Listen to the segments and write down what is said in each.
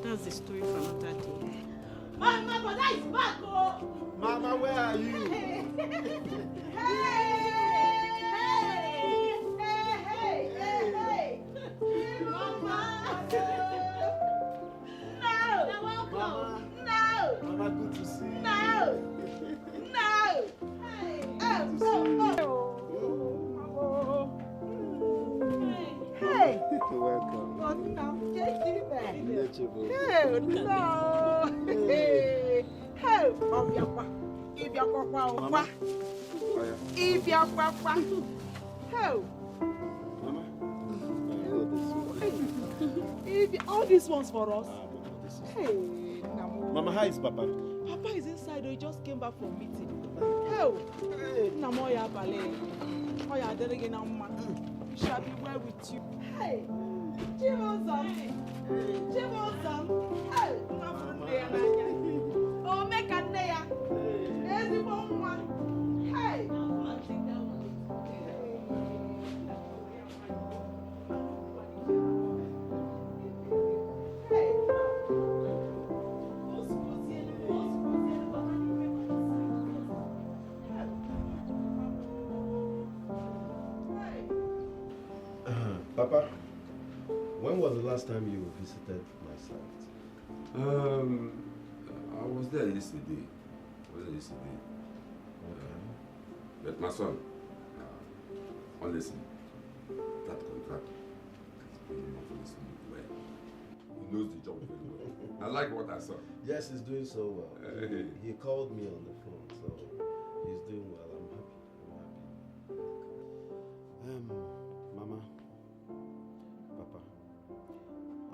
That's the story for another day. Mama, but that is back, oh! Mama, where are you? Hey! Mama! No! You're welcome! Mama. No! Mama, good to see you. No! No! Hey! Hey! You're welcome. Oh, no, just give it back. Legible. Hey, no! Hey! Hey! If you're Mama. If you're papa. Hey! Mama. All these ones for us. This is... Hey, Namo. Mama, how is Papa? Papa is inside. He just came back from meeting. Hey, Namo ya bale. Oh ya, there again, Namo. We shall be well with you. Hey, Jimozam. Hey, oh, make a naya. Everyone. Hey. Papa, when was the last time you visited my site? I was there yesterday. Okay. But my son, honestly, that contractor is doing marvelously well. He knows the job very well. I like what I saw. Yes, he's doing so well. Hey. He called me on the phone, so he's doing well. I'm happy. Mama, Papa,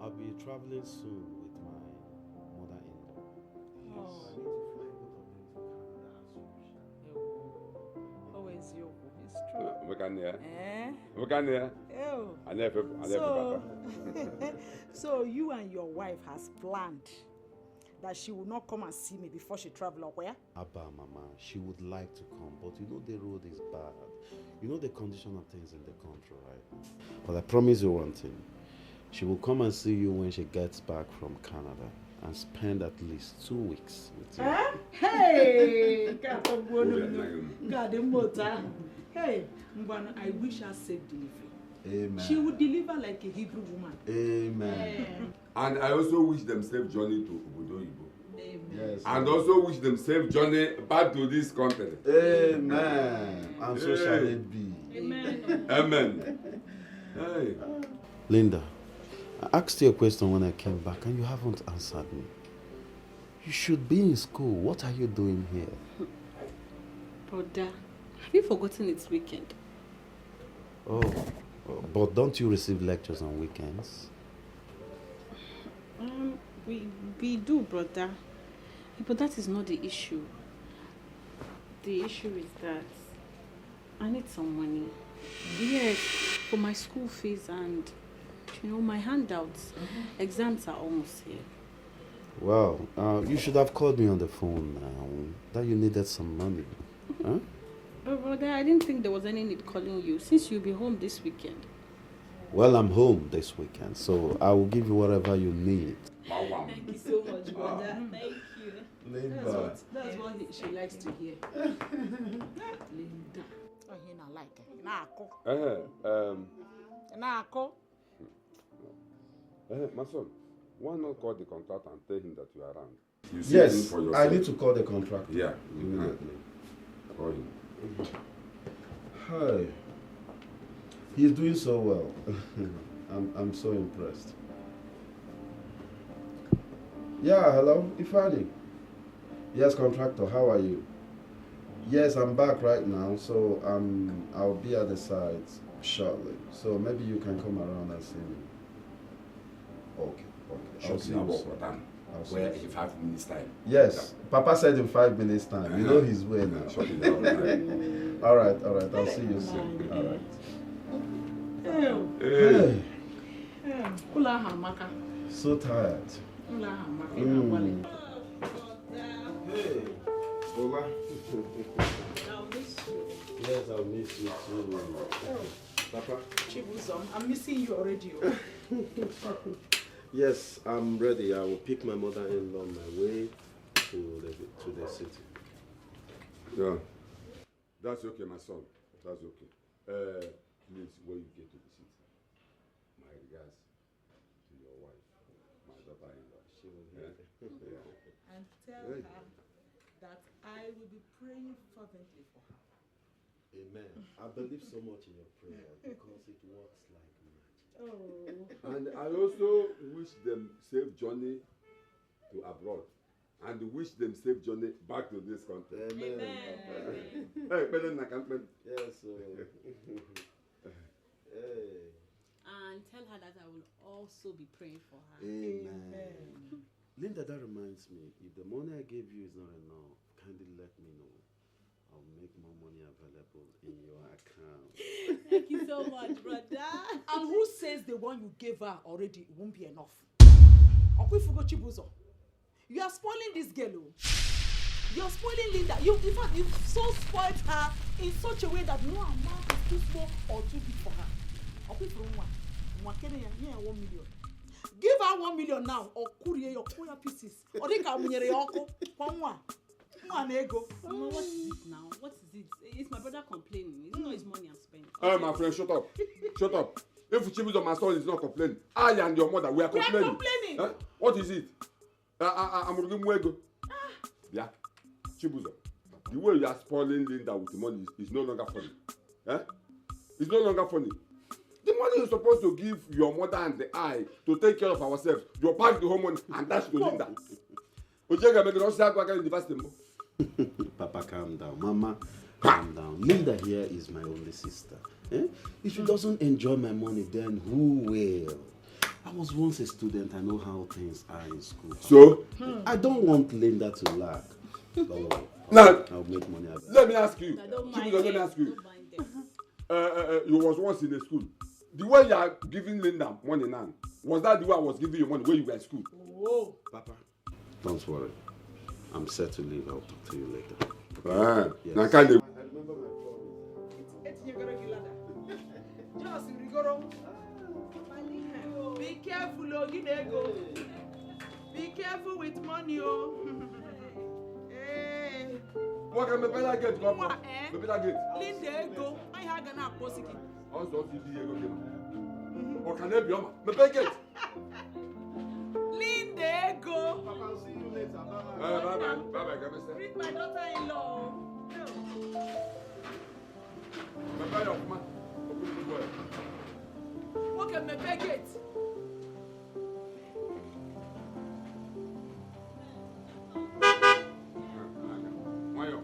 I'll be traveling soon with my mother-in-law. Oh. I need to fly both of them to Canada as usual. Always you. It's true. So you and your wife has planned that she will not come and see me before she travel where? Abba, Mama, she would like to come, but you know the road is bad. You know the condition of things in the country, right? But I promise you one thing. She will come and see you when she gets back from Canada and spend at least 2 weeks with you. Hey! Hey, I wish her safe delivery. Amen. She would deliver like a Hebrew woman. Amen. And I also wish them safe journey to Obodo Igbo. Amen. Yes. And also wish them safe journey back to this country. Amen. And so shall it be. Amen. Amen. Hey. Linda, I asked you a question when I came back and you haven't answered me. You should be in school. What are you doing here? Brother, have you forgotten it's weekend? Oh, but don't you receive lectures on weekends? We do, brother. But that is not the issue. The issue is that I need some money. Yes, for my school fees and, my handouts. Exams are almost here. Well, you should have called me on the phone now that you needed some money. Huh? But brother, I didn't think there was any need calling you since you'll be home this weekend. Well, I'm home this weekend, so I will give you whatever you need. Thank you so much, brother. Thank you. Linda. That's what she likes to hear. Linda. Oh, he not like it. My son, why not call the contractor and tell him that you are around? You see Yes, him for yourself. I need to call the contractor. Yeah, Immediately. Call him. Hi. He's doing so well. I'm so impressed. Yeah, hello, Ifani. Yes, contractor, how are you? Yes, I'm back right now, so I'll be at the site shortly. So maybe you can come around and see me. Okay. I'll see you soon. Where in 5 minutes time? Yes, Papa said in 5 minutes time. You know his way now. All right. I'll see you soon. All right. Hey. So tired. Hey, Bola. I'll miss you. Yes, I'll miss you too. Papa? Chibuzom, I'm missing you already. Yes, I'm ready. I will pick my mother-in-law on my way to the city. Yeah. That's okay, my son. That's okay. Please, when you get to the city, my regards to your wife, my daughter-in-law. She will hear. Yeah. And tell her that I will be praying fervently for her. Amen. I believe so much in your prayer because it works like magic. Oh. And I also wish them safe journey to abroad. And wish them safe journey back to this country. Amen. Hey, better than I can. Yes. Hey. And tell her that I will also be praying for her. Amen. Linda, that reminds me, if the money I gave you is not enough, kindly let me know. I'll make more money available in your account. Thank you so much, brother. And who says the one you gave her already won't be enough? You are spoiling this girl. You're spoiling Linda. In fact, you've so spoiled her in such a way that no amount is too small or too big for her. I'll pay for 1 million. Give her 1 million now, or courier your courier pieces. Or they can munyere yoko. One ego. Mama, what is it now? What is it? It's my brother complaining. It's not his money I'm spending. Hey, my friend, shut up. Shut up. If Chibuzo, my son, is not complaining, I and your mother, we are complaining. We are complaining. Huh? What is it? I'm going to give you yeah. Chibuzo, the way you are spoiling Linda with the money is no longer funny. Eh? It's no longer funny. The money you're supposed to give your mother and I to take care of ourselves. You pack the whole money and dash to Linda. Papa, calm down. Mama, calm down. Linda here is my only sister. If she doesn't enjoy my money, then who will? I was once a student. I know how things are in school. So? I don't want Linda to lack. Don't worry. Now, I'll make money out of it. let me ask you. I don't mind Chibuzo, let me them. ask you. Don't mind them. You was once in a school. The way you are giving Linda money now, was that the way I was giving you money when you were in school? Oh. Papa, don't worry. I'm set to leave. I'll talk to you later. Yes. Now, can you? I remember my promise. Just rigoro. Be careful, Oginego. Be careful with money, oh. Hey. What can me better get? Me better get. Linda ego. I have gonna posiki. Also, CD ego. What can I be on? Me better get. Linda ego. Papa, I'll see you later. Bye bye. Come and Greet my daughter-in-law. me better your man. Open the door. What can me get? Wayo.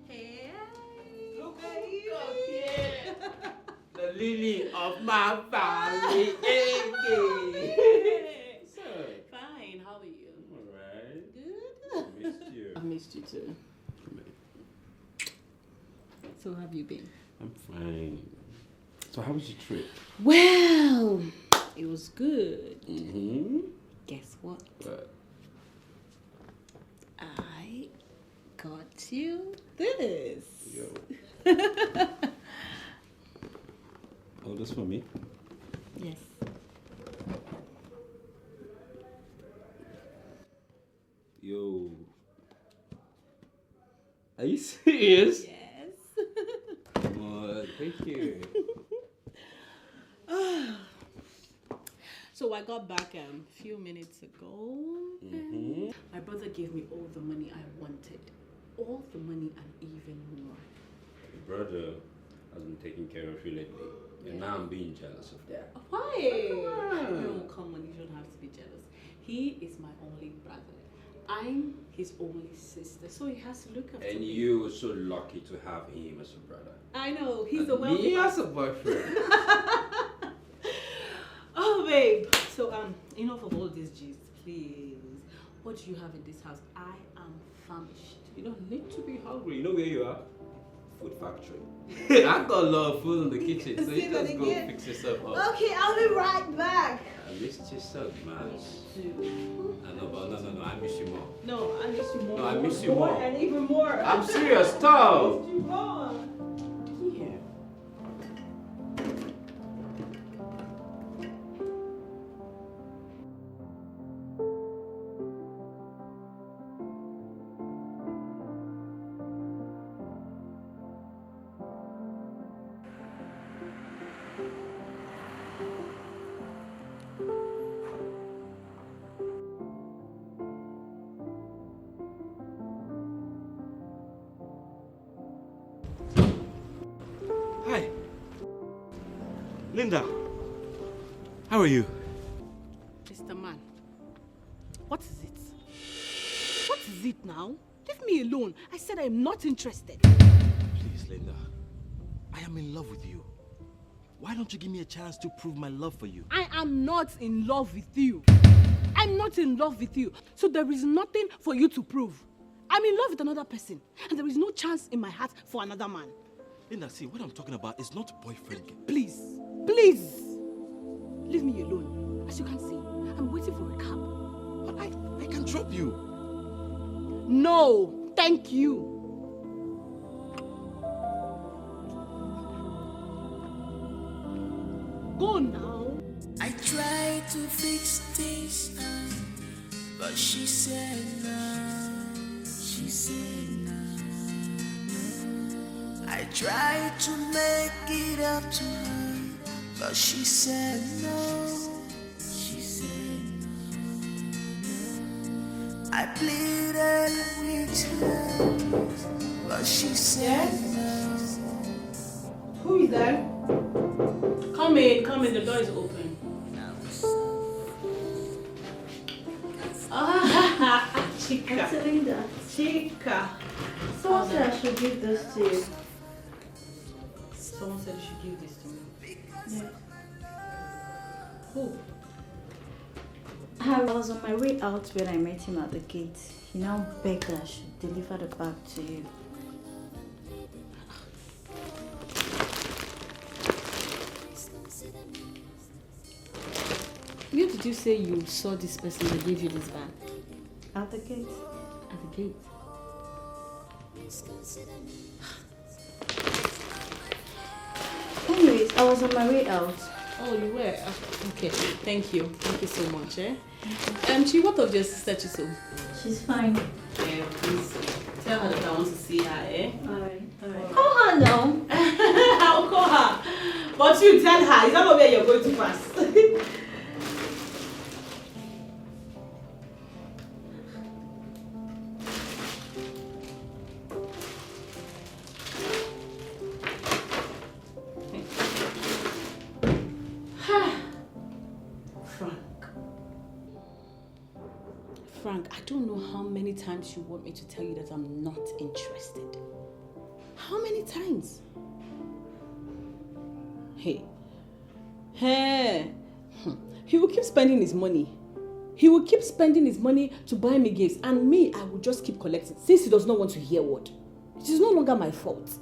Hey. Look at you. The lily of my family. Fine. How are you? Alright. Good. Missed you. I missed you too. So how have you been? I'm fine. So how was your trip? Well, it was good. Mm-hmm. Guess what? What? I got you this. Yo. Oh, this for me? Yes. Yo. Are you serious? Yes. What? Thank you. So I got back a few minutes ago. Mm-hmm. My brother gave me all the money I wanted. All the money and even more. Your brother has been taking care of you lately. And now I'm being jealous of that. Why? on. No, come on, you don't have to be jealous. He is my only brother. I'm his only sister, so he has to look after me. And you were so lucky to have him as a brother. I know, he's And the wealthy. me as a boyfriend. Oh, babe. So, enough of all these G's, please. What do you have in this house? I am famished. You don't need to be hungry. You know where you are? food factory. I got a lot of food in the kitchen, so Say you that just go again. fix yourself up. Okay, I'll be right back. I missed you so much. I know, but no, I miss you more. No, I miss you more. No, I miss you more. And even more. I'm serious, stop! I miss you more. Yeah. Hi. Linda. How are you? Mr. Man, what is it? What is it now? Leave me alone. I said I am not interested. Please, Linda. I am in love with you. Why don't you give me a chance to prove my love for you? I am not in love with you. I'm not in love with you. So there is nothing for you to prove. I'm in love with another person. And there is no chance in my heart for another man. Linda, see, what I'm talking about is not boyfriend. Please, please, leave me alone. As you can see, I'm waiting for a cab. But I can drop you. No, thank you. Go now. I tried to fix things, but she said no. She said no. I tried to make it up to her, but she said no. She said no. I pleaded with her, but she said no. Who is there? Come in, the door is open. Ah, chica. Linda, Chica. someone said I should give this to you. Someone said you should give this to me. Yeah. Who? I was on my way out when I met him at the gate. He now begged that I should deliver the bag to you. Where did you say you saw this person that gave you this bag? At the gate. At the gate. Anyways, I was on my way out. Oh, you were? Okay, thank you. Thank you so much, eh? Chi, what of your sister Chiso? She's fine. Yeah, please tell her that I want to see her, eh? Alright. Call her now. I'll call her. But you tell her, is that not where you're going to pass? Frank, I don't know how many times you want me to tell you that I'm not interested. How many times? Hey. He will keep spending his money. He will keep spending his money to buy me gifts, and me, I will just keep collecting since he does not want to hear word. It is no longer my fault.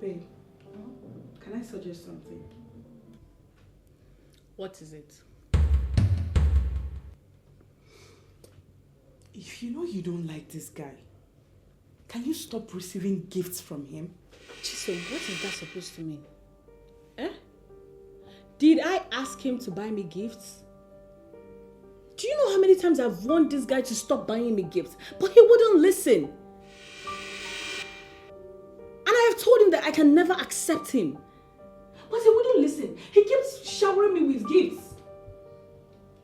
Babe, can I suggest something? What is it? If you know you don't like this guy, can you stop receiving gifts from him? Chisom, what is that supposed to mean? Eh? Did I ask him to buy me gifts? Do you know how many times I've warned this guy to stop buying me gifts, but he wouldn't listen? And I have told him that I can never accept him. But he wouldn't listen. He keeps showering me with gifts.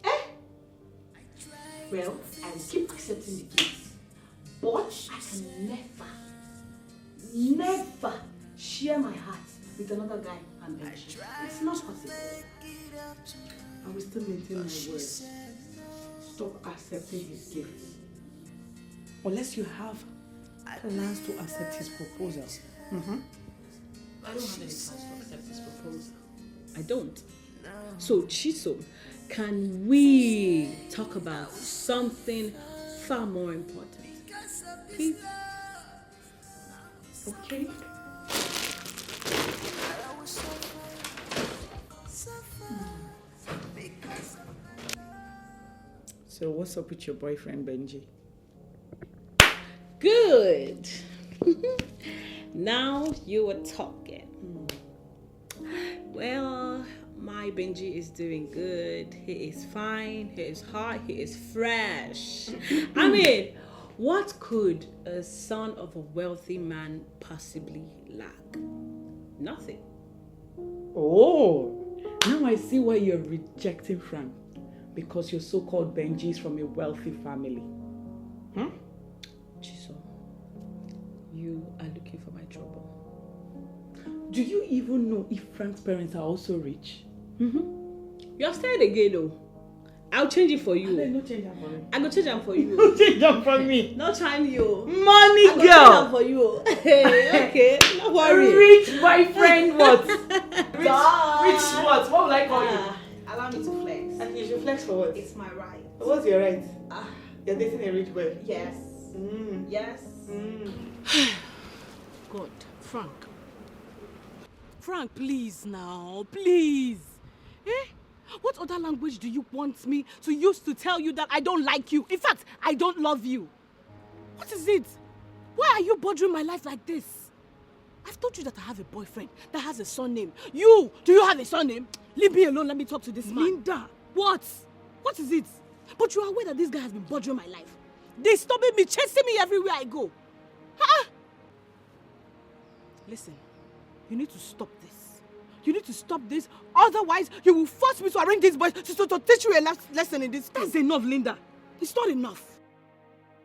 Eh? Well, I will keep accepting the gifts. But I can ever share my heart with another guy and Benji. It's not possible. I will still maintain my word. Stop accepting his gifts. Unless you have plans to accept his proposal. I don't have any plans to accept his proposal. I don't. So, Chisom, can we talk about something far more important? Please? Okay. So what's up with your boyfriend, Benji? Good. Now you are talking. Well, my Benji is doing good. He is fine. He is hot. He is fresh. I mean, what could a son of a wealthy man possibly lack? Nothing. Oh, now I see why you're rejecting Frank. Because your so-called Benji is from a wealthy family. Chisom, you are looking for my trouble. Do you even know if Frank's parents are also rich? You have started again though. I'll change it for you. No change them for me. I go change them for you. No change them for me. No time you. Money I go girl. change them for you. Okay, no worry. Rich boyfriend what? Rich Duh. what? What will I call you? Allow me to flex. And you should flex for what? It's my right. What's your right? You're dating a rich boy. Yes. Yes. God, Frank. Frank, please now, please. What other language do you want me to use to tell you that I don't like you? In fact, I don't love you. What is it? Why are you bothering my life like this? I've told you that I have a boyfriend that has a surname. Do you have a surname? Leave me alone, let me talk to this man. Linda. What? What is it? But you are aware that this guy has been bothering my life. Disturbing me, chasing me everywhere I go. Listen, you need to stop this. You need to stop this. Otherwise, you will force me to arrange these boys to teach you a lesson in this school. That's enough, Linda. It's not enough.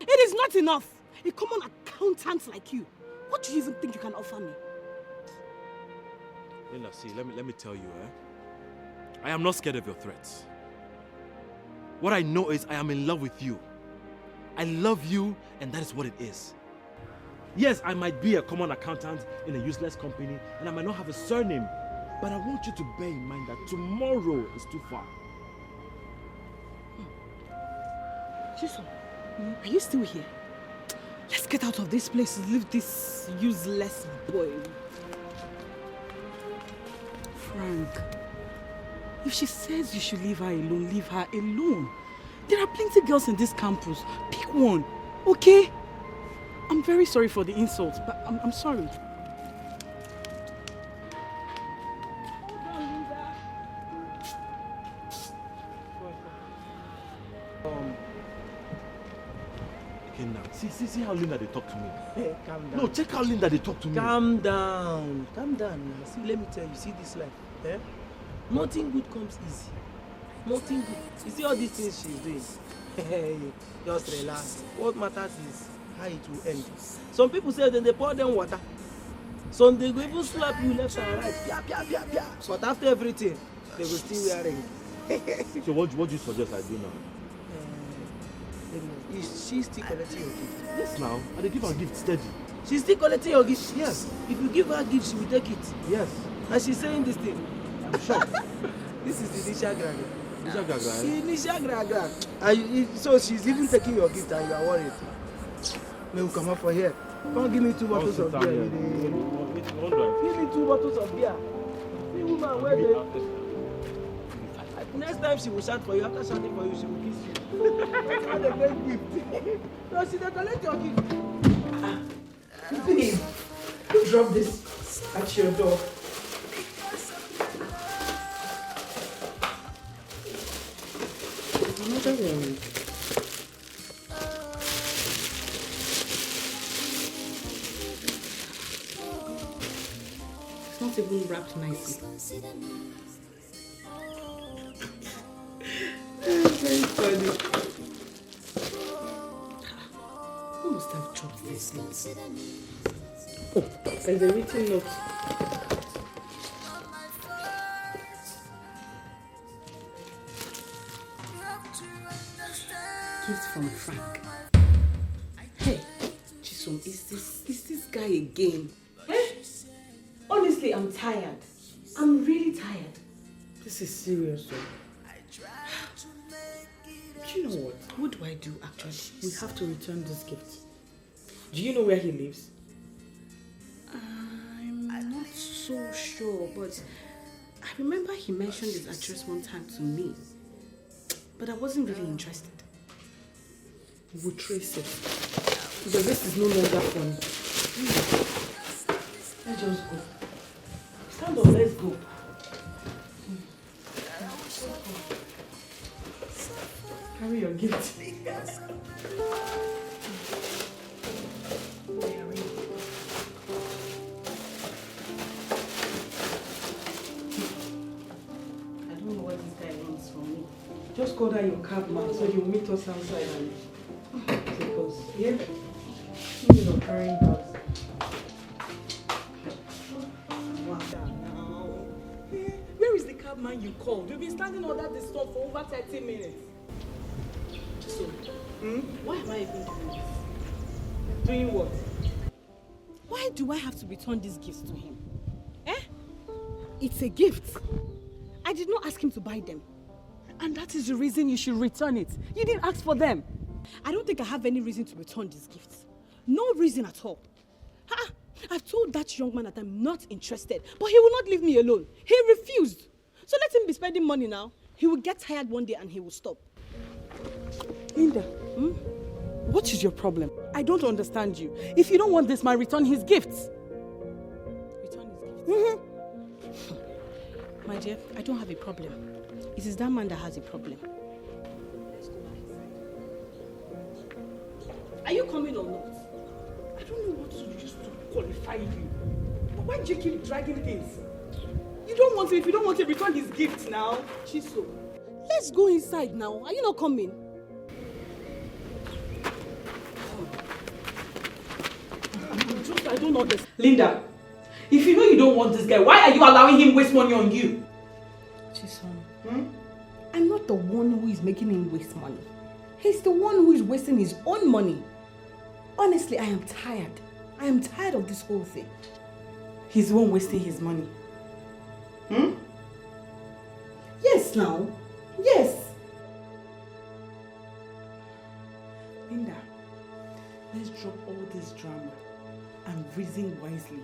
It is not enough. A common accountant like you. What do you even think you can offer me? Linda, see, let me tell you, I am not scared of your threats. What I know is I am in love with you. I love you, and that is what it is. Yes, I might be a common accountant in a useless company, and I might not have a surname, but I want you to bear in mind that tomorrow is too far. Jason, are you still here? Let's get out of this place and leave this useless boy. Frank, if she says you should leave her alone, leave her alone. There are plenty of girls in this campus. Pick one, okay? I'm very sorry for the insults, but I'm sorry. Okay, now, see how Linda they talk to me. Hey, calm down. No, check how Linda they talk to me. Calm down. Calm down now. See, let me tell you, see this life. Nothing good comes easy. Nothing good. You see all these things she's doing? Hey, just relax. What matters is how it will end. Some people say that they pour them water. Some they go even slap you left and right. Pia, pia, pia, pia. But after everything, they will still wear ring. So what do you suggest I do now? Is she still collecting your gift? Yes, now. I dey give her gift steady. She's still collecting your gift? Yes. If you give her a gift, she will take it. Yes. And she's saying this thing. I'm shocked. This is the initial grade. Initial grade, right? Initial grade. And so she's even taking your gift and you are worried. May we come up for here? Come give me 2 bottles of beer. Give me 2 bottles of beer. See woman, where they... Next time she will shout for you. After shouting for you, she will kiss you. That's not a great gift. No, she don't collect your gift. Please, you drop this at your door. Another one. It's not even wrapped nicely. Very funny. Who must have chopped this thing? Oh, there's a written note. Gift from Frank. Hey, Chisom, is this guy again? Eh? Honestly, I'm tired. I'm really tired. This is serious, though. Do you know what? What do I do, actually? We have to return this gift. Do you know where he lives? I'm not so sure, but I remember he mentioned his address one time to me. But I wasn't really interested. We'll trace it. Because this is no longer fun. Let's just go. Stand up, let's go. Carry your gift. I don't know what this guy wants from me. Just call down your cab man so he'll meet us outside and take us. Yeah? Thinking of carrying bags. Where is the cab man you called? You've been standing under this stuff for over 30 minutes. So, why am I even doing this? Doing what? Why do I have to return these gifts to him? Eh? It's a gift. I did not ask him to buy them. And that is the reason you should return it. You didn't ask for them. I don't think I have any reason to return these gifts. No reason at all. I've told that young man that I'm not interested, but he will not leave me alone. He refused. So let him be spending money now. He will get tired one day and he will stop. Linda, what is your problem? I don't understand you. If you don't want this man, return his gifts. Return his gifts? My dear, I don't have a problem. It is that man that has a problem. Let's go inside. Are you coming or not? I don't know what to use to qualify you. But why do you keep dragging things? You don't want it. If you don't want it, return his gifts now. Chiso, let's go inside now. Are you not coming? I don't know this. Linda, if you know you don't want this guy, why are you allowing him waste money on you? Chisom, I'm not the one who is making him waste money. He's the one who is wasting his own money. Honestly, I am tired. I am tired of this whole thing. He's the one wasting his money. Yes, now. Yes. Linda, let's drop all this drama and reason wisely.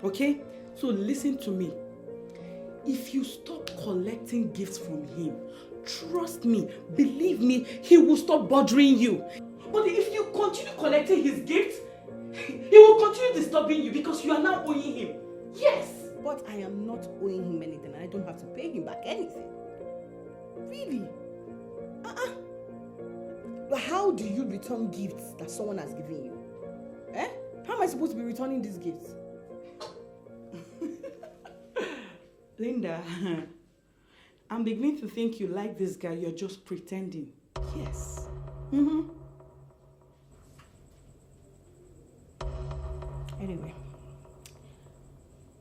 Okay? So listen to me. If you stop collecting gifts from him, trust me, believe me, he will stop bothering you. But if you continue collecting his gifts, he will continue disturbing you because you are now owing him. Yes! But I am not owing him anything and I don't have to pay him back anything. Really? But how do you return gifts that someone has given you? Eh? How am I supposed to be returning these gifts? Linda, I'm beginning to think you like this guy. You're just pretending. Yes. Anyway,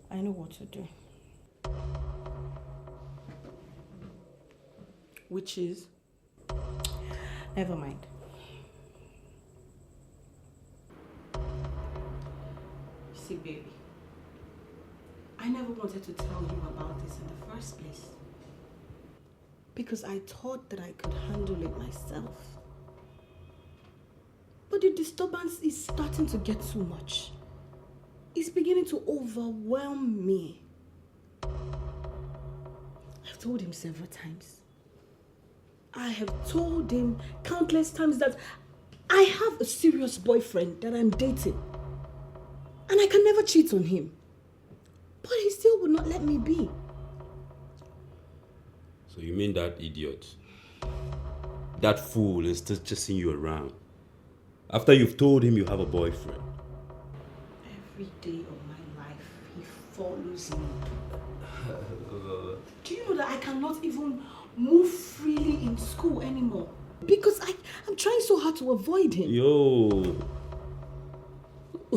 I know what to do. Which is? Never mind. See, baby, I never wanted to tell you about this in the first place. Because I thought that I could handle it myself. But the disturbance is starting to get too much. It's beginning to overwhelm me. I've told him several times. I have told him countless times that I have a serious boyfriend that I'm dating. And I can never cheat on him. But he still would not let me be. So you mean that idiot? That fool is still chasing you around? After you've told him you have a boyfriend? Every day of my life, he follows me. Do you know that I cannot even move freely in school anymore? Because I'm trying so hard to avoid him. Yo.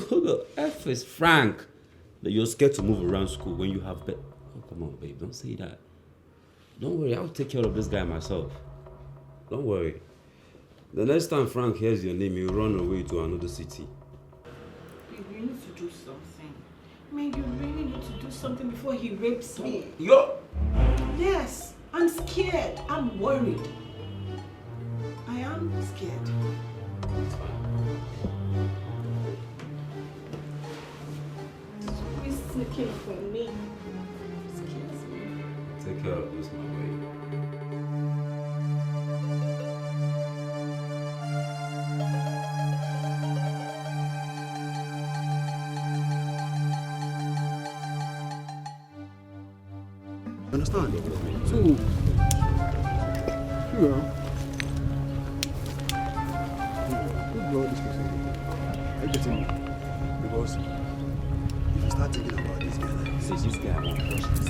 Who the F is Frank? That you're scared to move around school when you have Oh, come on, babe. Don't say that. Don't worry. I'll take care of this guy myself. Don't worry. The next time Frank hears your name, he'll run away to another city. You need to do something. Man, you really need to do something before he rapes me. Yo! Yes, I'm scared. I'm worried. I am scared. He's sneaking from me. Excuse me. Take care of this, my way. Understand? So, yeah. Good Lord, this person. Are you getting me? Because if you start thinking about this guy, like, See, this guy won't touch this.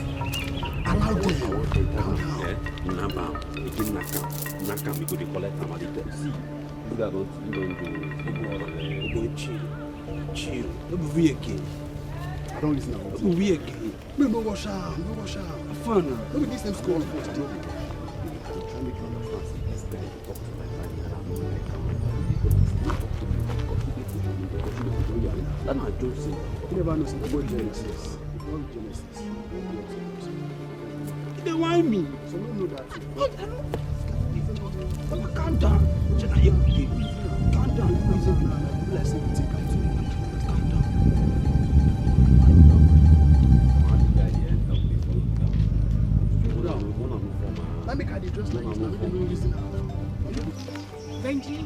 allow them. Calm down. Nabam. If you knock him, you go to collect him. See, this guy don't do. Chill. Don't be weird again. I don't listen now. Don't be weird again. No wash out. Fun. Don't be this same school. I'm trying to make you understand. See, this guy talks to my body and I'm not like that's not Joseph. You never know something about Genesis. About Genesis. They whine me. So don't know that. But calm down. Calm down. Let's see. Calm down. Let me carry just like this. Benji,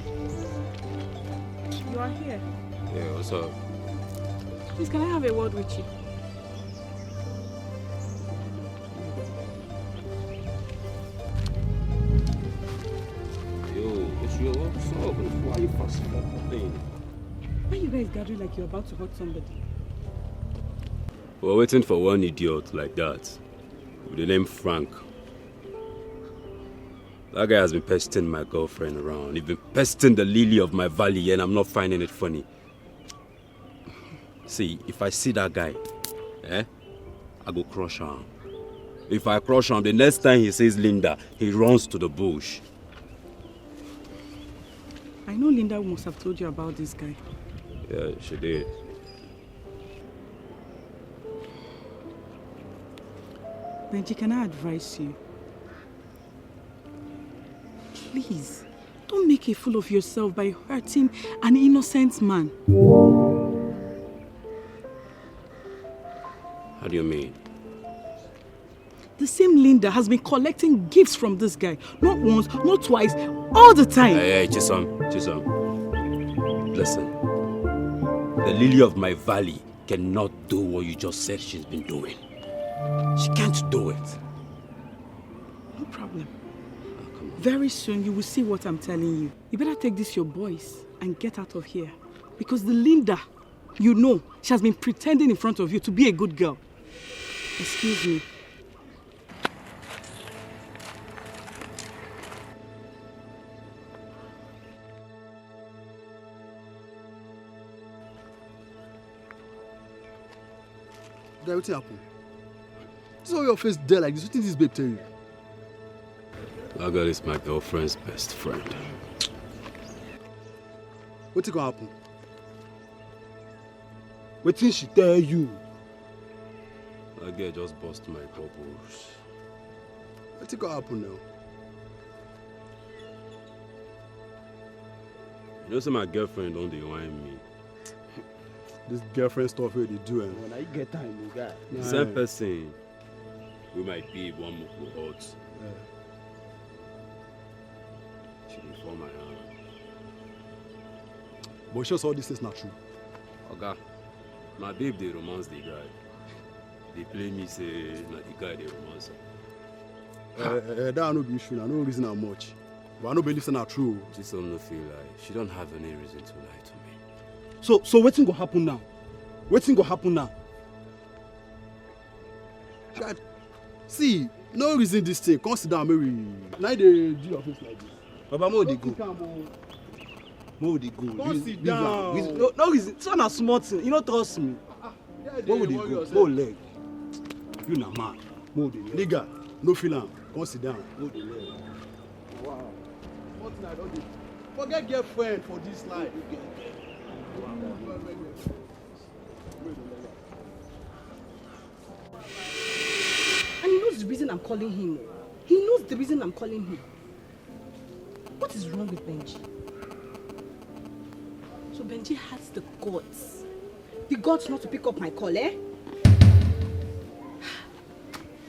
you are here. Yeah, what's up? Please, can I have a word with you? Yo, what's up? Why are you fussing about nothing? Why are you guys gathering like you're about to hurt somebody? We're waiting for one idiot like that with the name Frank. That guy has been pestering my girlfriend around. He's been pestering the lily of my valley and I'm not finding it funny. See, if I see that guy, I go crush him. If I crush him, the next time he says Linda, he runs to the bush. I know Linda must have told you about this guy. Yeah, she did. Benji, can I advise you? Please, don't make a fool of yourself by hurting an innocent man. How do you mean? The same Linda has been collecting gifts from this guy. Not once, not twice, all the time. Hey, Chisom. Listen. The lily of my valley cannot do what you just said she's been doing. She can't do it. No problem. Very soon you will see what I'm telling you. You better take this your boys and get out of here. Because the Linda, you know, she has been pretending in front of you to be a good girl. Excuse me. Guy, what happened? This all your face there like this. What did this babe tell you? That girl is my girlfriend's best friend. What's gonna happen? What did she tell you? That girl just bust my bubbles. What's gonna happen now? You know, say my girlfriend don't whine me. This girlfriend stuff where they do and when I get time, you guy. The same person we might be one more out. Yeah. She before my hand. But sure, all this is not true. Okay. My babe they romance the guy. They play me say not the guy they romance her. That no be issue. No reason how much. But I no believe it's not true. She still no feel like she don't have any reason to lie to me. So what's going to happen now? What's going to happen now? See, no reason this thing. Consider Mary. Now they do your face like this. Baba Mo they go. Where would they go? Come sit down. No reason. It's not a smart thing. You don't trust me. Where would they go? Go leg. You na man. Where would they leg? Nigga, no feeling. Come sit down. Where would they leg? Wow. What thing I don't do? Forget girlfriend for this life. And he knows the reason I'm calling him. He knows the reason I'm calling him. What is wrong with Benji? So Benji has the guts. The guts not to pick up my call, eh?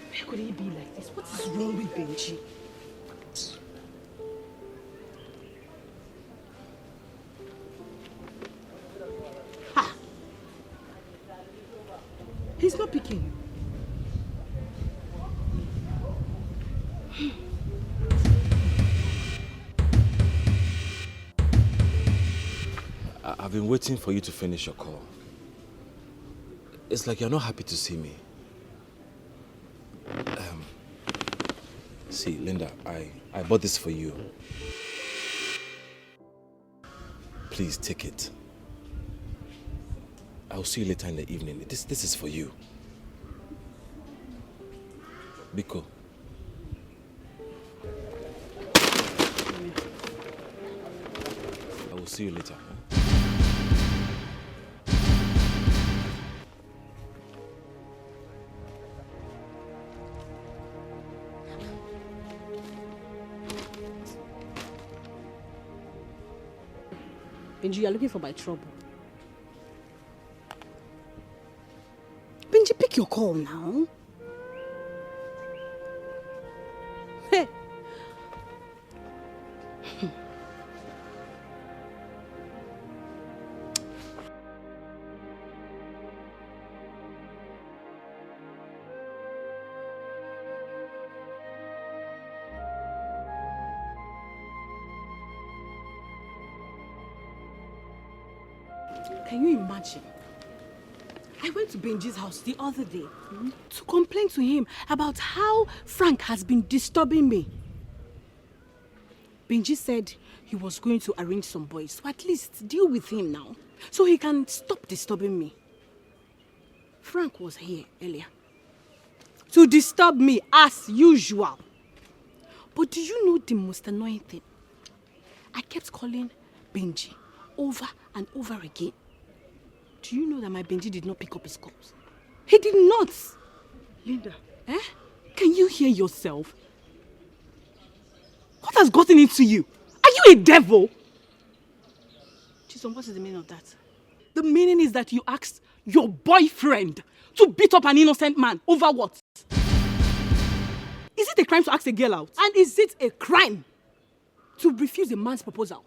Where could he be like this? What is wrong with Benji? Ha! He's not picking. I've been waiting for you to finish your call. It's like you're not happy to see me. See, Linda, I bought this for you. Please take it. I'll see you later in the evening. This is for you. Biko. I will see you later. Benji, you're looking for my trouble. Benji, pick your call now. Hey. Can you imagine? I went to Benji's house the other day to complain to him about how Frank has been disturbing me. Benji said he was going to arrange some boys to at least deal with him now, so he can stop disturbing me. Frank was here earlier to disturb me as usual. But do you know the most annoying thing? I kept calling Benji over and over again. Do you know that my Benji did not pick up his calls? He did not. Linda, can you hear yourself? What has gotten into you? Are you a devil? Chisom, what is the meaning of that? The meaning is that you asked your boyfriend to beat up an innocent man over what? Is it a crime to ask a girl out? And is it a crime to refuse a man's proposal?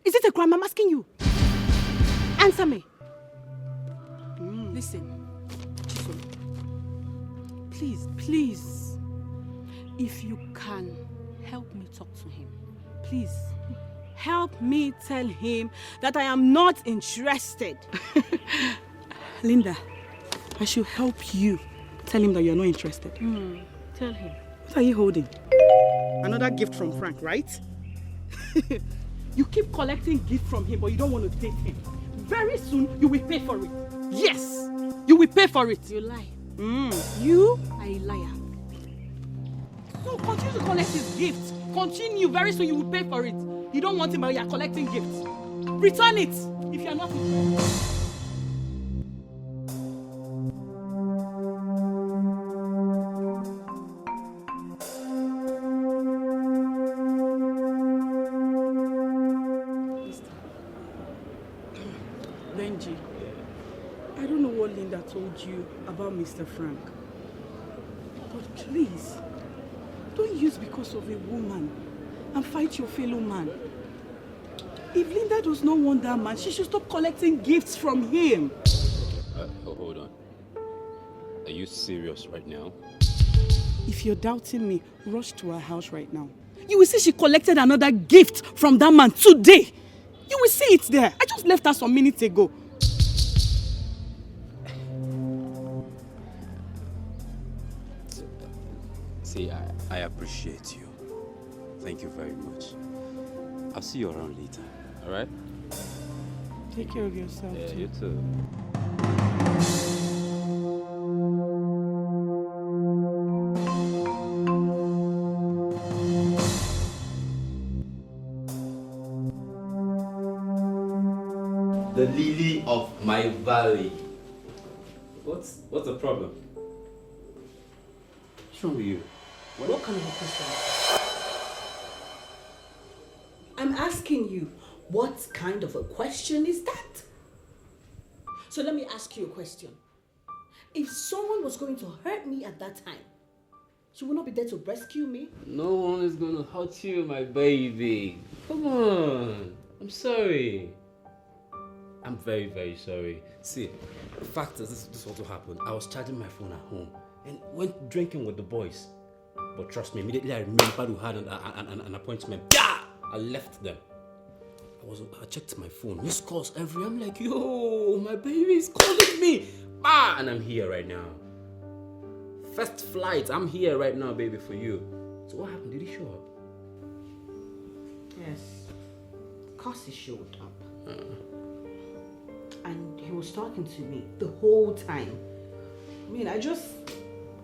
Is it a crime? I'm asking you. Answer me. Listen, Chisom, please, if you can help me talk to him, please, help me tell him that I am not interested. Linda, I should help you tell him that you're not interested. Tell him. What are you holding? Another gift from Frank, right? You keep collecting gifts from him, but you don't want to date him. Very soon, you will pay for it. Yes, you will pay for it. You lie. You are a liar. So continue to collect his gifts. Continue. Very soon, you will pay for it. You don't want him, but you are collecting gifts. Return it if you are not interested. Benji, I don't know what Linda told you about Mr. Frank. But please, don't use because of a woman and fight your fellow man. If Linda does not want that man, she should stop collecting gifts from him. Hold on. Are you serious right now? If you're doubting me, rush to her house right now. You will see she collected another gift from that man today. You will see it there. I just left her some minutes ago. See, I appreciate you. Thank you very much. I'll see you around later, alright? Take care of yourself. Yeah, too. you too. The lily of my valley. What's the problem? What's wrong with you? What kind of a question? I'm asking you, what kind of a question is that? So let me ask you a question. If someone was going to hurt me at that time, she would not be there to rescue me? No one is gonna hurt you, my baby. Come on. I'm sorry. I'm very, very sorry. See, the fact is, this is what happened. I was charging my phone at home and went drinking with the boys. But trust me, immediately I remembered we had an appointment. Yeah! I left them. I checked my phone. Missed calls every. I'm like, yo, my baby's calling me. Ah! And I'm here right now. First flight. I'm here right now, baby, for you. So what happened? Did he show up? Yes. Of course he showed up. And he was talking to me the whole time. I mean, I just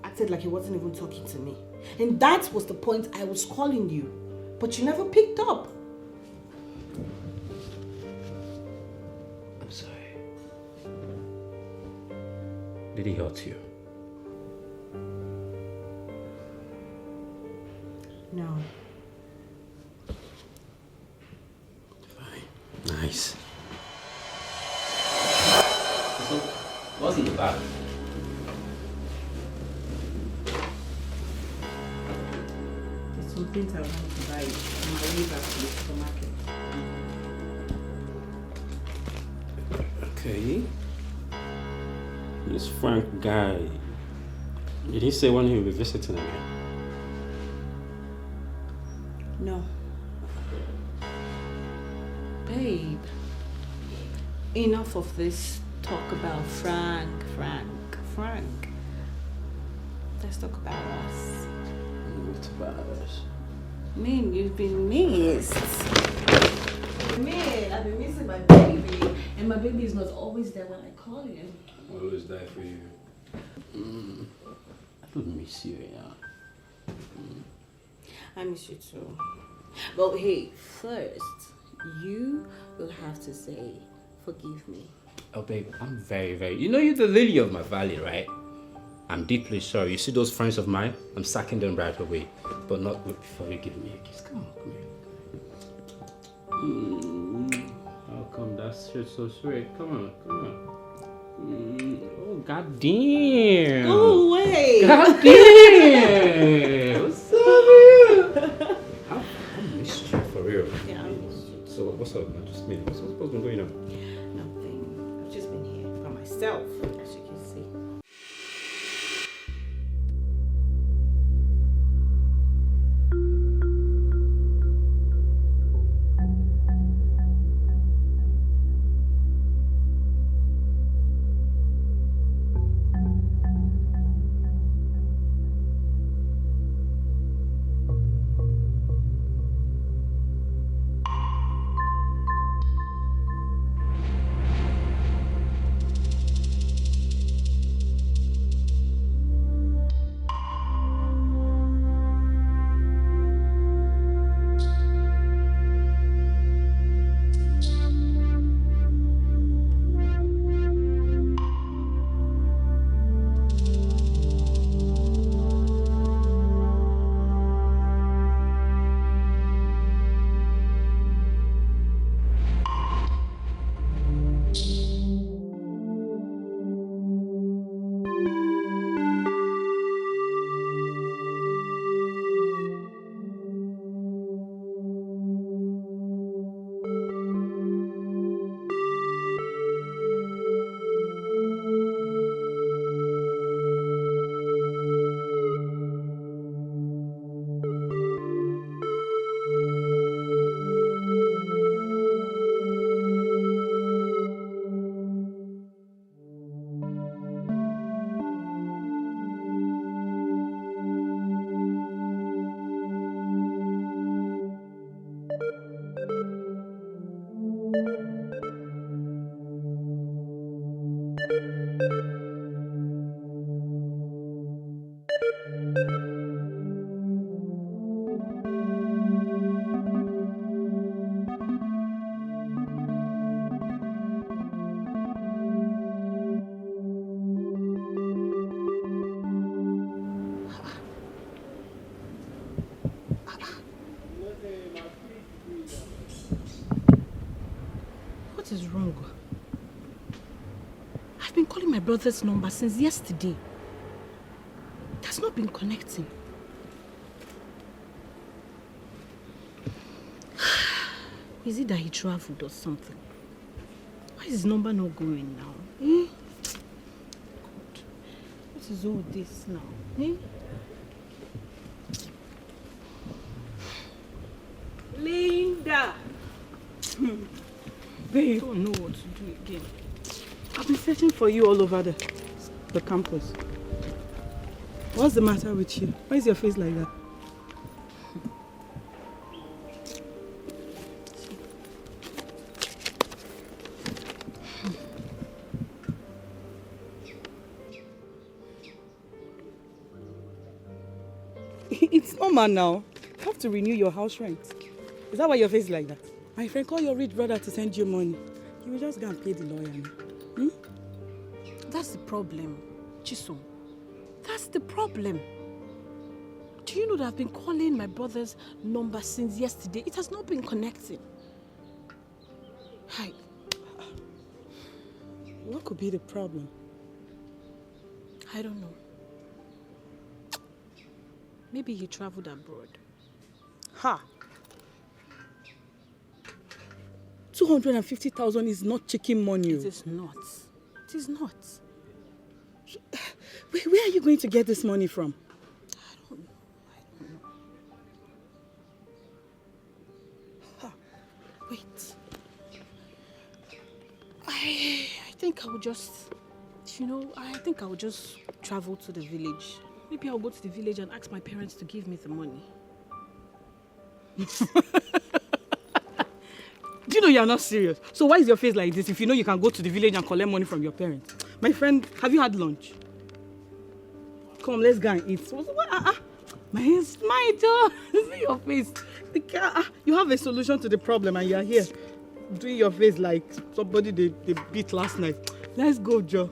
acted like he wasn't even talking to me. And that was the point I was calling you. But you never picked up. I'm sorry. Did he hurt you? No. Fine. Nice. So, what's in the bag? There's some things I want to buy on my way back to the supermarket. Okay. This Frank guy. Did he say when he'll be visiting again? No. Babe, enough of this talk about Frank. Let's talk about us. What about us? I mean, you've been missed. Man, I've been missing my baby. And my baby is not always there when I call him. I'm always there for you. I don't miss you, yeah. I miss you too. But hey, first, you will have to say, forgive me. Oh, babe, I'm very, very... You know you're the lily of my valley, right? I'm deeply sorry. You see those friends of mine? I'm sacking them right away. But not before you give me a kiss. Come on, come here. How come that shit's so sweet? Come on. Oh, goddamn. Go away. Goddamn. What's up, man? I missed you, for real. Yeah, I missed you. So what's up, man? Just me. What's been going on? Nothing. I've just been here by myself, as you can see. I've been calling my brother's number since yesterday. It has not been connecting. Is it that he traveled or something? Why is his number not going now? Eh? God, what is all this now? Eh? Linda! Babe, I don't know what to do again. I've been searching for you all over the campus. What's the matter with you? Why is your face like that? It's normal now. You have to renew your house rent. Is that why your face is like that? My friend, call your rich brother to send you money. You will just go and pay the lawyer now. That's the problem, Chisom. That's the problem. Do you know that I've been calling my brother's number since yesterday? It has not been connecting. Hi. What could be the problem? I don't know. Maybe he traveled abroad. Ha! 250,000 is not chicken money. It is not. It is not. Where are you going to get this money from? I don't know. Ha. Wait. I think I will just, I think I will just travel to the village. Maybe I'll go to the village and ask my parents to give me the money. Do you know you're not serious? So why is your face like this if you know you can go to the village and collect money from your parents? My friend, have you had lunch? Come, let's go and eat. My hands, my door. See your face. You have a solution to the problem and you're here doing your face like somebody they beat last night. Let's go, Joe.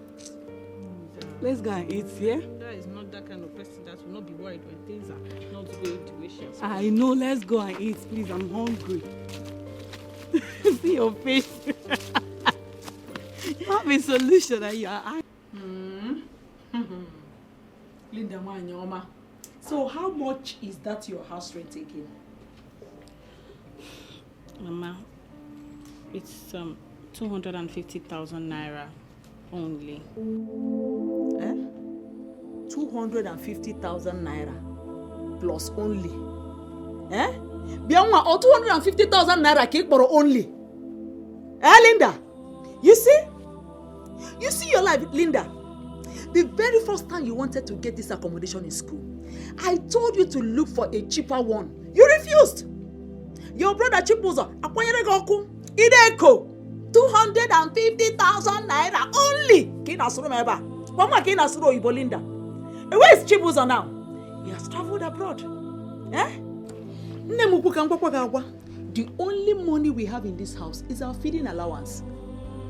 Let's go and eat, yeah? That is not that kind of person that will not be worried when things are not going the way she expects. I know, let's go and eat, please. I'm hungry. See your face. You have a solution and you are... Linda Manyoma. So how much is that your house rent again? Mama, it's 250,000 naira only. 250,000 naira plus only. Bianwa, or 250,000 naira cake for only. Linda? You see your life, Linda. The very first time you wanted to get this accommodation in school, I told you to look for a cheaper one. You refused. Your brother Chibuzo, Ideko, 250,000 naira only. Linda. Where is Chibuzo now? He has traveled abroad. The only money we have in this house is our feeding allowance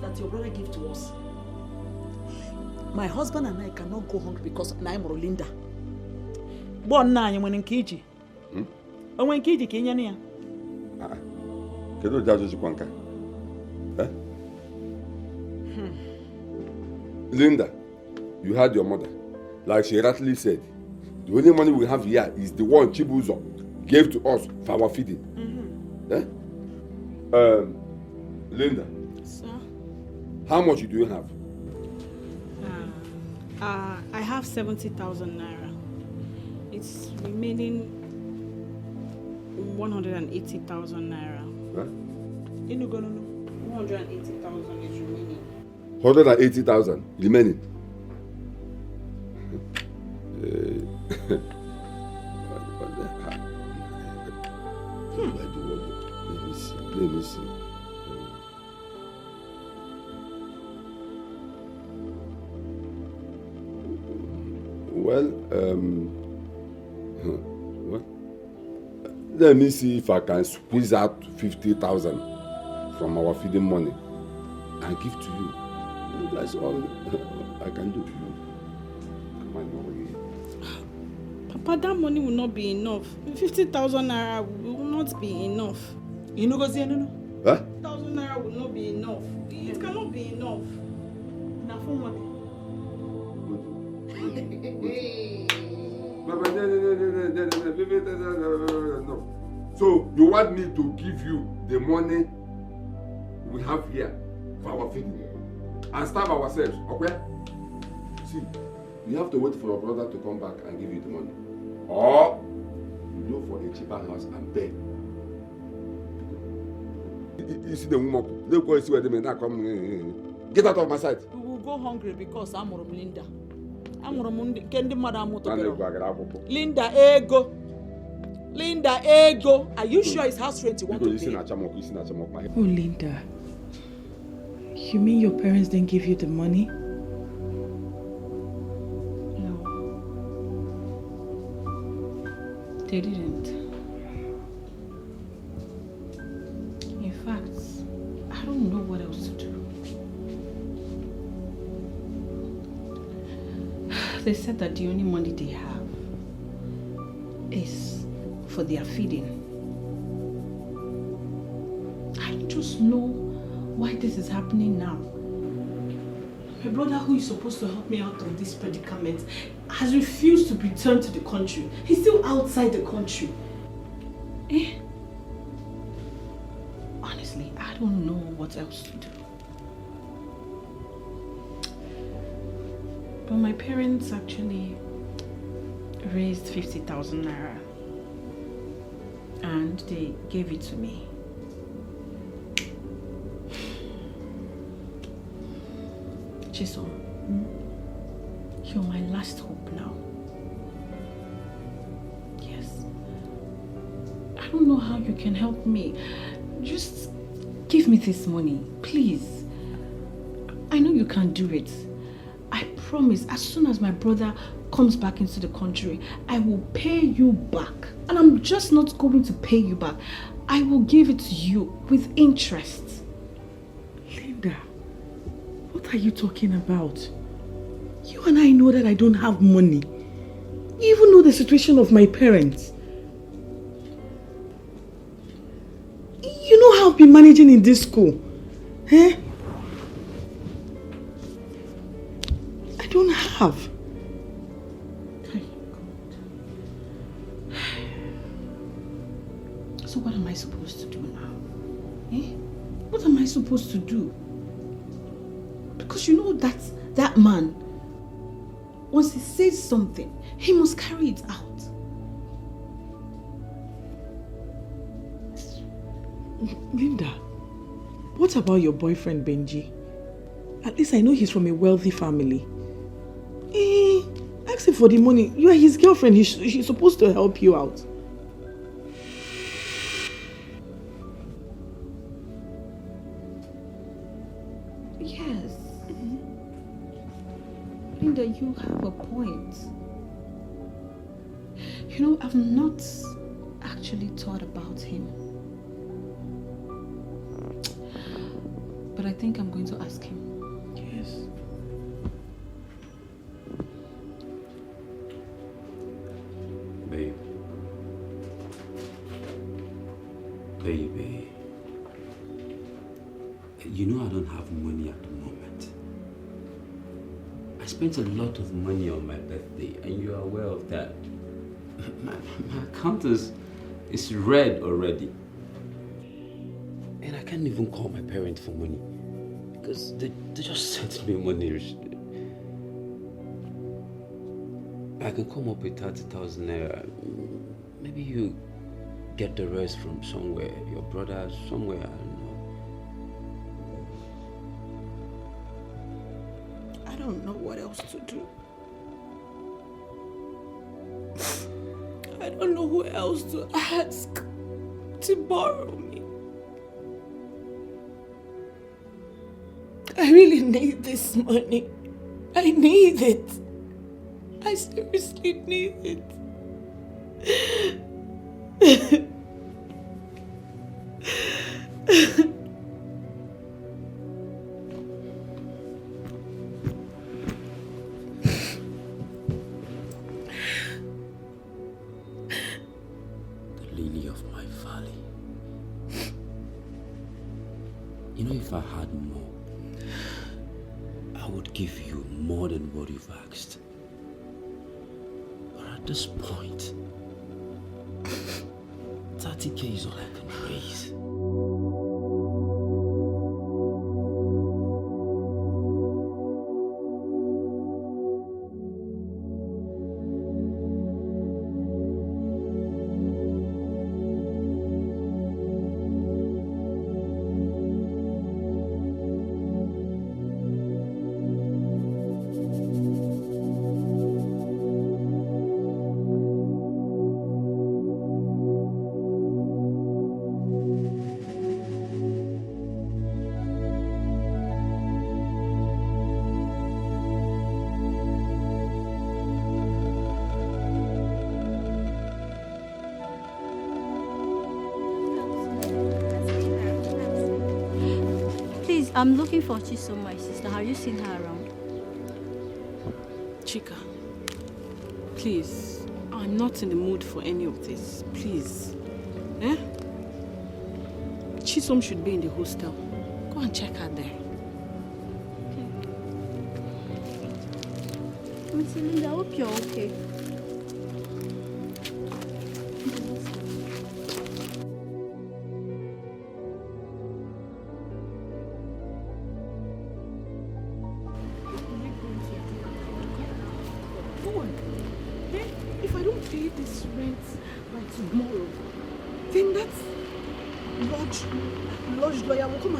that your brother gave to us. My husband and I cannot go hungry because I'm Linda. Born now, you want Kiji. And when Kiji came in, Linda, you heard your mother. Like she rightly said, the only money we have here is the one Chibuzo gave to us for our feeding. Linda. Sir? How much do you have? I have 70,000 naira. It's remaining 180,000 naira. Huh? 180,000 is remaining. 180,000 remaining. Let me see. Well, let me see if I can squeeze out 50,000 from our feeding money and give to you. That's all I can do. Come on, Papa, that money will not be enough. 50,000 naira will not be enough. You know, go see, no. Huh? 1,000 naira will not be enough. It cannot be enough. Now for money. No. So you want me to give you the money we have here for our feeding and starve ourselves? Okay? See, you have to wait for your brother to come back and give you the money. Or you go for a cheaper house and beg. You see the woman, they go see where they may not come. Get out of my sight. We will go hungry because I'm Linda. I'm Kendi Madam Linda Ego. Linda Ego. Are you sure it's house rent you want to pay? Oh, Linda. You mean your parents didn't give you the money? No. They didn't. In fact, I don't know what else to do. They said that the only money they have is for their feeding. I don't just know why this is happening now. My brother, who is supposed to help me out of this predicament, has refused to return to the country. He's still outside the country. Honestly, I don't know what else to do. But my parents actually raised 50,000 naira and they gave it to me. Chisom, you're my last hope now. Yes. I don't know how you can help me. Just give me this money, please. I know you can't do it. I promise, as soon as my brother comes back into the country, I will pay you back. And I'm just not going to pay you back. I will give it to you with interest. Linda, what are you talking about? You and I know that I don't have money. You even know the situation of my parents. You know how I've been managing in this school. Eh? I don't have. So what am I supposed to do now? Eh? What am I supposed to do? Because you know that man, once he says something, he must carry it out. Linda, what about your boyfriend Benji? At least I know he's from a wealthy family. Ask him for the money. You are his girlfriend. He's supposed to help you out. Yes. Linda, you have a point. You know, I've not actually thought about him. But I think I'm going to ask him. Yes. Babe. Baby. You know I don't have money at the moment. I spent a lot of money on my birthday and you are aware of that. My account is red already. And I can't even call my parents for money because they just sent me money. I can come up with 30,000 naira. Maybe you get the rest from somewhere, your brother, somewhere, I don't know. I don't know what else to do. I don't know who else to ask to borrow me. I really need this money. I need it. I seriously need it. The lily of my valley. know if I had more, I would give you more than what you've asked. But at this point, 30K is all I can raise. I'm looking for Chisom, my sister. Have you seen her around? Chika, please, I'm not in the mood for any of this. Please. Eh? Chisom should be in the hostel. Go and check her there. Miss Linda, I hope you're okay.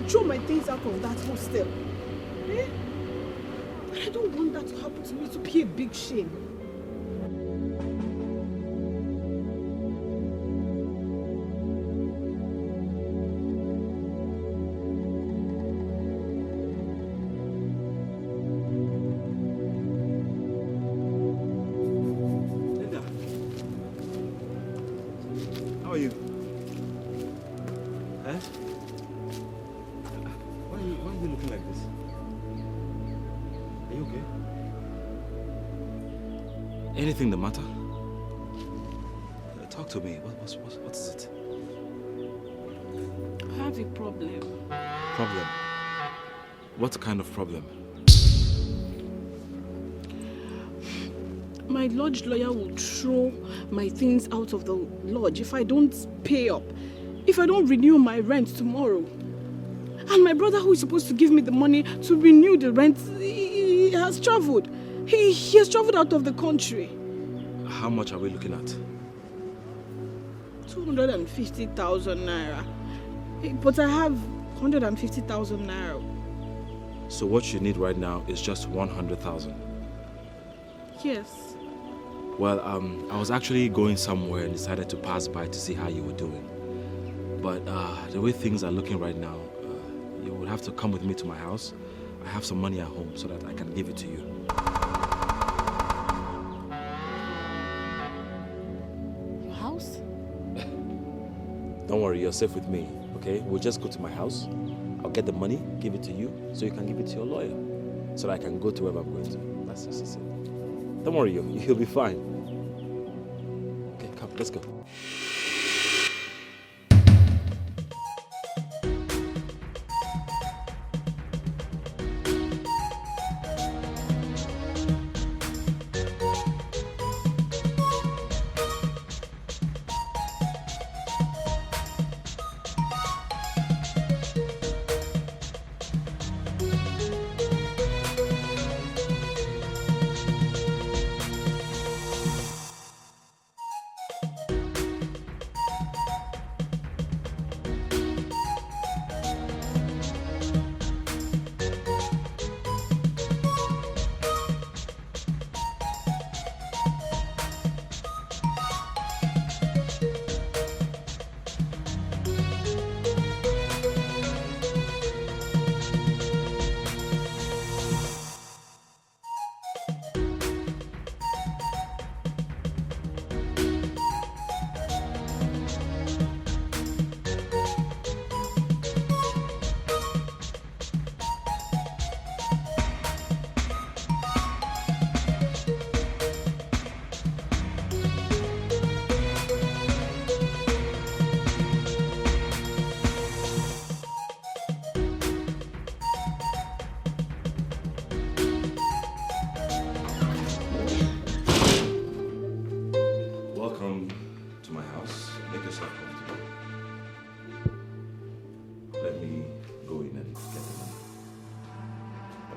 Throw my things out of that hostel. Eh? And I don't want that to happen to me, to be a big shame. Linda, how are you? Huh? Why are you looking like this? Are you okay? Anything the matter? Talk to me. What is it? I have a problem. Problem? What kind of problem? My lodge lawyer will throw my things out of the lodge if I don't pay up. If I don't renew my rent tomorrow. And my brother, who is supposed to give me the money to renew the rent, he has traveled. He has traveled out of the country. How much are we looking at? 250,000 naira. But I have 150,000 naira. So what you need right now is just 100,000. Yes. Well, I was actually going somewhere and decided to pass by to see how you were doing. But the way things are looking right now, you will have to come with me to my house. I have some money at home so that I can give it to you. Your house? Don't worry, you're safe with me, okay? We'll just go to my house. I'll get the money, give it to you, so you can give it to your lawyer. So that I can go to wherever I'm going to. That's just it. Don't worry, you'll be fine. Okay, come, let's go.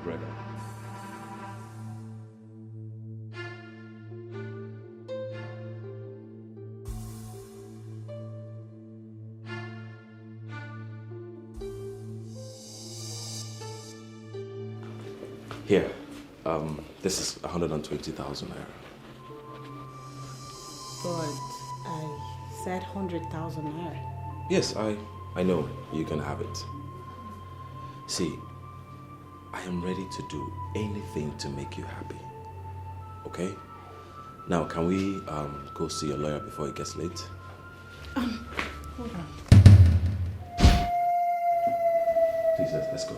brother. Here, this is 120,000 naira. But I said 100,000 naira. Yes, I know you can have it. See, I am ready to do anything to make you happy. Okay? Now, can we go see your lawyer before it gets late? Hold on. Please, let's go.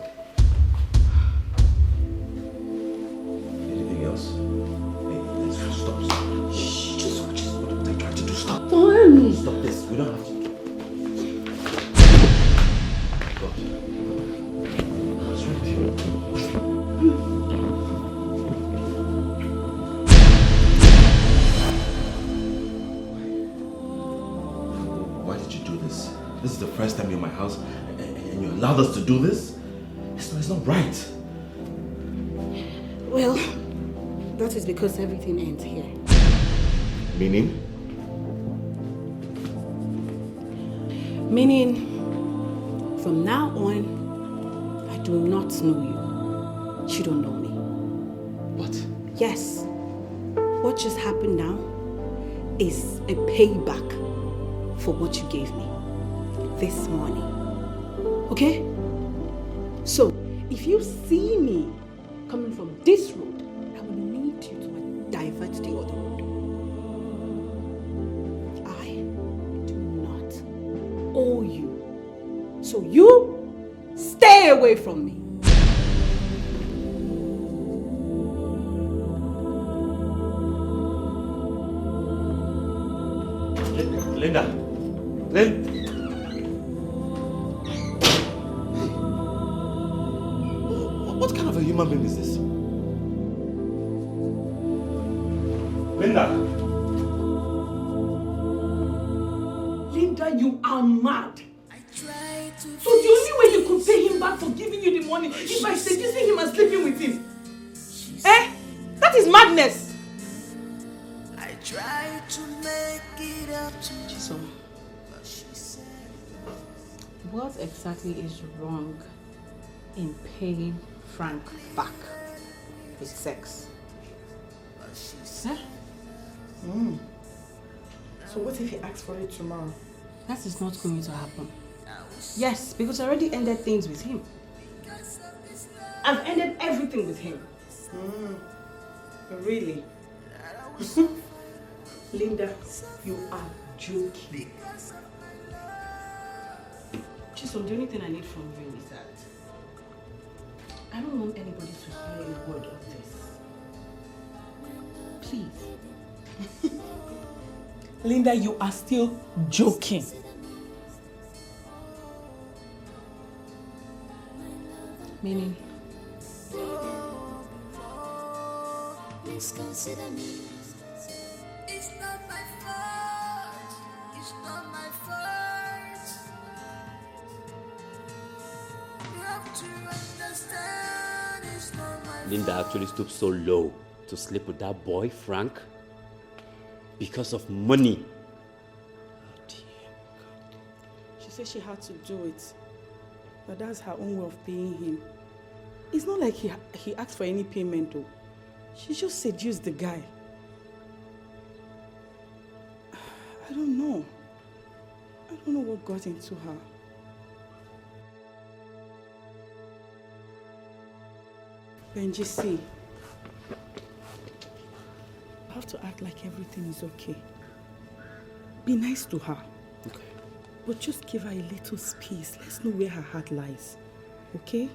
Anything else? Hey, let's just stop. Shh, just what I'm trying to do. Stop. Stop this. We don't have to. God. What's wrong with you? Why did you do this? This is the first time you're in my house and you allowed us to do this? It's not right. Well, that is because everything ends here. Meaning? Meaning, from now on, I do not know you. You don't know me. What? Yes. What just happened now is a payback for what you gave me this morning. Okay? So, if you see me coming from this road, I will need you to divert the other road. I do not owe you. So you stay away from me. Linda! What kind of a human being is this? Linda! Linda, you are mad. So the only way you could pay him back for giving you the money is by seducing him and sleeping with him. Eh? That is madness. I tried to make it up to you. So, what exactly is wrong in paying Frank back with sex? Huh? So what if he asks for it tomorrow? That is not going to happen. Yes, because I already ended things with him. I've ended everything with him. Really? Linda, you are joking. Chisom, the only thing I need from you is that I don't want anybody to hear a word of this. Please. Linda, you are still joking. Meaning? Please consider me. It's not my fault. It's not my fault. You have to understand it's not my fault. Linda actually stooped so low to sleep with that boy, Frank, because of money. She said she had to do it. But that's her own way of paying him. It's not like he asked for any payment though. She just seduced the guy. I don't know. I don't know what got into her. Benji, see. You have to act like everything is okay. Be nice to her. Okay. But just give her a little space. Let's know where her heart lies. Okay?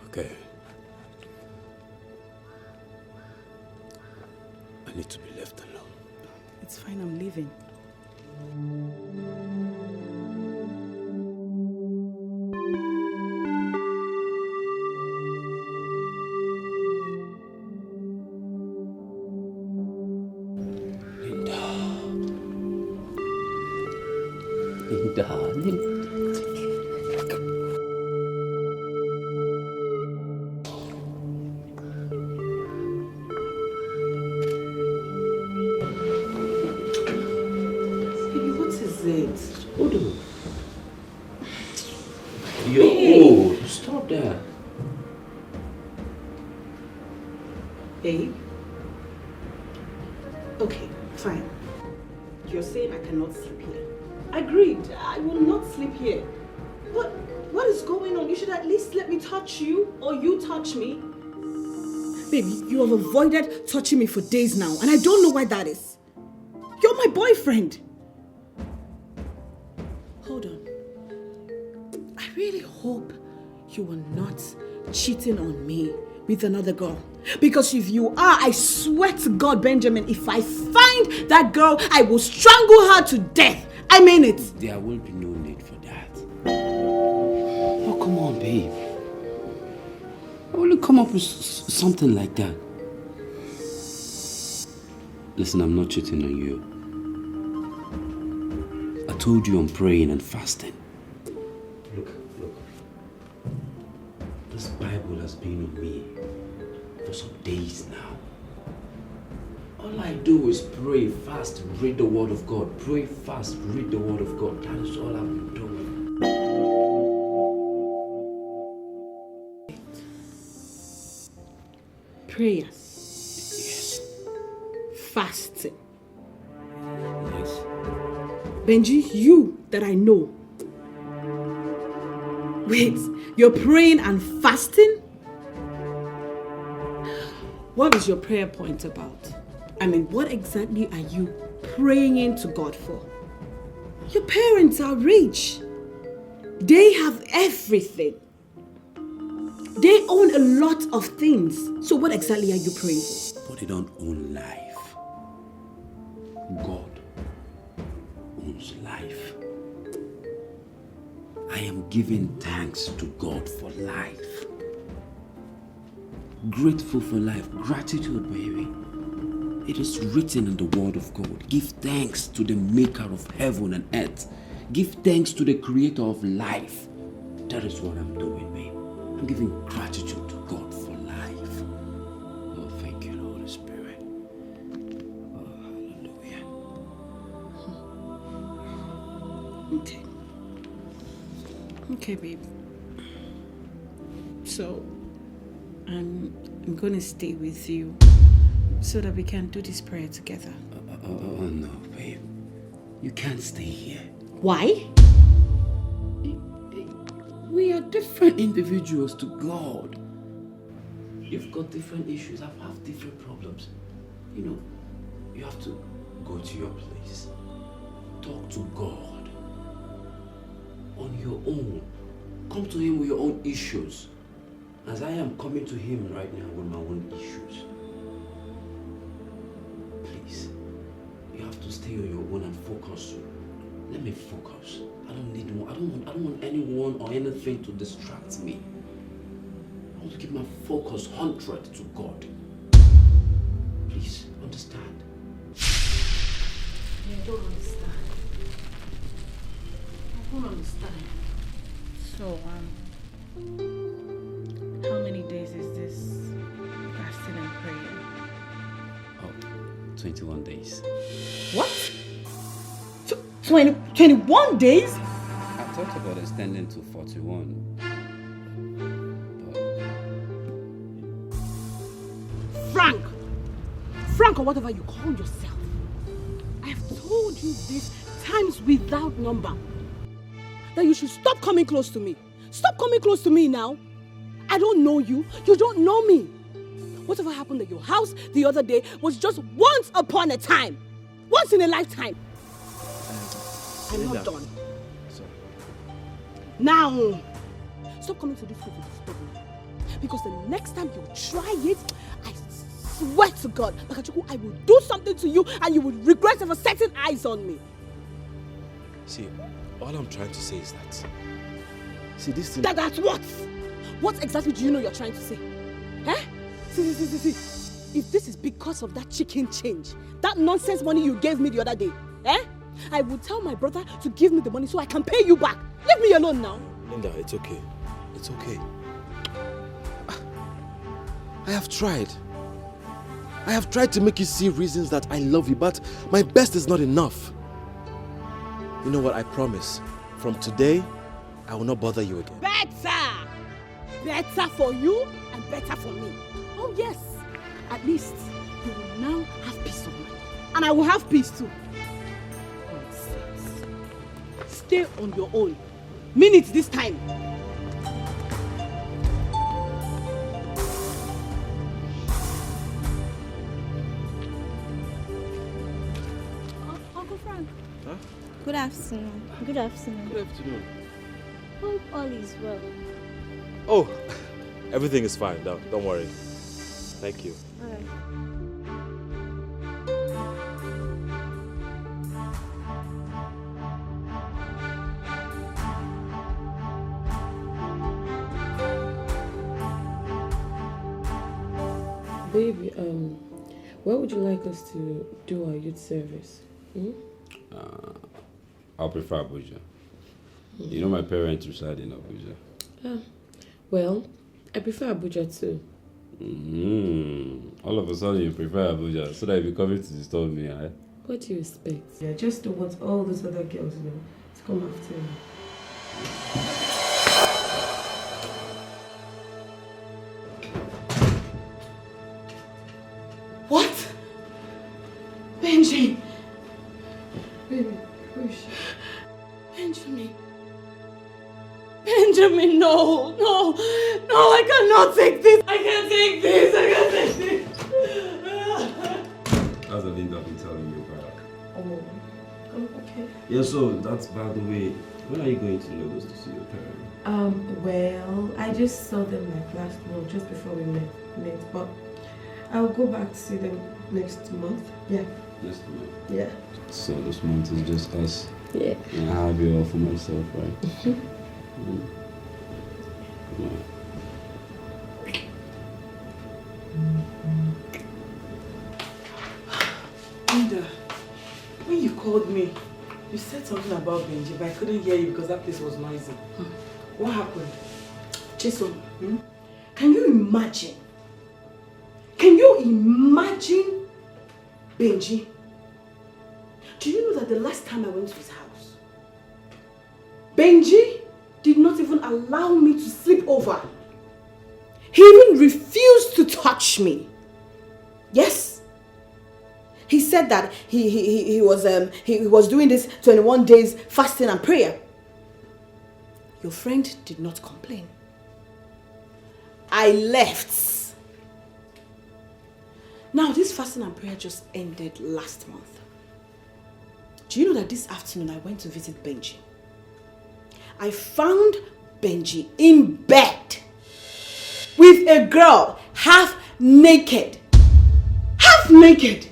Okay. I need to be left alone. It's fine, I'm leaving. Hold on. Yo, stop that. Babe? Okay, fine. You're saying I cannot sleep here. Agreed, I will not sleep here. But what is going on? You should at least let me touch you, or you touch me. Baby, you have avoided touching me for days now, and I don't know why that is. You're my boyfriend. Hold on. I really hope you are not cheating on me with another girl. Because if you are, I swear to God, Benjamin, if I find that girl, I will strangle her to death. I mean it. There will be no need for that. Oh, come on, babe. Why will you come up with something like that? Listen, I'm not cheating on you. I told you I'm praying and fasting. Look. This Bible has been on me for some days now. All I do is pray, fast, read the word of God. Pray, fast, read the word of God. That is all I've been doing. Prayers. Yes. Fasting. Yes. Benji, you that I know. Wait, you're praying and fasting? What is your prayer point about? I mean, what exactly are you praying into God for? Your parents are rich. They have everything. They own a lot of things. So what exactly are you praying for? But they don't own life. God owns life. I am giving thanks to God for life. Grateful for life. Gratitude, baby. It is written in the word of God. Give thanks to the maker of heaven and earth. Give thanks to the creator of life. That is what I'm doing, babe. I'm giving gratitude to God for life. Oh, thank you, Holy Spirit. Oh, hallelujah. Okay. Okay, babe. So, I'm going to stay with you so that we can do this prayer together. Oh, no, babe. You can't stay here. Why? We are different individuals to God. You've got different issues. I have different problems. You know, you have to go to your place. Talk to God. On your own. Come to Him with your own issues. As I am coming to Him right now with my own issues. Please, you have to stay on your own and focus. Let me focus. I don't need more. I don't want anyone or anything to distract me. I want to keep my focus 100 to God. Please, understand. I don't understand. I don't understand. So, how many days is this fasting and praying? Oh, 21 days. What? 21 days? I thought about extending to 41. Frank, or whatever you call yourself. I have told you this times without number. That you should stop coming close to me. Stop coming close to me now. I don't know you. You don't know me. Whatever happened at your house the other day was just once upon a time. Once in a lifetime. I'm not done. Sorry. Now, stop coming to this place to disturb me. Because the next time you try it, I swear to God, Makachuku, I will do something to you and you will regret ever setting eyes on me. See, all I'm trying to say is that... See, this thing... That's what? What exactly do you know you're trying to say? Eh? See. If this is because of that chicken change, that nonsense money you gave me the other day, eh? I will tell my brother to give me the money so I can pay you back. Leave me alone now. Linda, it's okay. It's okay. I have tried. I have tried to make you see reasons that I love you, but my best is not enough. You know what? I promise. From today, I will not bother you again. Better! Better for you and better for me. Oh yes. At least you will now have peace of mind. And I will have peace too. Nonsense. Stay on your own. Mean it this time. Uncle Frank. Huh? Good afternoon. Good afternoon. Good afternoon. Hope all is well. Oh, everything is fine. Don't worry. Thank you. Alright. Baby, where would you like us to do our youth service? I'll prefer Abuja. You know my parents reside in Abuja. Well, I prefer Abuja too. All of a sudden you prefer Abuja, so that you'll be coming to disturb me, eh? What do you expect? Yeah, just do what all those other girls do. To come after you. What? Benji! Baby, where is she? Benjamin. Benjamin, no, I cannot take this. I can't take this. That's the thing that I've been telling you about. Oh, okay. Yeah, so that's by the way. When are you going to Lagos to see your parents? Well, I just saw them like last month, just before we met. But I'll go back to see them next month. Yeah. Next month? Yeah. So this month is just us. Yeah. And I have you all for myself, right? Yeah. Linda, when you called me, you said something about Benji, but I couldn't hear you because that place was noisy. What happened? Jason, can you imagine? Can you imagine Benji? Do you know that the last time I went to his house, Benji did not even allow me to sleep over. He even refused to touch me. Yes. He said that he was doing this 21 days fasting and prayer. Your friend did not complain. I left. Now this fasting and prayer just ended last month. Do you know that this afternoon I went to visit Benji? I found Benji in bed with a girl half naked. Half naked.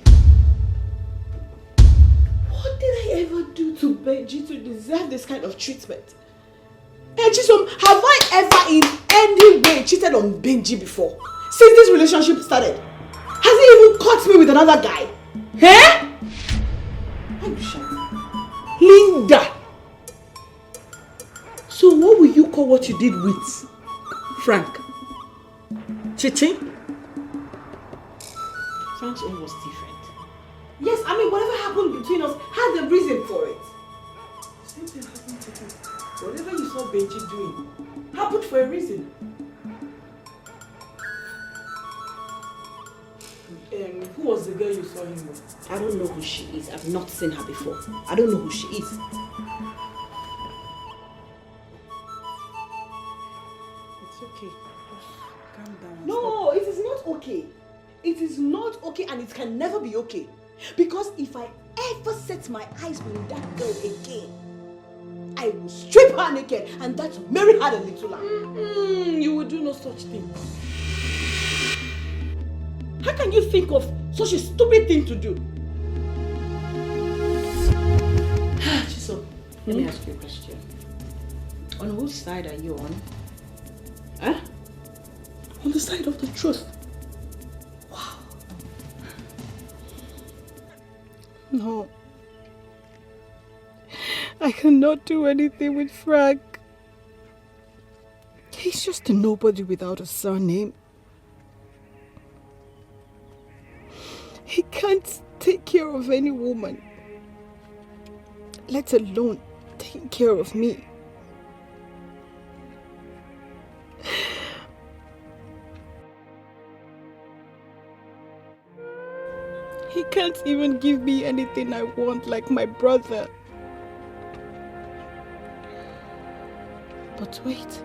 What did I ever do to Benji to deserve this kind of treatment? Hey, Chisom, have I ever in any way cheated on Benji before? Since this relationship started? Has he even caught me with another guy? Eh? Why you shout? Linda! So what will you call what you did with Frank? Cheating? Frank's own was different. Yes, I mean whatever happened between us had a reason for it. Same thing happened to him. Whatever you saw Benji doing happened for a reason. Who was the girl you saw him with? I don't know who she is. I've not seen her before. I don't know who she is. It's okay. Just calm down. No, it is not okay. It is not okay and it can never be okay. Because if I ever set my eyes on that girl again, I will strip her naked and that will marry her the little lamb. You will do no such thing. How can you think of such a stupid thing to do? Chisom, let me ask you a question. On whose side are you on? Huh? On the side of the truth. Wow. No. I cannot do anything with Frank. He's just a nobody without a surname. He can't take care of any woman, let alone taking care of me. He can't even give me anything I want like my brother. But wait.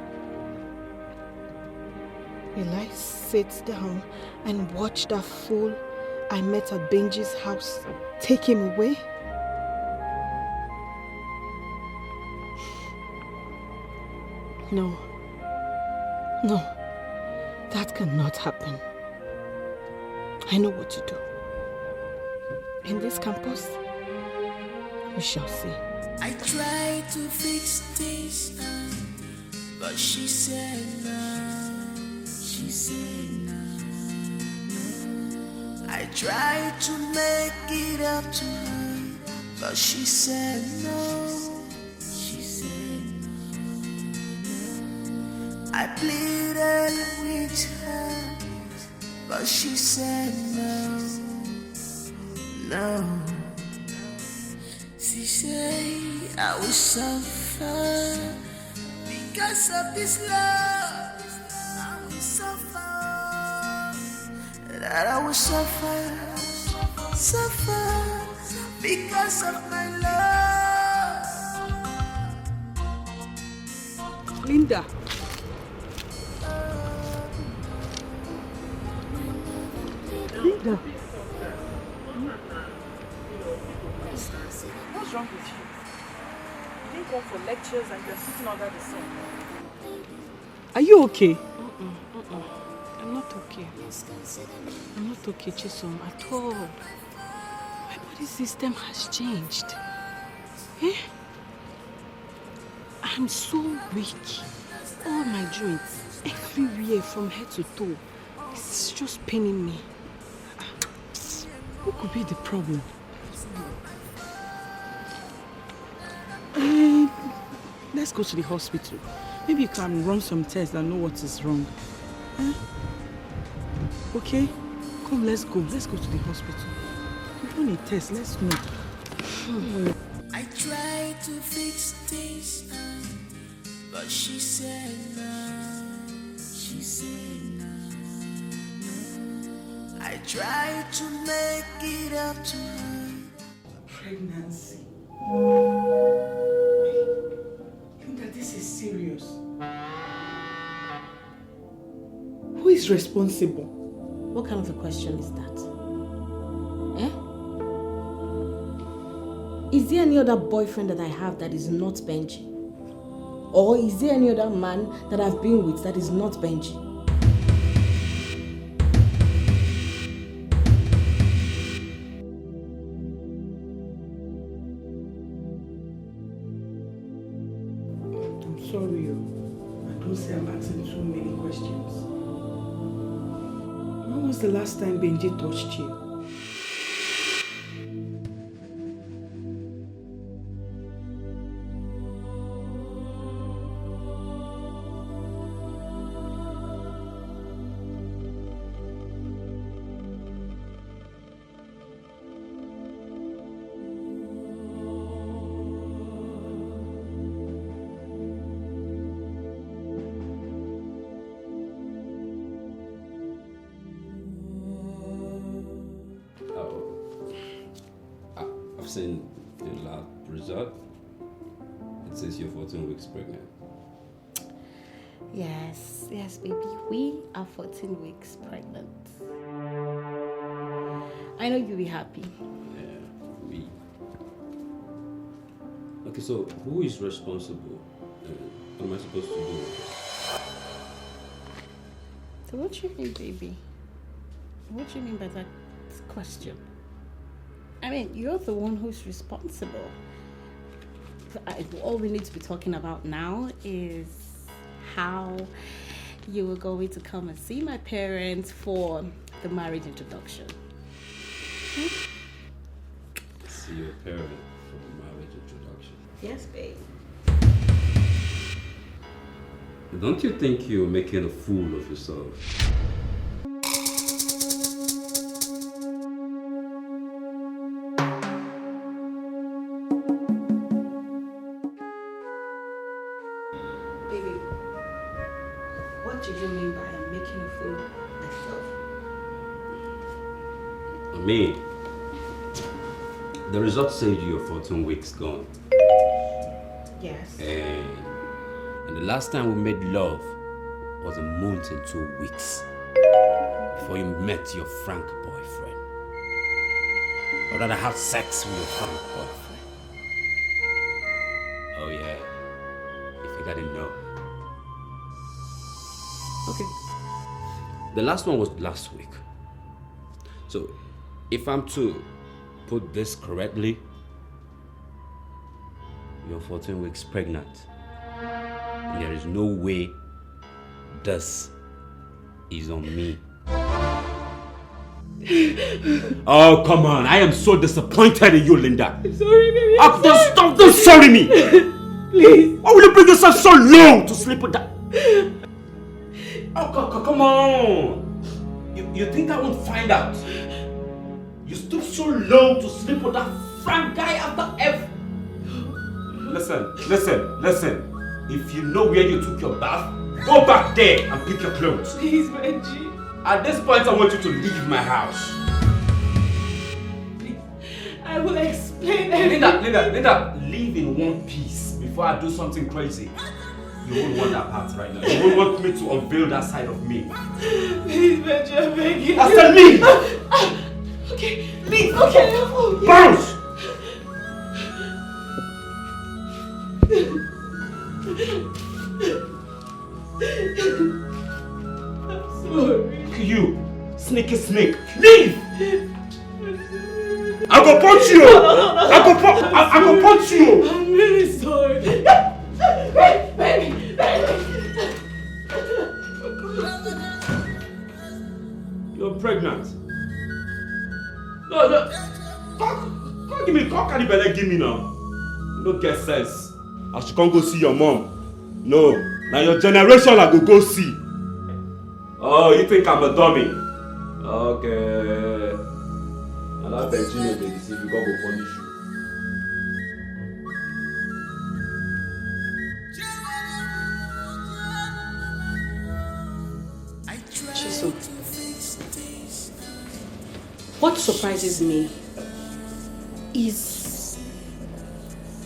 Will I sit down and watch that fool I met at Benji's house take him away? No. No. That cannot happen. I know what to do. In this campus, we shall see. I tried to fix things, but she said no. She said no. I tried to make it up to her, but she said no. She said no. I pleaded with her, but she said no. No. She said I will suffer because of this love. I will suffer. That I will suffer because of my love. Linda. Linda. What's wrong with you? You didn't come for lectures and you're sitting under the sun. Are you okay? I'm not okay. I'm not okay, Chisom, at all. My body system has changed. Eh? I'm so weak. All my joints, everywhere from head to toe. It's just paining me. What could be the problem? Let's go to the hospital. Maybe you can run some tests and know what is wrong. Okay? Come, let's go. Let's go to the hospital. We don't need tests. Let's know. I tried to fix things, but she said no. She said no. I tried to make it up to her. Pregnancy. Linda, this is serious. Who is responsible? What kind of a question is that? Is there any other boyfriend that I have that is not Benji? Or is there any other man that I've been with that is not Benji? I'm sorry, I don't say I'm asking too many questions. When was the last time Benji touched you? I've seen the lab result. It says you're 14 weeks pregnant. Yes, baby. We are 14 weeks pregnant. I know you'll be happy. Yeah, we. Okay, so who is responsible? What am I supposed to do? So what do you mean, baby? What do you mean by that question? I mean, you're the one who's responsible. All we need to be talking about now is how you were going to come and see my parents for the marriage introduction. See your parent for the marriage introduction. Yes, babe. Don't you think you're making a fool of yourself? Me, the results say you're 14 weeks gone. Yes. And the last time we made love was a month and 2 weeks before you met your Frank boyfriend. Or rather had sex with your Frank boyfriend. Oh yeah, if you didn't know. Okay. The last one was last week. So, if I'm to put this correctly, you're 14 weeks pregnant. And there is no way this is on me. Oh, come on. I am so disappointed in you, Linda. I'm sorry, baby. Don't sorry me. Please. Why will you bring yourself so low to sleep with that? Oh, come on. You think I won't find out? You stooped so low to sleep with that Frank guy after F. Listen. If you know where you took your bath, go back there and pick your clothes. Please, Benji. At this point, I want you to leave my house. Please. I will explain everything. Linda, leave in one piece before I do something crazy. You won't want that part right now. You won't want me to unveil that side of me. Please, Benji, I beg you. I said leave! Okay, leave. Okay. Oh, bounce! I'm sorry. You, sneaky snake, leave! I go punch you! I go punch you! I'm really sorry. Baby. You're pregnant. No. Can't give me, can't give me now. You don't get sense. I should come go see your mom. No, now your generation I go see. Oh, you think I'm a dummy? Okay. And that Benji may deceive you, God will punish you. Chiso, what surprises me is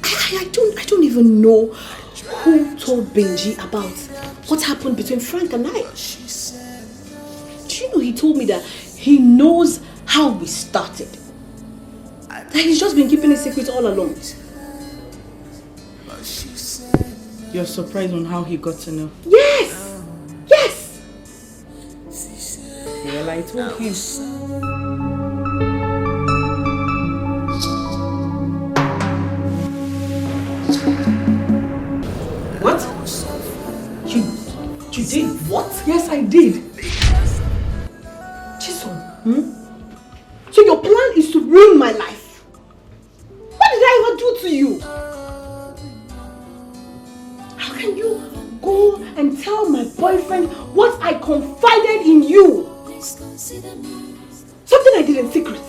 I don't even know who told Benji about what happened between Frank and I. Do you know he told me that he knows how we started? That he's just been keeping it secret all along. You're surprised on how he got to know? Yes! Well, I told him. What? You did what? Yes, I did. Chisom, So your plan is to ruin my life? What did I ever do to you? How can you go and tell my boyfriend what I confided in you? Something I did in secret.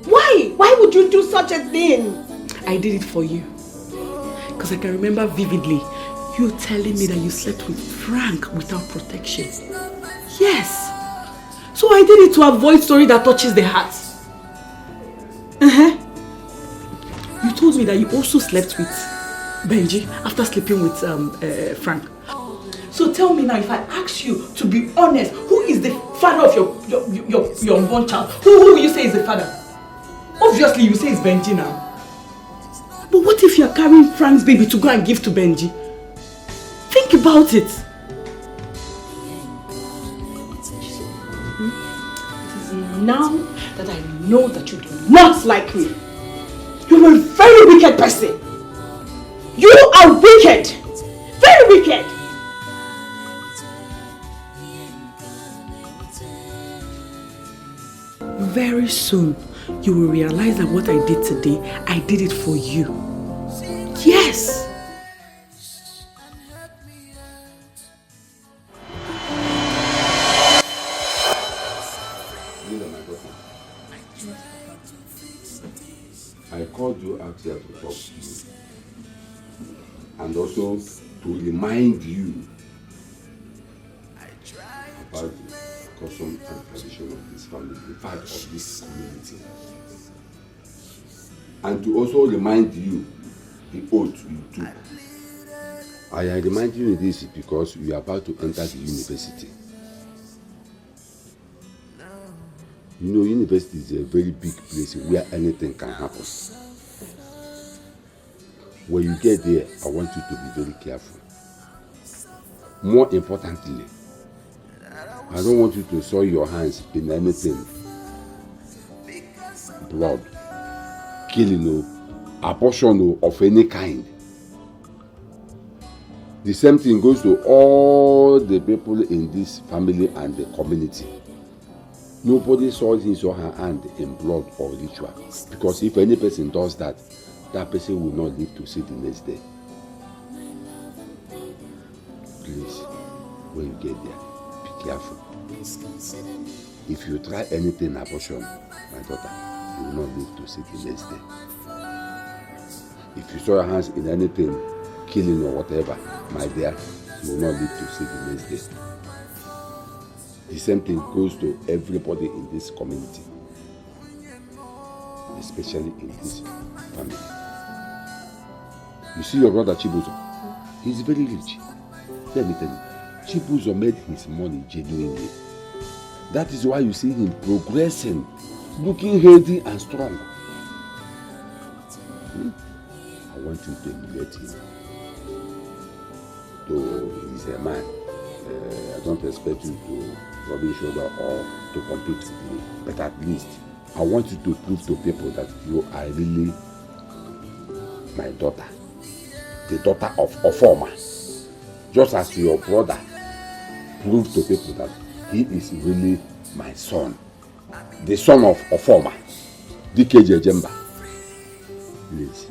Why? Why would you do such a thing? I did it for you. Because I can remember vividly you telling me that you slept with Frank without protection. Yes. So I did it to avoid story that touches the heart. You told me that you also slept with Benji after sleeping with Frank. So tell me now, if I ask you to be honest, who is the father of your unborn child? Who will you say is the father? Obviously you say it's Benji now. But what if you're carrying Frank's baby to go and give to Benji? Think about it. It is now that I know that you do not like me. You're a very wicked person. You are wicked. Very wicked. Very soon, you will realize that what I did today, I did it for you. Yes! I called you out here to talk to you. And also to remind you about the custom and tradition of this family, in fact of this community. And to also remind you the oath you took. I am reminding you this because you are about to enter the university. You know, university is a very big place where anything can happen. When you get there, I want you to be very careful. More importantly, I don't want you to soil your hands in anything. Blood, killing, abortion of any kind. The same thing goes to all the people in this family and the community. Nobody soils his or her hand in blood or ritual. Because if any person does that, that person will not live to see the next day. Please, when you get there, be careful. If you try anything abortion, my daughter, you will not live to see the next day. If you soil your hands in anything, killing or whatever, my dear, you will not live to see the next day. The same thing goes to everybody in this community, especially in this family. You see your brother Chibuzo, he's very rich. Let me tell you, Chibuzo made his money genuinely. That is why you see him progressing, looking healthy and strong. I want you to emulate him. Though he's a man, I don't expect you to rub his shoulder or to compete with me. But at least, I want you to prove to people that you are really my daughter. The daughter of Ofoma. Just as your brother proved to people that he is really my son. The son of Ofoma. DKJ Jemba. Please.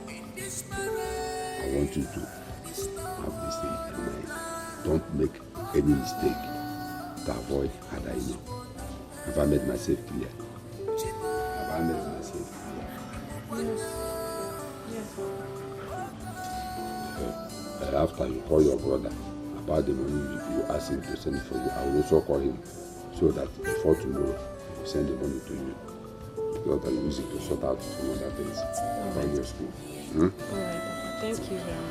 I want you to have this thing in mind. Don't make any mistake to avoid Hadaino. Have I made myself clear? Have I made myself clear? Yes. After you call your brother about the money you ask him to send for you, I will also call him so that before tomorrow he will send the money to you. Because I use it to sort out some other things from your school. Alright, thank you very much.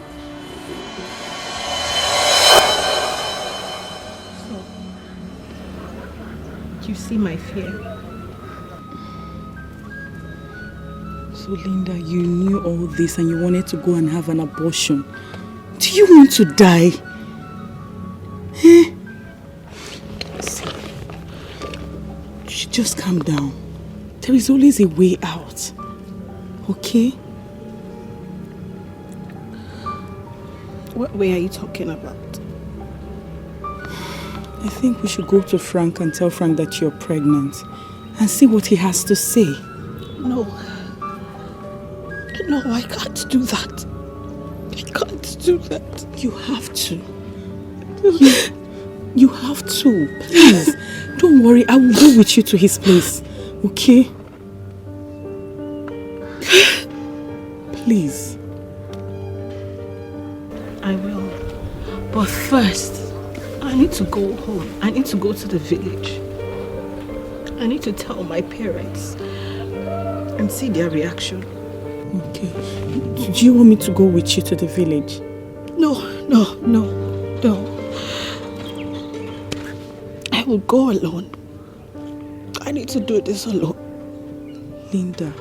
You see my fear. So Linda, you knew all this and you wanted to go and have an abortion. Do you want to die? Eh? See, you should just calm down. There is always a way out. Okay? What way are you talking about? I think we should go to Frank and tell Frank that you're pregnant and see what he has to say. No. No, I can't do that. I can't do that. You have to. You have to. Please. Don't worry. I will go with you to his place. Okay? Please. I will. But first, I need to go home. I need to go to the village. I need to tell my parents and see their reaction. Okay. Do you want me to go with you to the village? No. I will go alone. I need to do this alone. Linda,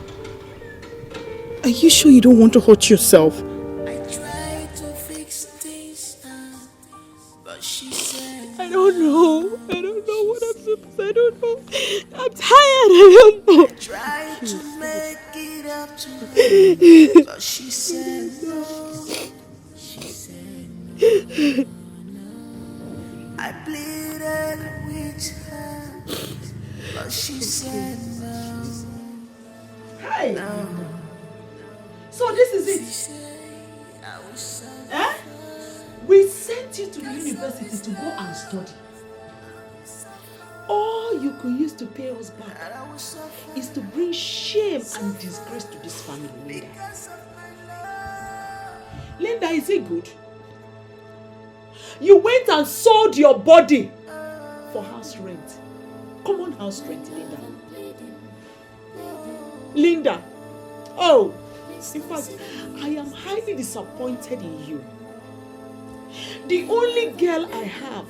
are you sure you don't want to hurt yourself? I don't know what I'm supposed to. I don't know. I'm tired. I don't know. Tried to make it up to her, but she said no. She said no. I pleaded with her, but she said no. Hey! No. So this is it? Eh? We sent you to the university to go and study. All you could use to pay us back is to bring shame and disgrace to this family, Linda. Linda, is it good? You went and sold your body for house rent. common house rent, Linda. Linda, oh, in fact, I am highly disappointed in you. The only girl I have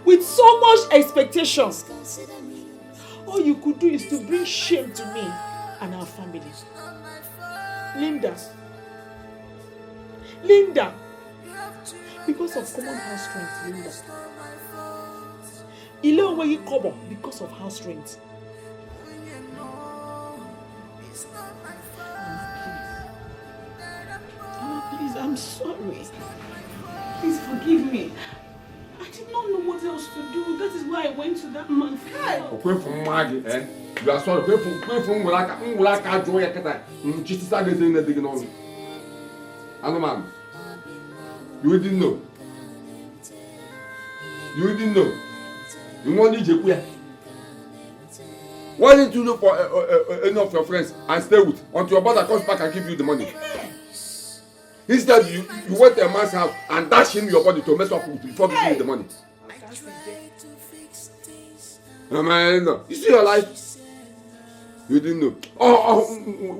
with so much expectations, all you could do is to bring shame to me and our family. Linda, because of common house rent, Linda. Ile where you cover because of house rent. Please, I'm sorry. Please forgive me. I did not know what else to do. That is why I went to that man. Okay, from Maggie, eh? You are sorry. Pray from Mulaka, Joy, just started saying that they can only. And man, you didn't know. You didn't know. You wanted to quit. Why didn't you look for any of your friends and stay with until your brother comes back and give you the money? Instead, you went to a man's house and dash him your body to mess up with before giving you the money. No, man, no. You see your life? You didn't know. Oh,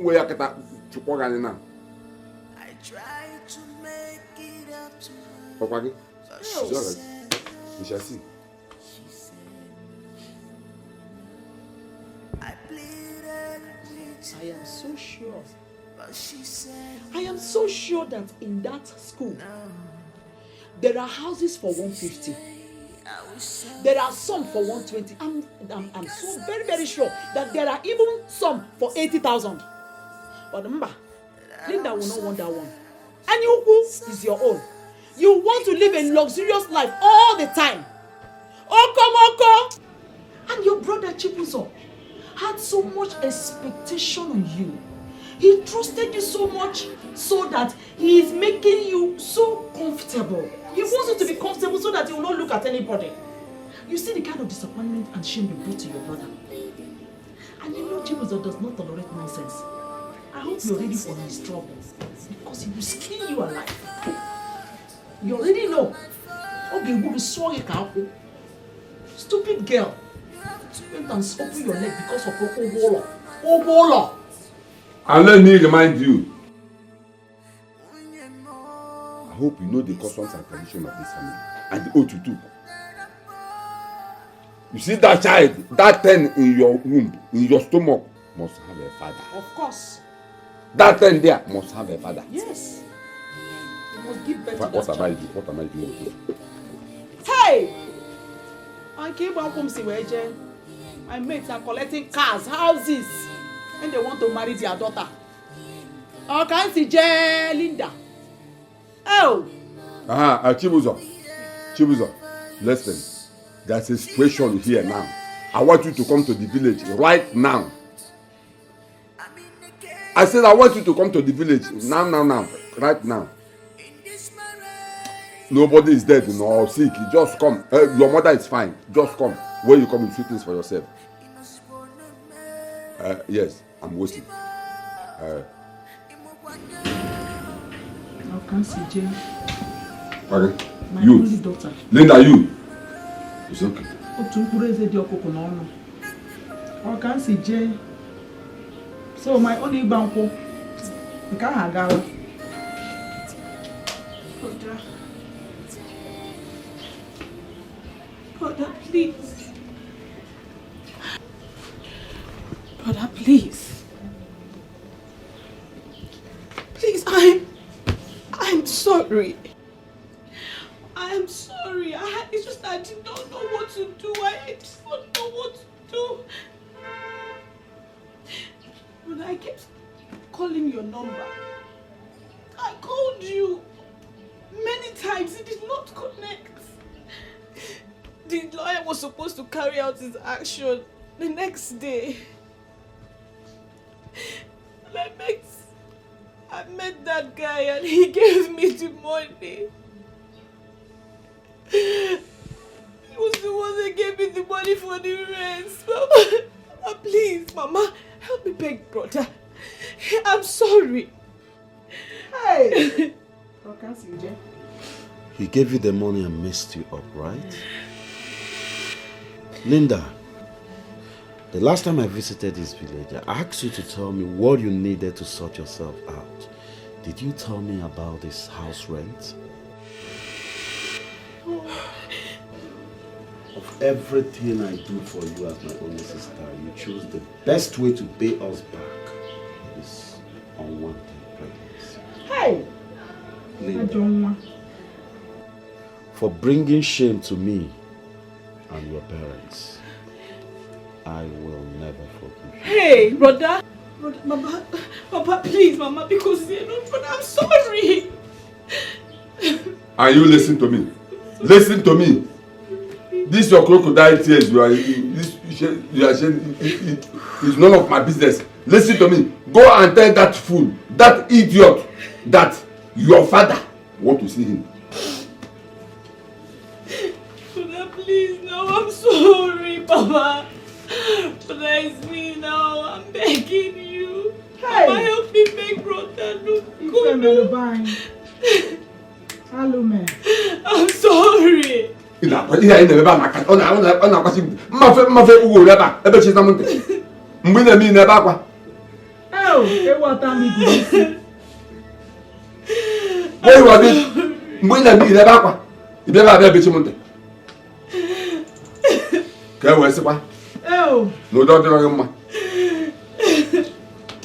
where you get that? I tried to make it up to her. Okay, it's all right. We shall see. I am so sure that in that school there are houses for 150. There are some for 120. I'm so very, very sure that there are even some for 80,000. But remember, Linda will not want that one. And you is your own. You want to live a luxurious life all the time. Oko. And your brother Chibuzo had so much expectation on you. He trusted you so much so that he is making you so comfortable. He wants you to be comfortable so that he will not look at anybody. You see the kind of disappointment and shame you brought to your brother. And you know Chibuzo does not tolerate nonsense. I hope you're ready for his troubles because he will skin you alive. You already know. Okay, will be sorry, Kako. Stupid girl. You went and open your leg because of your Obola. And let me remind you. I hope you know the customs and tradition of this family and the oath you took. You see that child, that thing in your womb, in your stomach, must have a father. Of course. That thing there must have a father. Yes. You must give birth to that What am I child. doing? What am I doing? Hey! I came back from Siweje. My mates are collecting cars, houses, and they want to marry their daughter. Oh, can't see Linda. Oh! Chibuzo, listen. There's a situation here now. I want you to come to the village right now. I said I want you to come to the village now, right now. Nobody is dead nor sick. Just come. Your mother is fine. Just come. When you come, you see things for yourself. Yes, I'm waiting. Now can't see Jane. Pardon? My You. only daughter. Linda, you. It's okay. I can't see Jane. So my only banko. You can't hang out. Brother, please. Brother, please. Please, I'm sorry. I am sorry. It's just that I did not know what to do. I just don't know what to do. But I kept calling your number. I called you many times. It did not connect. The lawyer was supposed to carry out his action the next day. And I met that guy and he gave me the money. He was the one that gave me the money for the rent. Mama, please, Mama, help me beg brother. I'm sorry. Hey! He gave you the money and messed you up, right? Linda, the last time I visited this village, I asked you to tell me what you needed to sort yourself out. Did you tell me about this house rent? Of everything I do for you as my only sister, you chose the best way to pay us back is unwanted pregnancy. Hey! Linda, for bringing shame to me and your parents, I will never forgive you. Hey, brother. Papa, please, Mama, because brother, I'm sorry. And you listen to me. Listen to me. This your crocodile tears you are sharing. It's none of my business. Listen to me. Go and tell that fool, that idiot, that your father want to see him. Brother, please, no, I'm sorry, Papa. Brother, it's me now. I'm begging you. Hey! Papa, help me beg brother. Hello, man. I'm sorry.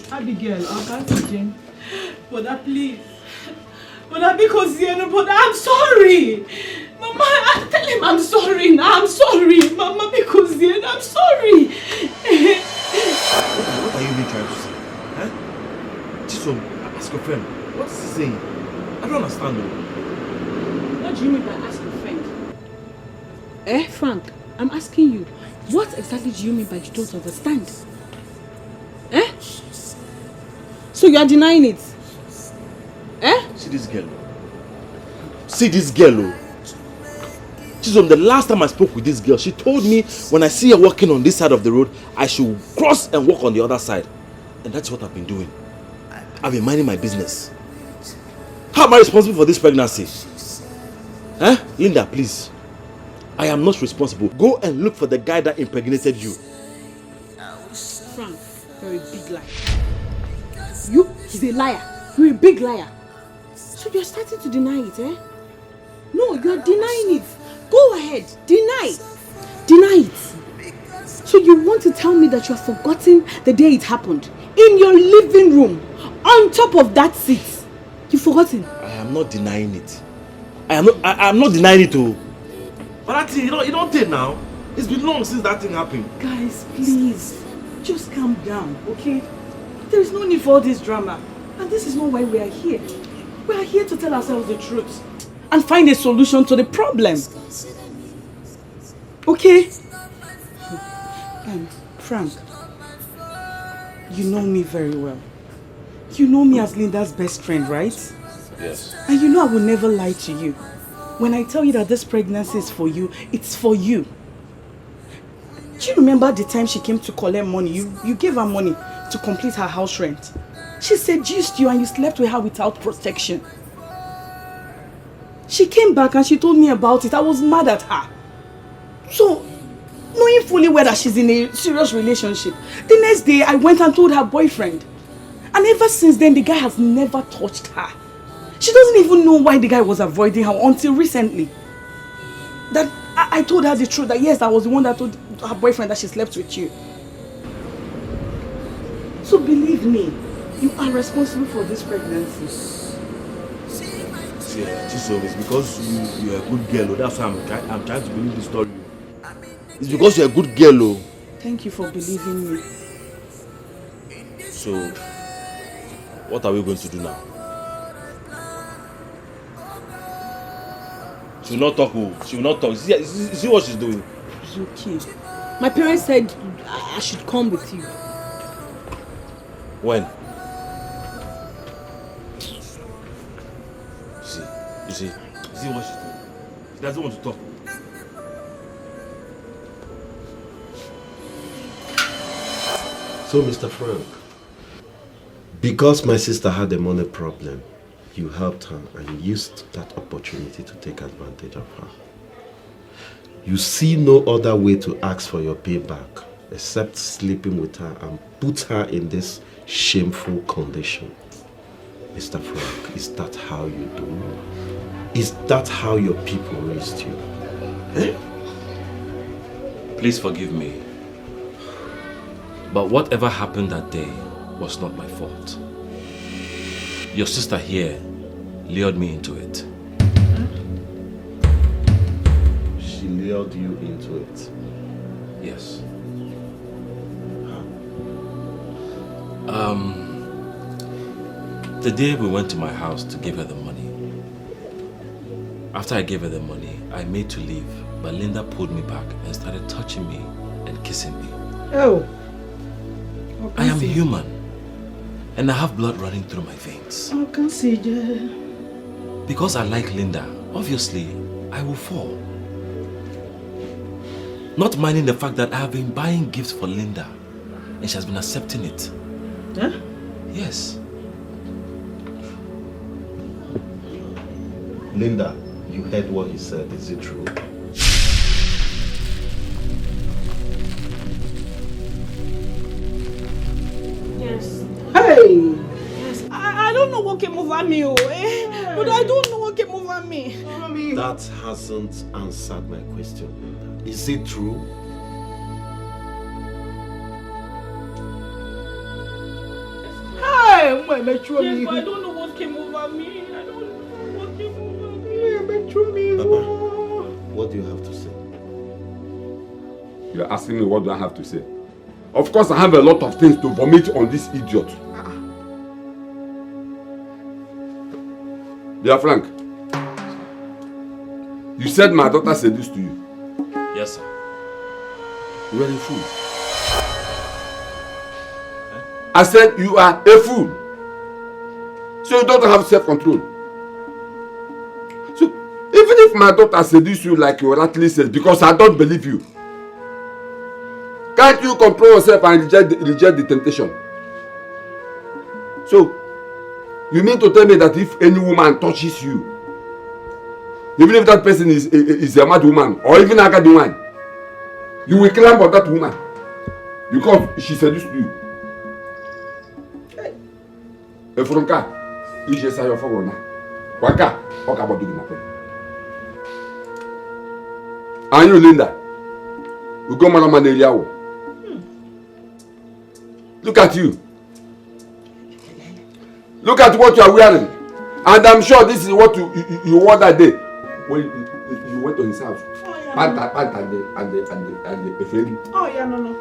Abigail, Jane. Brother, please. Brother, because brother, I'm sorry. Mama, I tell him I'm sorry now. I'm sorry. Mama, because I'm sorry. What are you even trying to say? Huh? Chisom, ask your friend. What is he saying? I don't understand though. What do you mean by ask your friend? Frank, I'm asking you, what exactly do you mean by you don't understand? So you are denying it? See this girl. See this girl. Chisom, the last time I spoke with this girl, she told me when I see her walking on this side of the road, I should cross and walk on the other side. And that's what I've been doing. I've been minding my business. How am I responsible for this pregnancy? Linda, please. I am not responsible. Go and look for the guy that impregnated you. Frank, you're a big liar. He's a liar. You're a big liar. So you're starting to deny it, No, you're denying it. Go ahead, deny it. Deny it. So you want to tell me that you have forgotten the day it happened? In your living room, on top of that seat. You've forgotten? I am not denying it. I am not denying it too. But that thing, you don't take now. It's been long since that thing happened. Guys, please, just calm down, okay? There is no need for all this drama. And this is not why we are here. We are here to tell ourselves the truth and find a solution to the problem. Okay? Frank, you know me very well. You know me as Linda's best friend, right? Yes. And you know I will never lie to you. When I tell you that this pregnancy is for you, it's for you. Do you remember the time she came to collect money? You gave her money to complete her house rent. She seduced you and you slept with her without protection. She came back and she told me about it. I was mad at her. So, knowing fully well that she's in a serious relationship, the next day I went and told her boyfriend. And ever since then, the guy has never touched her. She doesn't even know why the guy was avoiding her until recently. That I told her the truth, that yes, I was the one that told her boyfriend that she slept with you. So believe me, you are responsible for this pregnancy. See, Chisom, it's because you're a good girl. That's why I'm trying to believe this story. It's because you're a good girl. Thank you for believing me. So, what are we going to do now? She will not talk. She will not talk. See what she's doing. It's okay. My parents said I should come with you. When? You see what she's doing. She doesn't want to talk. So, Mr. Frank, because my sister had a money problem, you helped her and used that opportunity to take advantage of her. You see no other way to ask for your payback except sleeping with her and put her in this shameful condition. Mr. Frank, is that how you do? Is that how your people raised you? Eh? Please forgive me. But whatever happened that day was not my fault. Your sister here lured me into it. She lured you into it? Yes. The day we went to my house to give her the money. After I gave her the money, I made to leave, but Linda pulled me back and started touching me and kissing me. Oh. I am human, and I have blood running through my veins. I can see that. Because I like Linda, obviously, I will fall. Not minding the fact that I have been buying gifts for Linda, and she has been accepting it. Huh? Yes. Linda, you heard what he said. Is it true? Yes. Hey! Yes. I don't know what came over me, but I don't know what came over me. That hasn't answered my question, Linda. Is it true? Hey! Yes, but I don't know what came over me. I don't know what came over me. Papa, what do you have to say? You're asking me what do I have to say? Of course, I have a lot of things to vomit on this idiot. Dear Frank, you said my daughter said this to you. Yes, sir. You are a fool. I said you are a fool. So you don't have self-control. So even if my daughter seduces you like you rightly said, because I don't believe you, can't you control yourself and reject the temptation? So you mean to tell me that if any woman touches you, even if that person is a mad woman or even a good woman, you will climb on that woman because she seduced you? Efronka, you just say your phone now. Waka, what about doing that? And you, Linda, you go man area. Look at you. Look at what you are wearing. And I'm sure this is what you wore that day when you went to his house. Oh, yeah, Pant and the friend. Oh, yeah, no.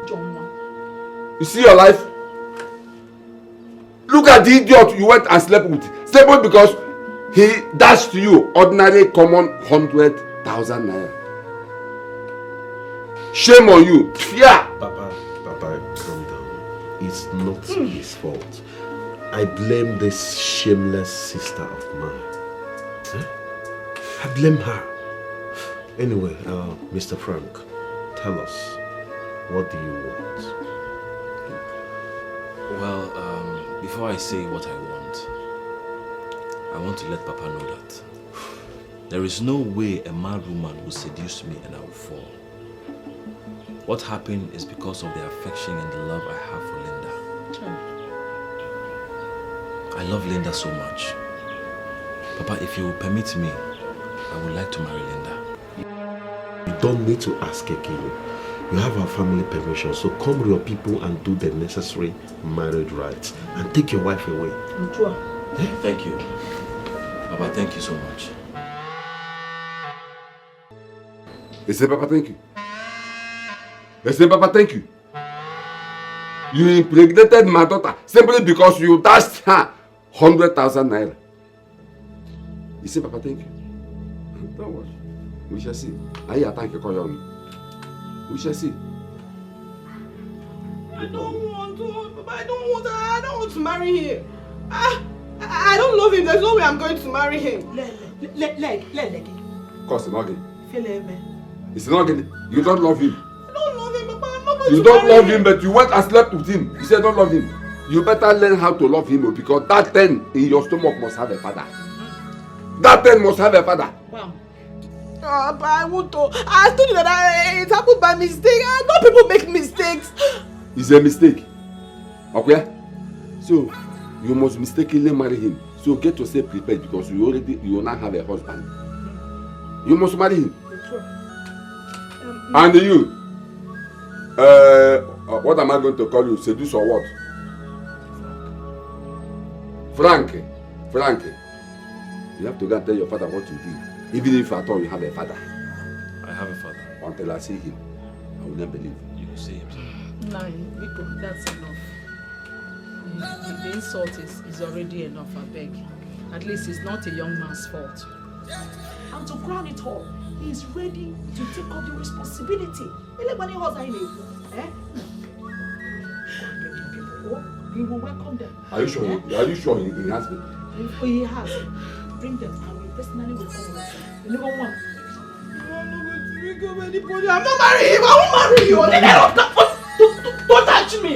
John. You see your life? Look at the idiot you went and slept with. Slept with because he dashed to you ordinary common 100,000 naira. Shame on you. Fear. Papa, calm down. It's not his fault. I blame this shameless sister of mine. I blame her. Anyway, Mr. Frank, tell us, what do you want? Well, before I say what I want to let Papa know that there is no way a mad woman will seduce me and I will fall. What happened is because of the affection and the love I have for Linda. I love Linda so much. Papa, if you will permit me, I would like to marry Linda. You don't need to ask again. You have our family permission, so come with your people and do the necessary marriage rites and take your wife away. Thank you. Papa, thank you so much. They say, Papa, thank you. They say, Papa, thank you. You impregnated my daughter simply because you dashed her 100,000 naira. You say, Papa, thank you. Don't worry. We shall see. I thank you, Koyomi. We shall see. I don't want to. Papa, I don't want to marry him. I don't love him. There's no way I'm going to marry him. Leg. Of course, not again. Feel It's not again. You don't love him. I don't love him, Papa. I'm not going You to don't marry love him, but you went and slept with him. You said don't love him. You better learn how to love him because that thing in your stomach must have a father. That thing must have a father. Wow. But I want to. I told you that it happened by mistake. Don't people make mistakes? It's a mistake. Okay? So, you must mistakenly marry him. So get yourself prepared because you will not have a husband. You must marry him. And you, what am I going to call you? Seduce or what? Frank. You have to go and tell your father what you did. Even if at all you have a father. I have a father. Until I see him, I will not believe. You will see him, sir. Nine, Biko, that's enough. The insult is already enough, I beg. At least it's not a young man's fault. And to crown it all, he is ready to take up the responsibility. He will welcome them. Are you sure? Are you sure he has been? He has. Bring them. I will personally welcome them. You never want. I'm not marrying him. I won't marry you. Don't touch me.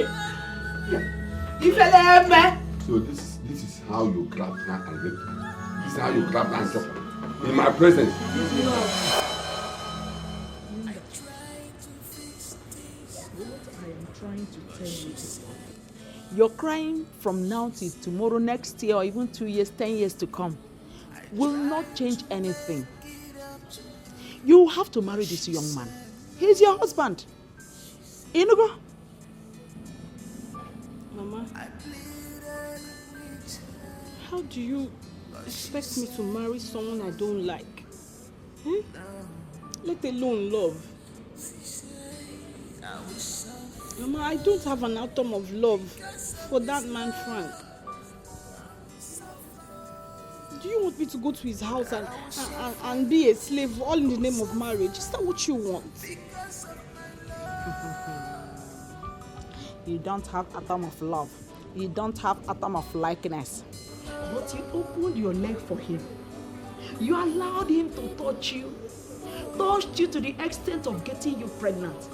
So this is how you grab Frank and rape him. This is how you grab and chop him. In my presence. Trying to tell you, your crime from now till tomorrow, next year, or even 2 years, 10 years to come will not change anything. You have to marry this young man. He's your husband. Inugo. Mama, how do you expect me to marry someone I don't like? Let alone love. Mama, I don't have an atom of love for that man, Frank. Do you want me to go to his house and be a slave all in the name of marriage? Is that what you want? You don't have atom of love. You don't have atom of likeness. But you opened your leg for him. You allowed him to touch you to the extent of getting you pregnant.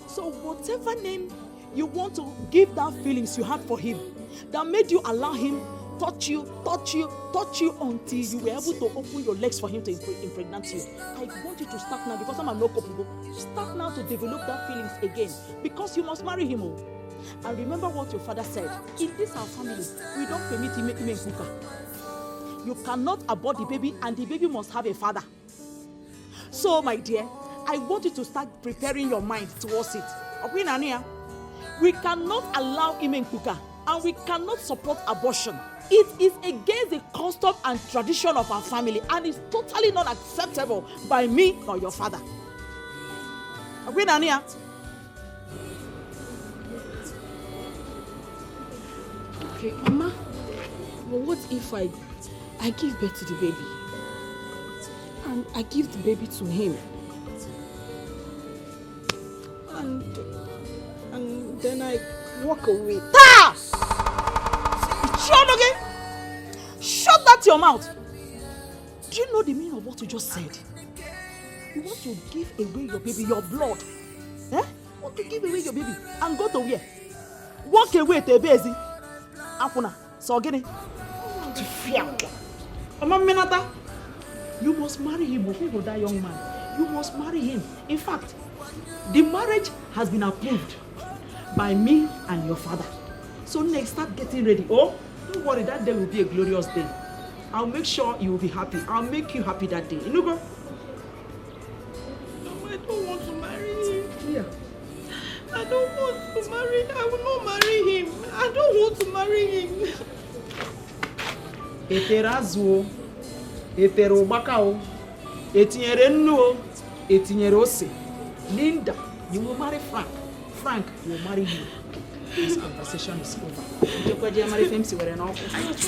So whatever name you want to give that feelings you had for him, that made you allow him touch you until you were able to open your legs for him to impregnate you. I want you to start now because I'm a no couple. Start now to develop that feelings again because you must marry him. And remember what your father said. In this our family, we don't permit him cooker. You cannot abort the baby and the baby must have a father. So my dear, I want you to start preparing your mind towards it. We cannot allow Imen Kuka and we cannot support abortion. It is against the custom and tradition of our family and is totally not acceptable by me or your father. Okay, Mama, but what if I give birth to the baby and I give the baby to him? And then I walk away. Shut that your mouth. Do you know the meaning of what you just said? You want to give away your baby, your blood. You want to give away your baby and go to where? Walk away to a baby. Afuna, so get it. You must marry him before that young man. You must marry him. In fact, the marriage has been approved by me and your father. So next, start getting ready. Oh, don't worry, that day will be a glorious day. I'll make sure you will be happy. I'll make you happy that day. You know, No, I don't want to marry him. Yeah. I don't want to marry him. I will not marry him. I don't want to marry him. Eterazuo, eterobakao, etinyere nnu, etinyere ose. Linda, you will marry Frank. Frank will marry you. This conversation is over.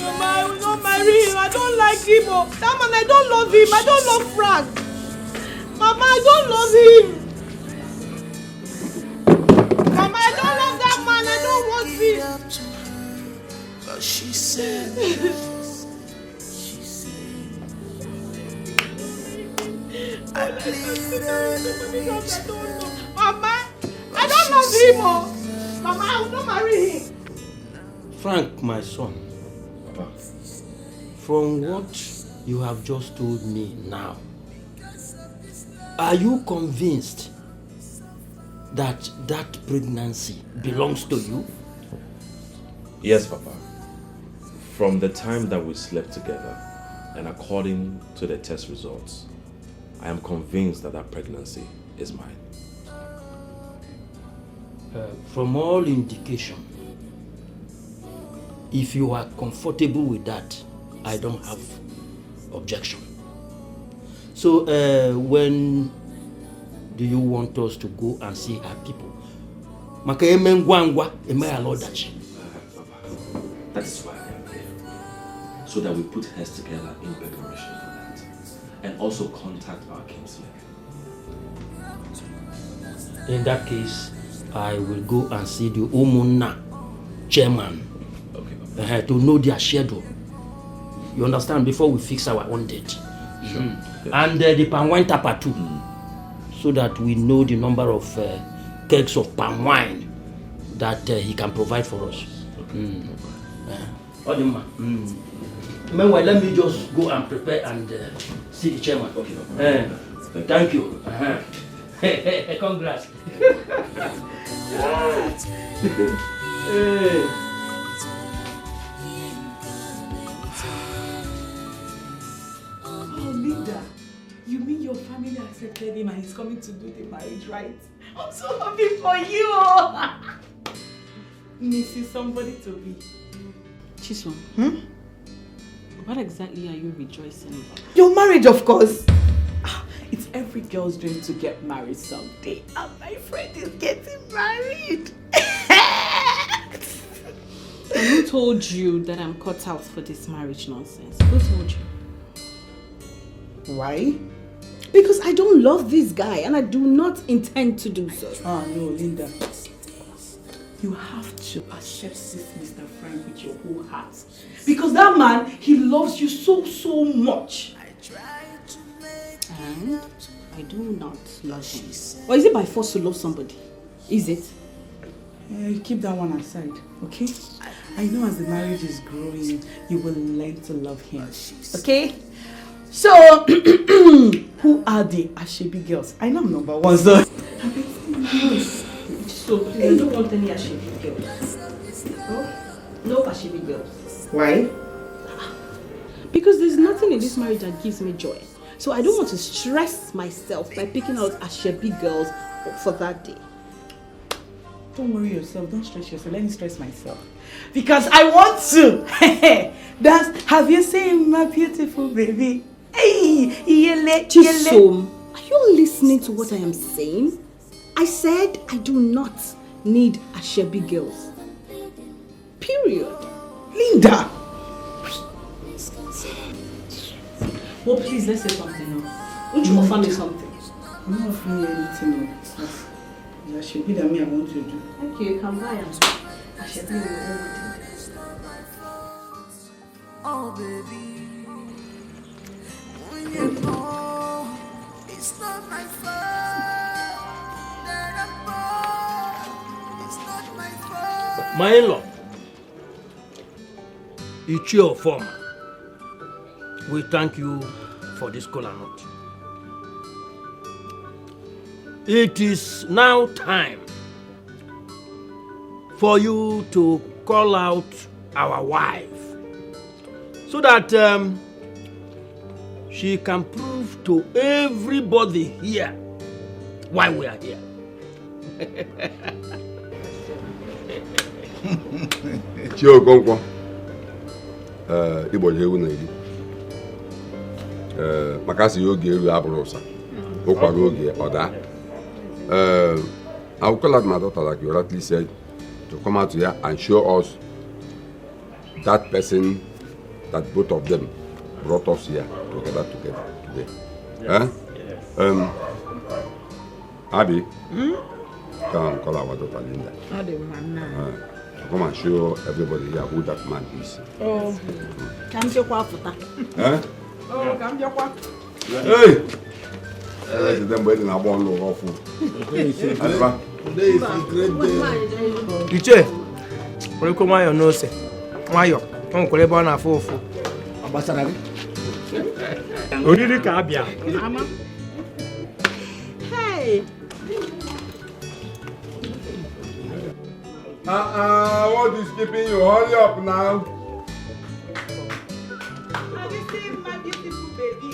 Mama, I will not marry him. I don't like him. That man, I don't love him. I don't love Frank. Mama, I don't love him. Mama, I don't love that man. I don't want him. But she said, I Mama, I don't love him. Mama, I will not marry him. Frank, my son, from what you have just told me now, are you convinced that that pregnancy belongs to you? Yes, Papa. From the time that we slept together, and according to the test results, I am convinced that that pregnancy is mine. From all indication, if you are comfortable with that, I don't have objection. So when do you want us to go and see our people? That is why I am here. So that we put heads together in preparation for that. And also contact our kinsmen. In that case, I will go and see the Umunna chairman to know their schedule. You understand? Before we fix our own date. Sure. And the palm wine tapper too. So that we know the number of kegs of palm wine that he can provide for us. Meanwhile, let me just go and prepare and see the chairman. Thank you. Congrats. Oh, Linda, you mean your family accepted him and he's coming to do the marriage, right? I'm so happy for you. Missing somebody to be. Chisom, what exactly are you rejoicing about? Your marriage, of course. It's every girl's dream to get married someday. And my friend is getting married. Who told you that I'm cut out for this marriage nonsense? Who told you? Why? Because I don't love this guy and I do not intend to do so. Oh no, Linda. You have to accept this Mr. Frank with your whole heart. Because that man, he loves you so much. And I do not love him. Or is it by force to love somebody? Is it? You keep that one aside, okay? I know as the marriage is growing, you will learn to love him. Okay? So, who are the Ashebi girls? I know I'm number one, so... So, please, I don't want any Ashebi girls. No Ashebi girls. Why? Because there's nothing in this marriage that gives me joy. So I don't want to stress myself by picking out Ashebi girls for that day. Don't worry yourself. Don't stress yourself. Let me stress myself. Because I want to. That's, have you seen my beautiful baby? Hey, Chisom, are you listening to what I am saying? I said I do not need Ashebi girls. Period. Linda! Well, please, let's say something now. Won't you offer me something? I'm not offering you anything. That should be that me I want to do. Okay, you can buy them. Ashebi will Oh, baby. When you know it's not my fault that I'm born. It's not my fault. My in-law, it's your form. We thank you for this kola nut. It is now time for you to call out our wife so that she can prove to everybody here why we are here. Chiokonkwo, Igbo jewu na eri. Makasi yogi elu abrosa. Okwago oge oda. I will call out my daughter, like you rightly said, to come out here and show us that person that both of them brought us here together today. Yes. Abby, come call our daughter Linda. Come and show everybody here who that man is. Oh, come to Kwafuta. Oh, come to Kwafuta. Hey! Them waiting a one low awful. Today is a great day. Iche, when you come out, you know, say, why you? Don't call it on a fool. Ambassador. Oriri ka abịa. Mama. Hey. What is keeping you? Hurry up now. Have you seen my beautiful baby?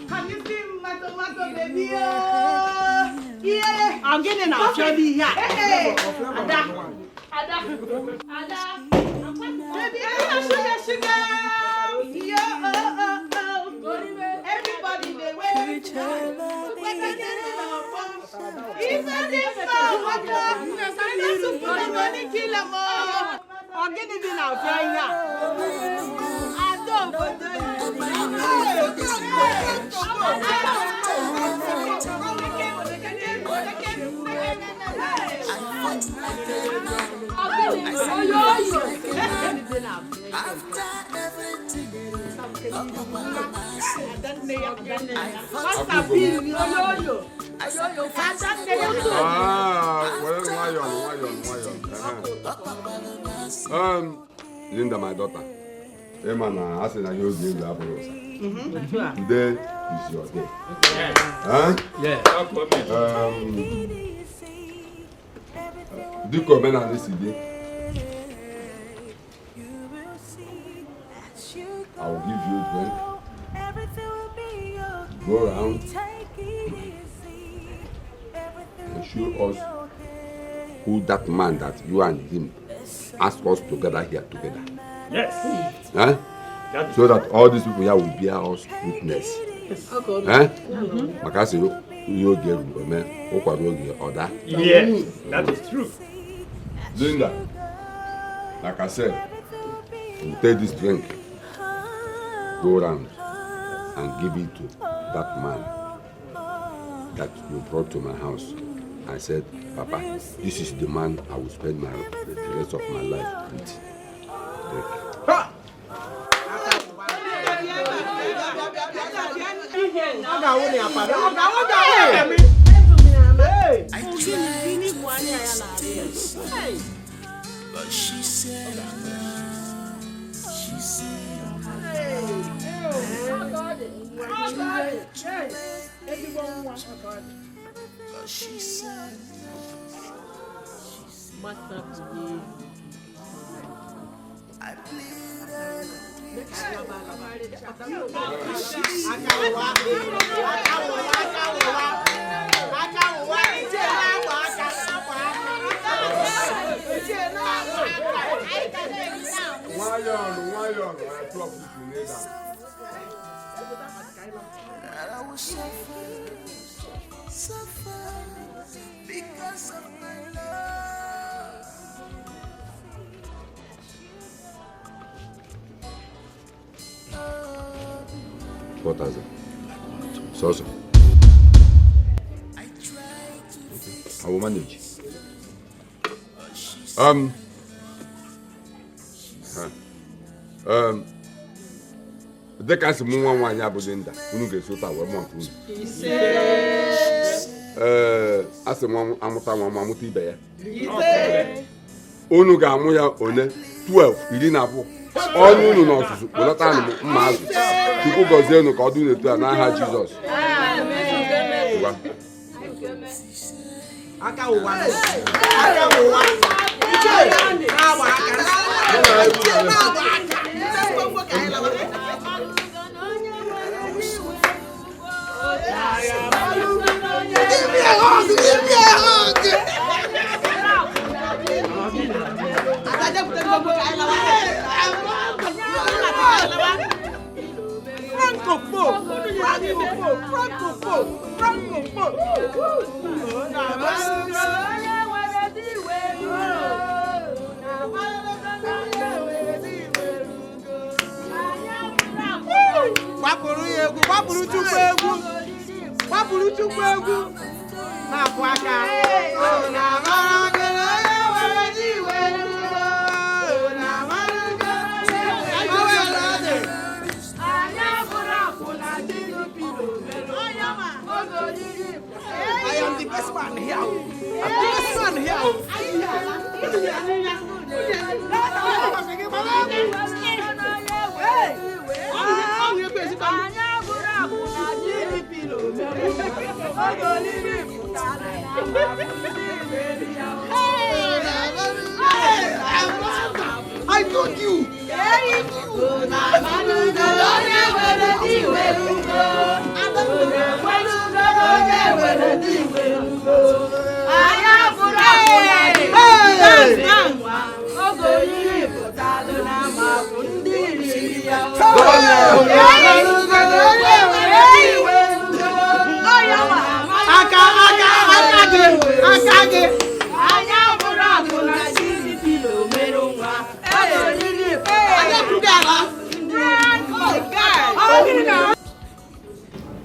Have you seen my tomato baby? I'm getting out of here. Hey, Ada. Baby, sugar. Everybody they wait. I'm getting out of here. I don't Linda, my daughter. Emma, I said I use you. Today is your day. Huh? Yeah. Do come in and listen. I will give you a drink. Go around and show us who that man that you and him asked us to gather here together. Yes. Huh? So that all these people here will bear us witness. Huh? Because you get order. Yes, that is true. Linda, like I said, you take this drink, go around and give it to that man that you brought to my house. I said, Papa, this is the man I will spend the rest of my life with. But she said, I pleaded. That I will suffer because of my love. What is it? So. I will manage. Deka si mu nwa anya bụ Linda, unu ga-eso taa wee mọ unu. Asị m amụta nwa ma amụta ibe ya. Unu ga-amụ ya one 12 12. Ọnụ unu n'ọsụsụ kpọlata anụ mma azụ. Chukwu gọzie unu ka ọ dị n'etu a n'aha Jizọs. Aka ụwa. Aka ụwa. Give me a hug! Give me a hug! I am the best man here. I'm the best man here. Hey! I told you.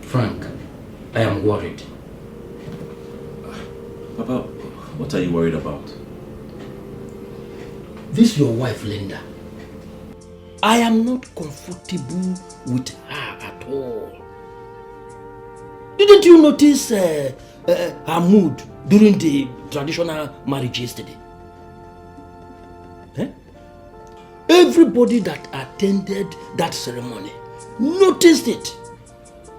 Frank, I am worried. Papa, what are you worried about? This your wife, Linda. I am not comfortable with her at all. Didn't you notice her mood during the traditional marriage yesterday? Eh? Everybody that attended that ceremony noticed it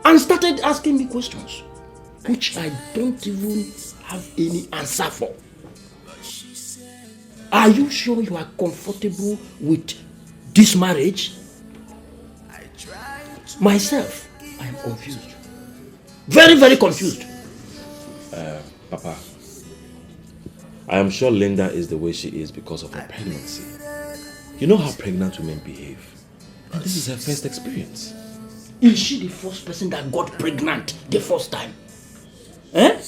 and started asking me questions, which I don't even have any answer for. Are you sure you are comfortable with this marriage? Myself, I am confused. Very, very confused. Papa, I am sure Linda is the way she is because of her pregnancy. You know how pregnant women behave. And this is her first experience. Is she the first person that got pregnant the first time? Eh?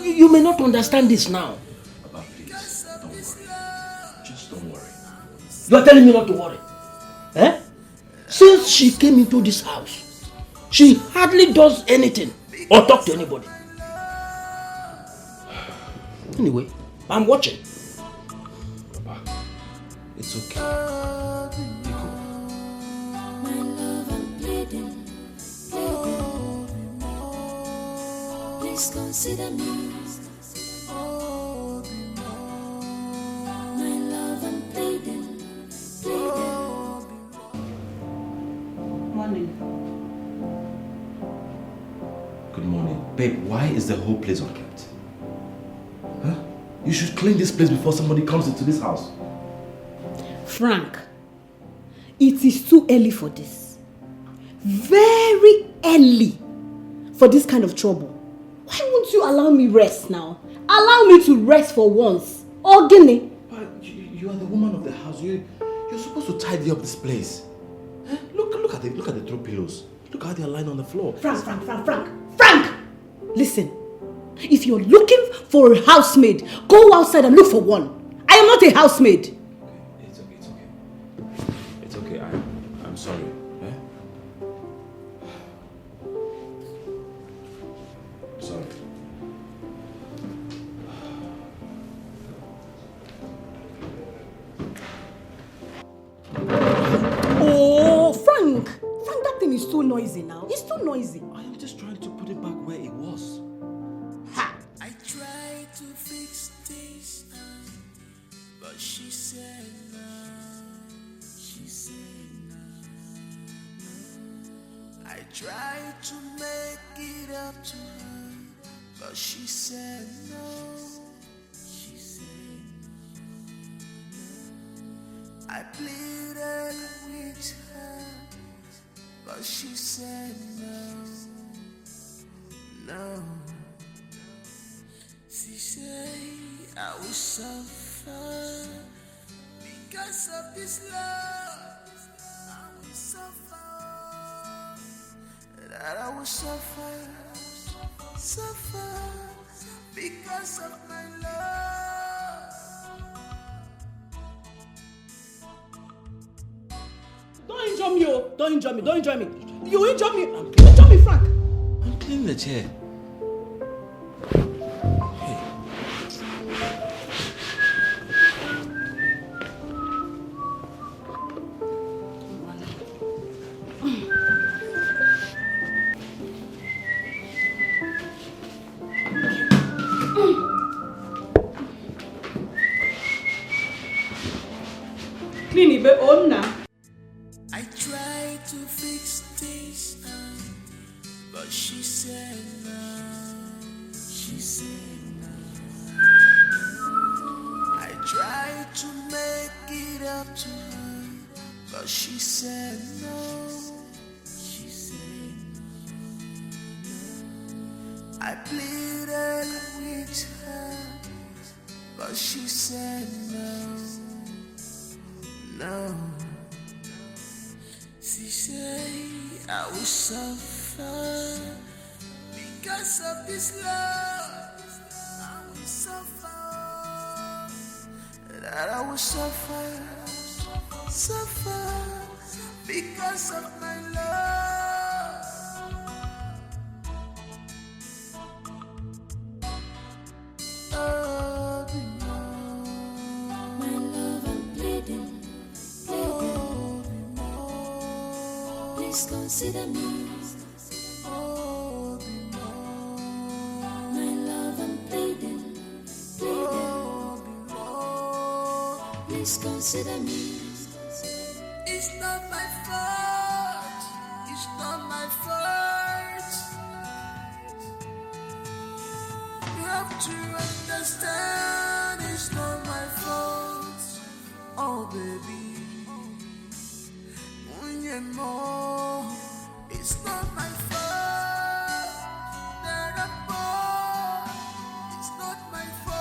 You may not understand this now. Papa, please, don't worry. Just don't worry. You are telling me not to worry. Eh? Since she came into this house, she hardly does anything or talk to anybody. Anyway, I'm watching. Papa, it's okay. My love, I'm pleading. Please consider me. My love, I'm pleading. Morning. Good morning. Babe, why is the whole place unkept? Huh? You should clean this place before somebody comes into this house. Frank, it is too early for this. Very early for this kind of trouble. Why won't you allow me rest now? Allow me to rest for once. Ogene. But you are the woman of the house. You're supposed to tidy up this place. Huh? Look at the throw pillows. Look how they are lying on the floor. Frank! Listen, if you're looking for a housemaid, go outside and look for one. I am not a housemaid. It's okay. I'm sorry. Eh? Sorry. Oh, Frank, that thing is too noisy now. It's too noisy. I am just trying to put it back where it was. I tried to fix things, but she said no. She said no. I tried to make it up to her, but she said no. She said no. I pleaded with her, but she said no. No. She said I will suffer because of this love. I will suffer. That I will suffer because of my love. Don't injure me, oh. Don't injure me. You injure me. You injure me, Frank. I'm cleaning the chair. I tried to fix things, but but she said no. She said no. I tried to make it up to her, but she said no. She said no. I pleaded with her, but she said no. No. She said I will suffer because of this love. I will suffer. That I will suffer, suffer because of my love. Oh, my love, I'm pleading, pleading. Please consider me. My love, I'm pleading, pleading. Please consider me. It's not my fault. It's not my fault. You have to understand. It's not my fault. Oh, baby. It's not my fault that I'm born. It's not my fault.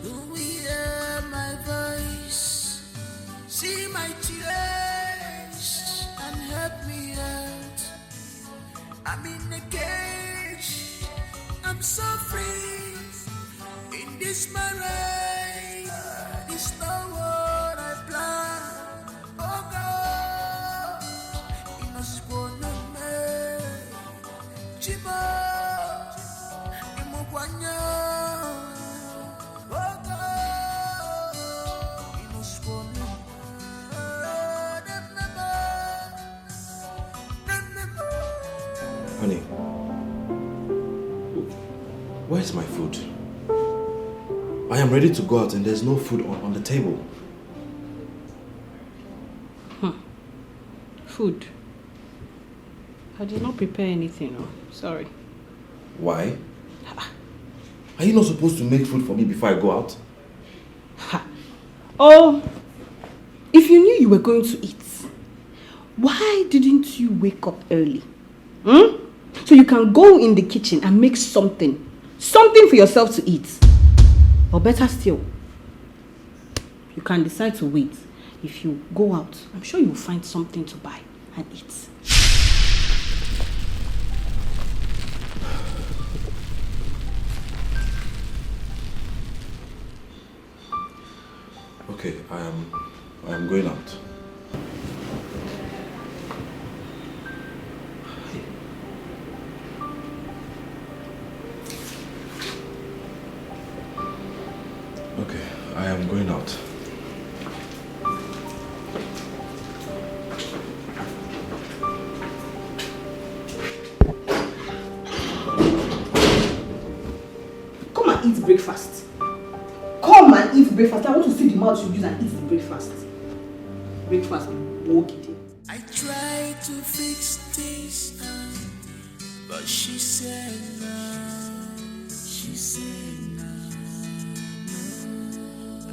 Do we hear my voice? See my tears and help me out. I'm in a cage. I'm suffering in this marriage. It's not what I planned. Oh God, you must go to me. Chima, imogwanya. Oh God, you must go to me. Honey, where's my food? I am ready to go out and there's no food on the table. Food. I did not prepare anything. Oh, sorry. Why? Are you not supposed to make food for me before I go out? Oh, if you knew you were going to eat, why didn't you wake up early? So you can go in the kitchen and make something for yourself to eat. Or better still, you can decide to wait. If you go out, I'm sure you'll find something to buy and eat. Okay, I am going out. Okay, I am going out. Come and eat breakfast. Come and eat breakfast. I want to see the mouth you use and eat the breakfast. Breakfast, walk it in. I tried to fix things up, but she said no. She said no.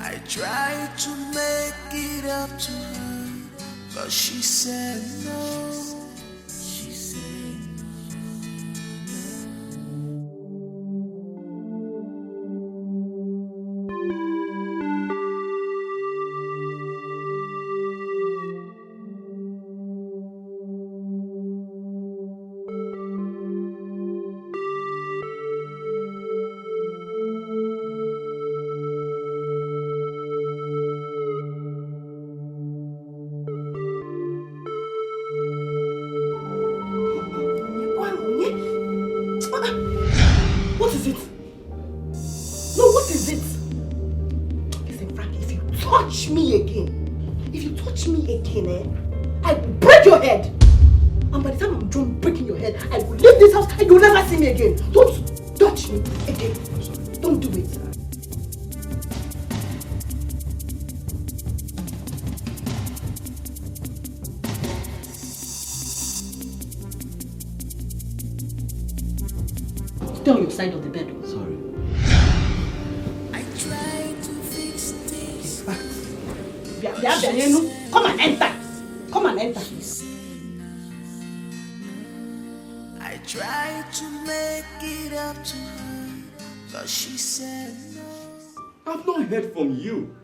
I tried to make it up to her, but she said no. She said no. touch me again, I will break your head. And by the time I'm done breaking your head, I will leave this house and you'll never see me again. Don't touch me again. Don't do it. Stay on your side of the bed. Sorry. I try to fix this. Come and enter. Come and enter. I tried to make it up to her, but she said no. I've not heard from you.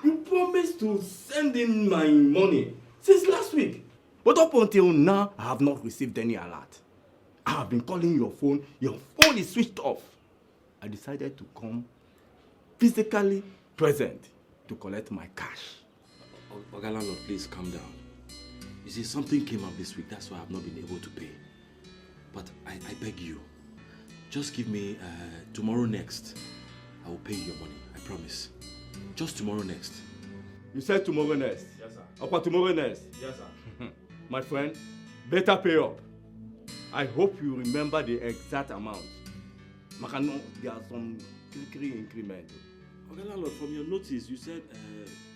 You promised to send in my money since last week. But up until now, I have not received any alert. I have been calling your phone is switched off. I decided to come physically present to collect my cash. Oga landlord, please calm down. You see, something came up this week, that's why I have not been able to pay. But I beg you, just give me tomorrow next. I will pay you your money, I promise. Just tomorrow next. You said tomorrow next? Yes, sir. Apa tomorrow next? Yes, sir. My friend, better pay up. I hope you remember the exact amount. Makano, there are some quickly increment. Oga landlord, from your notice, you said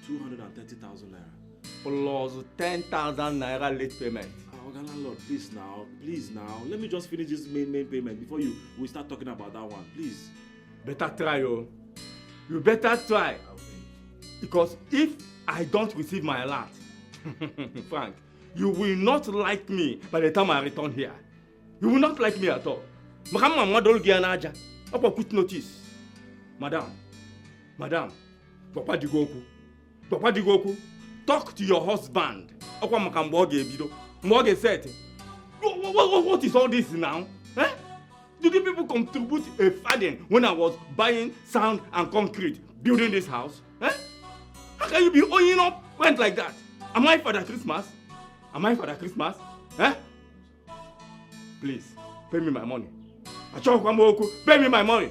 230,000 naira. Plus 10,000 naira late payment. Oga landlord, please now. Let me just finish this main payment before we start talking about that one, please. Better try, oh. You better try. Because if I don't receive my alert, Frank, you will not like me by the time I return here. You will not like me at all. Put notice. Madam, Papa Digoku, talk to your husband. What is all this now? Eh? Did you people contribute a farthing when I was buying sand and concrete, building this house? Eh? How can you be owing up rent like that? Am I Father Christmas? Eh? Please, pay me my money. Pay me my money.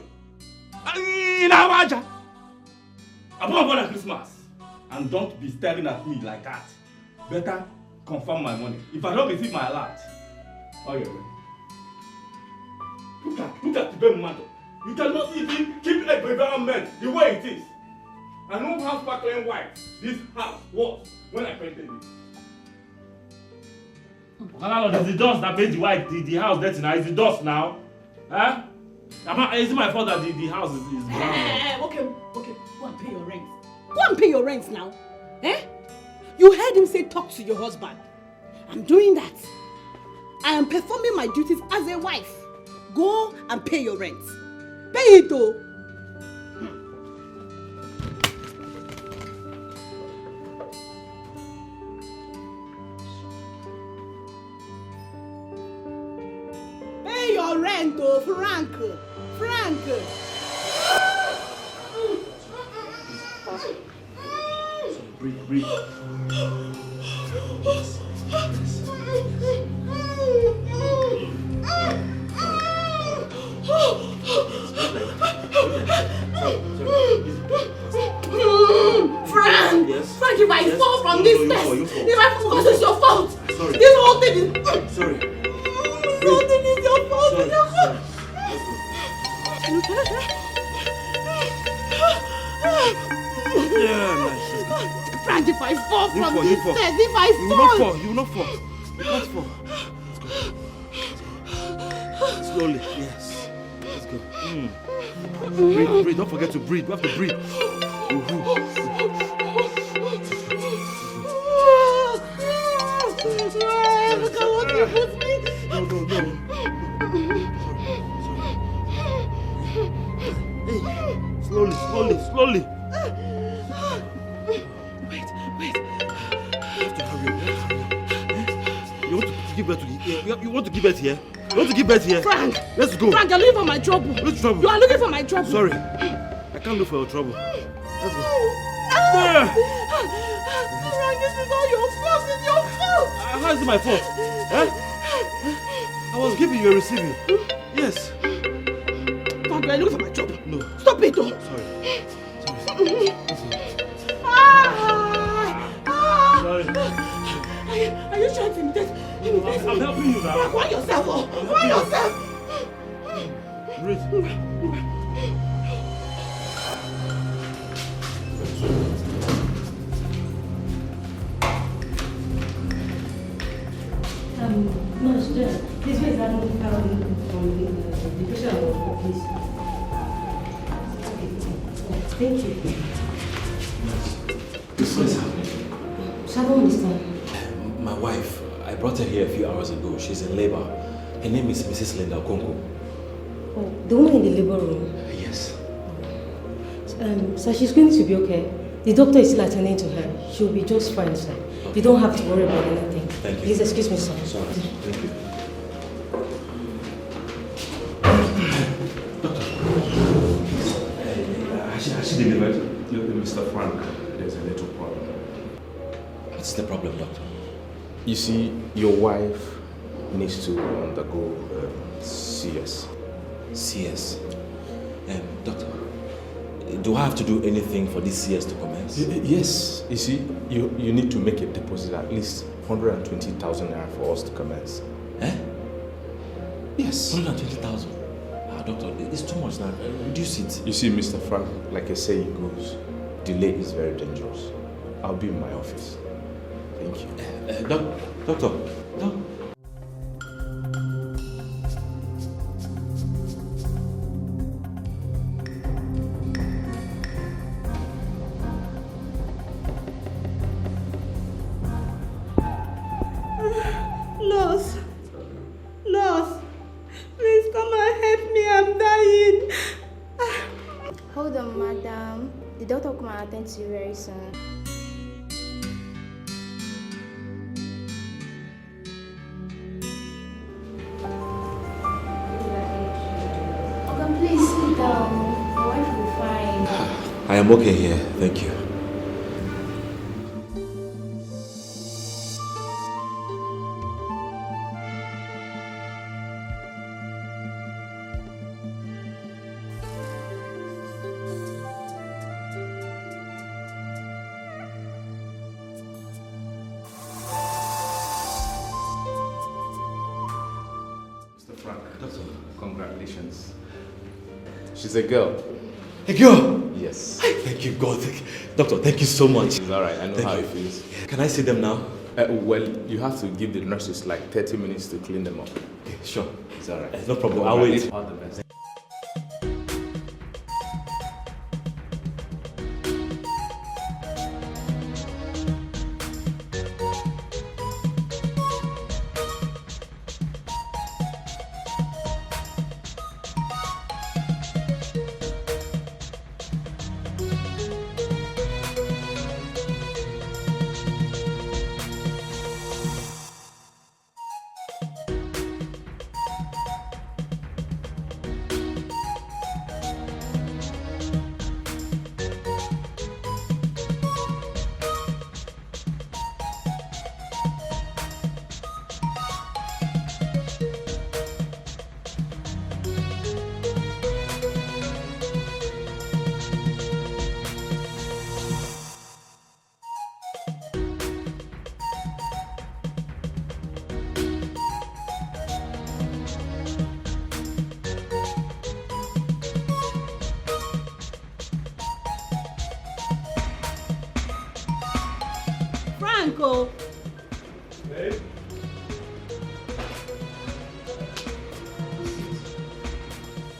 Above Father Christmas. And don't be staring at me like that. Better confirm my money. If I don't receive my alert, look at the bed matter. You cannot even keep a environment the way it is. I know how sparkling white this house was when I painted it. It's the dust that made the house dirty now. It's the dust now. Huh? Is it my fault that the house is brown? Okay. Go and pay your rent. Go and pay your rent now. Eh? You heard him say talk to your husband. I'm doing that. I am performing my duties as a wife. Go and pay your rent. Pay it though. Pay your rent though, Frank. Breathe. Frank! Yes? Frank, if I fall from this stairs, if I fall, because it's your fault. Sorry. This whole thing is... Sorry. This whole thing is your fault. Sorry. It's your fault. Yeah, nice. Frank, if I fall from You this fall. stairs, if I fall... You will not fall. You can't fall. Let's go. Slowly, yes. Let's go. Breathe. Don't forget to breathe. You have to breathe. Look at what you put me. No. Hey, slowly. Wait. You have to hurry up. You want to give birth to the... You want to give birth here? You want to give birth here? Frank! Let's go. Frank, you're looking for my trouble. Which trouble? You are looking for my trouble. Sorry. I can't look for your trouble. Let's go. Frank, this is all your fault. It's your fault. How is it my fault? I was giving you a receiving. Yes. Frank, you are looking for my trouble. No. Stop it, though. Sorry. Ah! I'm helping you now. Why yourself? Why yourself? Breathe. No, it's just, this way is not from the picture of please. Thank you. What is happening? Shadow, Mr. My wife, I brought her here a few hours ago. She's in labor. Her name is Mrs. Linda Kongo. Oh, the woman in the labor room? Yes. Sir, she's going to be okay. The doctor is still attending to her. She'll be just fine, sir. Okay. You don't have to worry about anything. Thank you. Please excuse me, sir. Sorry. Thank you. Has she delivered? Mr. Frank, there's a little problem. What's the problem, doctor? You see, your wife needs to undergo CS. CS? Doctor, do I have to do anything for this CS to commence? Yes. You see, you need to make a deposit at least 120,000 naira for us to commence. Eh? Yes. 120,000? Doctor, it's too much now. Reduce it. You see, Mr. Frank, like a saying goes, delay is very dangerous. I'll be in my office. Thank you. Doctor. Nurse, please come and help me, I'm dying. Hold on, madam. The doctor will come and attend to you very soon. Okay, please sit down. My wife will be fine. I am okay here, thank you. Congratulations. She's a girl. A girl? Yes. Thank you, God. Doctor, thank you so much. It's alright, I know how it feels. Can I see them now? Well, you have to give the nurses like 30 minutes to clean them up. Okay, sure. It's alright. No problem, I'll wait. All the best. Franco. Hey.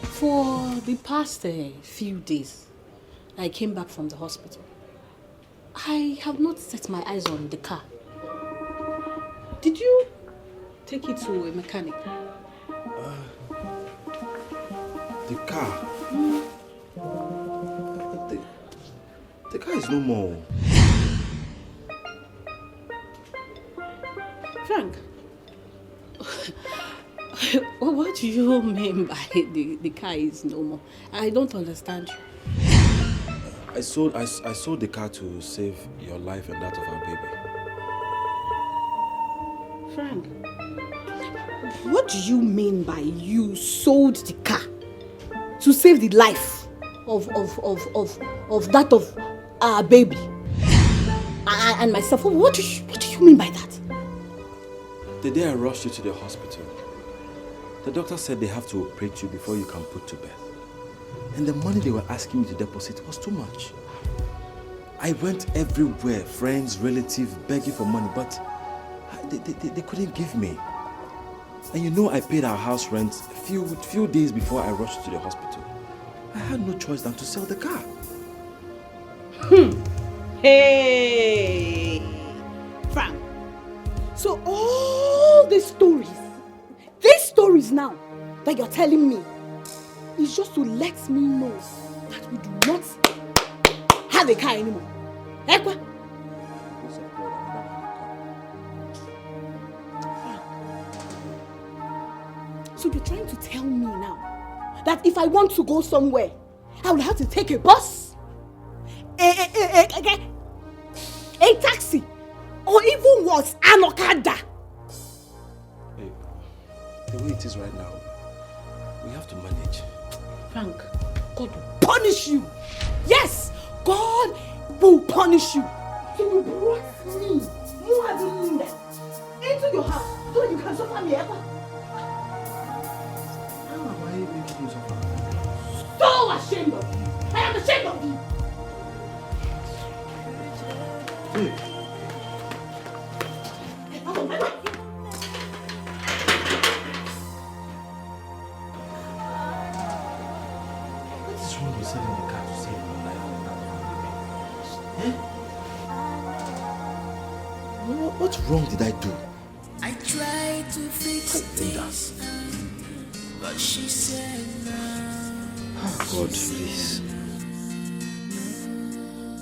For the past few days, I came back from the hospital. I have not set my eyes on the car. Did you take it to a mechanic? The car? The car is no more. Frank, what do you mean by the car is no more? I don't understand you. I sold the car to save your life and that of our baby. Frank, what do you mean by you sold the car to save the life of that of our baby and myself? What do you mean by that? The day I rushed you to the hospital, the doctor said they have to operate you before you can put to bed. And the money they were asking me to deposit was too much. I went everywhere, friends, relatives, begging for money, but they couldn't give me. And you know I paid our house rent a few days before I rushed to the hospital. I had no choice than to sell the car. Hey, Frank. So all these stories now that you're telling me is just to let me know that we do not have a car anymore. Ekwa? So you're trying to tell me now that if I want to go somewhere, I will have to take a bus, a taxi, or even worse, an okada. Hey, the way it is right now, we have to manage. Frank, God will punish you. Yes, God will punish you. So you brought me, Linda, into your house so that you can suffer me ever. How am I making you suffer? So ashamed of you. I am ashamed of you. Hey. What is wrong with selling the car to save my life and that? What wrong did I do? I tried to fix things, but she said no. Oh God, please.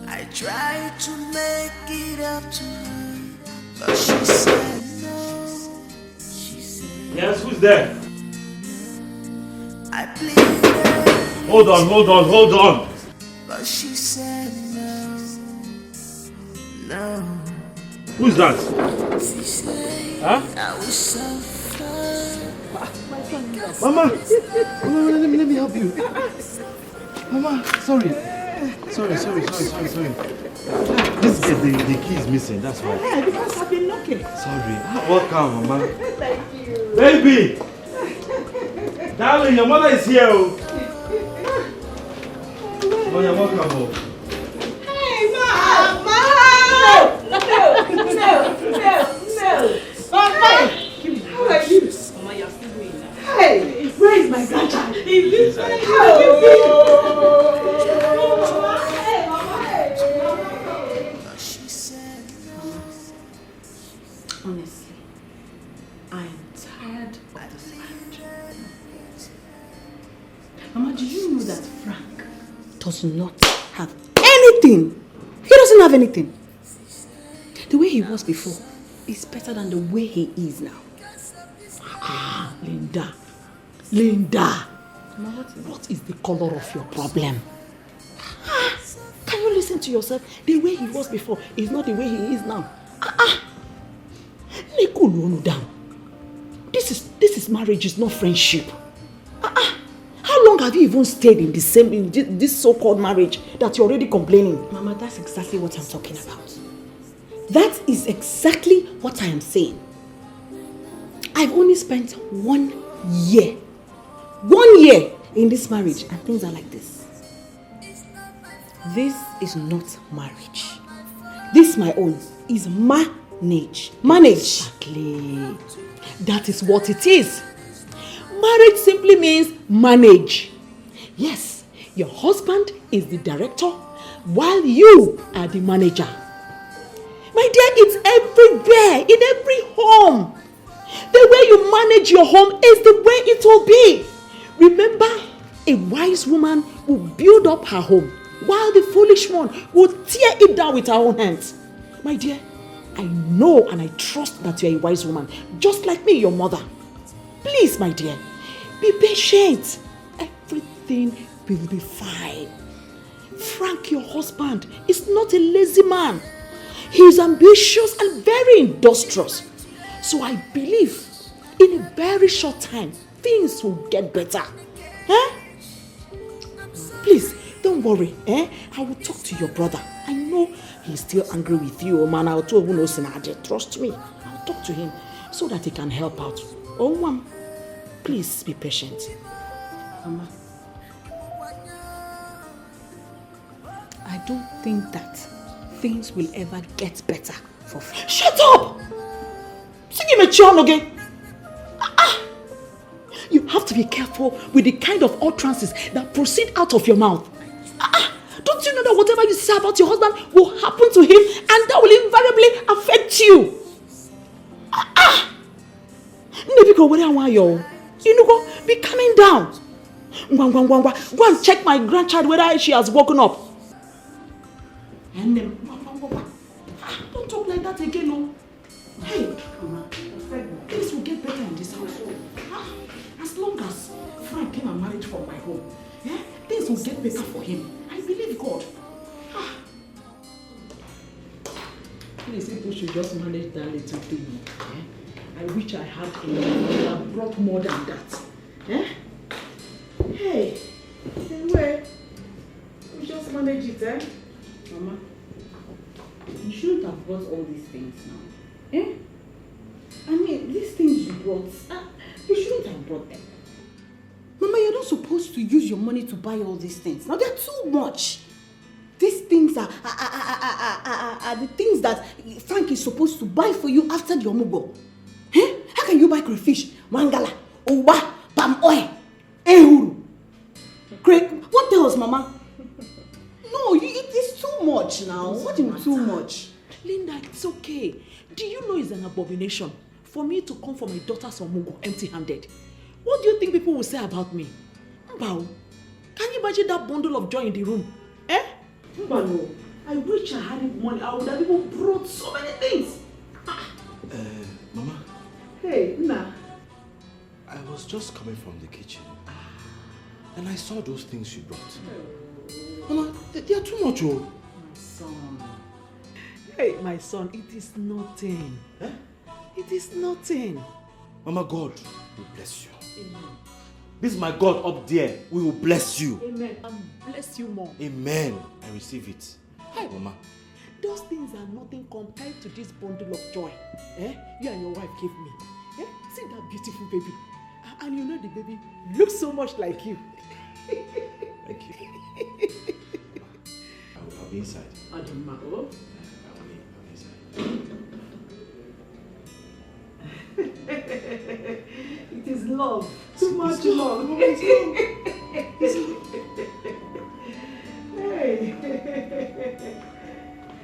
I tried to make it up to her, but she said no. Yes, who's there? I pleaded. Hold on. But she said no. No. Who's that? She said Huh? I was so fun. Mama, let me help you. Mama, sorry. This the key is missing, that's why. Yeah, because I've been knocking. Sorry. Welcome, Mama. Thank you. Baby! Darling, your mother is here. Oh, you're welcome. Hey, Mama! No! Mama! How are you? Mama, you're still doing that. Hey, where is my grandchild? He's inside. Honestly, I am tired of this marriage. Mama, do you know that Frank does not have anything? He doesn't have anything. The way he was before is better than the way he is now. Linda. Mama, what is the color of your problem? Can you listen to yourself? The way he was before is not the way he is now. Down. This is marriage, is not friendship. How long have you even stayed in this so-called marriage that you're already complaining? Mama, that's exactly what I'm talking about. That is exactly what I am saying. I've only spent 1 year in this marriage and things are like this. This is not marriage. This, my own, is manage. Exactly. That is what it is. Marriage simply means manage. Yes, your husband is the director while you are the manager. My dear, it's everywhere, in every home. The way you manage your home is the way it will be. Remember, a wise woman will build up her home while the foolish one will tear it down with her own hands. My dear, I know and I trust that you are a wise woman, just like me, your mother. Please, my dear, be patient. Everything will be fine. Frank, your husband, is not a lazy man. He is ambitious and very industrious. So I believe in a very short time, things will get better. Please, don't worry. I will talk to your brother. I know he's still angry with you, man. Trust me. I'll talk to him so that he can help out. Oh, Mom, please be patient. Mama, I don't think that things will ever get better for Frank. Shut up! Sing him a tune again. You have to be careful with the kind of utterances that proceed out of your mouth. Don't you know that whatever you say about your husband will happen to him and that will invariably affect you? Be coming down. Go and check my grandchild whether she has woken up. And then, don't talk like that again, no. Hey, Mama, things will get better in this household. As long as Frank came and married from my home, yeah, things will get better for him. I believe God. Please, people should just manage that little thing. Yeah? I wish I had a brought more than that. Yeah? Hey, anyway, we just manage it, eh? Mama, you shouldn't have brought all these things now. Eh? I mean, these things you brought, you shouldn't have brought them. Mama, you're not supposed to use your money to buy all these things. Now, they're too much. These things are the things that Frank is supposed to buy for you after the omugo. Eh? How can you buy crayfish, mangala, owa, palm oil, ehuru? Craig, what else, Mama? No, it is too much now. What do you mean too much? Linda, it's okay. Do you know it's an abomination for me to come for my daughter's omugo empty-handed? What do you think people will say about me? Mbao, can you imagine that bundle of joy in the room? Eh? Mbao, I wish I had money. I would have even brought so many things. Mama. Hey, Nna. I was just coming from the kitchen and I saw those things you brought. Mama, they are too much, oh. My son. Hey, my son, it is nothing. Eh? It is nothing. Mama, God will bless you. Amen. This is my God up there. We will bless you. Amen. And bless you more. Amen. I receive it. Hi, Mama. Those things are nothing compared to this bundle of joy. Eh? You and your wife gave me. Eh? See that beautiful baby. And you know the baby looks so much like you. Thank you. I'll be inside. Adama, I'll be inside. It is love. Too much love. Hey.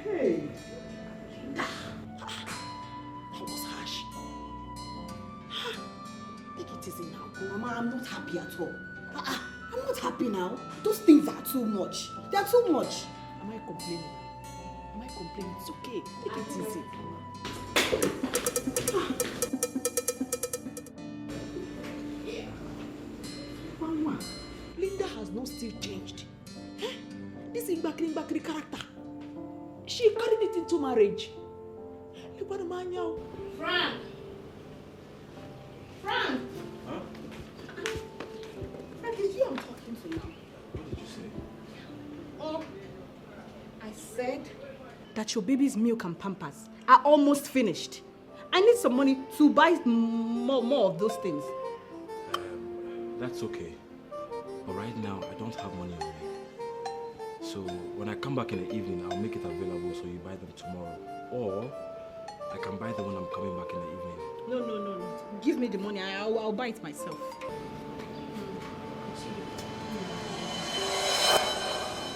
Hey. That was harsh. Take it easy now. Mama, I'm not happy at all. I'm not happy now. Those things are too much. They are too much. Am I complaining? Am I complaining? It's okay. Take it easy. Mama, Linda has not still changed. Eh? This Igbakri character. She carried it into marriage. Frank! Frank! Huh? Frank, it's you I'm talking to now. What did you say? Oh, I said that your baby's milk and pampers are almost finished. I need some money to buy more of those things. That's okay. But right now, I don't have money on me. So when I come back in the evening, I'll make it available so you buy them tomorrow. Or I can buy them when I'm coming back in the evening. No. Give me the money. I'll buy it myself.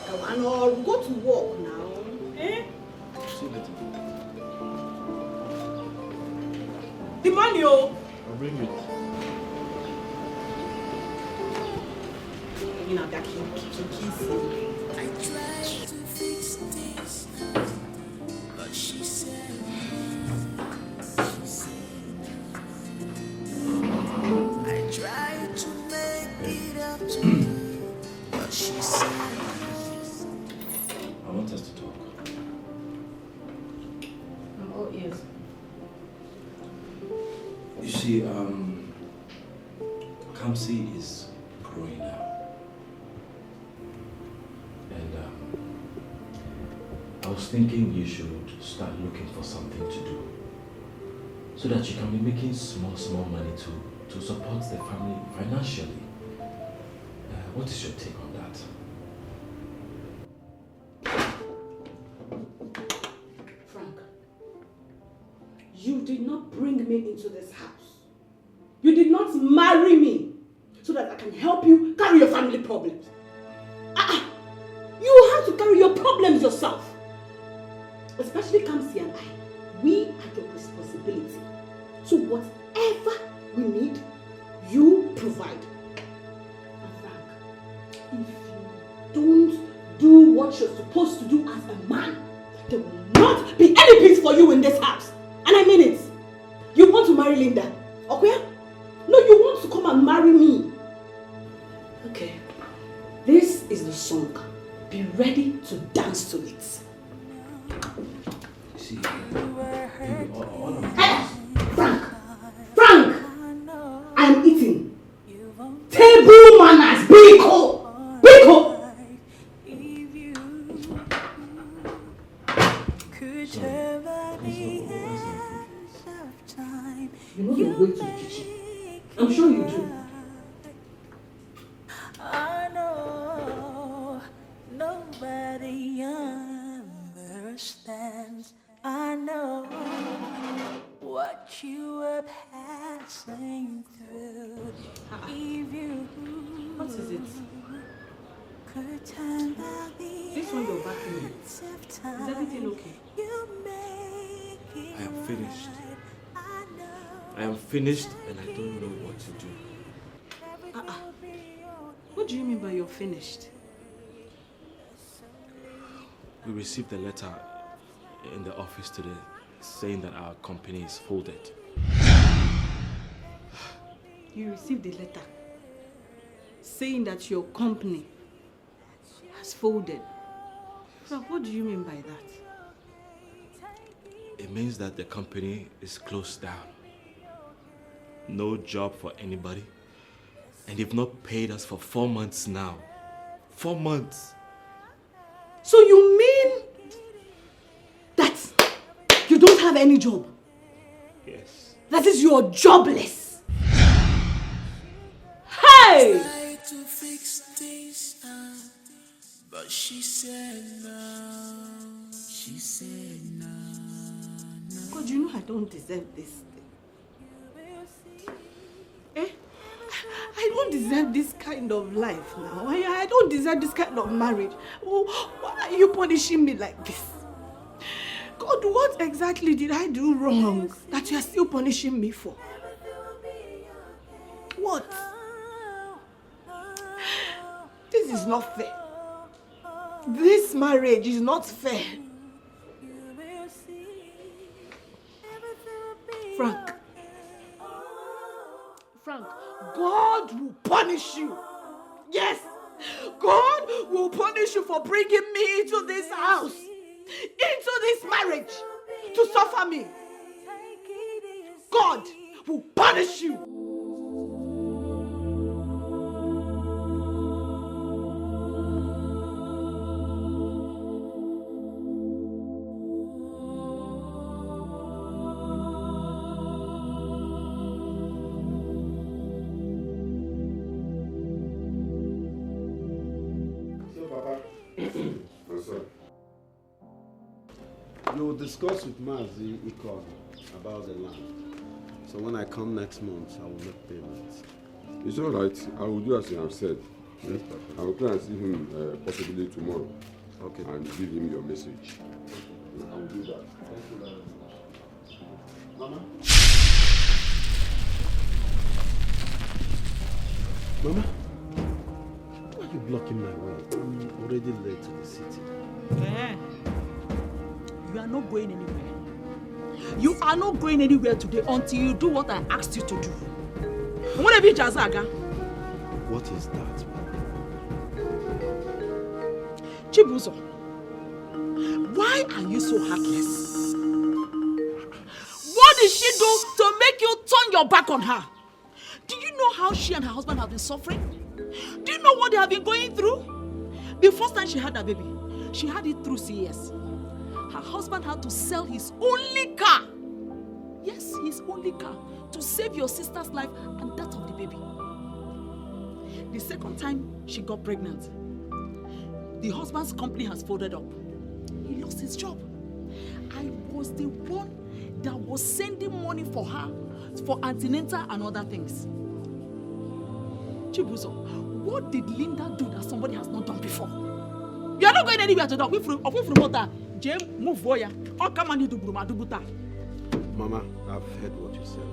Come on, go to work now. Eh? See you later. The money, oh. I'll bring it. You know, that kiss. I tried to fix this, but she said, I tried to make it up to you, but she said, I want us to talk. oh, yes. You see, Kamsi is growing now. And I was thinking you should start looking for something to do. so that you can be making small money to support the family financially. What is your take on that? Frank, you did not bring me into this house. You did not marry me so that I can help you carry your family problems. You have to carry your problems yourself. Especially Kamsi and I. We are your responsibility. So whatever we need, you provide. And Frank, if you don't do what you're supposed to do as a man, there will not be any peace for you in this house. And I mean it. You want to marry Linda, okay? No, you want to come and marry me. Okay. This is the song. Be ready to dance to it. See, Hey, Frank! Frank! I am eating. Table manners, Biko! Biko! You know your way to the kitchen. I'm sure you do. I know nobody understands. I know what you are passing through. If you What is it? could turn back This one you're backing me. Is everything okay? I am finished. I am finished and I don't know what to do. What do you mean by you're finished? We received a letter in the office today saying that our company is folded. You received a letter saying that your company has folded. Frank, what do you mean by that? It means that the company is closed down. No job for anybody. And they've not paid us for 4 months now. 4 months. So you mean that you don't have any job? Yes. That is, you're jobless. Hey! Tried to fix things now, but she said no. She said no. God, you know I don't deserve this. Eh? I don't deserve this kind of life now. I don't deserve this kind of marriage. Oh, why are you punishing me like this? God, what exactly did I do wrong that you are still punishing me for? What? This is not fair. This marriage is not fair. Frank. Frank, God will punish you. Yes, God will punish you for bringing me into this house, into this marriage, to suffer me. God will punish you. You'll discuss with Mazi Ikon about the land. So when I come next month, I will make payments. It's all right. I will do as you have said. Yes, Papa. I will try and see him possibly tomorrow. Okay. And give him your message. I will do that. Thank you very much. Mama? Mama? Why are you blocking my way? I'm already late to the city. You are not going anywhere. You are not going anywhere today until you do what I asked you to do. What have you just said? What is that? Chibuzo, why are you so heartless? What did she do to make you turn your back on her? Do you know how she and her husband have been suffering? Do you know what they have been going through? The first time she had a baby, she had it through CES. Her husband had to sell his only car. Yes, his only car to save your sister's life and that of the baby. The second time she got pregnant, the husband's company has folded up. He lost his job. I was the one that was sending money for her for antenatal and other things. Chibuzo, what did Linda do that somebody has not done before? You are not going anywhere to do. Jane, move boya. Or come and you do Bruma Dubuta. Mama, I've heard what you said.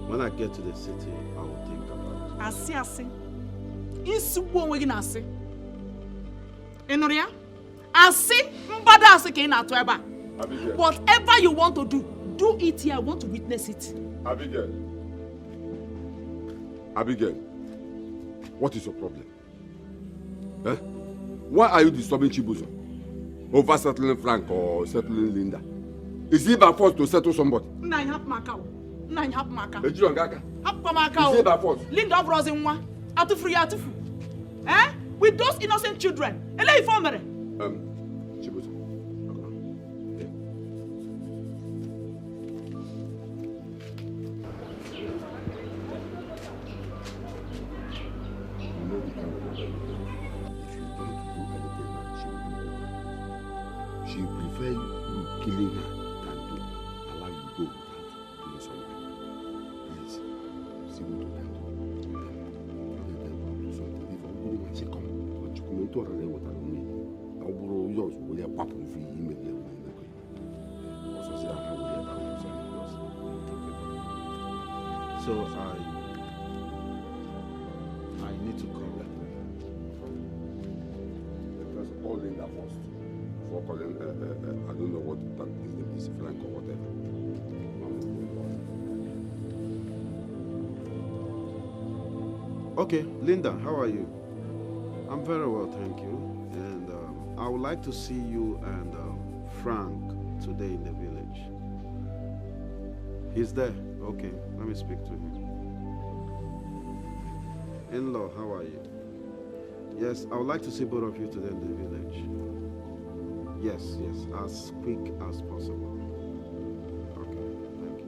When I get to the city, I will think about it. Asi. Isubu onwe gi na asi. Enoria? Asi mbada asi ke na to eba. Whatever you want to do it here. I want to witness it. Abigail, what is your problem? Eh? Why are you disturbing Chibuzo over settling Frank or settling Linda? Is it by force to settle somebody? Nna hap maka. Ejiro ngaka. Hap maka. Is it by force? Linda obrozi nwa. Atufu. Eh? With those innocent children. Ele ifomere. Chibuzo. She prefer you killing her than to allow you to go without doing something. Please, see what you can do. Let them do something. If I'm going to come, but you come to a level with me. I'll borrow yours. Will you pop and free immediately? Also, say I have a So I need to correct her. Because all in that first. For calling, I don't know what that his name is, Frank or whatever. Okay, Linda, how are you? I'm very well, thank you. And I would like to see you and Frank today in the village. He's there? Okay, let me speak to him. In-law, how are you? Yes, I would like to see both of you today in the village. Yes, as quick as possible. Okay, thank you.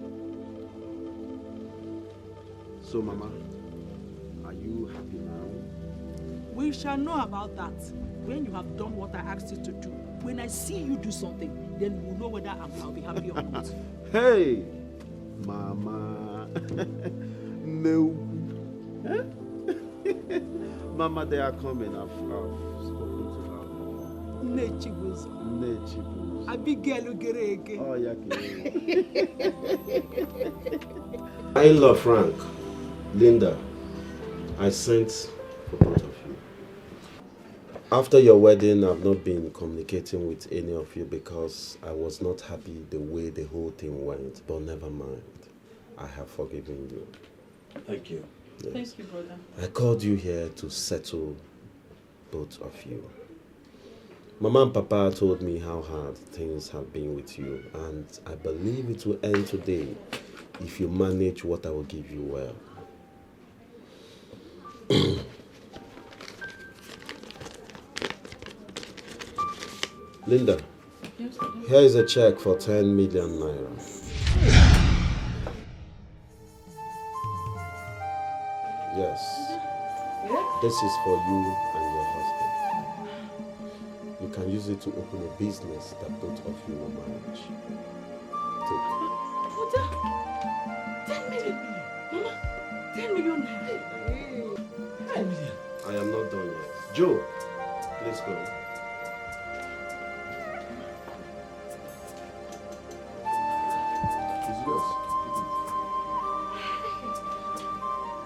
So, Mama, are you happy now? We shall know about that when you have done what I asked you to do. When I see you do something, then we'll know whether I'll be happy or not. Hey, Mama. No. Mama, they are coming. I've spoken to her. Nechibus. Abigail Gerege. Oh, yeah. In-law Frank, Linda, I sent for both of you. After your wedding, I've not been communicating with any of you because I was not happy the way the whole thing went. But never mind. I have forgiven you. Thank you. Yes. Thank you, brother. I called you here to settle both of you. Mama and Papa told me how hard things have been with you, and I believe it will end today if you manage what I will give you well. Linda, Yes, here is a check for 10 million naira. Yes, this is for you and your husband. You can use it to open a business that both of you will manage. Take it. 10 million. Mama, 10 million naira. 10 million. I am not done yet. Joe, please go. It's yours.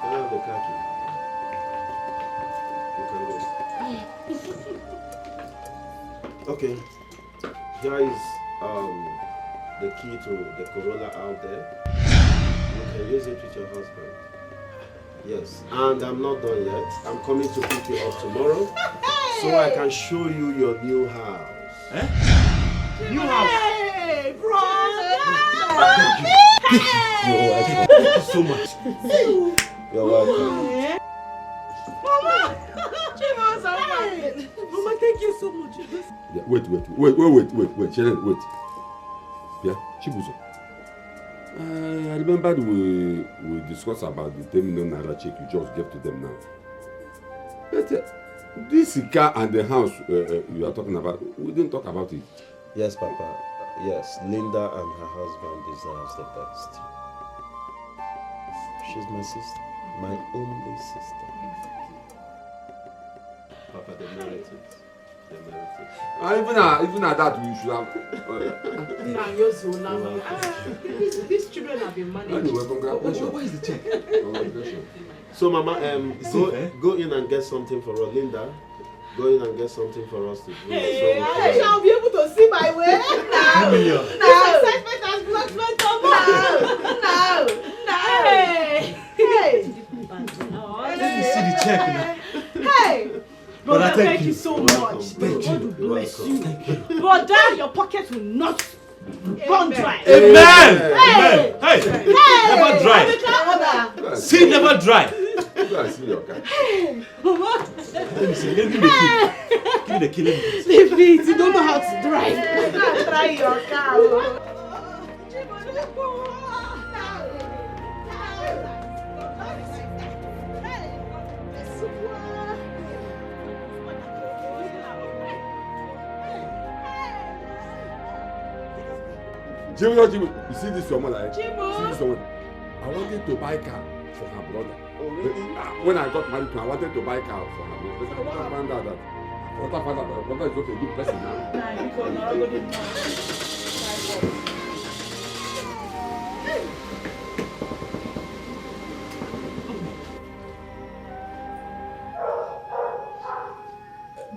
Can I have the car key? You can go. Okay. Here is the key to the Corolla out there. You can use it with your husband. Yes, and I'm not done yet. I'm coming to pick you up tomorrow so I can show you your new house. Eh? New house? Hey, brother! You're welcome. Thank you so much. You're welcome. Mama! Mama, thank you so much. Yeah, wait, Sharon, wait. Yeah, Chibuzo. I remember we discussed about the 10 million naira check you just gave to them now. But this car and the house you are talking about, we didn't talk about it. Yes, Papa. Yes, Linda and her husband deserves the best. She's my sister, my only sister. Papa, they merit it. They merit it. Even at that, we should have. These children have been managed. Anyway, congratulations. Where is the check? Congratulations. So, Mama, go in and get something for us. Linda, go in and get something for us to do. Hey, I shall be able to see my way. No. This excitement has blocked my tongue. No. Hey. Let me see the check now. Hey. Brother, thank you so much. Thank you. God bless you. Brother, your pocket will not run dry. Amen. Hey. Hey. Never dry. See, never dry. Go and see your car. Mama. Let me see. Give me the key. Leave it. You don't know how to drive. Try your car. Jimmy, you see this woman like? See this woman? I wanted to buy a car for her brother. Oh, really? When I got married to her, I wanted to buy a car for her brother. But I found out that my brother is not a good person now.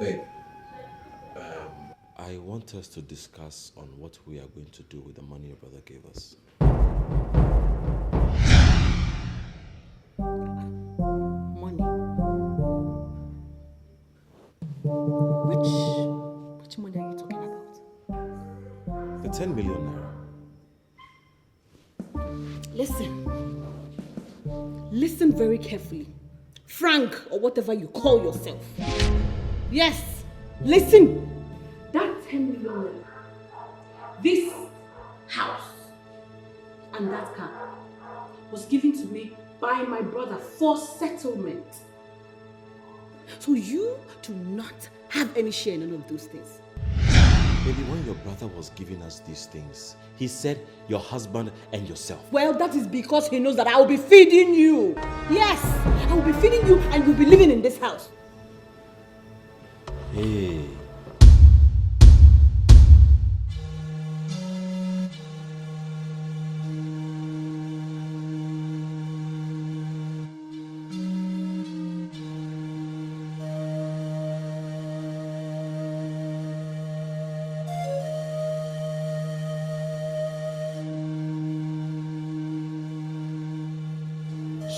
Babe, I want us to discuss on what we are going to do with the money your brother gave us. Money. Which money are you talking about? The 10 million naira. Listen very carefully. Frank, or whatever you call yourself. Yes, listen. That 10 million, this house and that car was given to me by my brother for settlement. So you do not have any share in any of those things. Baby, when your brother was giving us these things, he said your husband and yourself. Well, that is because he knows that I will be feeding you. Yes, I will be feeding you and you'll be living in this house. Hey.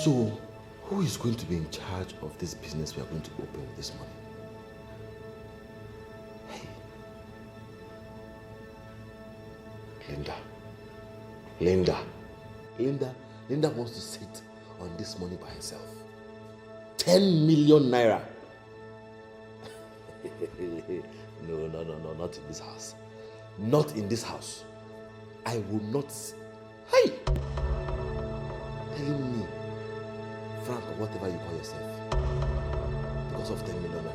So, who is going to be in charge of this business we are going to open with this money? Hey. Linda wants to sit on this money by herself. 10 million naira. No, not in this house. Not in this house. I will not. Hey! Telling me, Frank, or whatever you call yourself, because of 10 million naira.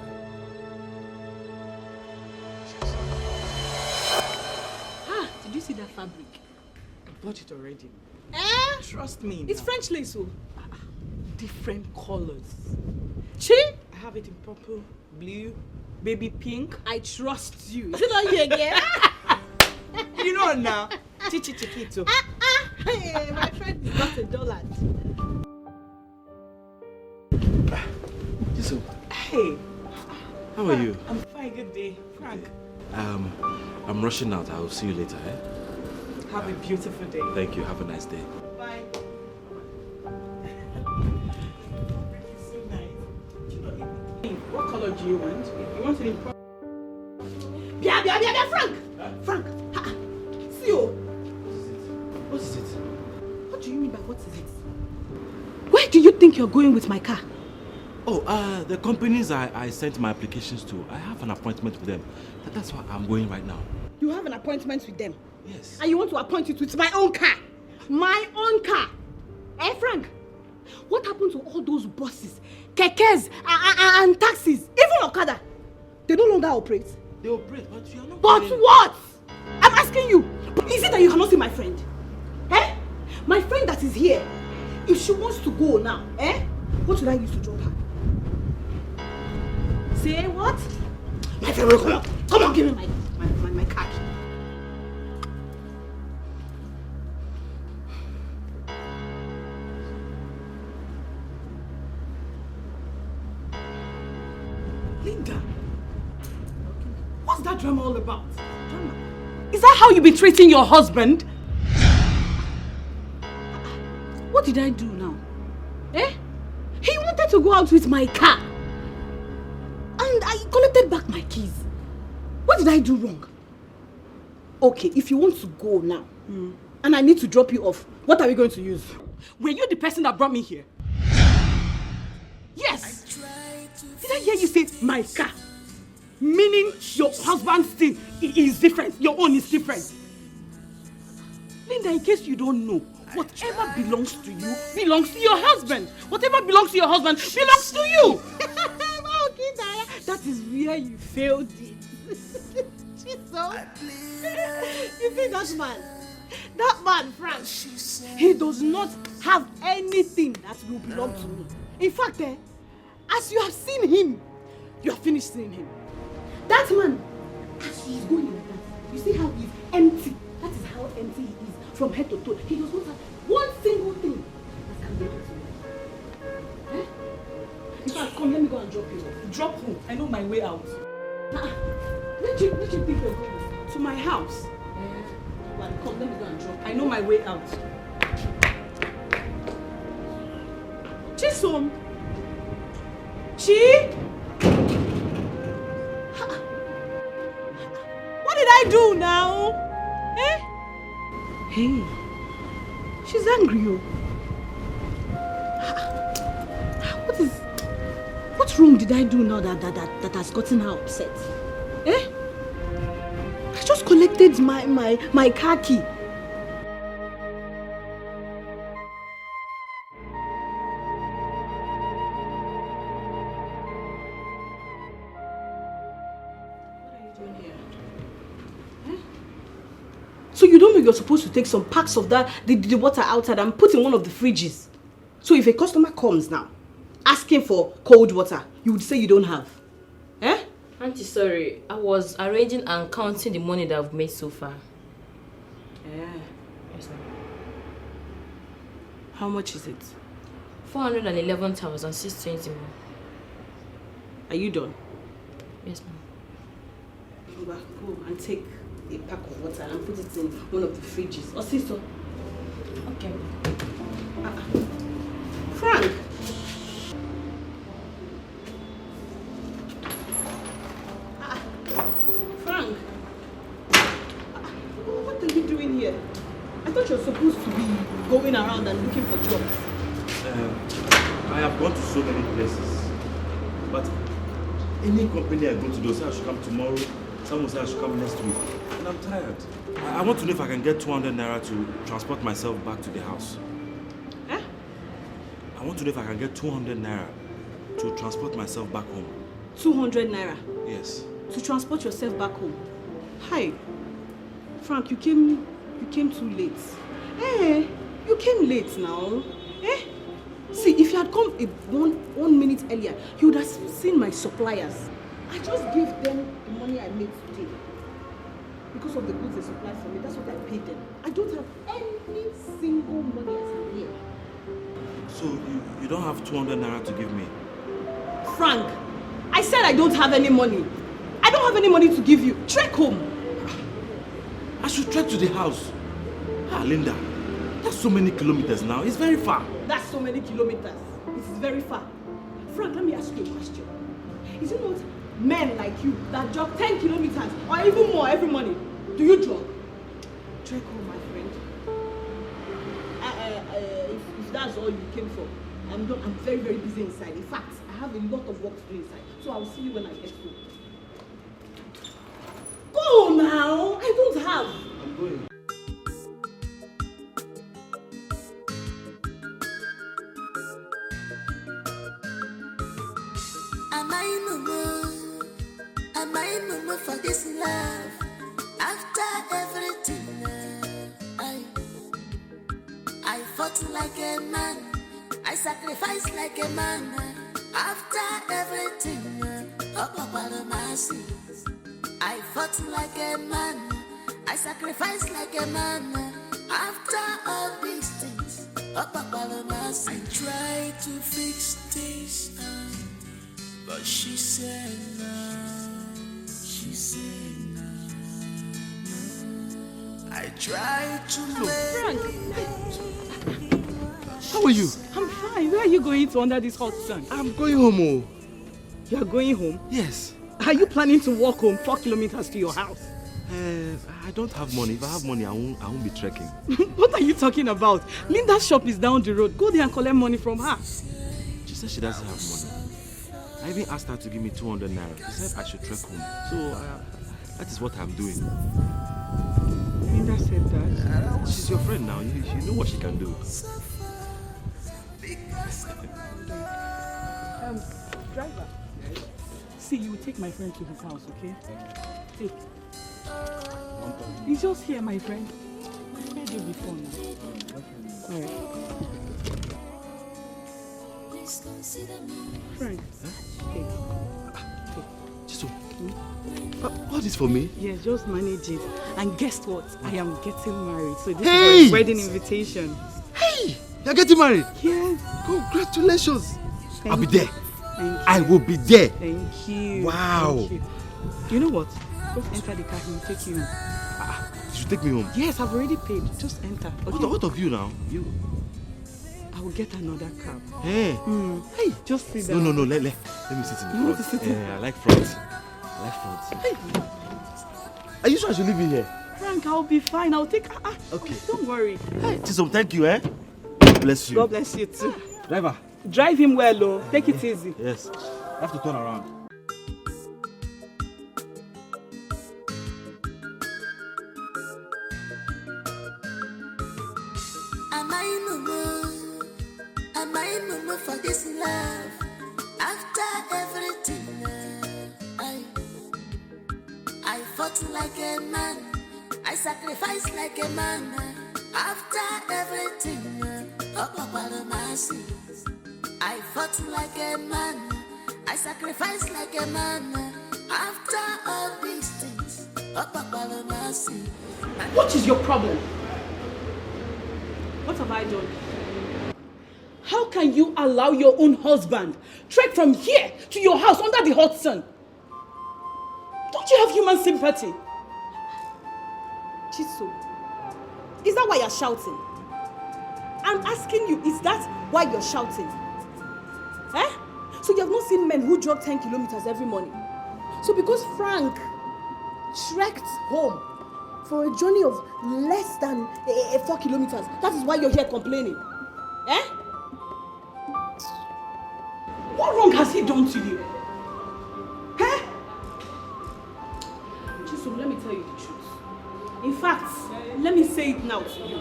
Did you see that fabric? I bought it already. Trust me. It's French lace. Different colors. Chi? I have it in purple, blue, baby pink. I trust you. Is it not you again? You know now. Chiquito. Hey, my friend is not $1. So, Hey. how are you? I'm fine, good day. Frank. I'm rushing out. I'll see you later, eh? Have a beautiful day. Thank you. Have a nice day. Bye. So nice. What color do you want? You want it in purple? Yeah, Frank! Frank! See you! What is it? What do you mean by what is it? Where do you think you're going with my car? Oh, the companies I sent my applications to, I have an appointment with them. That's why I'm going right now. You have an appointment with them? Yes. And you want to appoint it with my own car? My own car. Eh, Frank? What happened to all those buses, kekes, and taxis, even Okada? They no longer operate. They operate, but you are not. But what? I'm asking you. Is it that you cannot see my friend? Eh? My friend that is here. If she wants to go now, eh? What should I use to drop her? Say what? My friend will come on. Come on, give me my card. Linda, what's that drama all about? Drama? Is that how you be treating your husband? What did I do now? Eh? He wanted to go out with my car. And I collected back my keys. What did I do wrong? Okay, if you want to go now, and I need to drop you off, what are we going to use? Were you the person that brought me here? Yes! Did I hear you say my car? Meaning your husband's thing is different, your own is different. Linda, in case you don't know, whatever belongs to you belongs to your husband. Whatever belongs to your husband belongs to you. That is where you failed it. You see that man? That man, Frank, he does not have anything that will belong to me. In fact, as you have seen him, you have finished seeing him. That man, as he is going like that, you see how he is empty. That is how empty he is from head to toe. He does not have one single thing that can make it to me. Eh? In fact, come, let me go and drop you off. Drop who? I know my way out. Where do you think you're going? To my house. Well, come, let me go and drop you. I know my way out. Chisom! Chi? What did I do now? Eh? Hey, she's angry. What wrong did I do now that has gotten her upset? Eh? I just collected my car key. So you don't know you're supposed to take some packs of the water outside and put in one of the fridges. So if a customer comes now, asking for cold water, you would say you don't have. Eh? Auntie, sorry. I was arranging and counting the money that I've made so far. Yeah. Yes, ma'am. How much is it? 411,620 more. Are you done? Yes, ma'am. Go and take a pack of water and put it in one of the fridges. Or sister. Okay. Frank! Frank! What are you doing here? I thought you were supposed to be going around and looking for jobs. I have gone to so many places. But any company I go to, they'll say I should come tomorrow. Someone say I should come next week. And I'm tired. I want to know if I can get 200 naira to transport myself back to the house. Eh? I want to know if I can get 200 naira to transport myself back home. 200 naira? Yes. To transport yourself back home? Hi. Frank, you came too late. Eh? You came late now. Eh? See, if you had come one minute earlier, you would have seen my suppliers. I just gave them the money I made today. Because of the goods they supplied for me, that's what I paid them. I don't have any single money as I'm here. So you don't have 200 naira to give me? Frank, I said I don't have any money. I don't have any money to give you. Trek home. I should trek to the house. Linda, that's so many kilometers now. It's very far. That's so many kilometers. It is very far. Frank, let me ask you a question. Is it not men like you that jog 10 kilometers or even more every morning? Do you jog? Trek home, my friend. If that's all you came for, I'm very, very busy inside. In fact, I have a lot of work to do inside. So I'll see you when I get home. Go now! I don't have. I'm going. Am I mumu for this love? After everything, I fought like a man, I sacrificed like a man. After everything, oh Papa mercy, I fought like a man, I sacrificed like a man. After all these things, oh Papa mercy, I tried to fix things, but she said no. She said no. I tried to Frank, How are you? I'm fine. Where are you going to under this hot sun? I'm going home. Oh. You are going home? Yes. Are you planning to walk home 4 kilometers to your house? I don't have money. If I have money, I won't be trekking. What are you talking about? Linda's shop is down the road. Go there and collect money from her. She said she doesn't have money. I even asked her to give me 200 naira. She said I should trek home. So that is what I'm doing. Linda said that. She's your friend now. You know what she can do. Driver. See, you will take my friend to his house, okay? Take. He's just here, my friend. I heard you before now. Alright. Frank. Okay. Chiso, what is for me? Yes, just manage it. And guess what? I am getting married. So this Hey! is my wedding invitation. Hey! You're getting married? Yes. Congratulations. I'll be there. Thank you. I will be there. Thank you. Wow. Thank you. You know what? Just enter the car. He will take you home. You should take me home. Yes, I've already paid. Just enter. Okay? What of you now? You. I will get another cab. Hey. Hey, just sit down. No. Let me sit in the You front. want to sit in? Yeah, I like front. Hey. Are you sure I should leave you here? Frank, I'll be fine. I'll take. Okay. Don't worry. Hey, Chisom, thank you, eh? God bless you. God bless you too. Driver. Drive him well, oh. Take it easy. Yes. I have to turn around. Am I mumu for this love? After everything, I fought like a man, I sacrificed like a man. After everything, oh Papa mercy, I fought like a man, I sacrificed like a man. After all these things, oh Papa mercy. What is your problem? What have I done? How can you allow your own husband trek from here to your house under the hot sun? Don't you have human sympathy? Chiso, is that why you're shouting? I'm asking you, is that why you're shouting? Eh? So you have not seen men who jog 10 kilometers every morning. So because Frank trekked home for a journey of less than 4 kilometers, that is why you're here complaining. Eh? What wrong has he done to you? Eh? Chisom, let me tell you the truth. In fact, let me say it now to you.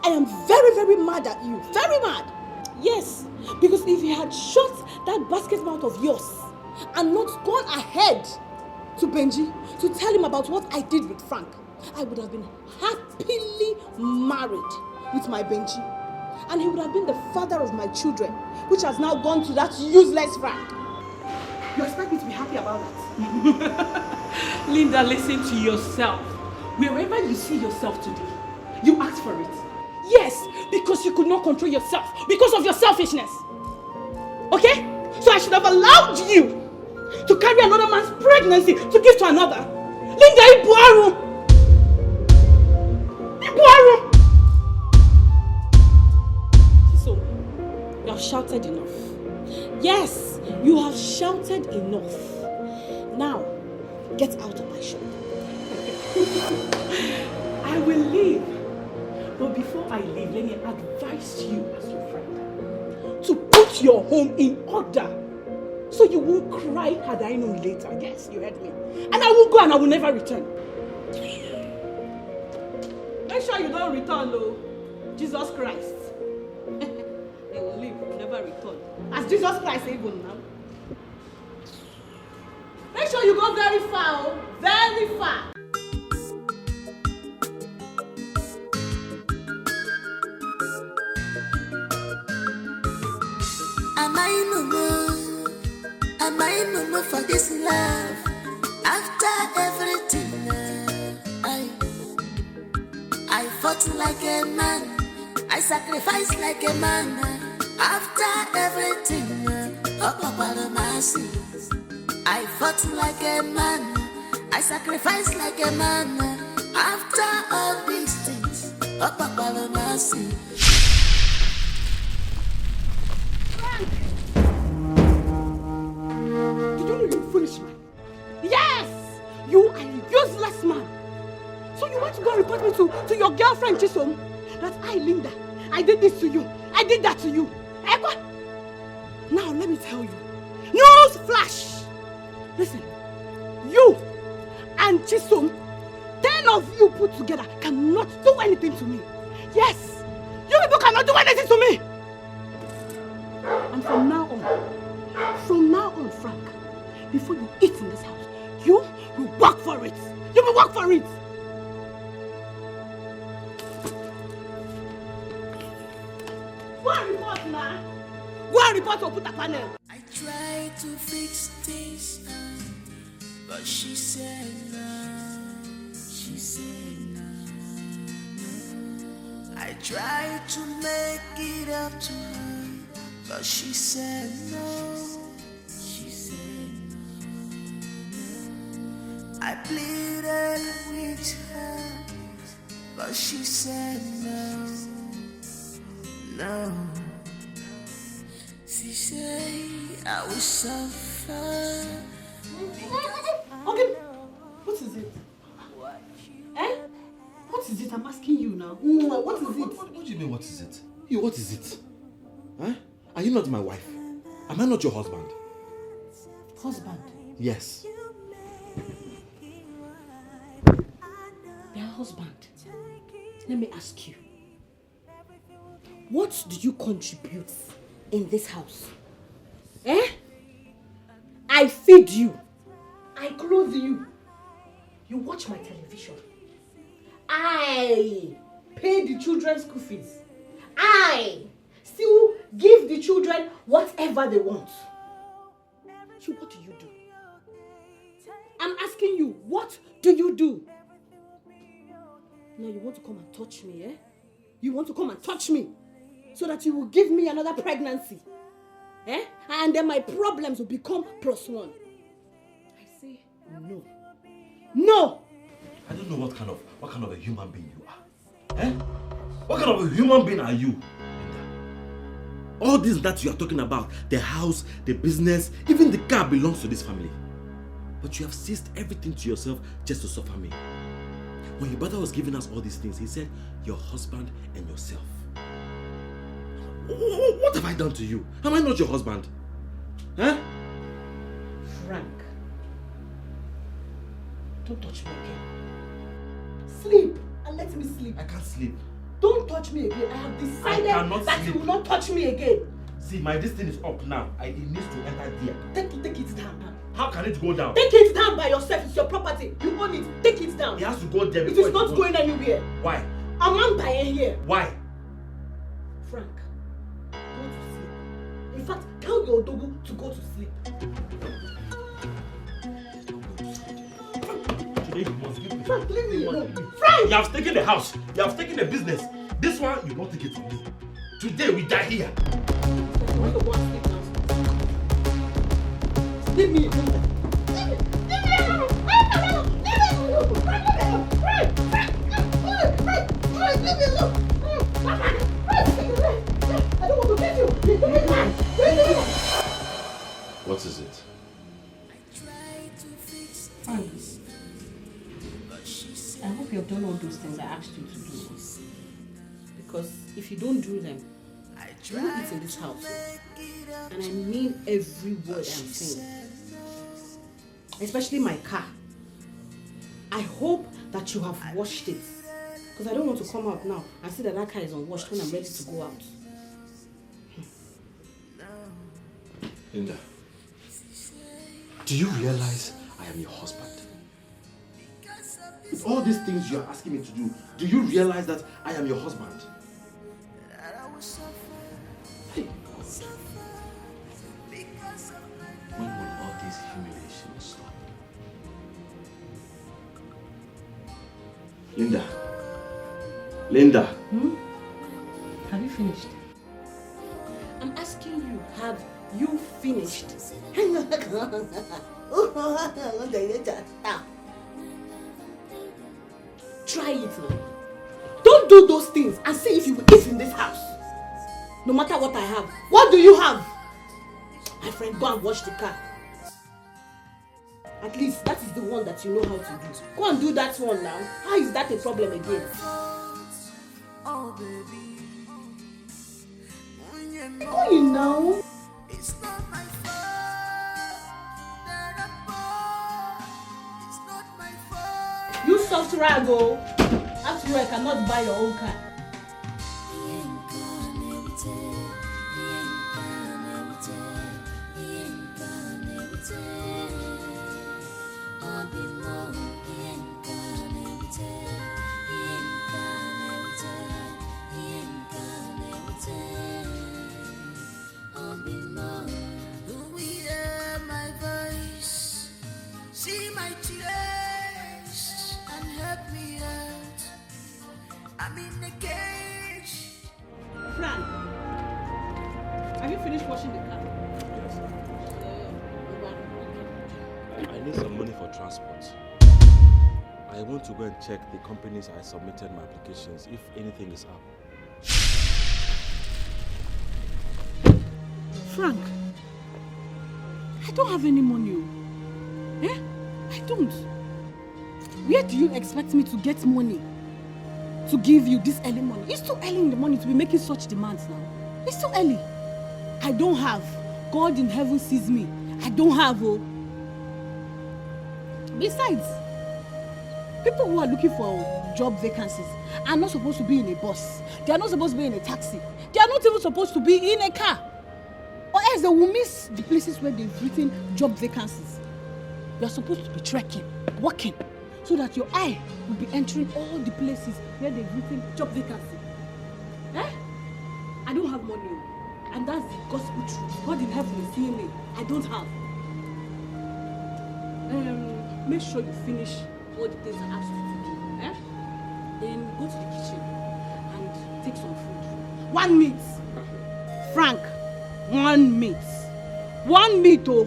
I am very, very mad at you. Very mad. Yes, because if you had shot that basket mouth of yours and not gone ahead to Benji to tell him about what I did with Frank, I would have been happily married with my Benji. And he would have been the father of my children, which has now gone to that useless Frank. You expect me to be happy about that? Linda, listen to yourself. Wherever you see yourself today, you ask for it. Yes, because you could not control yourself because of your selfishness. Okay? So I should have allowed you to carry another man's pregnancy to give to another. Linda, Ibuaru! Ibuaru! So, you have shouted enough. Yes, you have shouted enough. Now, get out of my shop. I will leave. But before I leave, let me advise you as your friend to put your home in order so you won't cry had I known later. Yes, you heard me. And I will go and I will never return. Make sure you don't return, though. Jesus Christ. They will leave, will never return. As Jesus Christ even now. Make sure you go very far, oh, very far. Am I no more for this love? After everything, I fought like a man, I sacrificed like a man. After everything, oh Papa mercy, I fought like a man, I sacrificed like a man. After all these things, oh Papa mercy. You foolish man. Yes! You are a useless man. So you want to go and report me to your girlfriend Chisom? That I, Linda, I did this to you. I did that to you. Ekwa? Now let me tell you. News flash! Listen, you and Chisom, 10 of you put together cannot do anything to me. Yes! You people cannot do anything to me! And from now on, Frank, before you eat in this house, you will work for it. You will work for it. Go and report, ma. Go and report or put a panel. I tried to fix things, but she said no. She said no. I tried to make it up to her, but she said no. She said no. I pleaded with her, but she said no. No. She said I will suffer. Okay, what is it? What? Eh? What is it? I'm asking you now. What is it? What do you mean, what is it? You, what is it? Huh? Are you not my wife? Am I not your husband? Husband? Yes. Your husband. Let me ask you. What do you contribute in this house? Eh? I feed you. I clothe you. You watch my television. I pay the children's school fees. I still give the children whatever they want. So what do you do? I'm asking you, what do you do? Now you want to come and touch me, eh? You want to come and touch me so that you will give me another pregnancy. Eh? And then my problems will become +1. I say no. No! I don't know what kind of a human being you are. Eh? What kind of a human being are you? All this that you are talking about, the house, the business, even the car belongs to this family. But you have seized everything to yourself just to suffer me. When your brother was giving us all these things, he said, your husband and yourself. What have I done to you? Am I not your husband? Huh? Frank, don't touch me again. Sleep and let me sleep. I can't sleep. Don't touch me again. I have decided that sleep. you will not touch me again. See, my destiny is up now. It needs to enter there. Take it down now. How can it go down? Take it down by yourself. It's your property. You own it. Take it down. It has to go there. It is not going anywhere. Why? I'm not buying here. Why? Frank, go to sleep. In fact, tell your dogu to go to sleep. Today you must give me. Frank, leave me alone. Frank! You have taken the house. You have taken the business. This one, you won't take it from me. Today we die here. Leave me alone. Leave me alone. Leave me alone. I don't want to kill you. What is it? I hope you have done all those things I asked you to do. Because if you don't do them, you won't eat in this house. And I mean every word I'm saying. Especially my car. I hope that you have washed it. Because I don't want to come out now and see that car is unwashed when I'm ready to go out. Linda, do you realize I am your husband? With all these things you are asking me to do you realize that I am your husband? Hey, God. When will all this humiliation stop? Linda. Have you finished? I'm asking you, have you finished? Try it now. Don't do those things and see if you will eat in this house. No matter what I have. What do you have? My friend, go and wash the car. At least that is the one that you know how to do. Go and do that one now. How is that a problem again? Oh baby, Go in now. it's not my fault that I'm born. It's not my fault. You soft rag, oh. After all, I cannot buy your own car. Hear my voice, see my tears, and help me out. I'm in a cage. Frank, have you finished washing the car? I need some money for transport. I want to go and check the companies I submitted my applications if anything is up. Frank, I don't have any money. Eh? I don't. Where do you expect me to get money to give you this early morning? It's too early in the morning to be making such demands now. It's too early. I don't have. God in heaven sees me. I don't have. Oh. Besides, people who are looking for job vacancies are not supposed to be in a bus. They are not supposed to be in a taxi. They are not even supposed to be in a car. Or else they will miss the places where they've written job vacancies. You are supposed to be trekking, walking, so that your eye will be entering all the places where they've written job vacancy. Eh? I don't have money. And that's the gospel truth. God in heaven is seeing me. I don't have. Make sure you finish all the things I asked you to do. Eh? Then go to the kitchen and take some food. 1 meat. Frank, 1 meat. 1 meat, oh.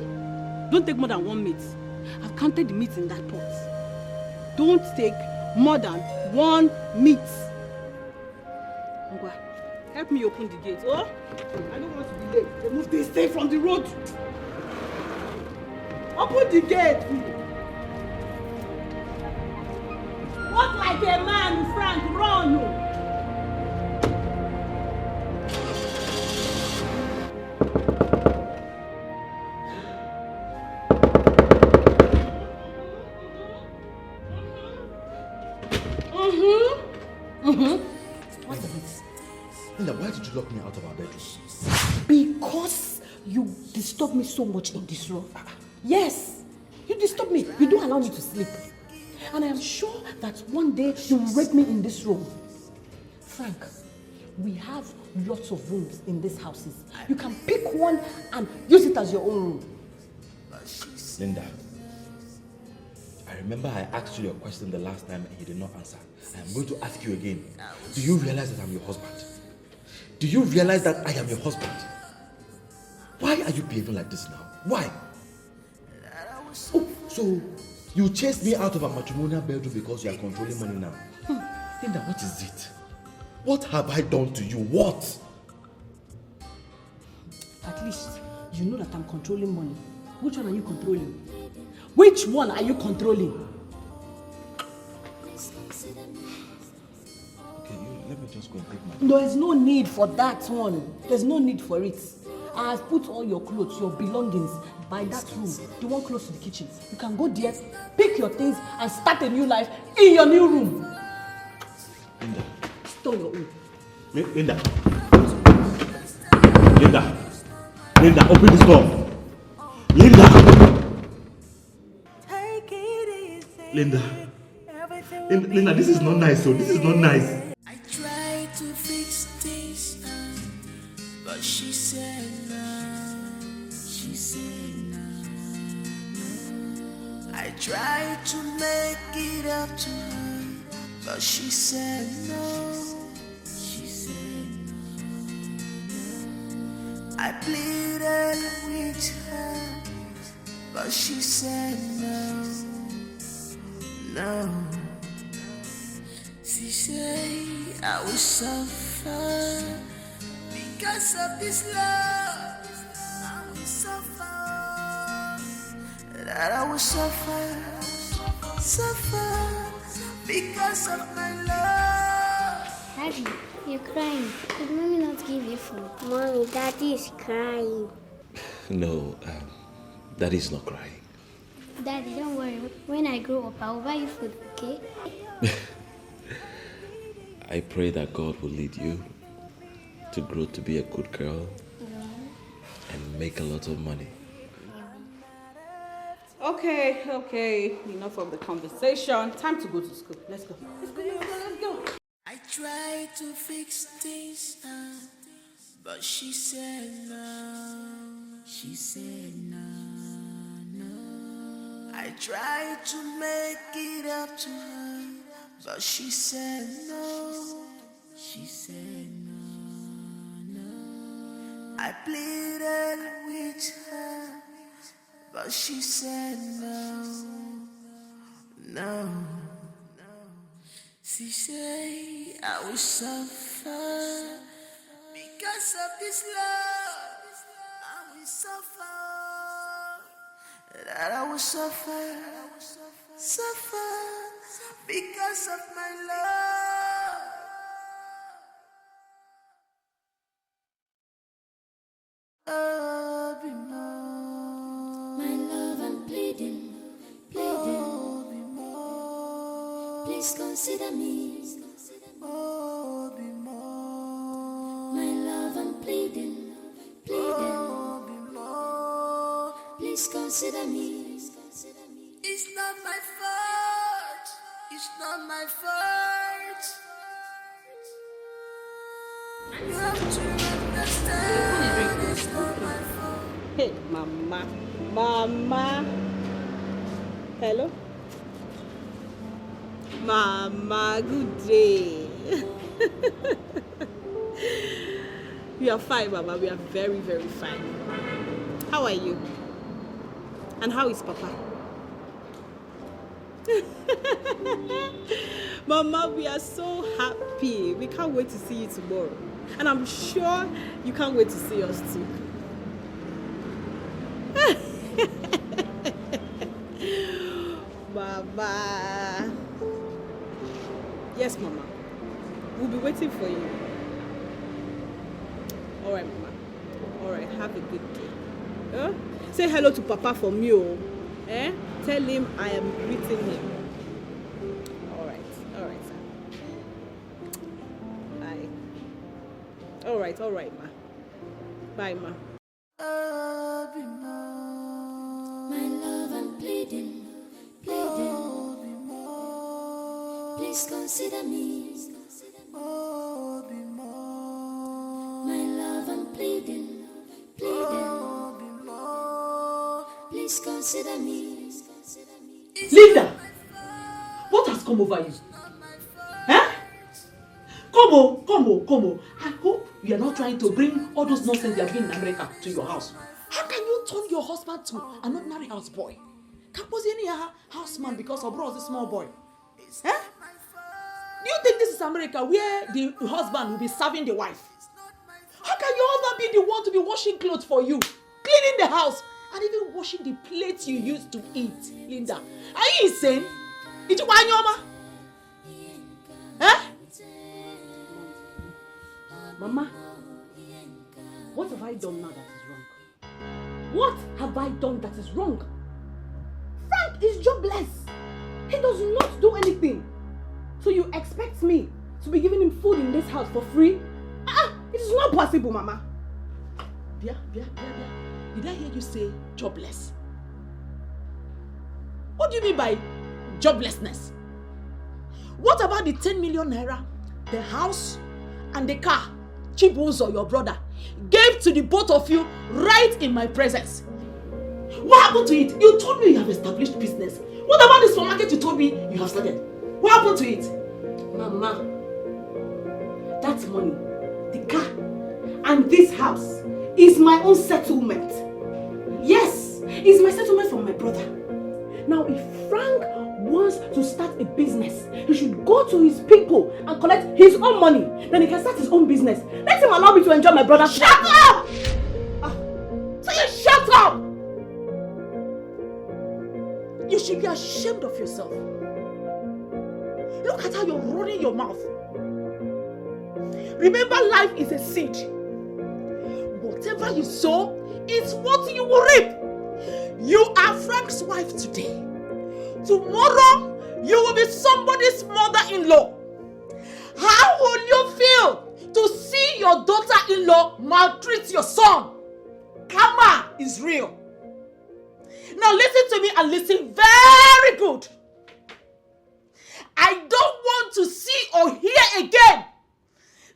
Don't take more than 1 meat. I've counted the meat in that pot. Don't take more than 1 meat. Ngwa, help me open the gate, oh? I don't want to be late. They must stay from the road. Open the gate. Walk like a man, Frank, run. What is it? Linda, why did you lock me out of our bedroom? Because you disturb me so much in this room. Yes, you disturb me. You don't allow me to sleep. And I am sure that one day you will rape me in this room. Frank, we have lots of rooms in these houses. You can pick one and use it as your own room. Linda, I remember I asked you a question the last time and you did not answer. I am going to ask you again. Do you realize that I'm your husband? Do you realize that I am your husband? Why are you behaving like this now? Why? Oh, so you chased me out of a matrimonial bedroom because you are controlling money now. Linda, what is it? What have I done to you? What? At least you know that I'm controlling money. Which one are you controlling? Which one are you controlling? Okay, let me just go and take my... There is no need for that one. There's no need for it. I have put all your clothes, your belongings by that room, the one close to the kitchen. You can go there, pick your things, and start a new life in your new room. Linda. Store your own. Linda. Linda. Linda, open this door. Linda, this is not nice, so this is not nice. I tried to fix things, but she said no. She said no. I tried to make it up to her, but she said no. She said no. I pleaded with her, but she said no. No. She said I will suffer because of this love. I will suffer. That I will suffer because of my love. Daddy, you're crying. Did mommy not give you food? Mommy, Daddy is crying. No, Daddy's not crying. Daddy, don't worry. When I grow up, I will buy you food, okay? I pray that God will lead you to grow to be a good girl and make a lot of money. Okay. Enough of the conversation. Time to go to school. Let's go. Let's go. I tried to fix things, but she said no. She said no. I tried to make it up to her, but she said no. She said no. I pleaded with her, but she said no. No. She said I will suffer because of this love. I will suffer. That I will suffer because of my love. Oh, be more. My love, I'm pleading. Oh, be more. Please consider me. Oh, be more. My love, I'm pleading. Oh, be more. Please consider me. It's not my fault. It's not my fault. You have to understand. It's not my fault. Hey, Mama. Hello? Mama, good day. We are fine, Mama. We are very, very fine. How are you? And how is Papa? Mama, we are so happy. We can't wait to see you tomorrow. And I'm sure you can't wait to see us too. Mama. Yes, Mama. We'll be waiting for you. All right, Mama. All right, have a good day. Say hello to Papa for me, oh. Tell him I am greeting him. All right, sir. Bye. All right, ma. Bye, ma. Oh, be more. My love, I'm pleading. Oh, be more. Please consider me. Oh, be more. My love, I'm pleading. Oh, be more. Please consider me. Linda, what has come over you? Come on. I hope you are not trying to bring all those nonsense you are doing in America to your house. How can you turn your husband to an ordinary houseboy? Can't was any houseman because of bro is a small boy. Do you think this is America where the husband will be serving the wife? How can your husband be the one to be washing clothes for you, cleaning the house, and even washing the plates you used to eat, Linda? Are you insane? Did you want your mama? Mama, what have I done now that is wrong? What have I done that is wrong? Frank is jobless. He does not do anything. So you expect me to be giving him food in this house for free? It is not possible, Mama. Bia. Did I hear you say jobless? What do you mean by joblessness? What about the 10 million naira, the house, and the car Chibuzo, your brother, gave to the both of you right in my presence? What happened to it? You told me you have established business. What about the supermarket you told me you have started? What happened to it? Mama, that money, the car, and this house is my own settlement. Yes, it's my settlement from my brother. Now, if Frank wants to start a business, he should go to his people and collect his own money. Then he can start his own business. Let him allow me to enjoy my brother's. Shut up! So you shut up! You should be ashamed of yourself. Look at how you're running your mouth. Remember, life is a seed. Whatever you sow is what you will reap. You are Frank's wife today. Tomorrow, you will be somebody's mother-in-law. How will you feel to see your daughter-in-law maltreat your son? Karma is real. Now listen to me and listen very good. I don't want to see or hear again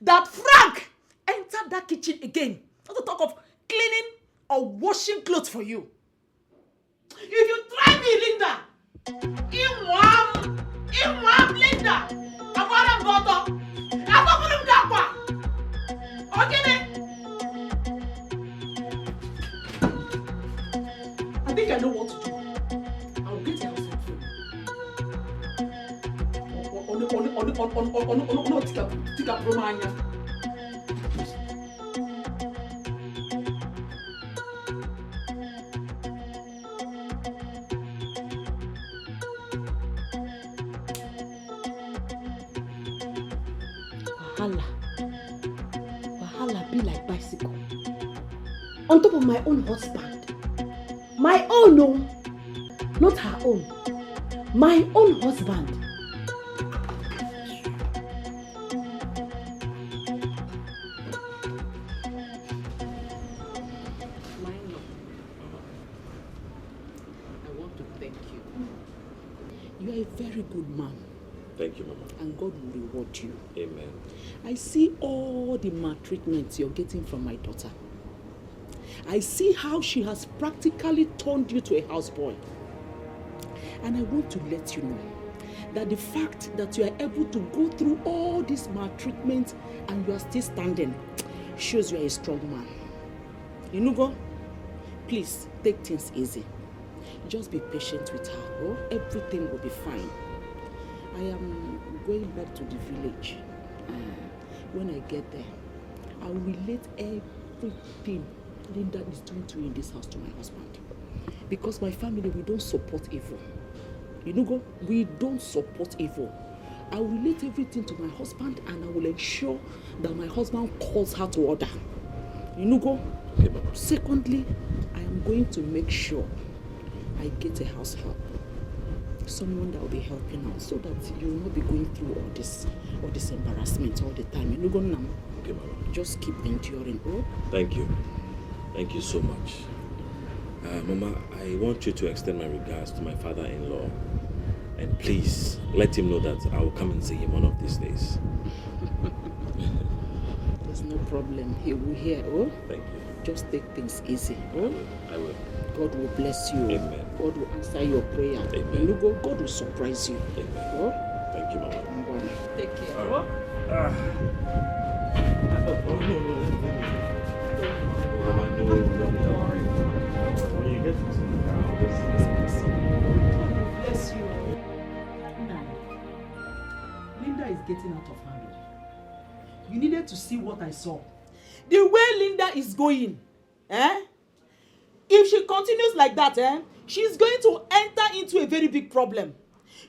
that Frank entered that kitchen again. Not to talk of cleaning or washing clothes for you. If you try me, Linda, Inwam, Linda, I'm okay, I think I know what to do. I'll get your house on Wahala be like bicycle. On top of my own husband. My own, no. Not her own. My own husband. I want to thank you. You are a very good man. Thank you, Mama. And God will reward you. Amen. I see all the maltreatment you're getting from my daughter. I see how she has practically turned you to a houseboy. And I want to let you know that the fact that you are able to go through all this maltreatment and you are still standing shows you are a strong man. Inugo, please take things easy. Just be patient with her. Oh? Everything will be fine. I am going back to the village. When I get there, I will relate everything Linda is doing to you in this house to my husband. Because my family, we don't support evil. You know, we don't support evil. I will relate everything to my husband and I will ensure that my husband calls her to order. You know, okay, secondly, I am going to make sure I get a house help. Someone that will be helping out so that you will not be going through all this embarrassment all the time. You know, now. Okay, Mama. Just keep enduring. Oh? Thank you. Thank you so much. Mama, I want you to extend my regards to my father-in-law. And please, let him know that I will come and see him one of these days. There's no problem. He will hear, oh? Thank you. Just take things easy, oh? I will. God will bless you. Amen. God will answer your prayer. Amen. You go, God will surprise you. Amen. Oh? Thank you, Mama. Take care. All right. Bless you. Now, Linda is getting out of hand. You needed to see what I saw. The way Linda is going, if she continues like that, she's going to enter into a very big problem.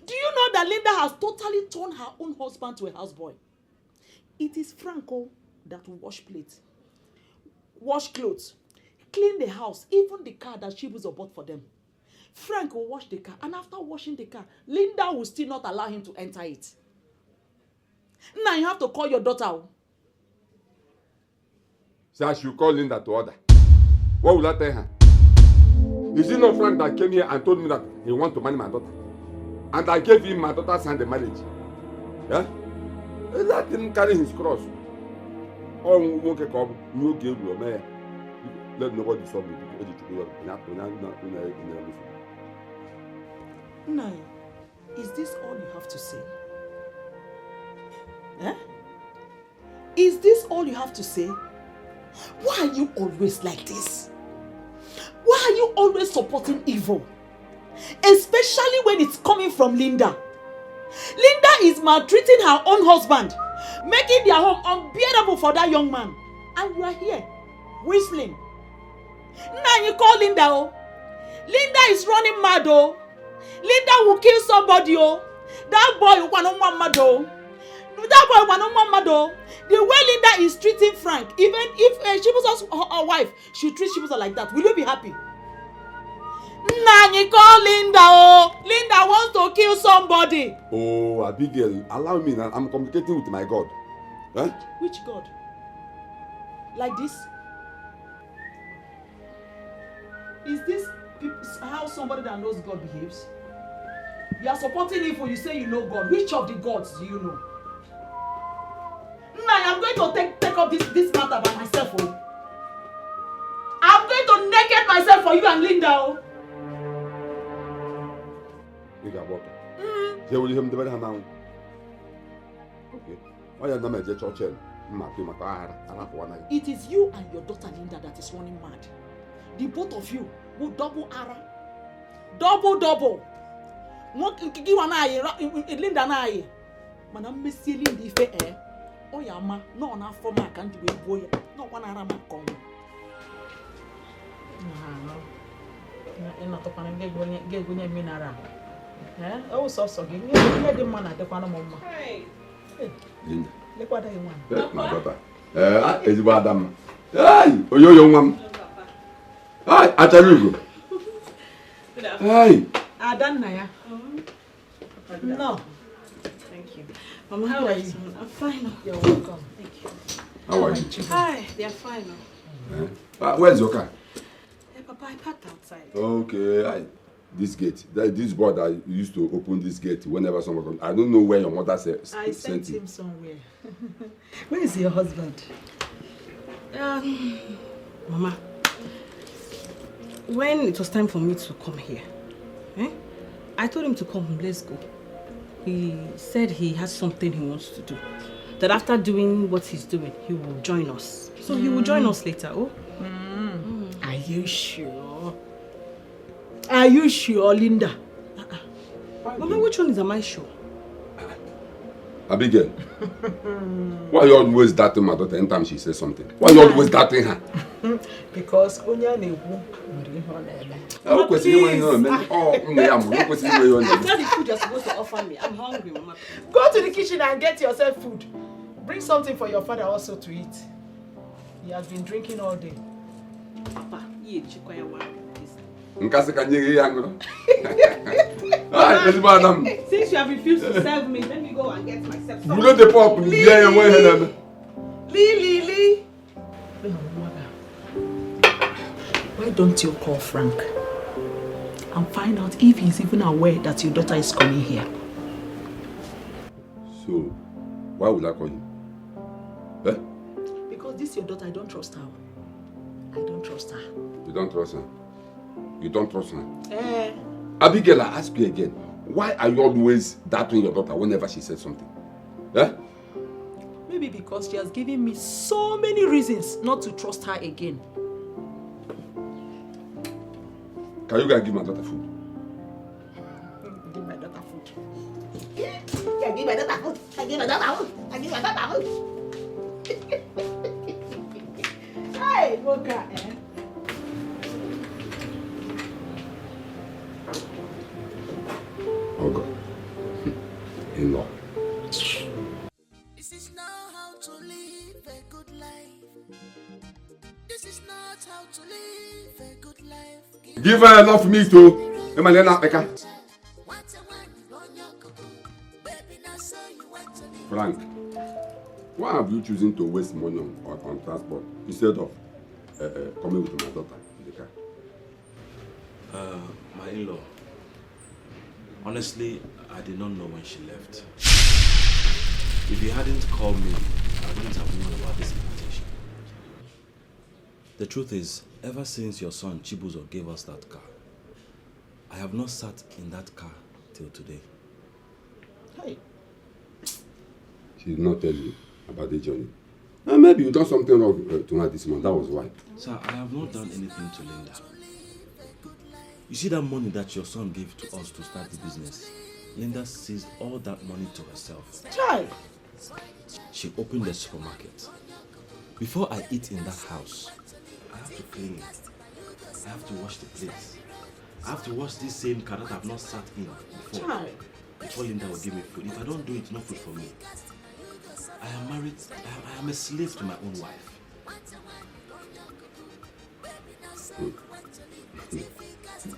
Do you know that Linda has totally turned her own husband to a houseboy? It is Franco that will wash plates, wash clothes, clean the house, even the car that she was bought for them. Frank will wash the car, and after washing the car, Linda will still not allow him to enter it. Now you have to call your daughter. So I should call Linda to order. What will I tell her? Is it not Frank that came here and told me that he wants to marry my daughter? And I gave him my daughter's hand in marriage. Yeah? Let him carry his cross. Oh, okay, come. No give you, man. Let nobody solve it. Nai, is this all you have to say? Eh? Is this all you have to say? Why are you always like this? Why are you always supporting evil? Especially when it's coming from Linda. Linda is maltreating her own husband, making their home unbearable for that young man. And you are here, whistling. Now you call Linda, oh. Linda is running mad, oh. Linda will kill somebody, oh. That boy will want mad, oh. That boy will mad, oh. The way Linda is treating Frank, even if she was her wife, she treats Chibuzo like that. Will you be happy? Nah, you call Linda, oh. Linda wants to kill somebody. Oh, Abigail, allow me now. I'm communicating with my God. Huh? Which God? Like this? Is this how somebody that knows God behaves? You are supporting evil, you say you know God. Which of the gods do you know? Nah, I'm going to take up this matter by myself, oh. I'm going to naked myself for you and Linda, oh. You got water. They will him the better now. Okay. Why are you not a church? It is you and your daughter Linda that is running mad. The both of you will double ara. Double. Linda na aye. Mana mmesi Linda ife eh. O ya ma no na afọ ma kan di we bo ya. No kwa na ara ma kon. Na to pana ge gonya minara. Eh? O so gi. Nye di ma na de kwa na mo ma. Linda. Le kwa da yi wan. My daughter. Ezigbo Adam. Hey, oyoyo nwam. Hi, Achalugo. Hi. Adanna. No. Thank you. Mama, how are you? I'm fine. You're welcome. Thank you. How are you? Hi, they are fine. Where's your car? Hey, Papa, I parked outside. Okay. This gate. This boy that used to open this gate whenever someone comes. I don't know where your mother I sent him somewhere. Where is your husband? Mama, when it was time for me to come here, I told him to come, let's go. He said he has something he wants to do. That after doing what he's doing, he will join us. So he will join us later, oh? Are you sure? Are you sure, Linda? Mama, which one am I sure? Abigail, why are you always doubting my daughter anytime she says something? Why are you always doubting her? Because Onya Nebu. After the food you're supposed to offer me, I'm hungry, Mama. Go to the kitchen and get yourself food. Bring something for your father also to eat. He has been drinking all day. Papa, Since you have refused to serve me, let me go and get myself some. Lee. Why don't you call Frank and find out if he's even aware that your daughter is coming here? So, why would I call you? Eh? Because this your daughter, I don't trust her. I don't trust her. You don't trust her? You don't trust her? Eh. Abigail, I ask you again. Why are you always doubting your daughter whenever she says something? Eh? Maybe because she has given me so many reasons not to trust her again. Can you guys give my daughter food? Give my daughter food. Yeah, give my daughter food. I give my daughter food. I give my daughter food. Hey, Mocha, eh? Oh God. In-law. This is not how to live a good life. This is not how to live a good life. Give her enough meat too. Frank, why have you chosen to waste money on transport instead of coming with my daughter in the car? My in-law. Honestly, I did not know when she left. If you hadn't called me, I wouldn't have known about this invitation. The truth is, ever since your son Chibuzo gave us that car, I have not sat in that car till today. Hey. She did not tell you about the journey. Maybe you done something wrong to her this month, that was why. Sir, I have not done anything to Linda. You see that money that your son gave to us to start the business? Linda seized all that money to herself. Child. She opened the supermarket. Before I eat in that house, I have to clean it. I have to wash the plates. I have to wash this same car that I have not sat in before. Child. Before Linda will give me food. If I don't do it, no food for me. I am married. I am a slave to my own wife.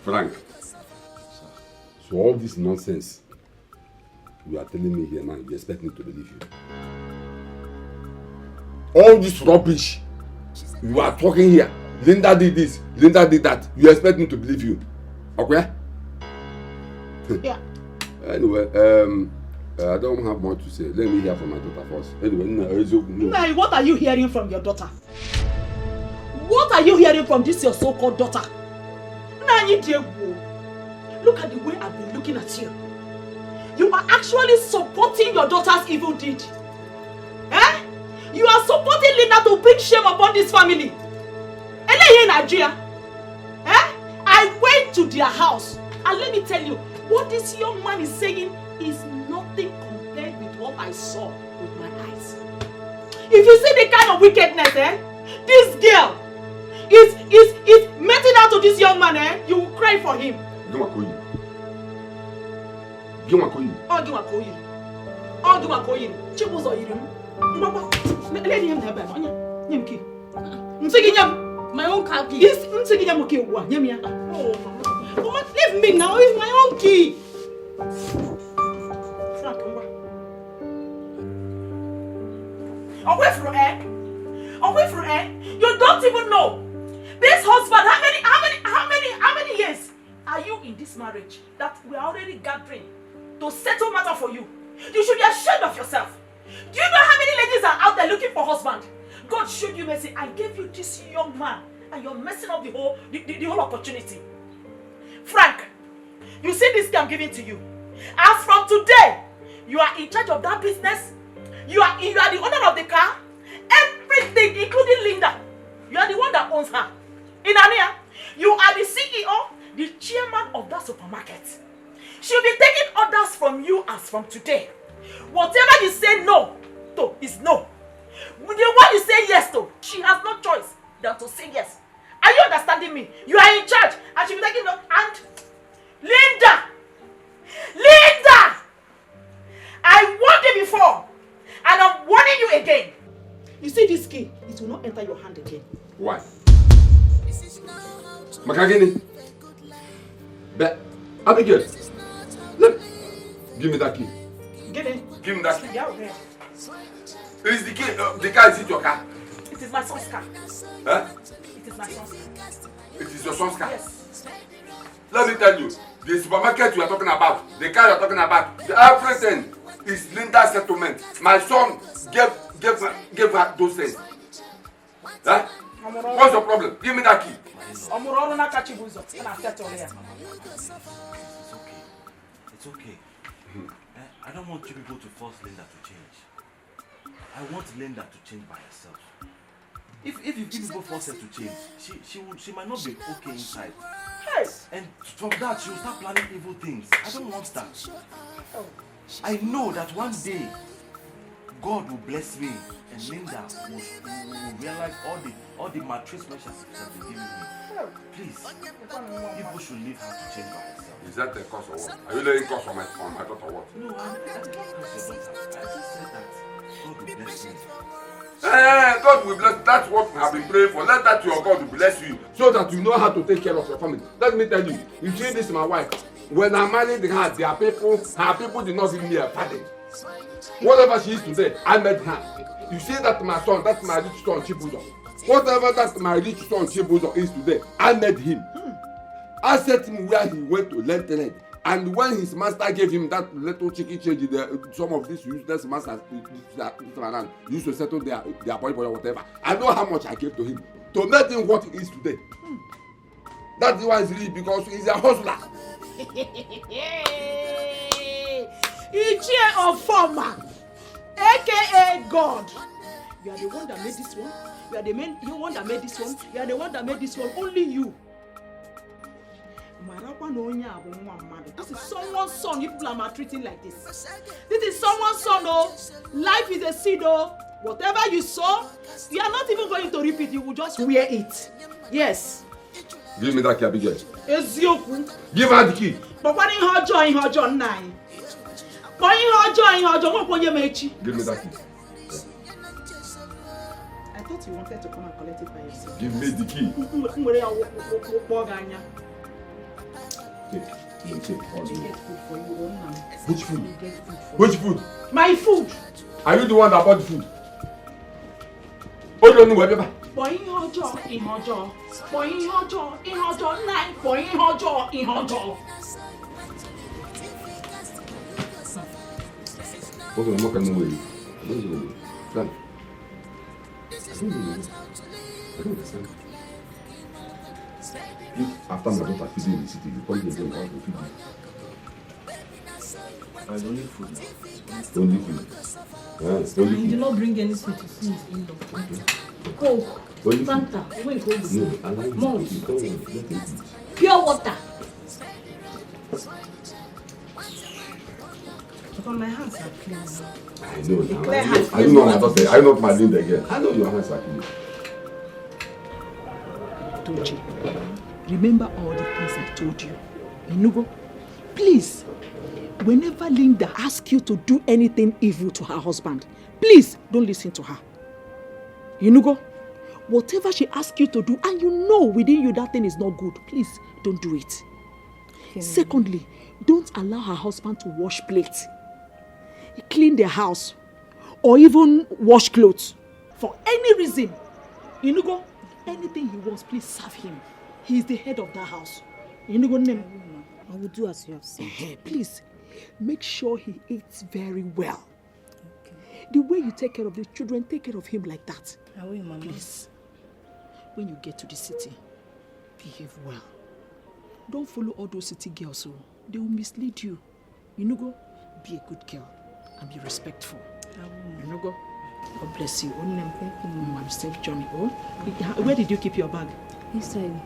Frank, so all this nonsense you are telling me here now, you expect me to believe you? All this rubbish you are talking here, Linda did this, Linda did that, you expect me to believe you? Okay? Yeah. Anyway, I don't have much to say. Let me hear from my daughter first. Anyway, Nah, what are you hearing from your daughter? What are you hearing from this your so-called daughter? Look at the way I've been looking at you. You are actually supporting your daughter's evil deed. Eh? You are supporting Linda to bring shame upon this family. And here in Nigeria, eh? I went to their house and let me tell you, what this young man is saying is nothing compared with what I saw with my eyes. If you see the kind of wickedness, this girl is meting out to this young man, you will cry for him. My own car key. Leave me now, it's my own key. Away from her, you don't even know. This husband, how many years are you in this marriage that we are already gathering to settle matter for you? You should be ashamed of yourself. Do you know how many ladies are out there looking for husband? God showed you mercy. I gave you this young man and you're messing up the whole opportunity. Frank, you see this key I'm giving to you. As from today, you are in charge of that business. You are the owner of the car. Everything, including Linda. You are the one that owns her. In Ania, you are the CEO, the chairman of that supermarket. She'll be taking orders from you as from today. Whatever you say no to is no. The one you say yes to, she has no choice than to say yes. Are you understanding me? You are in charge and she'll be taking no. And Linda! I warned you before and I'm warning you again. You see this key, it will not enter your hand again. Why? Makagini. But Abigail, give me that key. Give it. Give me that key. Yeah, okay. Is the key? The car is in your car? It is my son's car. Huh? It is my son's car. It is your son's car? Yes. Let me tell you, the supermarket you are talking about, the car you are talking about, everything is Linda's settlement. My son gave her those things. Huh? What's your problem? Give me that key. It's okay. I don't want you people to force Linda to change. I want Linda to change by herself. If you people force her to change, she might not be okay inside. Hey. And from that she'll start planning evil things. I don't want that. I know that one day God will bless me and Linda will realize all the maltreatment she has been giving me. Please, people should leave her to change by herself. Is that the cause or what? Are you laying cause on my daughter or what? No, I didn't curse your daughter. I just said that God will bless me. God will bless. That's what we have been praying for. Let that your God will bless you so that you know how to take care of your family. Let me tell you, you see this my wife. When I married her, her people did not give me a pardon. Whatever she is today, I met her. You see that my son, that's my rich son Chibuzo. Whatever that my rich son Chibuzo is today, I met him. asked him where he went to learn trade. And when his master gave him that little chicken change, some of these useless masters used to settle their boy or whatever. I know how much I gave to him to make him what he is today. That's why he's rich, because he's a hustler. Ichie of former, aka God. You are the one that made this one. You are the one that made this one. You are the one that made this one. Only you. This is someone's son. You people are maltreating like this. This is someone's son, oh. Life is a seed, oh. Whatever you sow, you are not even going to reap it. You will just wear it. Yes. Give me that key, Abigail. Ezioku. Give her the key. But what in her joy, nine. But in her joy, what when you mechi? Give me that key. I thought you wanted to come and collect it by yourself. Give me the key. Take all the Which food? Which food? My food. Are you the one that bought the food? Oh, don't know where. Boy in her jaw, in her jaw. Boy in her jaw, nine. Boy in her jaw, in her jaw. Okay, I'm not going to wait. I don't understand. If after my daughter feeding in the city, you call me again, how to feed you? I don't need food. Only food. You did not bring any food to see his in-law. Coke, Fanta, wait, hold this. Malt, pure water. But my hands are clean. I know now. I know my daughter. I know my Linda again. I know your hands are clean. Toji, remember all the things I told you. Inugo, please, whenever Linda asks you to do anything evil to her husband, please don't listen to her. Inugo, whatever she asks you to do, and you know within you that thing is not good, please don't do it. Secondly, don't allow her husband to wash plates, clean their house, or even wash clothes for any reason. Inugo, anything he wants, please serve him. He is the head of that house. Inugo name. I will do as you have said. Please, make sure he eats very well. Okay. The way you take care of the children, take care of him like that. I will, Mama. Please, when you get to the city, behave well. Don't follow all those city girls, so they will mislead you. Inugo, be a good girl and be respectful. I will. Inugo, God bless you. I'm safe journey. Oh, where did you keep your bag? Inside.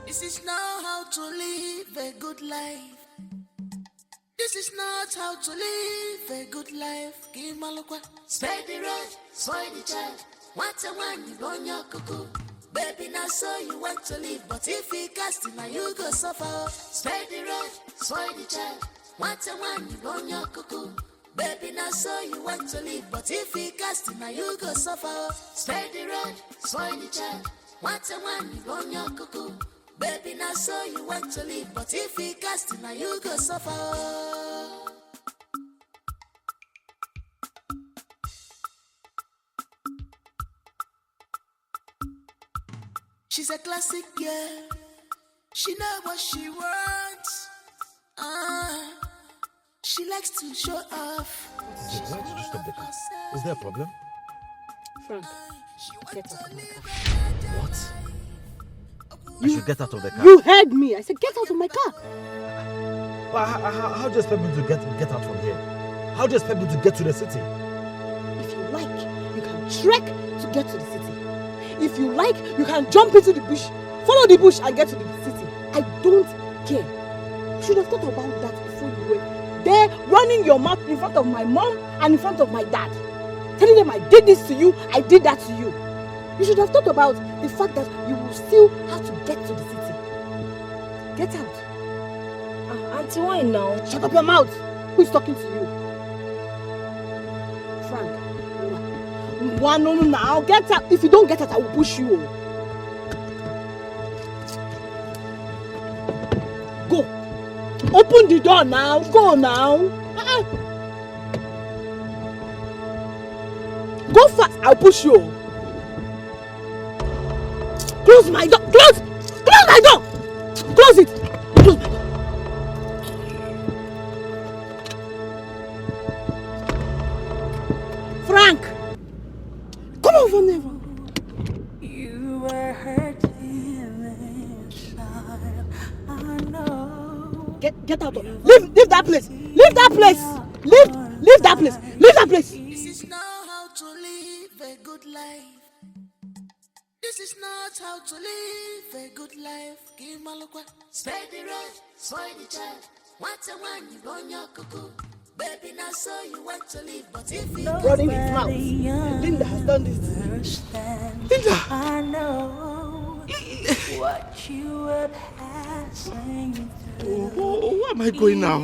This is not how to live a good life. This is not how to live a good life. Spare the road, spoil the child. What a one, you burn your cuckoo. Baby, now so you want to live, but if you cast it, now you go suffer. Spare the road, spoil the child. What a one, you burn your cuckoo. Baby, now so you want to live, but if you cast it, now you go suffer. Spare the road, spoil the child. What a one, you burn your cuckoo. Baby, now so you want to live, but if you cast it, now you go suffer. She's a classic girl. She knows what she wants. She likes to show off. Why did you stop the car? Is there a problem? Frank, get out of my car. What? I should get out of the car. You heard me. I said get out of my car. Well, how do you expect me to get out from here? How do you expect me to get to the city? If you like, you can trek to get to the city. If you like, you can jump into the bush, follow the bush and get to the city. I don't care. You should have thought about that before you were there running your mouth in front of my mom and in front of my dad. Telling them I did this to you, I did that to you. You should have thought about the fact that you will still have to get to the city. Get out. Auntie, why now? Shut up your mouth. Who is talking to you? Frank. No, now. Get out. If you don't get out, I will push you. Go. Open the door now. Go now. Go fast, I'll push you. Close my door. Close my door. Close it. Close my door. Frank, come over never. You were hurting inside. I know. Get out of. Leave that place. Leave that place. Leave that place. Leave that place. This is not how to live a good life. This is not how to live a good life. Give Malukwa. Spare the road, spoil the child. What's a one you burn your cuckoo? Baby, now so you want to live, but if you running his mouth. Linda has done this. Linda. I know what you were passing through. Where am I going now?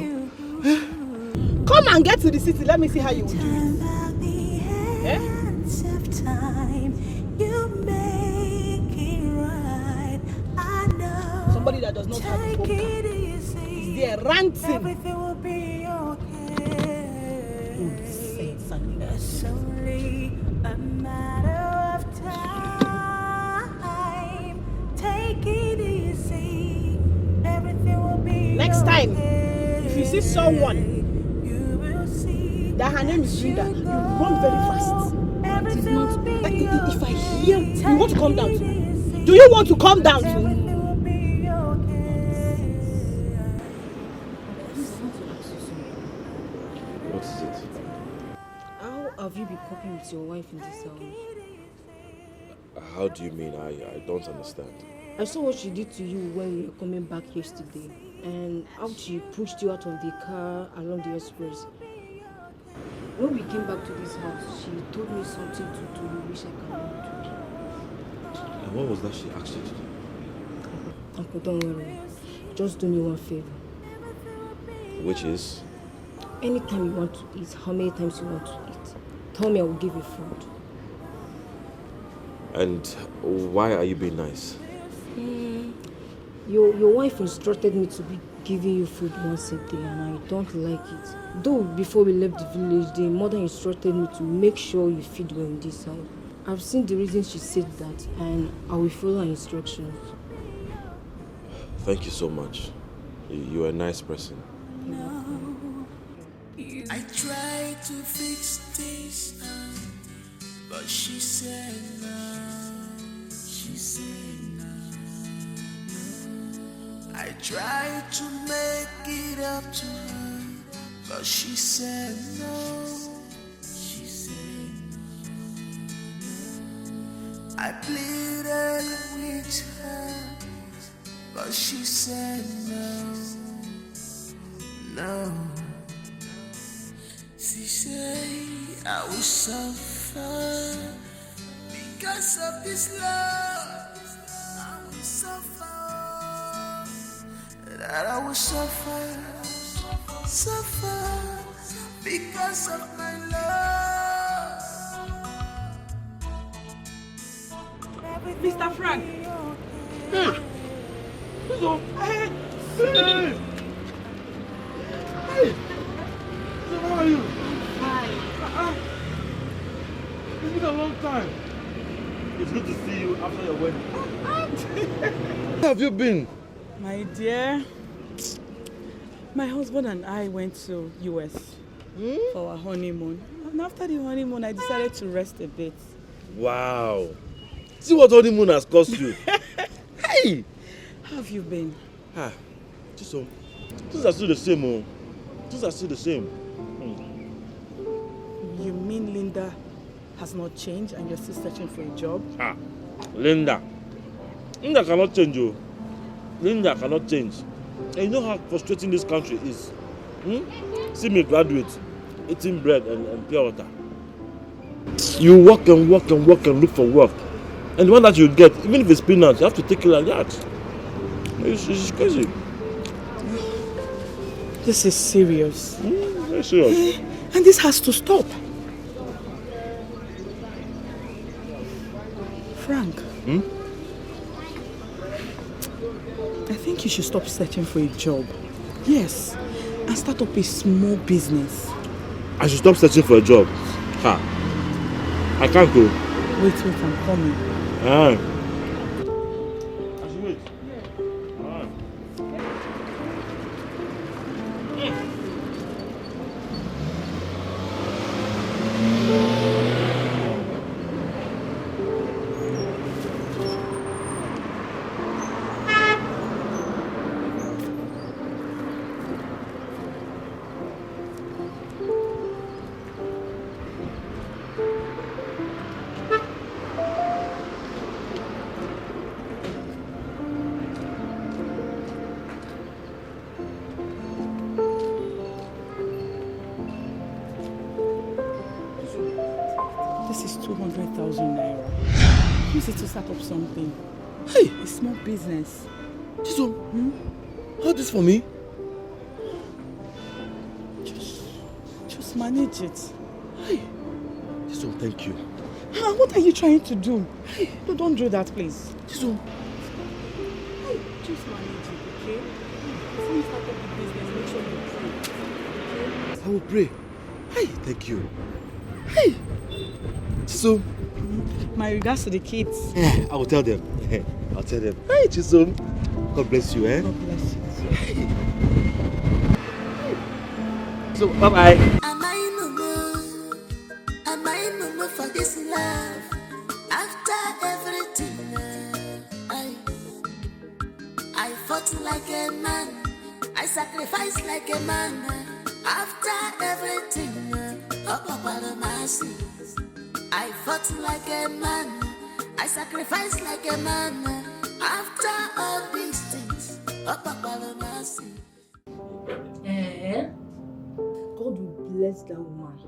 Come and get to the city. Let me see how you will do it. Somebody that does not have a phone is there ranting. Everything will be okay. It's only a matter of time. Take it easy. Everything will be Next time, okay. if you see someone that her name is Linda, you run very fast. It is not. If I hear, you want to come down too? Do you want to come down too? What is it? How have you been coping with your wife in this house? How do you mean? I don't understand. I saw what she did to you when we were coming back yesterday, and how she pushed you out of the car along the express. When we came back to this house, she told me something to do which I cannot do. And what was that she asked you to do? Uncle, don't worry. Just do me one favor. Which is? Anytime you want to eat, how many times you want to eat, tell me, I will give you food. And why are you being nice? Your wife instructed me to be giving you food once a day, and I don't like it. Though before we left the village, the mother instructed me to make sure you feed well in this house. I've seen the reason she said that, and I will follow her instructions. Thank you so much. You're a nice person. I tried to fix this, but she said no. She said no. I tried to make it up to her, but she said no. She said no. I pleaded with her, but she said no. No. She said I will suffer because of this love. I will suffer. That I will suffer because of my love. Mr. Frank. Hey! Hey! So how are you? Hi. It's been a long time. It's good to see you after your wedding. Where have you been? My dear, my husband and I went to US for our honeymoon. And after the honeymoon, I decided to rest a bit. Wow. See what honeymoon has cost you. Hey! How have you been? Things are still the same, oh. Things are still the same. You mean Linda has not changed and you're still searching for a job? Linda. Linda cannot change, oh. Linda cannot change. And you know how frustrating this country is. See me graduate, eating bread and pure water. You work and work and work and look for work. And the one that you get, even if it's peanuts, you have to take it like that. It's crazy. This is serious. Very serious. And this has to stop. Frank. I think you should stop searching for a job. Yes. And start up a small business. I should stop searching for a job. I can't go. Wait, I'm coming. Ah. This is 200,000 naira. Use it to start up something. Hey! A small business. Chisom, all this for me? Just manage it. Hey! Chisom, thank you. What are you trying to do? Hey, no, don't do that, please. Chisom. Hey, just manage it, okay? Before you start up the business, make sure you pray. I will pray. Hey, thank you. Hey! Chisom. My regards to the kids. I will tell them. I'll tell them. Hey, Chisom. God bless you, eh? God bless you. Hey. So, bye-bye. Am I mumu for this love? After everything, I fought like a man. I sacrificed like a man. After everything, up about mercy. I fought like a man. I sacrificed like a man. After all these things, up about mercy. God will bless that woman.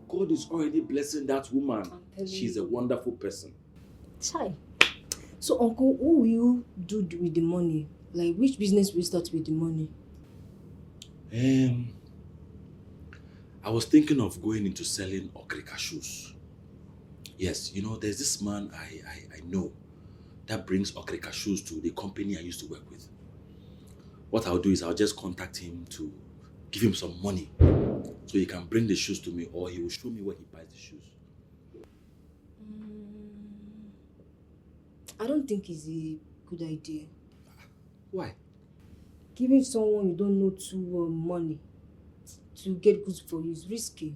God is already blessing that woman. She's a wonderful person. Chai. So, Uncle, what will you do with the money? Like, which business will you start with the money? I was thinking of going into selling okrika shoes. Yes, you know, there's this man I know that brings okrika shoes to the company I used to work with. What I'll do is I'll just contact him to give him some money so he can bring the shoes to me, or he will show me where he buys the shoes. I don't think it's a good idea. Why? Giving someone you don't know too money to get goods for you is risky.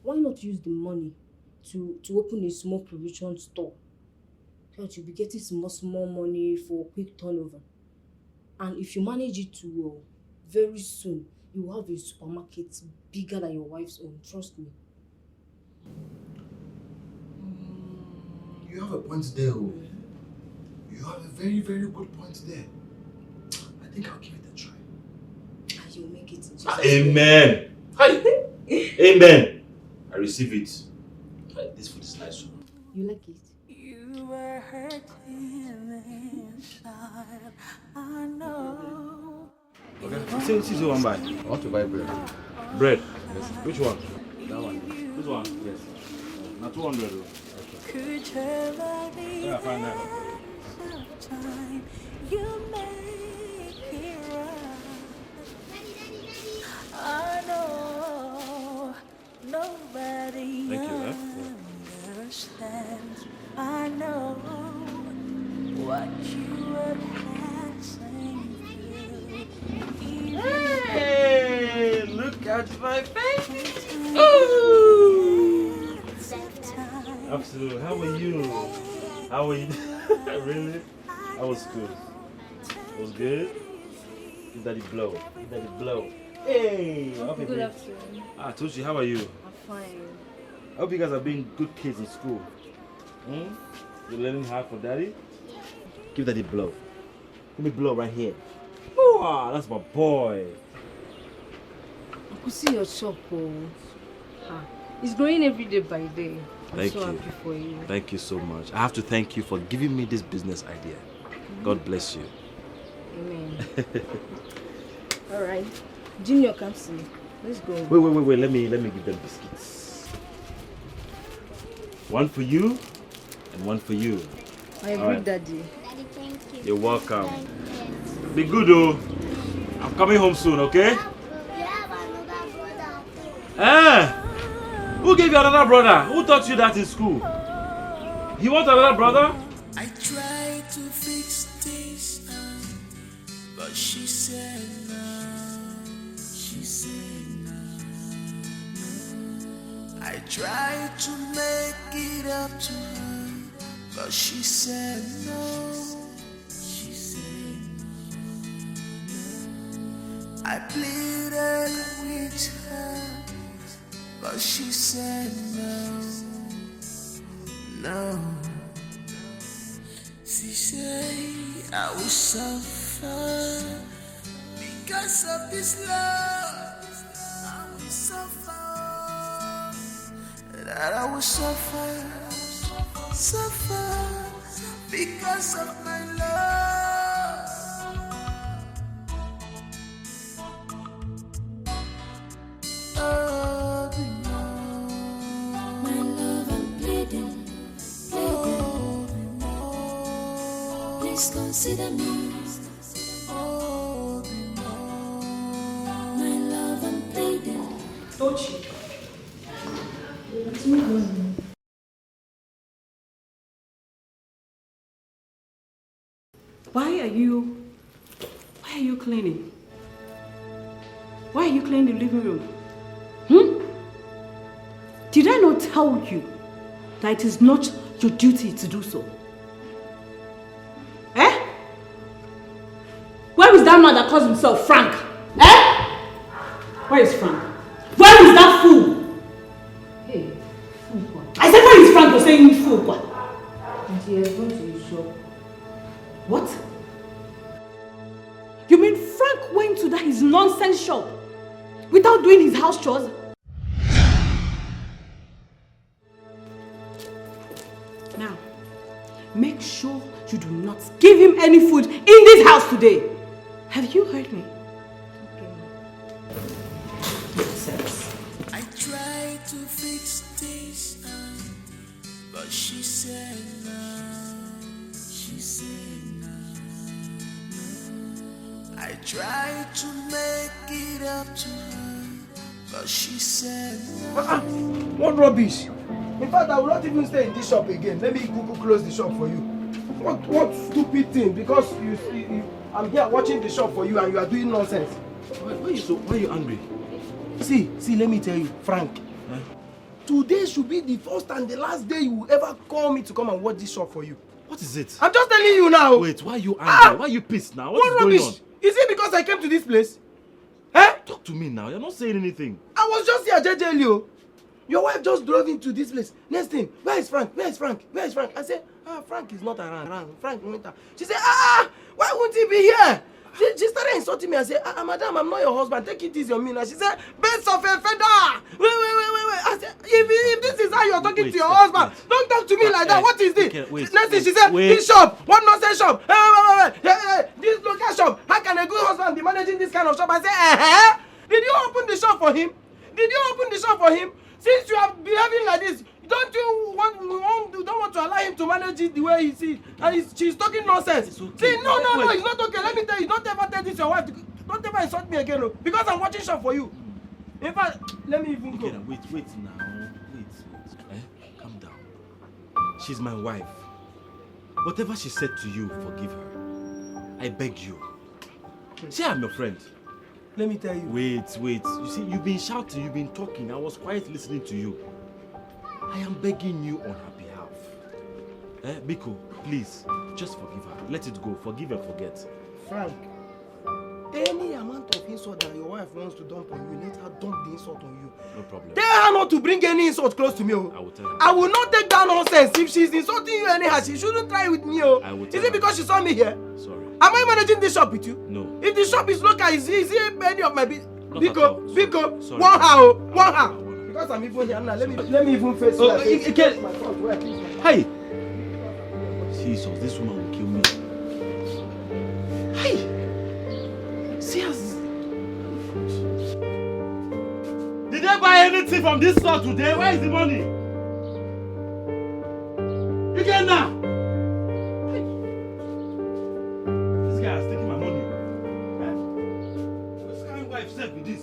Why not use the money to open a small provision store? So that you'll be getting small money for quick turnover. And if you manage it too very soon, you will have a supermarket bigger than your wife's own. Trust me. You have a point there. You have a very, very good point there. I think I'll give it a try. And you'll make it. Amen. Hi. Amen. I receive it. This food is nice. You like it? You were hurting inside. I know. Okay, see one buy. I want to buy bread. Bread? Yes. Which one? That one. This one? Yes. Now 200. Could ever be Yeah, fine now. time you make it right. I know nobody understands. I know what you were passing through. Hey, look at my baby. Absolutely. How are you? How are you? Really? That was good. It was good? Give daddy blow. Give daddy blow. Hey! Good afternoon. I told you, how are you? I'm fine. I hope you guys are being good kids in school. You're learning hard for daddy? Give daddy blow. Give me blow right here. Oh, that's my boy. I could see your shop. It's growing every day by day. I'm so happy for you. Thank you so much. I have to thank you for giving me this business idea. God bless you. Amen. Alright. Junior, come see. Let's go. Wait. Let me give them biscuits. One for you and one for you. I agree, Daddy. Daddy, thank you. You're welcome. Be good, oh. I'm coming home soon, okay? You have another brother. Who gave you another brother? Who taught you that in school? You want another brother? I tried to fix things, but she said no. She said no. I tried to make it up to her, but she said no. She said no. I pleaded with her, but she said no. No. She said I will suffer because of this love. I will suffer. That I will suffer because of my love. Oh, my love, I'm pleading. Please consider me. My love, I'm pleading. Don't you? Let's move on. Why are you cleaning? Why are you cleaning the living room? Did I not tell you that it is not your duty to do so? Where is that man that calls himself Frank? Where is Frank? Where is that fool? Hey, I said where is Frank? You're saying fool, what? And he has gone to his shop. What? You mean Frank went to his nonsense shop without doing his house chores? Now, make sure you do not give him any food in this house today. Have you heard me? I tried to fix things, but she said no. She said no. I tried to make it up to her, but she said no. What rubbish? In fact, I will not even stay in this shop again. Let me close the shop for you. What stupid thing? Because I'm here watching the shop for you and you are doing nonsense. Why are you angry? See, let me tell you, Frank. Today should be the first and the last day you will ever call me to come and watch this shop for you. What is it? I'm just telling you now. Wait, why are you angry? Why are you pissed now? What is rubbish? going on? Is it because I came to this place? Talk to me now. You're not saying anything. I was just here, JJ. Your wife just drove into this place. Next thing, where is Frank? Where is Frank? Where is Frank? I said, Frank is not around. Frank went out. She said, why won't he be here? She started insulting me. I said, madam, I'm not your husband. Take it easy on me. Now she said, birds of a feather. Wait. I said, if this is how you're talking to your husband, don't talk to me like that. What is this? Next thing she said, this shop, what nonsense shop? Hey, this local shop. How can a good husband be managing this kind of shop? I said, Did you open the shop for him? Since you are behaving like this, don't want to allow him to manage it the way he sees? And she's talking nonsense. Okay. See, no, it's not okay. Let me tell you, don't ever tell this to your wife. Don't ever insult me again, because I'm watching shop for you. In fact, let me even go. Wait now. Wait. Calm down. She's my wife. Whatever she said to you, forgive her. I beg you. Say I'm your friend. Let me tell you. Wait. You see, you've been shouting, you've been talking. I was quiet listening to you. I am begging you on her behalf. Biko, please, just forgive her. Let it go. Forgive and forget. Frank, any amount of insult that your wife wants to dump on you, let her dump the insult on you. No problem. Tell her not to bring any insult close to me. I will tell her. I will not take that nonsense. If she's insulting you anyhow, she shouldn't try with me. I will tell Is it because she saw me here? Sorry. Am I managing this shop with you? No. If the shop is local, is it any of my business? Biko, Sorry. one hour. Because I'm even here now, let me even face you. Hey! Jesus, this woman will kill me. Hey! See us. Did they buy anything from this store today? Where is the money? You get now! This guy is taking my money. What's kind of wife said with this?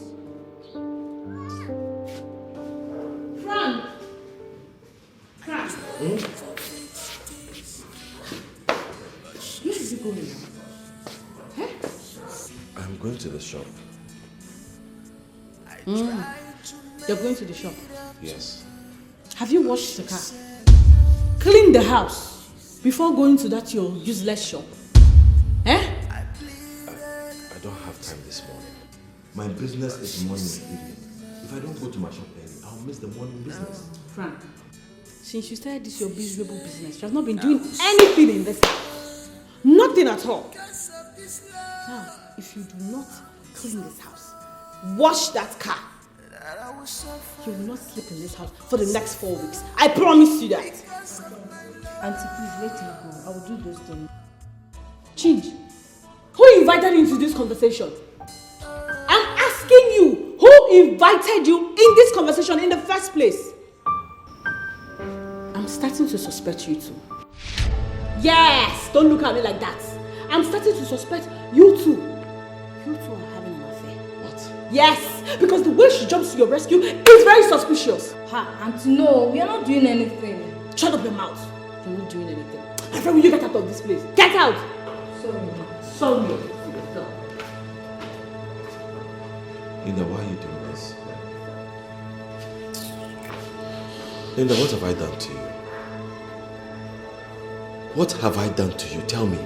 you going now? I'm going to the shop. You're going to the shop? Yes. Have you washed the car? Clean the house before going to that your useless shop? I don't have time this morning. My business is morning and evening. If I don't go to my shop early, I'll miss the morning business. Frank, since you started this your miserable business, you have not been doing anything in this house. Nothing at all. Now, if you do not clean this house, wash that car, you will not sleep in this house for the next 4 weeks. I promise you that. Auntie, please let him go. I will do those things. Change. Who invited you into this conversation? I'm asking you, who invited you in this conversation in the first place? I'm starting to suspect you too. Yes, don't look at me like that. I'm starting to suspect you too. You two are having an affair. What? Yes, because the way she jumps to your rescue is very suspicious. Auntie, no, we are not doing anything. Shut up your mouth. You're not doing anything. My friend, will you get out of this place? Get out! Sorry. Linda, why are you doing this? Linda, what have I done to you? What have I done to you? Tell me.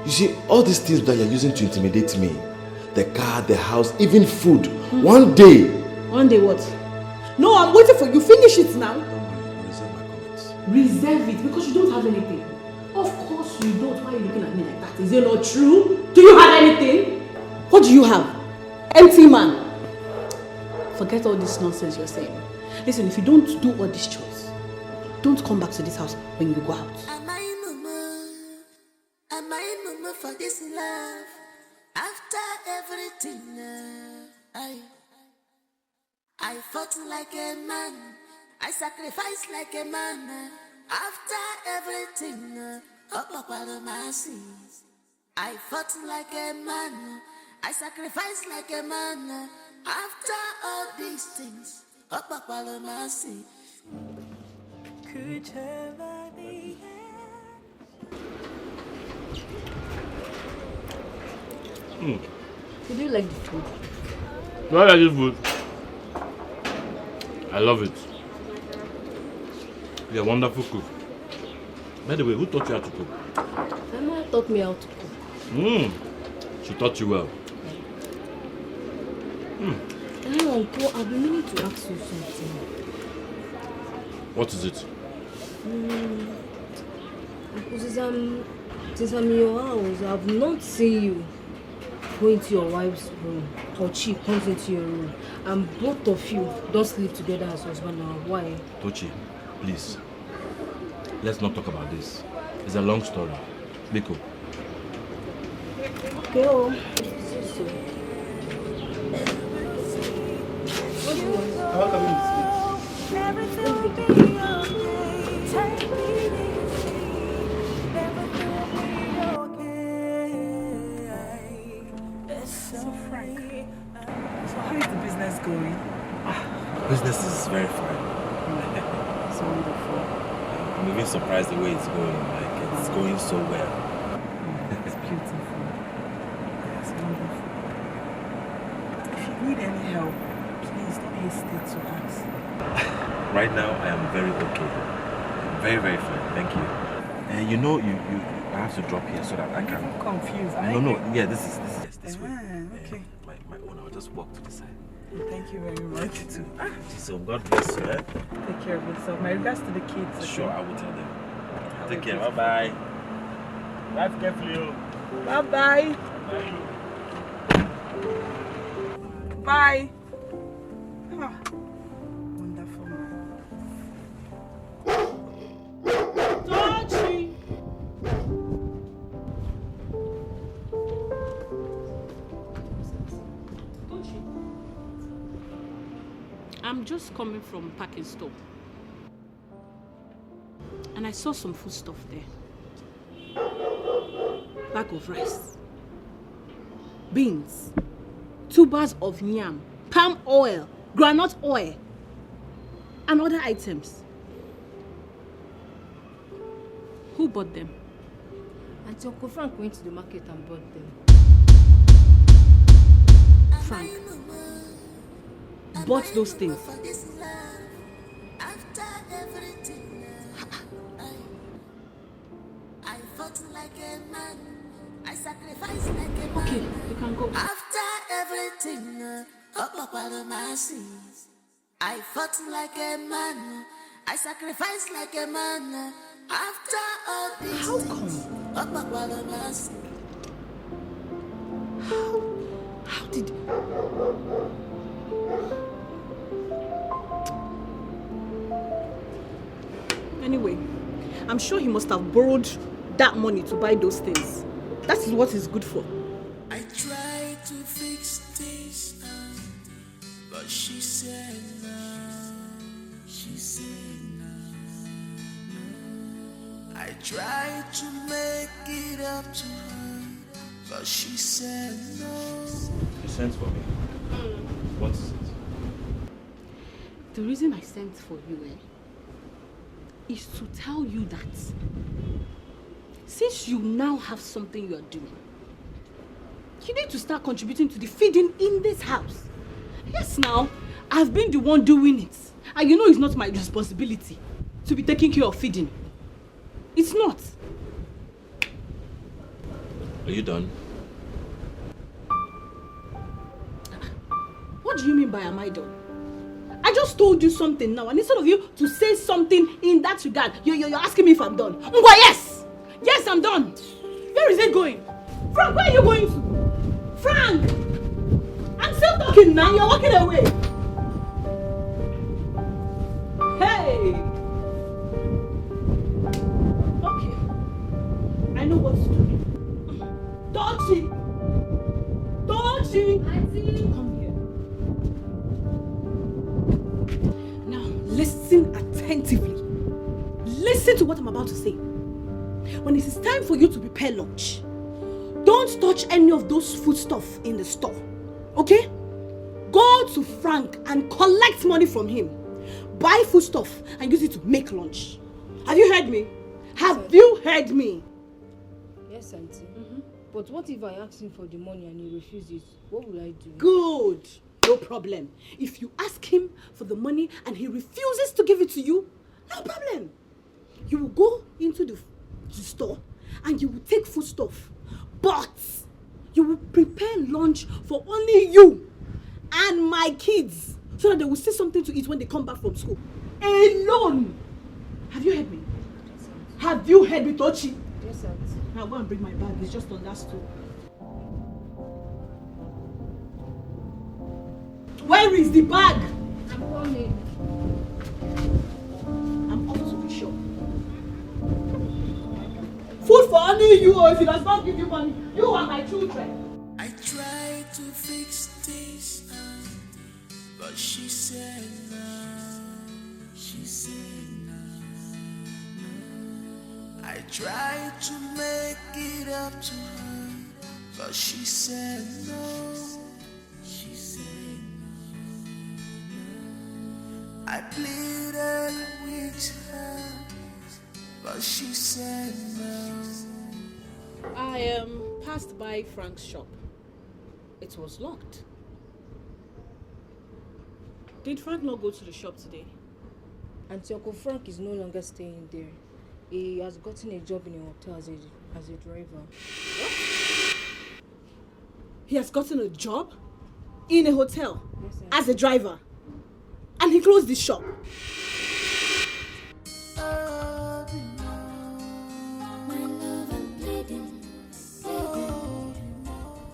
You see, all these things that you're using to intimidate me, the car, the house, even food, one day. One day what? No, I'm waiting for you. Finish it now. Don't worry, reserve my comments. Reserve it because you don't have anything. Of course you don't. Why are you looking at me like that? Is it not true? Do you have anything? What do you have? Empty man. Forget all this nonsense you're saying. Listen, if you don't do all these chores, don't come back to this house when you go out. Am I mama for this love? After everything, I fought like a man. I sacrificed like a man. After everything, up all my sins. I fought like a man. I sacrificed like a man. After all these things, up all my sins. Could ever be. Did you like the food? Do I like this food? I love it. You're a wonderful cook. By the way, who taught you how to cook? My mom taught me how to cook. She taught you well. Hey, Uncle, I've been meaning to ask you something. What is it? Since I'm in your house, I've not seen you go into your wife's room or she comes into your room and both of you don't sleep together as husband and wife. Why? Tochi, please. Let's not talk about this. It's a long story. Biko. Okay, oh. How come you So Frank, so how is the business going? Business is very fine. So wonderful. I'm even surprised the way it's going. Like, it's going so well. It's beautiful. It's wonderful. If you need any help, please don't hesitate to ask. Right now, I am very okay. I'm very, very fine. Thank you. You know, I have to drop here so that I can. I'm confused. No. Yeah, this way. Okay. My own. I'll just walk to the side. Thank you very much. Too. So God bless you. Take care of yourself. My regards to the kids. Okay? Sure, I will tell them. Take care. Bye-bye. Drive carefully. Bye-bye. Bye. Ah, wonderful man. Tochi! I'm just coming from packing store. And I saw some food stuff there. Bag of rice. Beans. 2 bars of yam. Palm oil. Groundnut oil. And other items. Who bought them? Auntie Uncle Frank went to the market and bought them. Frank bought those things. I fought like a man. I sacrificed like a man. Okay, you can go. After everything, up out of my sins. I fought like a man. I sacrificed like a man. After all this, how come? Up out of my sins. How did? Anyway, I'm sure he must have borrowed that money to buy those things. That is what he's good for. I tried to fix things, but she said no. She said no. I tried to make it up to her, but she said no. You sent for me. What is it? The reason I sent for you, is to tell you that since you now have something you are doing, you need to start contributing to the feeding in this house. Yes, now, I've been the one doing it. And you know it's not my responsibility to be taking care of feeding. It's not. Are you done? What do you mean by am I done? I just told you something now, and instead of you to say something in that regard, you're asking me if I'm done. Ngwa, yes! Yes, I'm done. Where is it going? Frank, where are you going to? Frank! I'm still talking now, you're walking away. Hey! Okay. I know what to do. Dodgy! Dodgy! Come here. Now, listen attentively. Listen to what I'm about to say. When it is time for you to prepare lunch, don't touch any of those foodstuff in the store. Okay? Go to Frank and collect money from him. Buy foodstuff and use it to make lunch. Have you heard me? Have you heard me? Yes, Auntie. But what if I ask him for the money and he refuses? What will I do? Good. No problem. If you ask him for the money and he refuses to give it to you, no problem. You will go into the store and you will take foodstuff. But you will prepare lunch for only you and my kids so that they will see something to eat when they come back from school. Alone. Have you heard me? Have you heard me, Tochi? Yes, Auntie. Now go and bring my bag. It's just on that stool. Where is the bag? I'm coming. I'm off to the shop. Food for only you, or if he does not give you money, you are my children. I tried to fix things, but she said no. She said no. I tried to make it up to her, but she said no. She said no. I pleaded with her, but she said no. I passed by Frank's shop. It was locked. Did Frank not go to the shop today? Auntie Uncle Frank is no longer staying there. He has gotten a job in a hotel as a driver. What? He has gotten a job in a hotel as a driver, and he closed the shop.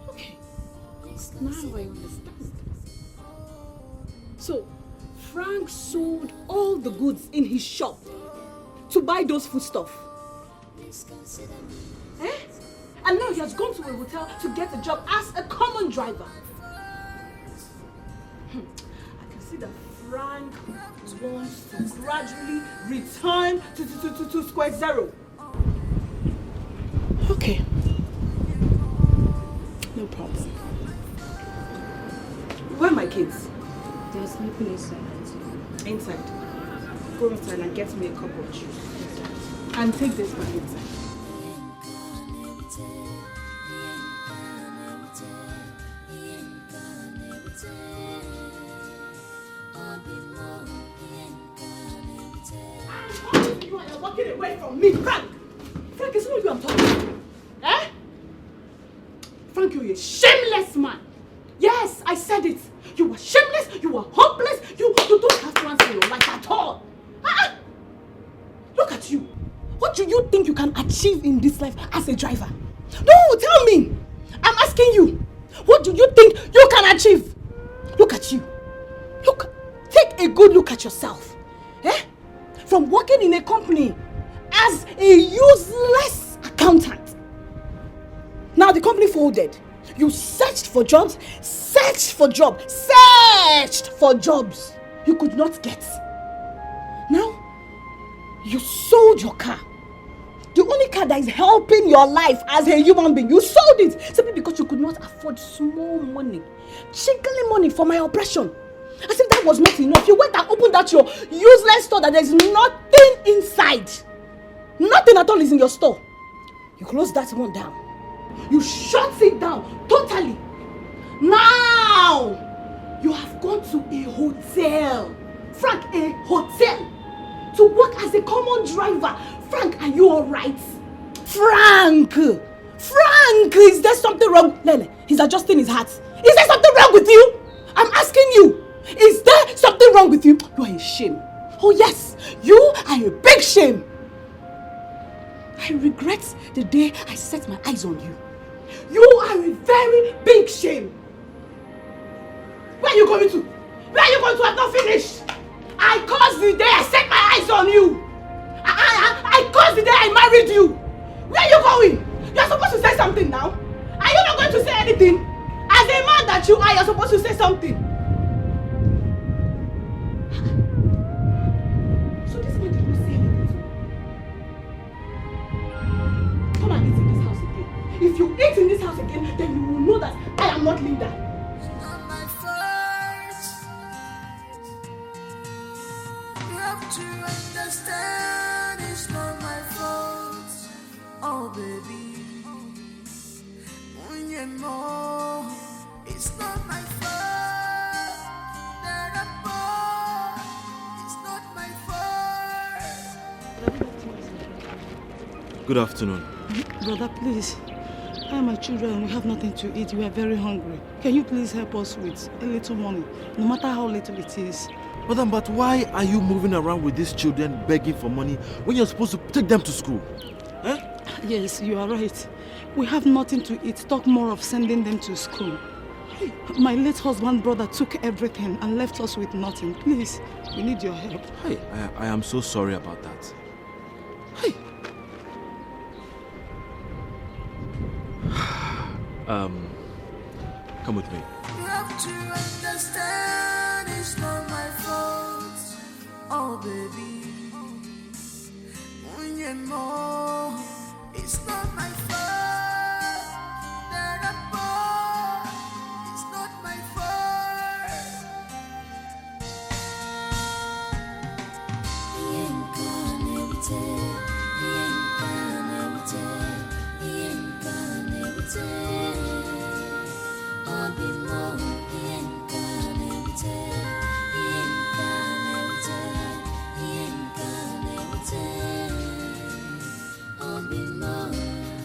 Okay, now I understand. So, Frank sold all the goods in his shop to buy those foodstuff. Eh? And now he has gone to a hotel to get a job as a common driver. I can see that Frank wants to gradually return to square zero. Okay. No problem. Where are my kids? They're sleeping inside. Inside. Go inside and get me a cup of juice. And take this back inside. walking away from me, Frank! Frank, it's not you I'm talking to. Eh? Frank, you're a shameless man. Yes, I said it. You were shameless, you were hopeless, you don't have plans in your life at all. Look at you. What do you think you can achieve in this life as a driver? No, tell me. I'm asking you. What do you think you can achieve? Look at you. Take a good look at yourself. Eh? From working in a company as a useless accountant. Now the company folded. You searched for jobs, searched for jobs. You could not get. Now, you sold your car. The only car that is helping your life as a human being, you sold it simply because you could not afford small money, chickly money for my operation. As if that was not enough. You went and opened that your useless store that there's nothing inside. Nothing at all is in your store. You closed that one down. You shut it down totally. Now, you have gone to a hotel. Frank, a hotel. To work as a common driver. Frank, are you alright? Frank, is there something wrong? Lele, he's adjusting his hat. Is there something wrong with you? I'm asking you. Is there something wrong with you? You are a shame. Oh yes, you are a big shame. I regret the day I set my eyes on you. You are a very big shame. Where are you going to? Where are you going to? I've not finished. I caused the day I set my eyes on you. I caused the day I married you. Where are you going? You're supposed to say something now. Are you not going to say anything? As a man that you are, you're supposed to say something. So this man did not say anything. Come and eat in this house again. If you eat in this house again, then you will know that I am not Linda. It's not my fault. You have to understand it's not my fault. Oh baby, it's not my fault that I'm born. It's not my fault. Good afternoon. Brother, please. I and my children, we have nothing to eat. We are very hungry. Can you please help us with a little money, no matter how little it is? Madam, but why are you moving around with these children begging for money when you're supposed to take them to school? Eh? Yes, you are right. We have nothing to eat. Talk more of sending them to school. My late husband brother took everything and left us with nothing. Please, we need your help. Hey, I am so sorry about that. Hey. Come with me. You have to understand it's not my fault. Oh baby, it's not my fault that I'm born. It's not my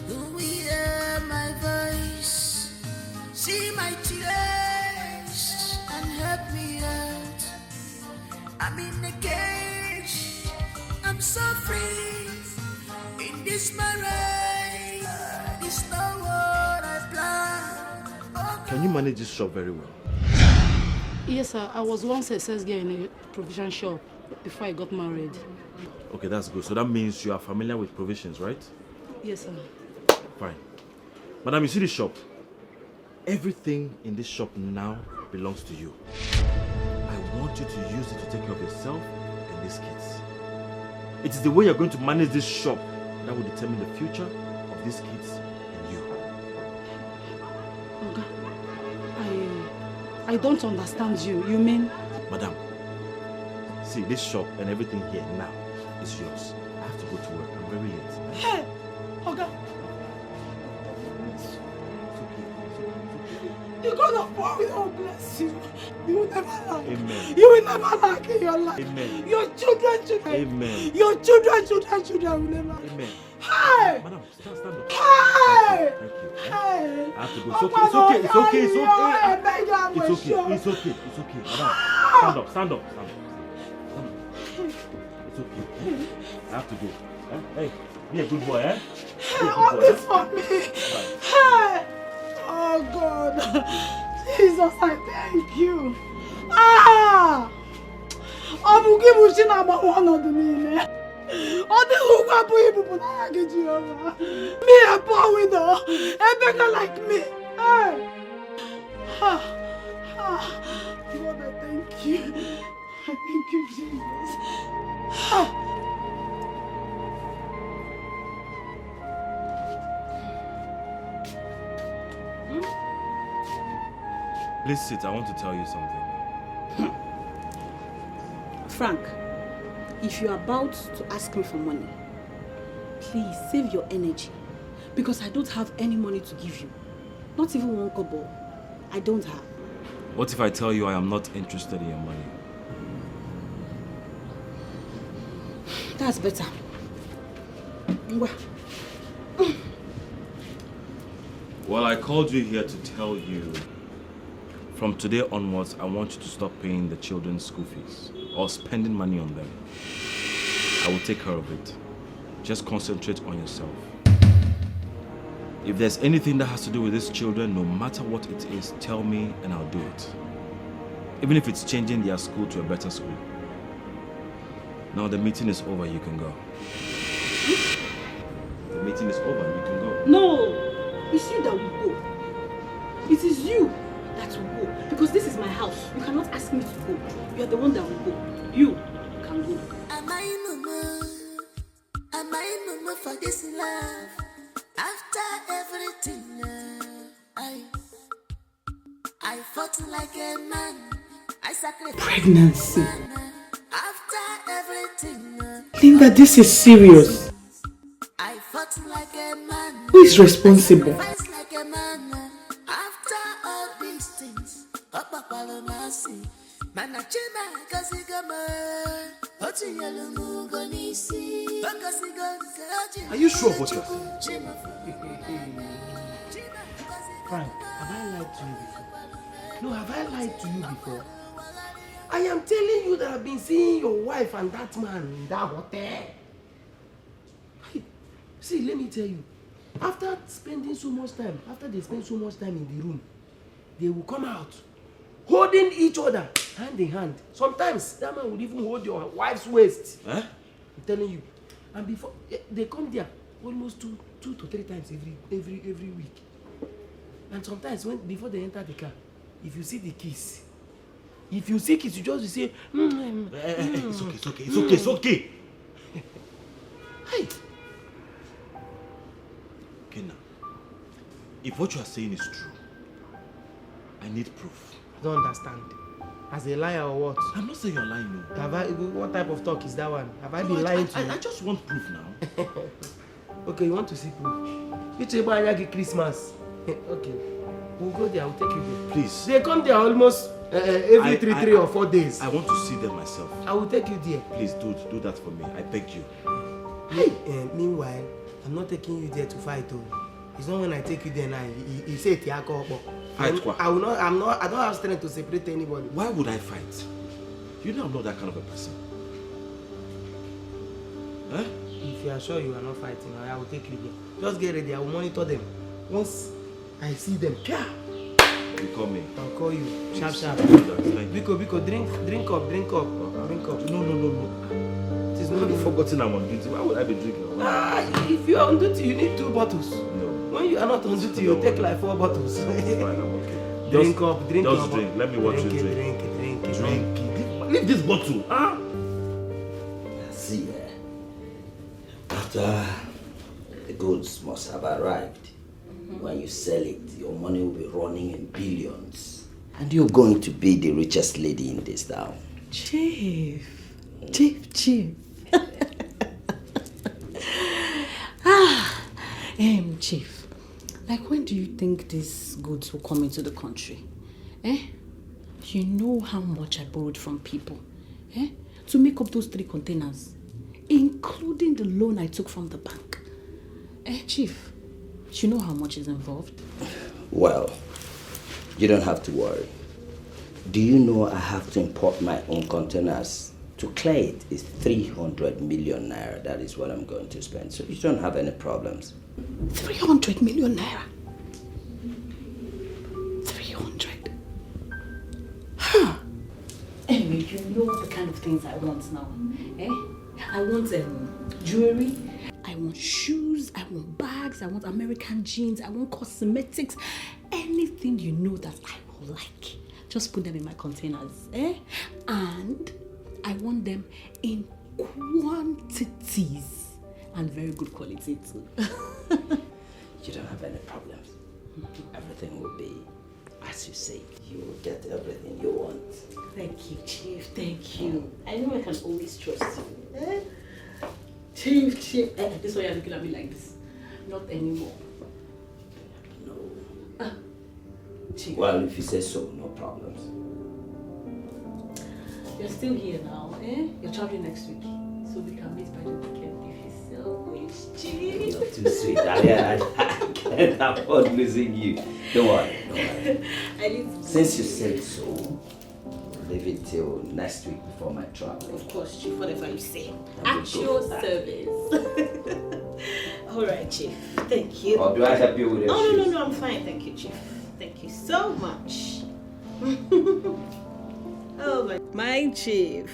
Do we hear my voice? See my tears and help me out. I'm in a cage. I'm so free in this marriage. It's not what I planned. Can you manage this shop very well? Yes, sir. I was once a sales girl in a provision shop before I got married. Okay, that's good. So that means you are familiar with provisions, right? Yes, sir. Fine. Madam, you see this shop? Everything in this shop now belongs to you. I want you to use it to take care of yourself and these kids. It is the way you're going to manage this shop that will determine the future of these kids and you. Oga, I don't understand you. You mean? Madam, see, this shop and everything here now is yours. I have to go to work. I'm very late. Hey, Oga. The God of war will bless you. You will never lack. Amen. You will never lack in your life. Amen. Your children. Amen. Your children will never. Amen. Hey! Madam, stand up. Hey! Thank you. Hey! I have to go. It's okay. It's okay. It's okay. It's okay. It's okay. Madam, stand up. It's okay. I have to go. Hey, be a good boy, eh? All this for me. Hey! Oh God. Jesus, I thank you. Obugibuchi na one of the me. Who got people na get you over. Me a poor widow. A beggar like me. Hey. God, I thank you. I thank you, Jesus. Please sit. I want to tell you something. Frank, if you're about to ask me for money, please save your energy. Because I don't have any money to give you. Not even one kobo. I don't have. What if I tell you I am not interested in your money? That's better. Well, I called you here to tell you, from today onwards, I want you to stop paying the children's school fees or spending money on them. I will take care of it. Just concentrate on yourself. If there's anything that has to do with these children, no matter what it is, tell me and I'll do it. Even if it's changing their school to a better school. Now the meeting is over, you can go. The meeting is over, you can go. No! It's you that will go. It is you that will go. Because this is my house. You cannot ask me to go. You are the one that will go. You can go. Am I mama for this love? After everything, I fought like a man. I sacrificed Pregnancy. like a man. After everything, Linda, this is serious. I fought like a man. Who is responsible? I sacrificed like a man. After all these things, Are you sure of what you're saying? Frank, have I lied to you before? No, have I lied to you before? I am telling you that I've been seeing your wife and that man in that hotel. See, let me tell you. After spending so much time, after they spend so much time in the room, they will come out holding each other hand in hand. Sometimes that man would even hold your wife's waist. Huh? I'm telling you. And before they come there almost two to three times every week. And sometimes before they enter the car, if you see the kiss, you just say, It's okay. Hey. Okay now, if what you are saying is true, I need proof. I don't understand. As a liar or what? I'm not saying you're lying, no. What type of talk is that one? Have I been lying to you? I just want proof now. Okay, you want to see proof? You tell me I get Christmas. Okay, we'll go there. I'll take you there. Please. They come there almost every three or 4 days. I want to see them myself. I will take you there. Please do that for me. I beg you. Hey. Meanwhile, I'm not taking you there to fight. It's not when I take you there now. He said Fight what? I don't have strength to separate anybody. Why would I fight? You know I'm not that kind of a person. Huh? If you are sure you are not fighting, I will take you there. Just get ready. I will monitor them. Once I see them, you call me. I'll call you. Sharp. Biko, drink up. No. It is not forgotten I'm on duty. Why would I be drinking? If you are on duty, you need 2 bottles. No. When you are not on duty, you take like 4 bottles. Fine, I'm okay. Drink up. Just drink. Let me watch you drink. Drink. Leave this bottle. Huh? See, after the goods must have arrived, when you sell it, your money will be running in billions. And you're going to be the richest lady in this town. Chief. Chief. Like, when do you think these goods will come into the country? You know how much I borrowed from people, to make up those 3 containers, including the loan I took from the bank. Chief, you know how much is involved? Well, you don't have to worry. Do you know I have to import my own containers? To clear it is 300 million naira. That is what I'm going to spend. So you don't have any problems. 300 million naira? 300? Huh. Anyway, you know the kind of things I want now. I want jewelry, I want shoes, I want bags, I want American jeans, I want cosmetics. Anything you know that I will like. Just put them in my containers. And I want them in quantities and very good quality too. You don't have any problems. Everything will be as you say. You will get everything you want. Thank you, Chief. Thank you. I know I can always trust you. Chief. This is why you're looking at me like this. Not anymore. No. Chief. Well, if you say so, no problems. You're still here now, You're traveling next week. So we can meet by the weekend if you so wish, Chief. You're too sweet. I can't afford losing you. Don't worry. Since you said so, leave it till next week before my travel. Of course, Chief, whatever you say. At your service. Alright, Chief. Thank you. Or do I help you with your shoes? No, I'm fine. Thank you, Chief. Thank you so much. Oh, my Chief.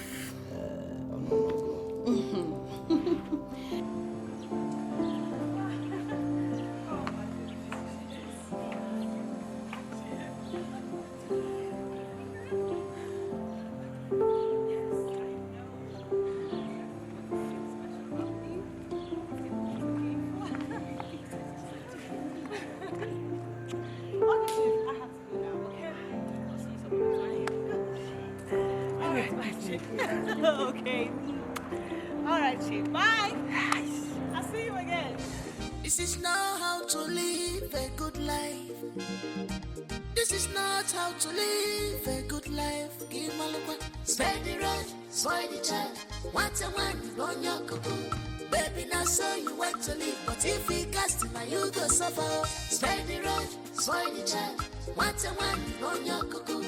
Okay. All right, Chief. Bye. I'll see you again. This is not how to live a good life. This is not how to live a good life. Give my look, spend the road, spoil the child. Once a one, on your cuckoo. Baby, now so you want to live, but if we cast him, you go suffer. Spend the road, spoil the child. Once a one, on your cuckoo.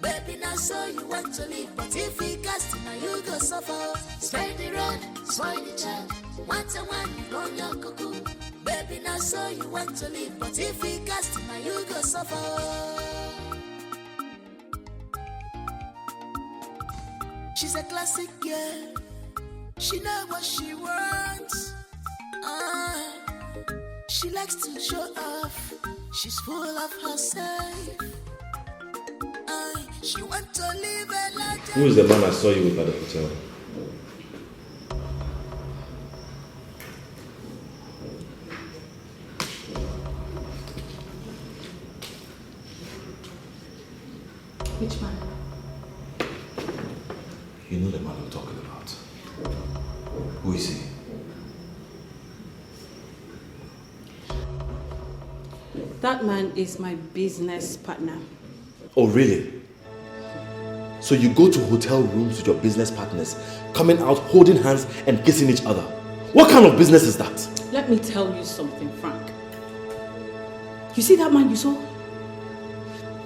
Baby, now so you want to live, but if we cast him, you go suffer. Spend the road, spoil the child. Once a one, on your cuckoo. Baby, now so you want to live, but if we cast him, you go suffer. She's a classic girl. She knows what she wants. She likes to show off. She's full of herself. She wants to live a life. Who is the man I saw you with at the hotel? Which man? You know the man I'm talking about. Who is he? That man is my business partner. Oh, really? So you go to hotel rooms with your business partners, coming out holding hands and kissing each other. What kind of business is that? Let me tell you something, Frank. You see that man you saw?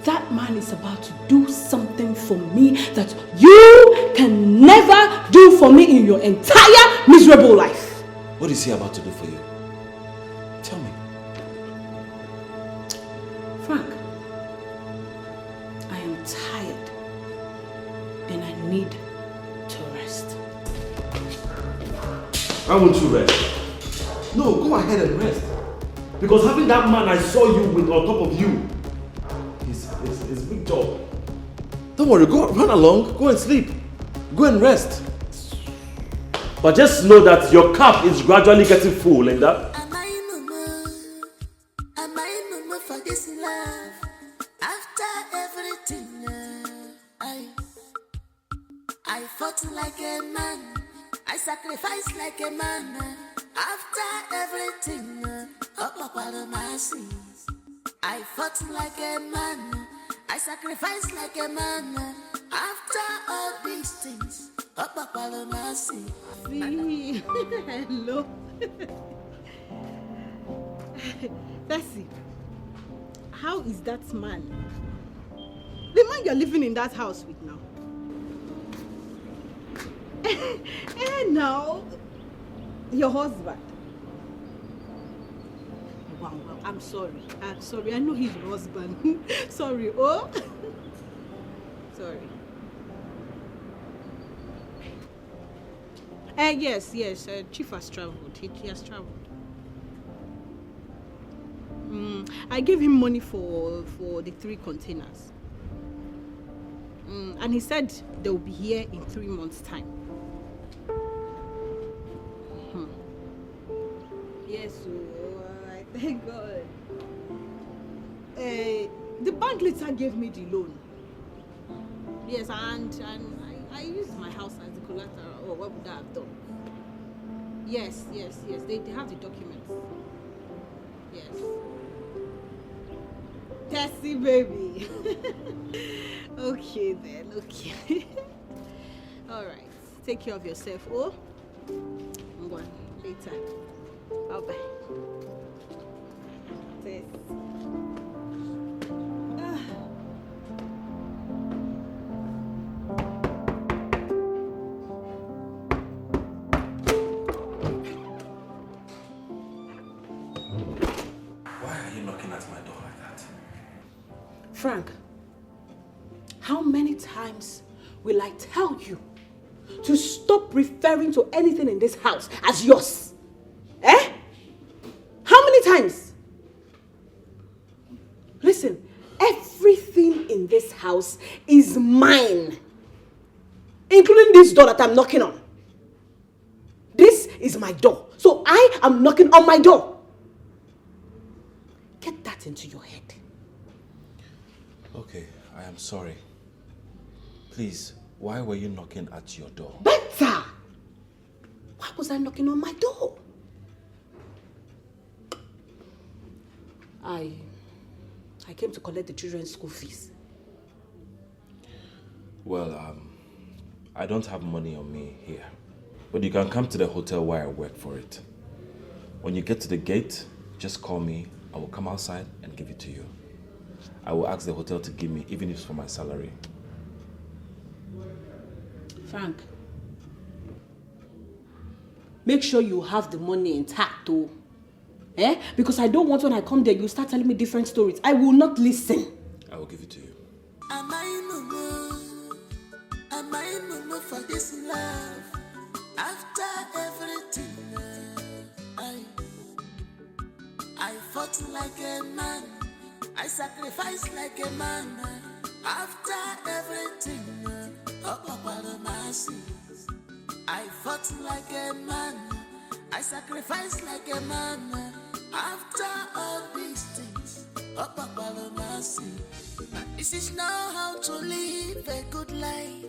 That man is about to do something for me that you can never do for me in your entire miserable life. What is he about to do for you? Tell me. Frank, I am tired and I need to rest. Why won't you rest? No, go ahead and rest. Because having that man I saw you with on top of you is a big job. Don't worry, run along, go and sleep. Go and rest. But just know that your cup is gradually getting full, Linda. Am I mama for this love? After everything, I fought like a man. I sacrificed like a man. After everything, up by the mercy. I fought like a man, I sacrificed like a man. After all these things, up by the mercy. See, hello. Bessie, how is that man? The man you're living in that house with now? Now, your husband. Wow, I'm sorry. I know he's your husband. Sorry, oh. Sorry. Yes. Chief has traveled. He has traveled. I gave him money for the 3 containers. And he said they'll be here in 3 months' time. Yes, thank God. The bank later gave me the loan. Yes, and I used my house as the collateral. Or what would I have done? Yes. They have the documents. Yes. Tessie, baby. Okay then, okay. All right. Take care of yourself, oh? I'm going later. Bye-bye. Tess. Frank, how many times will I tell you to stop referring to anything in this house as yours? How many times? Listen, everything in this house is mine, including this door that I'm knocking on. This is my door, so I am knocking on my door. Get that into your head. Okay, I am sorry. Please, why were you knocking at your door? Better! Why was I knocking on my door? I came to collect the children's school fees. Well, I don't have money on me here. But you can come to the hotel where I work for it. When you get to the gate, just call me. I will come outside and give it to you. I will ask the hotel to give me, even if it's for my salary. Frank, make sure you have the money intact, though. Because I don't want when I come there, you start telling me different stories. I will not listen. I will give it to you. Am I mumu for this love? After everything, I fought like a man. I sacrificed like a man. After everything, up by the mercy. I fought like a man. I sacrificed like a man. After all these things, up by the mercy. This is not how to live a good life.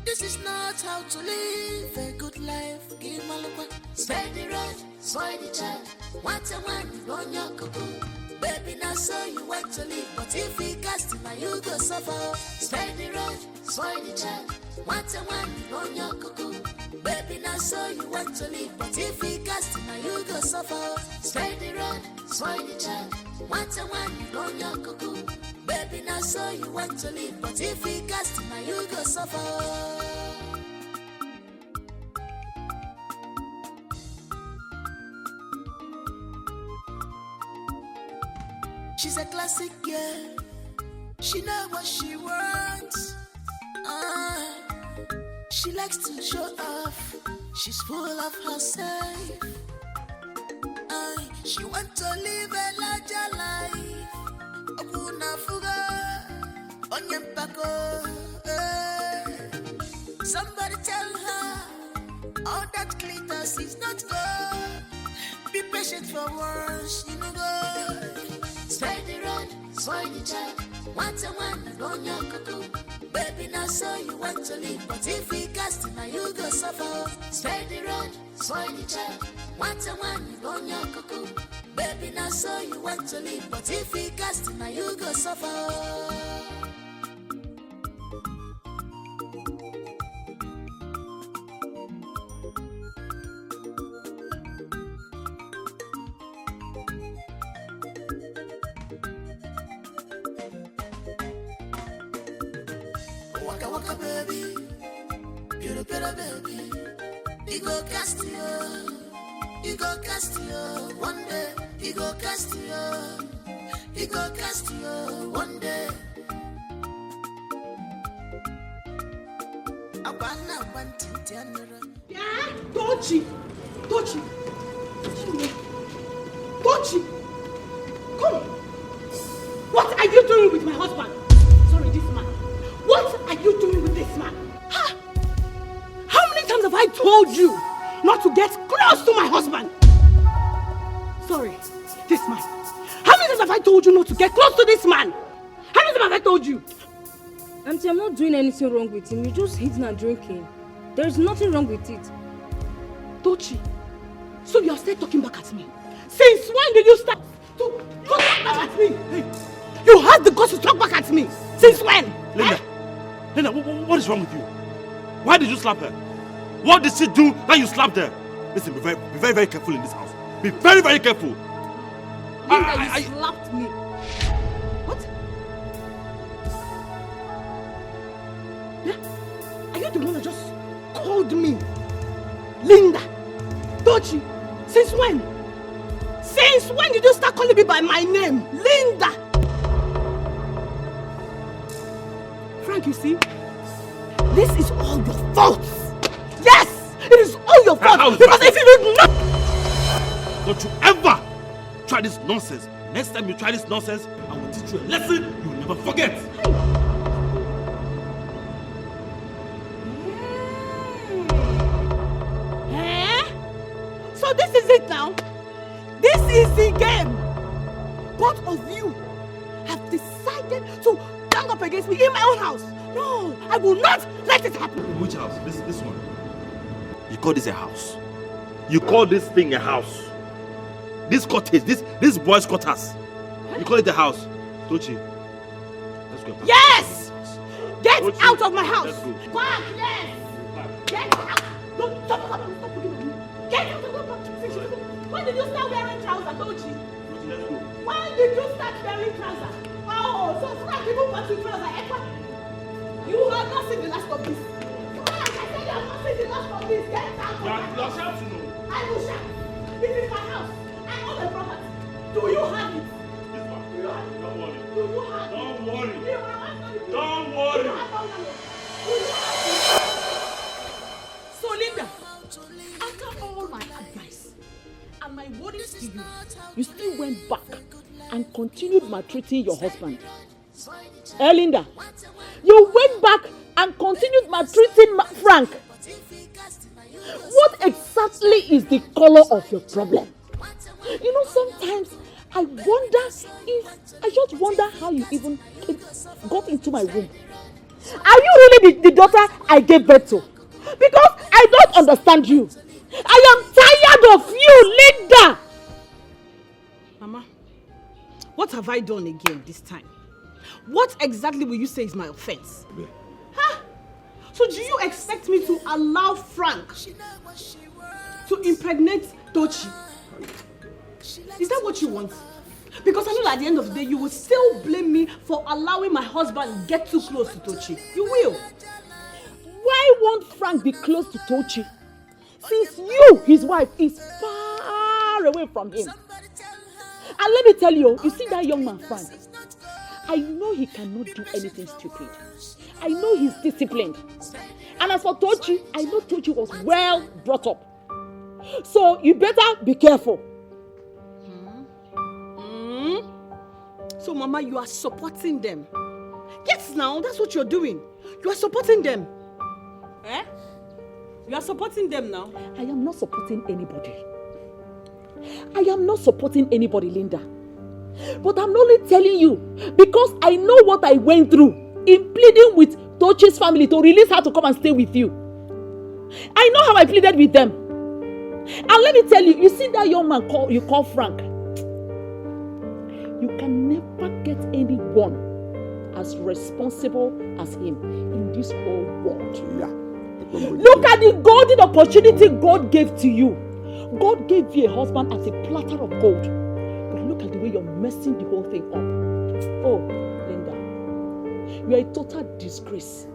This is not how to live a good life. Give my look, spend the road, spoil the child. What a one, on your cuckoo. Baby, now so you want to live, but if he cast him, you go suffer. Spend the road, spoil the child. What a one, on your cuckoo. Baby, now so you want to live, but if he cast him, you go suffer. Spend the road, spoil the child. What a one, on your cuckoo. Baby, now so you want to live, but if he cast him, you go suffer. She's a classic girl. She knows what she wants. She likes to show off. She's full of herself. She wants to live a larger life. Okuna fuga, onyempako. Somebody tell her all that glitters is not gold. Be patient for once, you know God. Spend the road, spoil the child. Once a one, on your cuckoo. Baby, now so you want to live, but if he cast him, you go suffer. Spend the road, spoil the child. Baby, now so you want to leave, but if you cast now you go suffer. Waka waka baby, beautiful baby, he go cast you. He go cast you one day. He go cast you. He go cast you one day. Abana bantintianera. Yeah, Tochi, Tochi, Tochi, come. What are you doing with my husband? Sorry, this man. What are you doing with this man? Huh? How many times have I told you not to get close to my husband? Sorry, this man. How many times have I told you not to get close to this man? How many times have I told you? Auntie, I'm not doing anything wrong with him. You're just eating and drinking. There's nothing wrong with it. Tochi, so you're still talking back at me? Since when did you start to talk back at me? Hey, you had the guts to talk back at me. Since when? Linda, Linda, what is wrong with you? Why did you slap her? What did she do that you slapped her? Listen, be very, very careful in this house. Be very, very careful. Linda, you slapped me. What? Yeah? Are you the one that just called me Linda? Tochi, since when? Since when did you start calling me by my name? Linda! Frank, you see? This is all your fault. Yes! It is all your fault. Because if you did not... Don't you ever try this nonsense. Next time you try this nonsense, I will teach you a lesson you will never forget. So this is it now? This is the game. Both of you have decided to gang up against me in my own house. No, I will not let it happen. Which house? This one. You call this a house? You call this thing a house? This cottage, this boy's quarters. You call it a house? Tochi, let's go back. Yes! Get Tochi, out of my house! Let's go. Back, yes! Get out! Don't stop looking at me. Get out of my house! When did you start wearing trousers, Tochi? Let's go. When did you start wearing trousers? Oh, so Frank even bought you trousers. You have not seen the last of this. Frank, I said you have not seen the last of this. Get out of my house. You're shouting, no? I will shout. This is my house. I own the property. Do you have it? This one. Do you have it? Don't worry. Do you have it? Don't worry. Do you have it? Don't worry. Do you have it? Do you have it? So Linda, after all my advice and my warnings to you, you still went back and continued maltreating your husband. Linda, you went back and continued maltreating Frank. What exactly is the color of your problem? You know, sometimes I just wonder how you even got into my room. Are you really the daughter I gave birth to? Because I don't understand you. I am tired of you, Linda! Mama, what have I done again this time? What exactly will you say is my offense? Yeah. Huh? So do you expect me to allow Frank to impregnate Tochi? Is that what you want? Because I know at the end of the day, you will still blame me for allowing my husband get too close to Tochi. You will. Why won't Frank be close to Tochi? Since you, his wife, is far away from him. And let me tell you, you see that young man, Frank? I know he cannot do anything stupid. I know he's disciplined. And as for Tochi, I know Tochi was well brought up. So you better be careful. So Mama, you are supporting them. Yes, now, that's what you're doing. You are supporting them. Eh? You are supporting them now? I am not supporting anybody. I am not supporting anybody, Linda. But I'm only telling you because I know what I went through in pleading with Tochi's family to release her to come and stay with you. I know how I pleaded with them. And let me tell you, you see that young man you call Frank? You can never get anyone as responsible as him in this whole world. Yeah. Look at the golden opportunity God gave to you. God gave you a husband as a platter of gold. But look at the way you're messing the whole thing up. Oh, Linda, you are a total disgrace.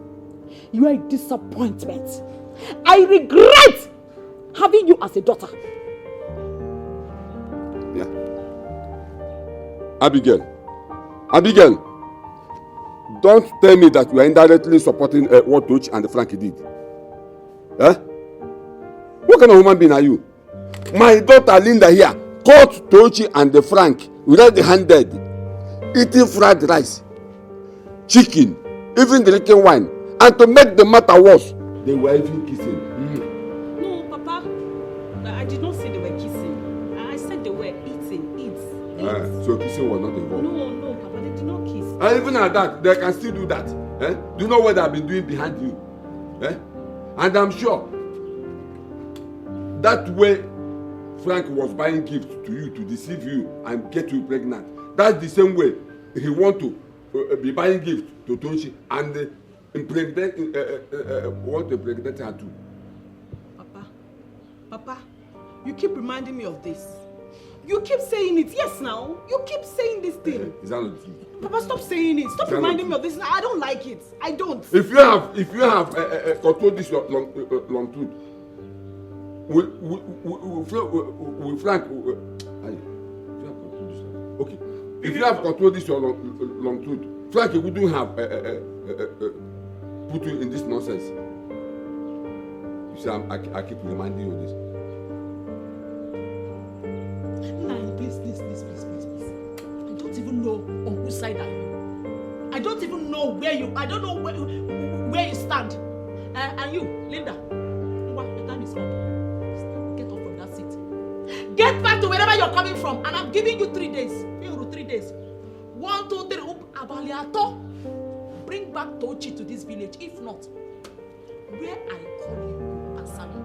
You are a disappointment. I regret having you as a daughter. Yeah. Abigail, don't tell me that you are indirectly supporting what Tochi and Frank did. Eh? What kind of human being are you? My daughter Linda here caught Tochi and Frank red-handed, eating fried rice, chicken, even drinking wine, and to make the matter worse, they were even kissing. No, Papa, I did not say they were kissing. I said they were eating. So kissing was not involved. No, Papa, they did not kiss. And even at that, they can still do that. Eh? Do you know what they have been doing behind you? Eh? And I'm sure that way Frank was buying gifts to you to deceive you and get you pregnant. That's the same way he want to be buying gifts to Tochi and want to impregnate her too. Papa, you keep reminding me of this. You keep saying it. Yes, now. You keep saying this thing. Is that not true? Papa, stop saying it. Stop reminding me of this. I don't like it. I don't. If you have controlled this long truth, will Frank? Okay. If you have controlled this long truth, Frank wouldn't have put you in this nonsense. You see, I keep reminding you of this. Please. I don't even know on whose side are you. I don't even know where you. I don't know where you stand. And you, Linda, the time is up. Get off from that seat. Get back to wherever you're coming from, and I'm giving you 3 days. 3 days. 1, 2, 3. Abaliato. Bring back Tochi to this village. If not, where I call you, answer me.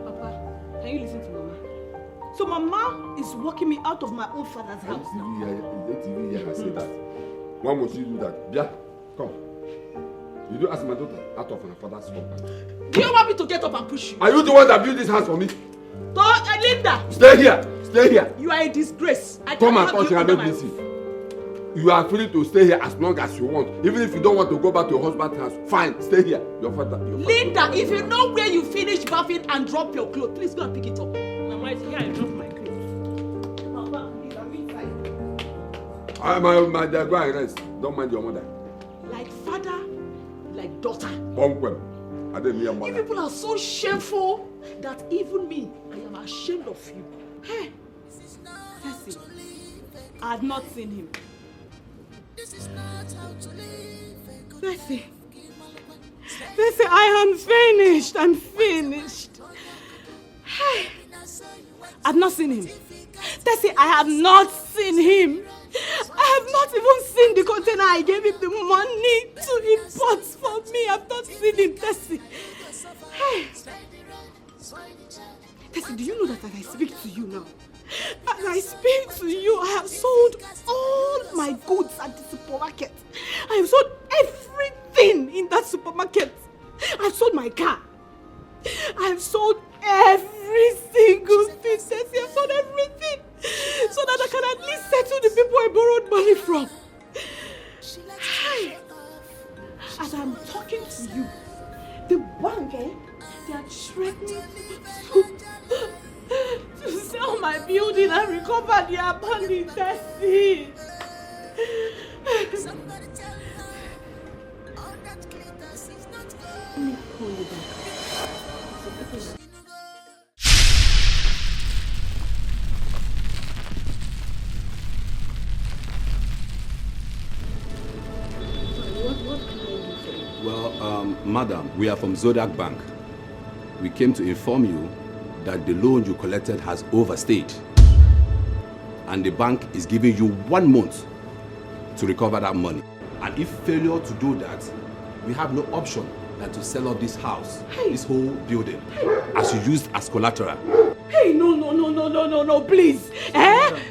Papa, can you listen to Mama? So Mama is walking me out of my own father's house now. Let TV hear her say that. Why must you do that? Yeah, come. You do ask my daughter out of her father's compound. Do you want me to get up and push you? Are you the one that built this house for me? Linda! Stay here! You are a disgrace. Come and touch her, let me see. You are free to stay here as long as you want. Even if you don't want to go back to your husband's house, fine, stay here. Your father. Linda, if you know where you finish bathing and drop your clothes, please go and pick it up. Mama, it's here I drop my clothes. Papa, please, I'm inside. My dear, go and rest. Don't mind your mother. Like father, like daughter. You people are so shameful that even me, I am ashamed of you. Hey, Tessie, I have not seen him. Tessie, I am finished. I'm finished. Hey, I've not seen him. Tessie, I have not seen him. I have not even seen the container I gave him the money to import for me. I've not seen him, Tessie. Hey. Tessie, do you know that as I speak to you now, as I speak to you, I have sold all my goods at the supermarket. I have sold everything in that supermarket. I've sold my car. I have sold every single thing, Tessie. I've sold everything so that I can at least settle the people I borrowed money from. Hi. As I'm talking to you, the bank, they are threatening to sell my building and recover their money, Tessie. Let me call you back. Well, madam, we are from Zodiac Bank. We came to inform you that the loan you collected has overstayed. And the bank is giving you 1 month to recover that money. And if failure to do that, we have no option than to sell off this house, this whole building, as you used as collateral. Hey, no, please.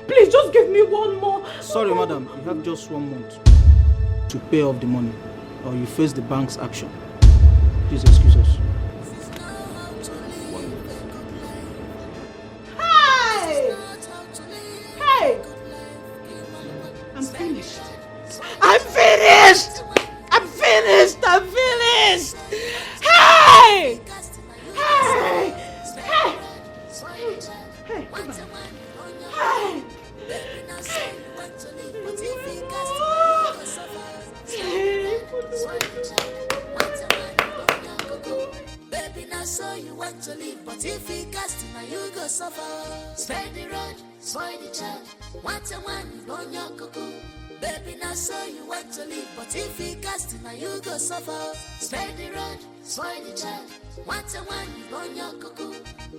Please, just give me one more. Sorry, madam. You have just 1 month to pay off the money, or you face the bank's action. Please excuse us. Hey! I'm finished. I'm finished! I'm finished! I'm finished! Hey! Hey! Hey! Hey! Baby, now so you want to leave, but if he cast now you go suffer. Spend the road, spoil the child. Once a one, you burn your cuckoo. Baby, now so you want to leave, but if he cast now you go suffer. Spend the road, spoil the child. Once a one, you burn your cuckoo.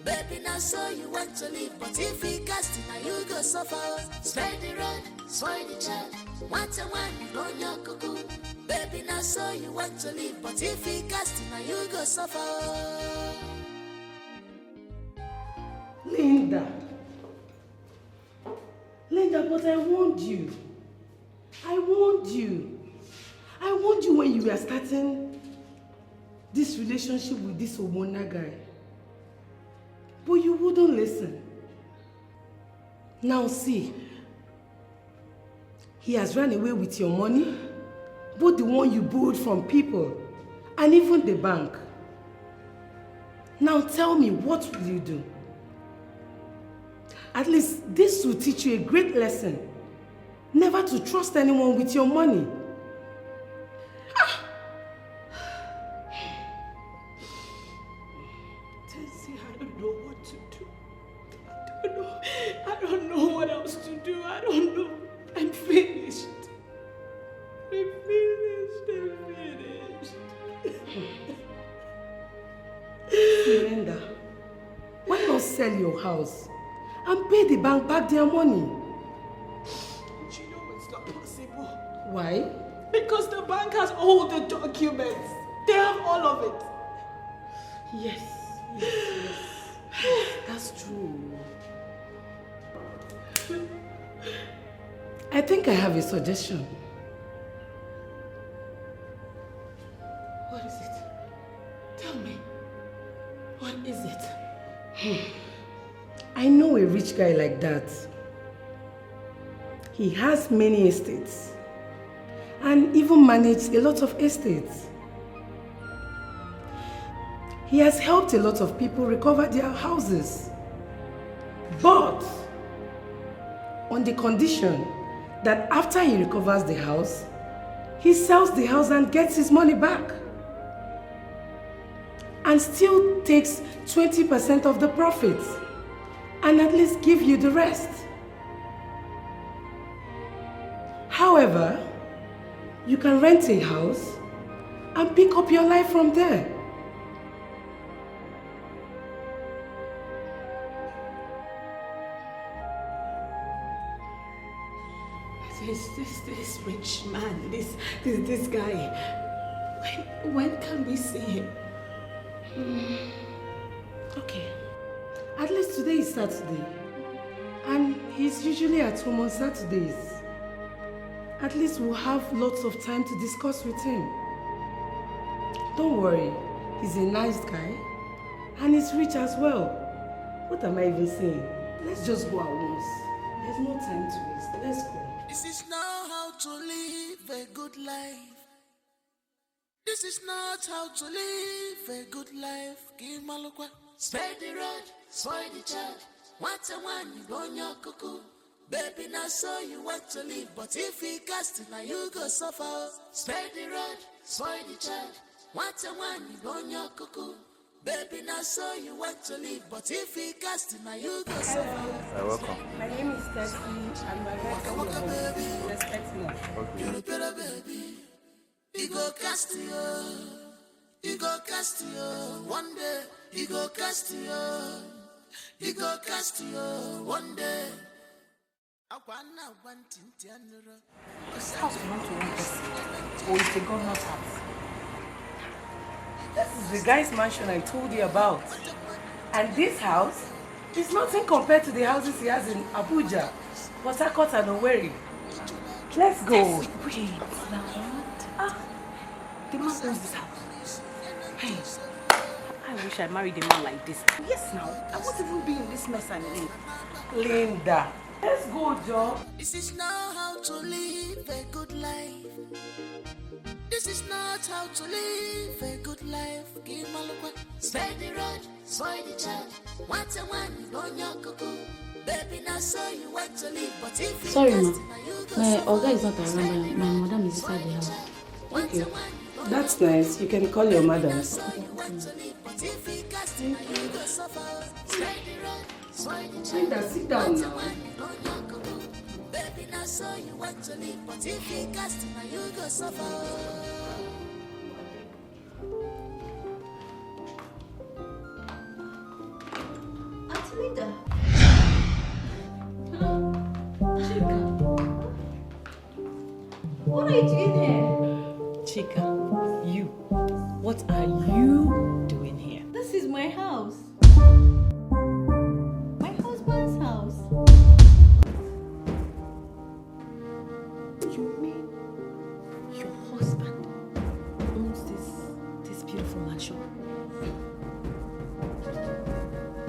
Baby, now so you want to leave, but if he cast now you go suffer. Spend the road, spoil the child. Once a one, you burn your cuckoo. Baby, now so you want to leave, but if he cast now you go suffer. Linda, but I warned you. I warned you when you were starting this relationship with this Omona guy. But you wouldn't listen. Now see, he has run away with your money, both the one you borrowed from people and even the bank. Now tell me, what will you do? At least this will teach you a great lesson. Never to trust anyone with your money. Tessie, I don't know what to do. I don't know what else to do. I don't know. I'm finished. I'm finished. Surrender. Why not sell your house and pay the bank back their money? But you know it's not possible. Why? Because the bank has all the documents. They have all of it. Yes. That's true. I think I have a suggestion. What is it? Tell me. What is it? I know a rich guy like that. He has many estates and even managed a lot of estates. He has helped a lot of people recover their houses. But on the condition that after he recovers the house, he sells the house and gets his money back. And still takes 20% of the profits and at least give you the rest. However, you can rent a house and pick up your life from there. This rich man, this guy, when can we see him? Okay. At least today is Saturday. And he's usually at home on Saturdays. At least we'll have lots of time to discuss with him. Don't worry. He's a nice guy. And he's rich as well. What am I even saying? Let's just go at once. There's no time to waste. Let's go. This is not how to live a good life. This is not how to live a good life. Spread the road, spoil the child. Once a one, you burn your cuckoo. Baby, now so you want to live, but if he cast it, now you go suffer. Spread the road, spoil the child. Once a one, you burn your cuckoo. Baby, now so you want to live, but if he cast it, now you go suffer. Welcome. My name is Tessie, and my husband respect me. You're a better baby. He go cast you. He go cast you. One day, he go cast you. He go cast you. One day. This house belongs to one person, or is the governor's house? This is the guy's mansion I told you about. And this house is nothing compared to the houses he has in Abuja, Port Harcourt and Owerri. Let's go. Wait, now what? The man owns this house. Hey, I wish I married a man like this. Yes, now. I won't even be in this mess I'm in. Linda, let's go, Joe. This is not how to live a good life. This is not how to live a good life. Spend the road, spoil the child. What a one, on your cuckoo. Baby, now so you want to live, but if you Sorry, ma. My Olga is not around. My madam is inside the house. Okay. That's nice. You can call your madams. Linda, sit down now. Baby, now so you want to live, but if you cast it, now you go suffer. Auntie Linda. Chica. What are you doing here? Chica, you. What are you doing here? This is my house. My husband's house. You mean your husband owns this beautiful mansion?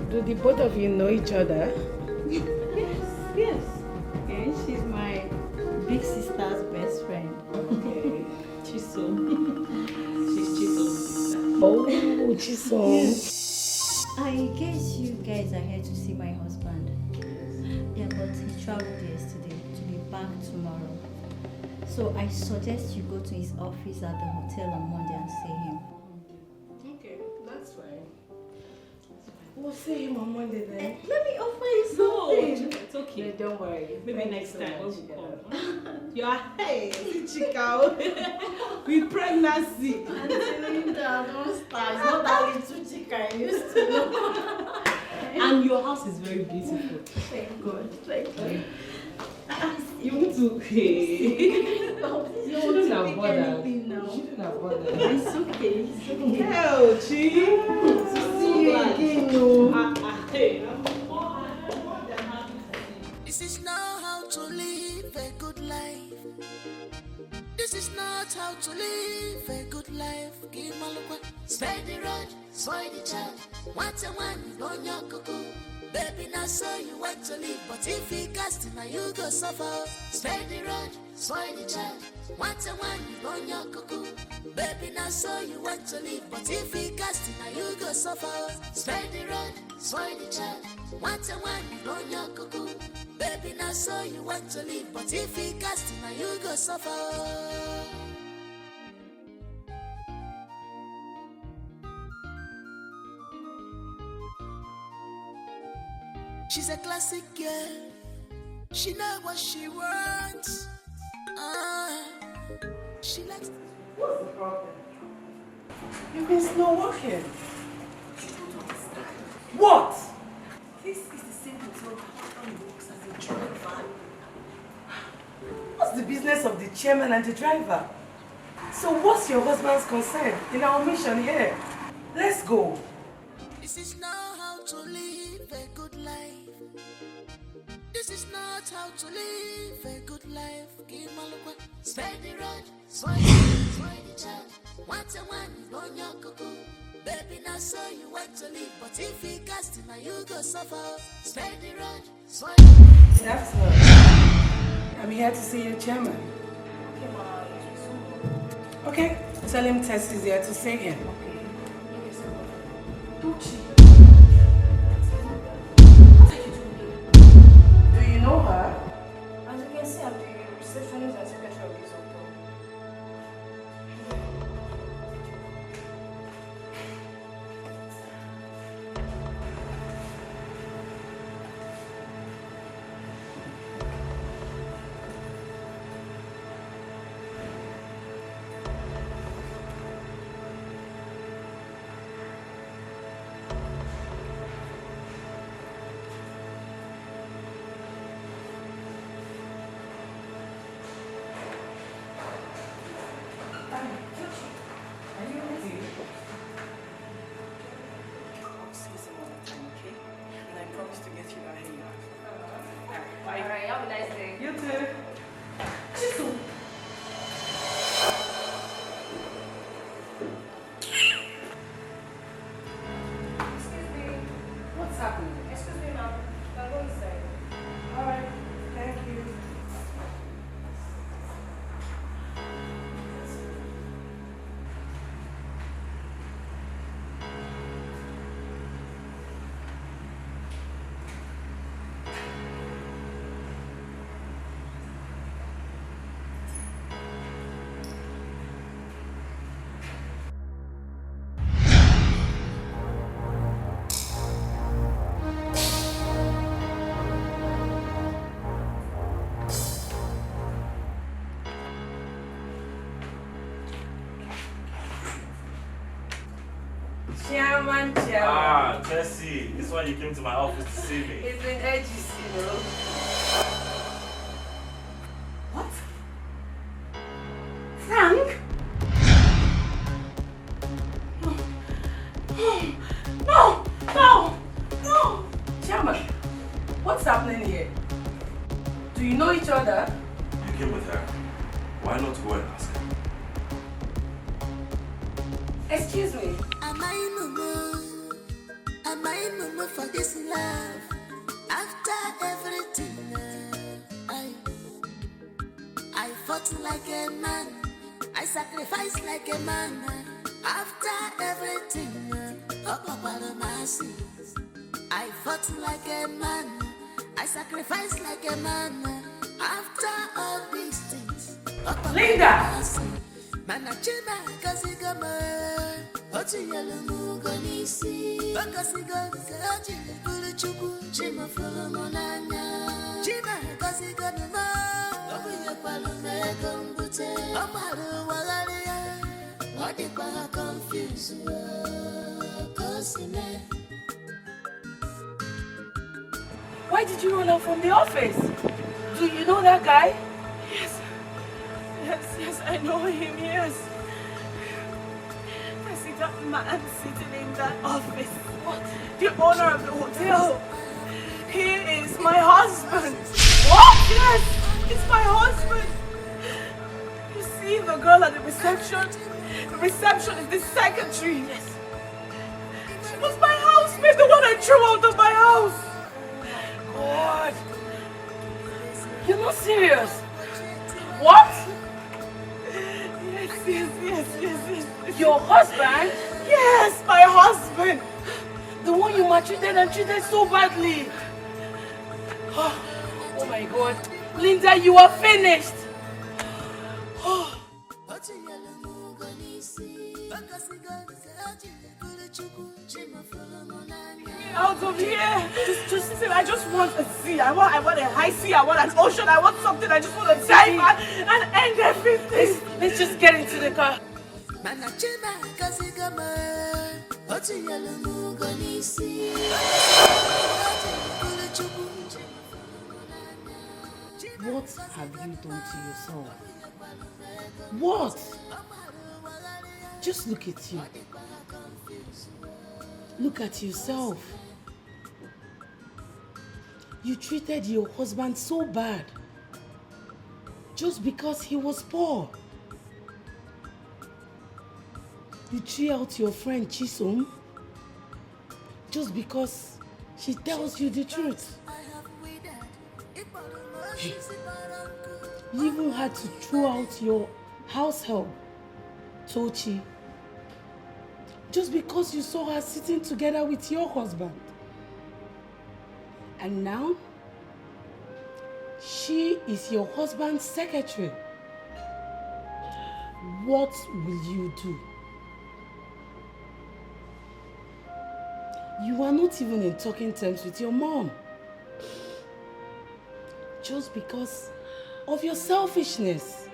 Do the both of you know each other? Yes. Okay, she's my big sister's best friend. Okay. Chisom. She's Chisom's sister. Oh, Chisom. Yes. I guess you guys are here to see my husband. Yeah, but he traveled yesterday to be back tomorrow. So I suggest you go to his office at the hotel on Monday and see him. Okay, that's fine. We'll see him on Monday then. Let me offer you No, something. it's okay. No, don't worry. Maybe Thank next you so time much, when we Chica. come. You are hey, Chica. With pregnancy. Auntie Linda, don't start. It's not that little chica I used to know. And your house is very beautiful. Thank God. Thank you. You want to hey. Oh, please You don't shouldn't have pick bothered. anything now. You shouldn't have bothered. It's okay. It's okay. Hell, Chi. To see you again, no. Hey. This is not how to live a good life. This is not how to live a good life. Spend the road, spoil the child. What a one, on your cuckoo. Baby, now so you want to live, but if you cast it, now you go suffer. Spend the road, spoil the child. What a one, on your cuckoo. Baby, now so you want to live, but if you cast it, now you go suffer. Spend the road, spoil the child. What a one, on your cuckoo. Baby, now so you want to live, but if you cast it, now you go suffer. She's a classic girl. She knows what she wants. She likes. What's the problem? You've been slow walking. What? This is the same hotel my husband works as a driver. What's the business of the chairman and the driver? So what's your husband's concern in our mission here? Let's go. This is not how to live a good life. This is not how to live a good life. Spend the road, spoil the child. What a one, on your cuckoo. Baby, now so you want to live, but if you cast it, now you go suffer. Spend the road, spoil the Good afternoon. I'm here to see your chairman. Okay, tell him Tess is here to see him. Do you know her? As you can see, I'm the receptionist and secretary of this hotel. a nice day. You too. Chisu. Excuse me. What's happening? Excuse me, ma'am. I'll go inside. All right. Thank you. Chairman. Ah, Jesse, this one you came to my office to see me. It's been ages, you know. What? Frank? No! No! No! Chairman, what's happening here? Do you know each other? You came with her. Why not go and ask her? Excuse me. Am I mumu for this love? After everything, I fought like a man, I sacrificed like a man. After everything, I fought like a man, I sacrificed like a man. After all these things, Linda! Manachima kasigama, oti yalumu gonisi, bakasiga kaji buluchuku, chima fulumonanya, chima kasigama, obiya palume kumbute, amaru walaria, wadipa confuse, kosime. Why did you run out from the office? Do you know that guy? Yes. Yes, I know him, yes. I see that man sitting in that office. What? The owner of the hotel. He is my husband. What? Yes, it's my husband. You see the girl at the reception? The reception is the secretary. Yes. She was my housemate, the one I threw out of my house. God. You're not serious. What? Yes. Your husband? Yes, my husband. The one you maltreated and treated so badly. Oh my God. Linda, you are finished. Out of here! Just listen, I just want a sea. I want a high sea. I want an ocean. I want something. I just want to dive and end everything. Let's just get into the car. What have you done to yourself? What? Just look at you. Look at yourself. You treated your husband so bad just because he was poor. You threw out your friend Chisom just because she tells you the truth. You even had to throw out your house help, Tochi, just because you saw her sitting together with your husband. And now, she is your husband's secretary. What will you do? You are not even in talking terms with your mom. Just because of your selfishness.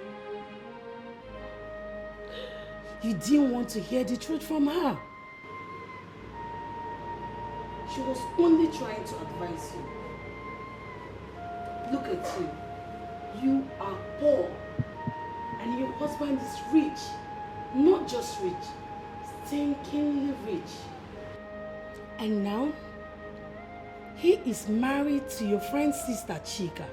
You didn't want to hear the truth from her. She was only trying to advise you. Look at you. You are poor. And your husband is rich. Not just rich. Stinkingly rich. And now, he is married to your friend's sister, Chika.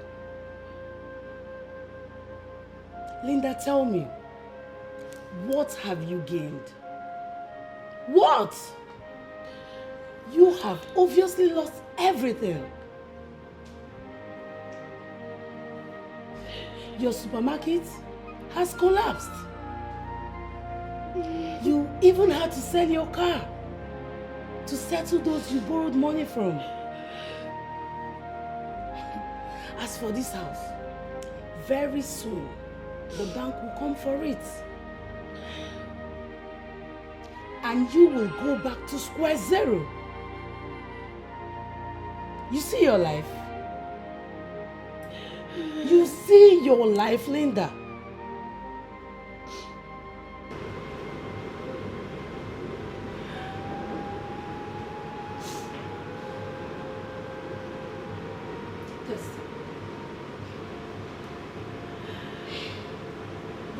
Linda, tell me, what have you gained? What? You have obviously lost everything. Your supermarket has collapsed. You even had to sell your car to settle those you borrowed money from. As for this house, very soon the bank will come for it. And you will go back to square zero. You see your life? You see your life, Linda?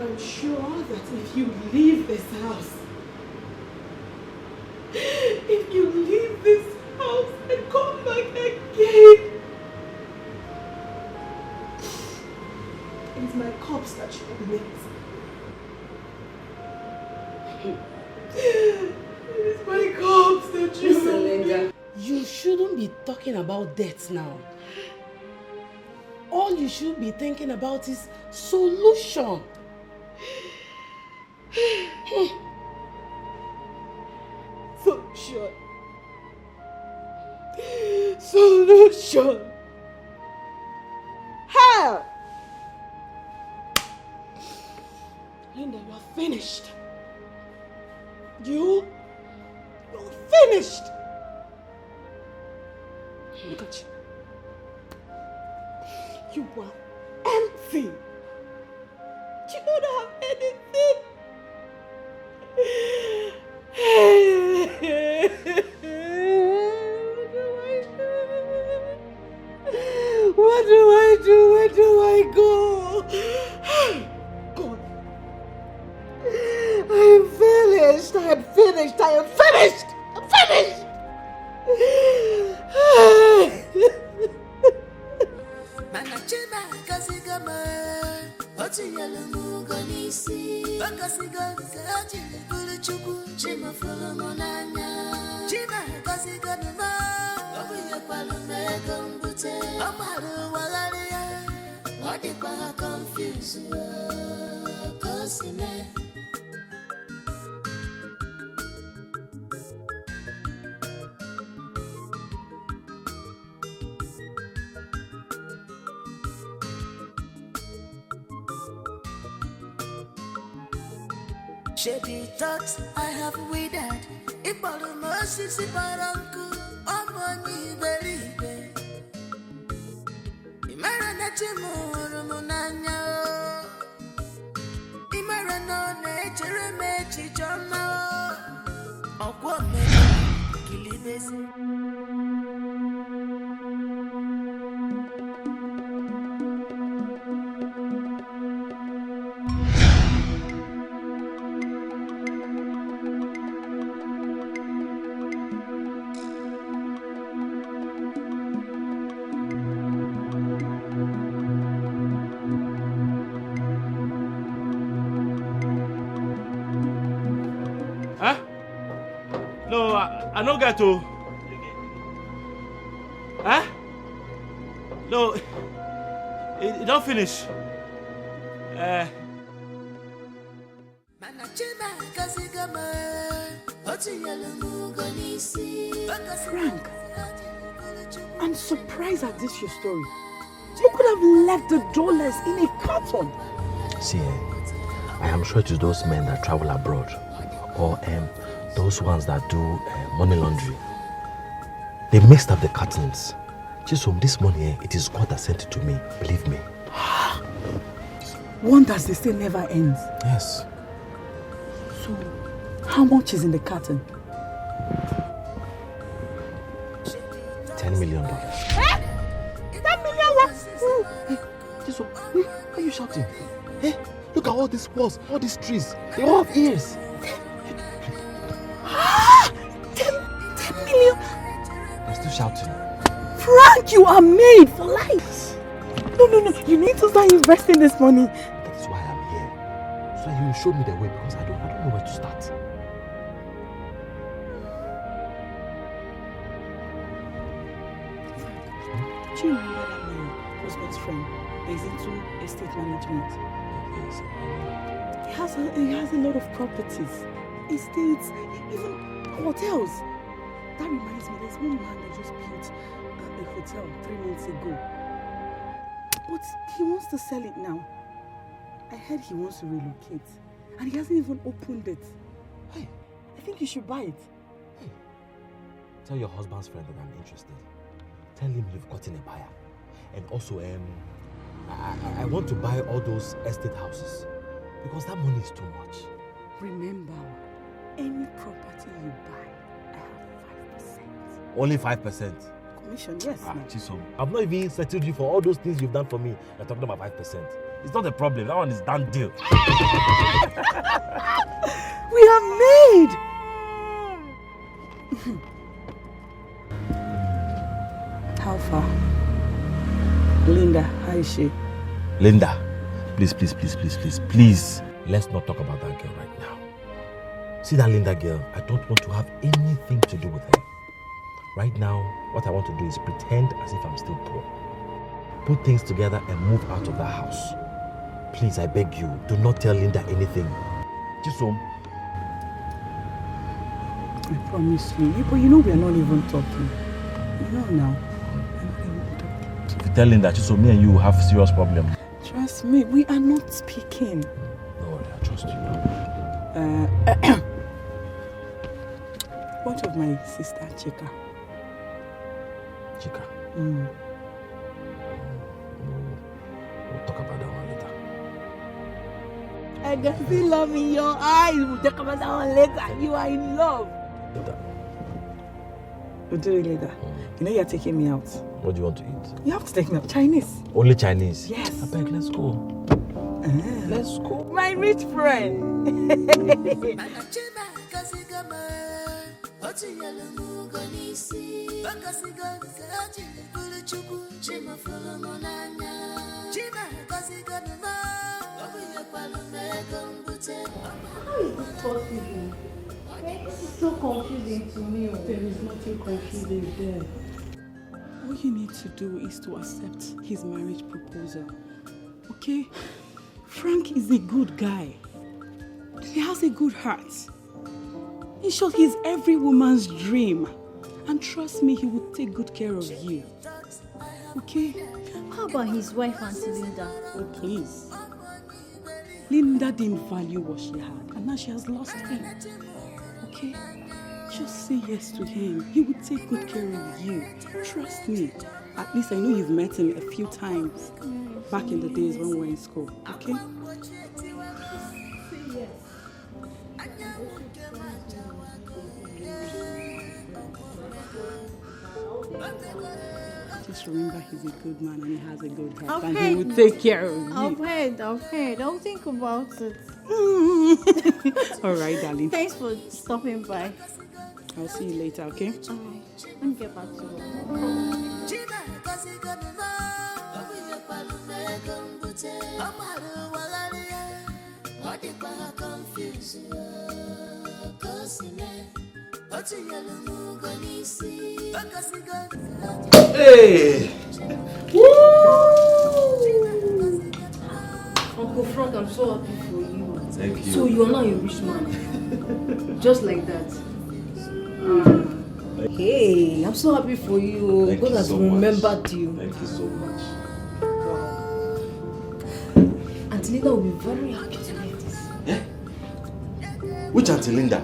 I'm sure that if you leave this house, if you leave this house and come back again, it's my corpse that you will meet. It's my corpse that you will meet. You shouldn't be talking about death now. All you should be thinking about is solution. Solution. Solution. How? Linda, you are finished. You're finished. Look at you. You are empty. You don't have anything. What do I do? Where do I go? God. I'm finished. I'm finished. I am finished. I'm finished. Shady thoughts I have withered. Ibalo mercy si baranku, omani believe. Imara na chimuru munanya. Imara no ne jereme chichoma. Okwa me kilibesi. I don't get to. Huh? No, it don't finish. Frank, I'm surprised at this your story. You could have left the dollars in a carton. See, I am sure it is those men that travel abroad, or those ones that do money laundry. They messed up the cartons. Just from this money, it is God that sent it to me. Believe me. Wonders they say never ends. Yes. So, how much is in the carton? $10 million. Eh? $10 million what? Hey, why are you shouting? Hey, look at all these walls, all these trees. They all have ears. 10 million? I'm still shouting. Frank, you are made for life. No. You need to start investing this money. That is why I'm So that he will show me the way because I don't know where to start. Do you remember that my husband's friend is into estate management? Yes, He has a lot of properties, estates, even hotels. That reminds me, there's one man that just built a hotel 3 months ago. But he wants to sell it now. I heard he wants to relocate. And he hasn't even opened it. Hey, I think you should buy it. Hey, tell your husband's friend that I'm interested. Tell him you've gotten a buyer. And also, I want to buy all those estate houses. Because that money is too much. Remember, any property you buy, I have 5%. Only 5%? Commission, yes. Chisom, I've not even settled you for all those things you've done for me. You're talking about 5%. It's not a problem. That one is done deal. We are made! How far? Linda, how is she? Linda, please. Let's not talk about that girl right now. See that Linda girl? I don't want to have anything to do with her. Right now, what I want to do is pretend as if I'm still poor. Put things together and move out of that house. Please, I beg you, do not tell Linda anything. Chisom. I promise you. But you know we are not even talking. You know now. If you tell Linda, Chisom, me and you will have serious problem. Trust me, we are not speaking. No worry, I trust you. What of my sister, Chika? Chika? Mm. We'll talk about that one later. I can see love in your eyes. We'll talk about that one later. You are in love. Later. We'll do it later. You know you're taking me out. What do you want to eat? You have to take me out. Chinese. Only Chinese? Yes. I beg, let's go. Let's go. My rich friend. How is this possible? This is so confusing to me. There is nothing confusing there. All you need to do is to accept his marriage proposal. Okay? Frank is a good guy. He has a good heart. In short, he's every woman's dream. And trust me, he will take good care of you. Okay? How about his wife, Auntie Linda? Oh, please. Linda didn't value what she had, and now she has lost it. Okay? Just say yes to him. He will take good care of you. Trust me. At least I know you've met him a few times back in the days when we were in school. Okay? Say yes. Just remember he's a good man and he has a good heart and he will take care of you. I've heard. I'll think about it. All right, darling. Thanks for stopping by. I'll see you later, okay? Alright. Let me get back to work. Hey! Woo! Uncle Frank, I'm so happy for you. Thank you. So you are now a rich man. Just like that. Hey, I'm so happy for you. Thank God you has so remembered much. you. Thank you so much. Auntie Linda will be very happy to hear this. Yeah? Which Auntie Linda?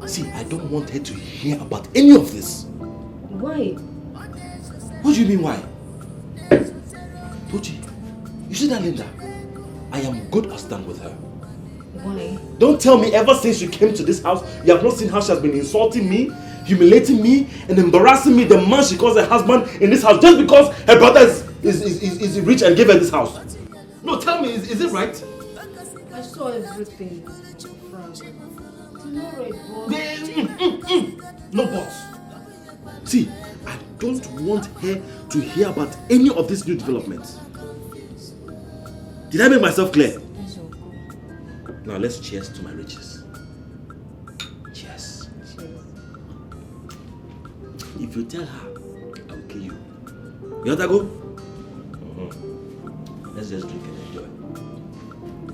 See, I don't want her to hear about any of this. Why? What do you mean, why? Tochi, you see that Linda? I am good as done with her. Why? Don't tell me ever since you came to this house, you have not seen how she has been insulting me, humiliating me, and embarrassing me, the man she calls her husband in this house, just because her brother is rich and gave her this house. No, tell me, is it right? I saw everything, Frank. Tomorrow it was... No buts. See, I don't want her to hear about any of these new developments. Did I make myself clear? Now let's cheers to my riches. Cheers. Cheers. If you tell her, I'll kill you. You want to go? Let's just drink and enjoy.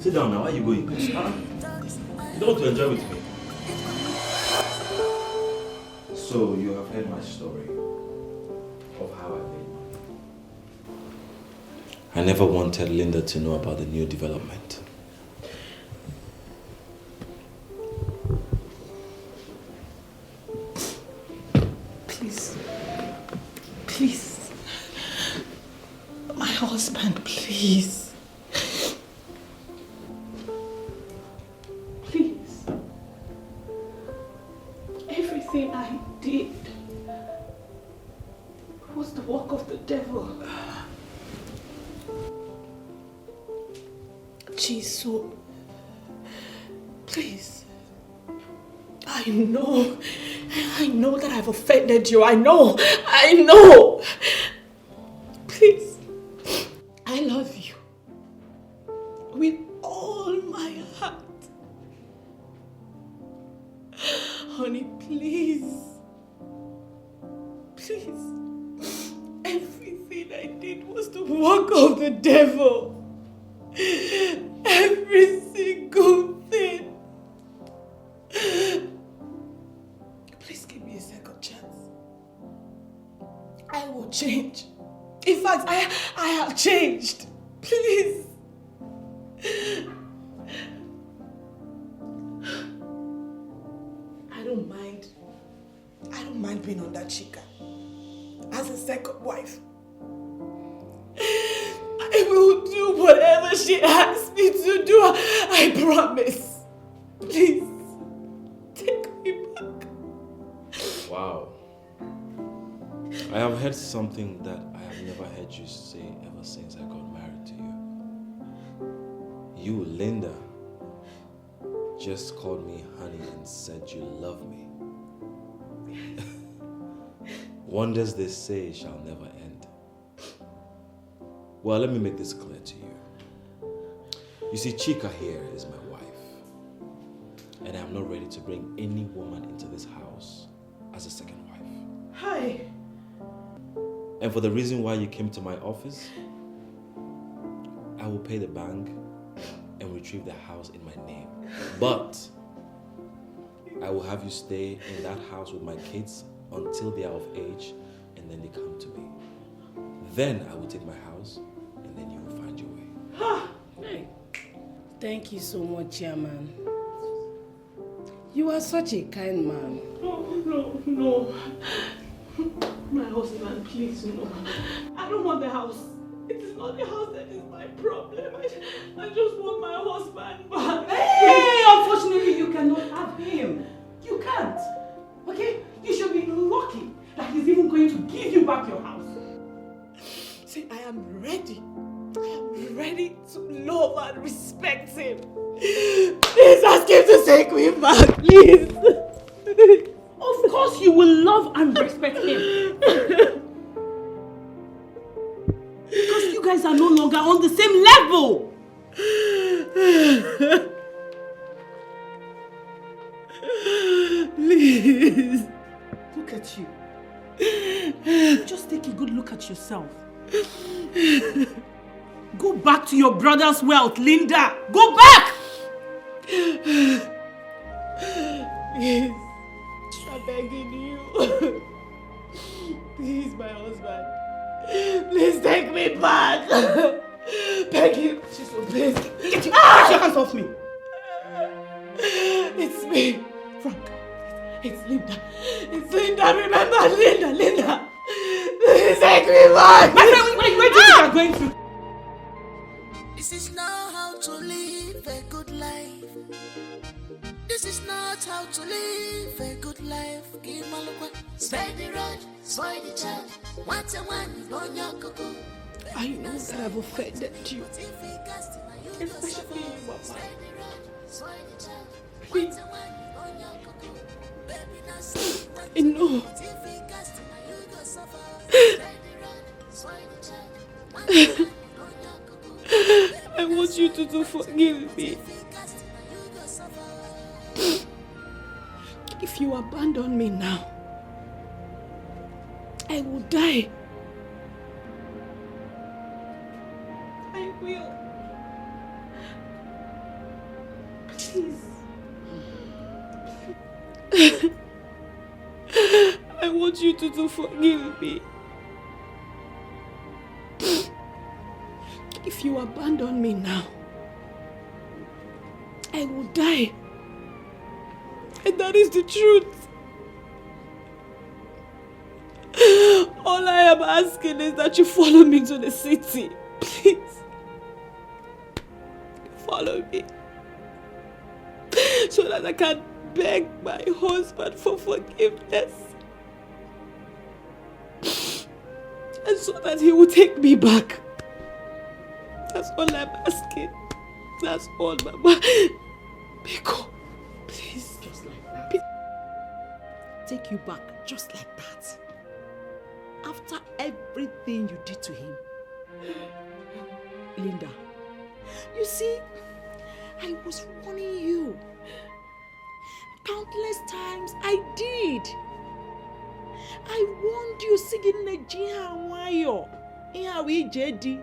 Sit down now. Why are you going? You don't want to enjoy with me. So you have heard my story of how I made money. I never wanted Linda to know about the new development. Please. Please. My husband, please. Please. Everything I did was the work of the devil. Jesus, please. I know that I've offended you. I know. Please, I love you with all my heart. Honey, please. Please. Everything I did was the work of the devil. Every single thing. Please give me a second chance. I will change. In fact, I have changed. Please. I don't mind being under Chika as a second wife. I will do whatever she asks me to do. I promise. Please, take me back. Wow. I have heard something that I have never heard you say ever since I got married to you. You, Linda, just called me honey and said you love me. Wonders they say shall never end. Well, let me make this clear to you. You see, Chika here is my wife. And I'm not ready to bring any woman into this house as a second wife. Hi. And for the reason why you came to my office, I will pay the bank and retrieve the house in my name. But I will have you stay in that house with my kids until they are of age, and then they come to me. Then I will take my house, and then you will find your way. Hey. Thank you so much, Chairman. You are such a kind man. Oh, no. My husband, please, no. I don't want the house. It is not the house that is my problem. I just want my husband back. Hey, unfortunately, you cannot have him. You can't. Okay? You should be lucky that he's even going to give you back your house. See, I am ready. To love and respect him. Please ask him to take me back, please. Of course you will love and respect him. Because you guys are no longer on the same level. Please. Look at you. Just take a good look at yourself. Go back to your brother's wealth, Linda. Go back! Please. I'm begging you. Please, my husband. Please take me back. Beg you. Please. Get your hands off me. It's me. Frank. It's Linda. Remember Linda. Please take me back. My friend, wait till you are going through. This is not how to live a good life. This is not how to live a good life. Spare the road, spoil the child. Once a one, on your cuckoo. I know that I've offended you. Especially you, Mama. Please. I know. I want you to forgive me. If you abandon me now, I will die. I will. Please. I want you to forgive me. If you abandon me now, I will die. And that is the truth. All I am asking is that you follow me to the city. Please. Follow me. So that I can beg my husband for forgiveness. And so that he will take me back. That's all I'm asking. That's all, Mama. Biko, please. Just like that. Take you back just like that. After everything you did to him. Linda, you see, I was warning you. Countless times I did. I warned you singing Nigeria Wayo. In our JD.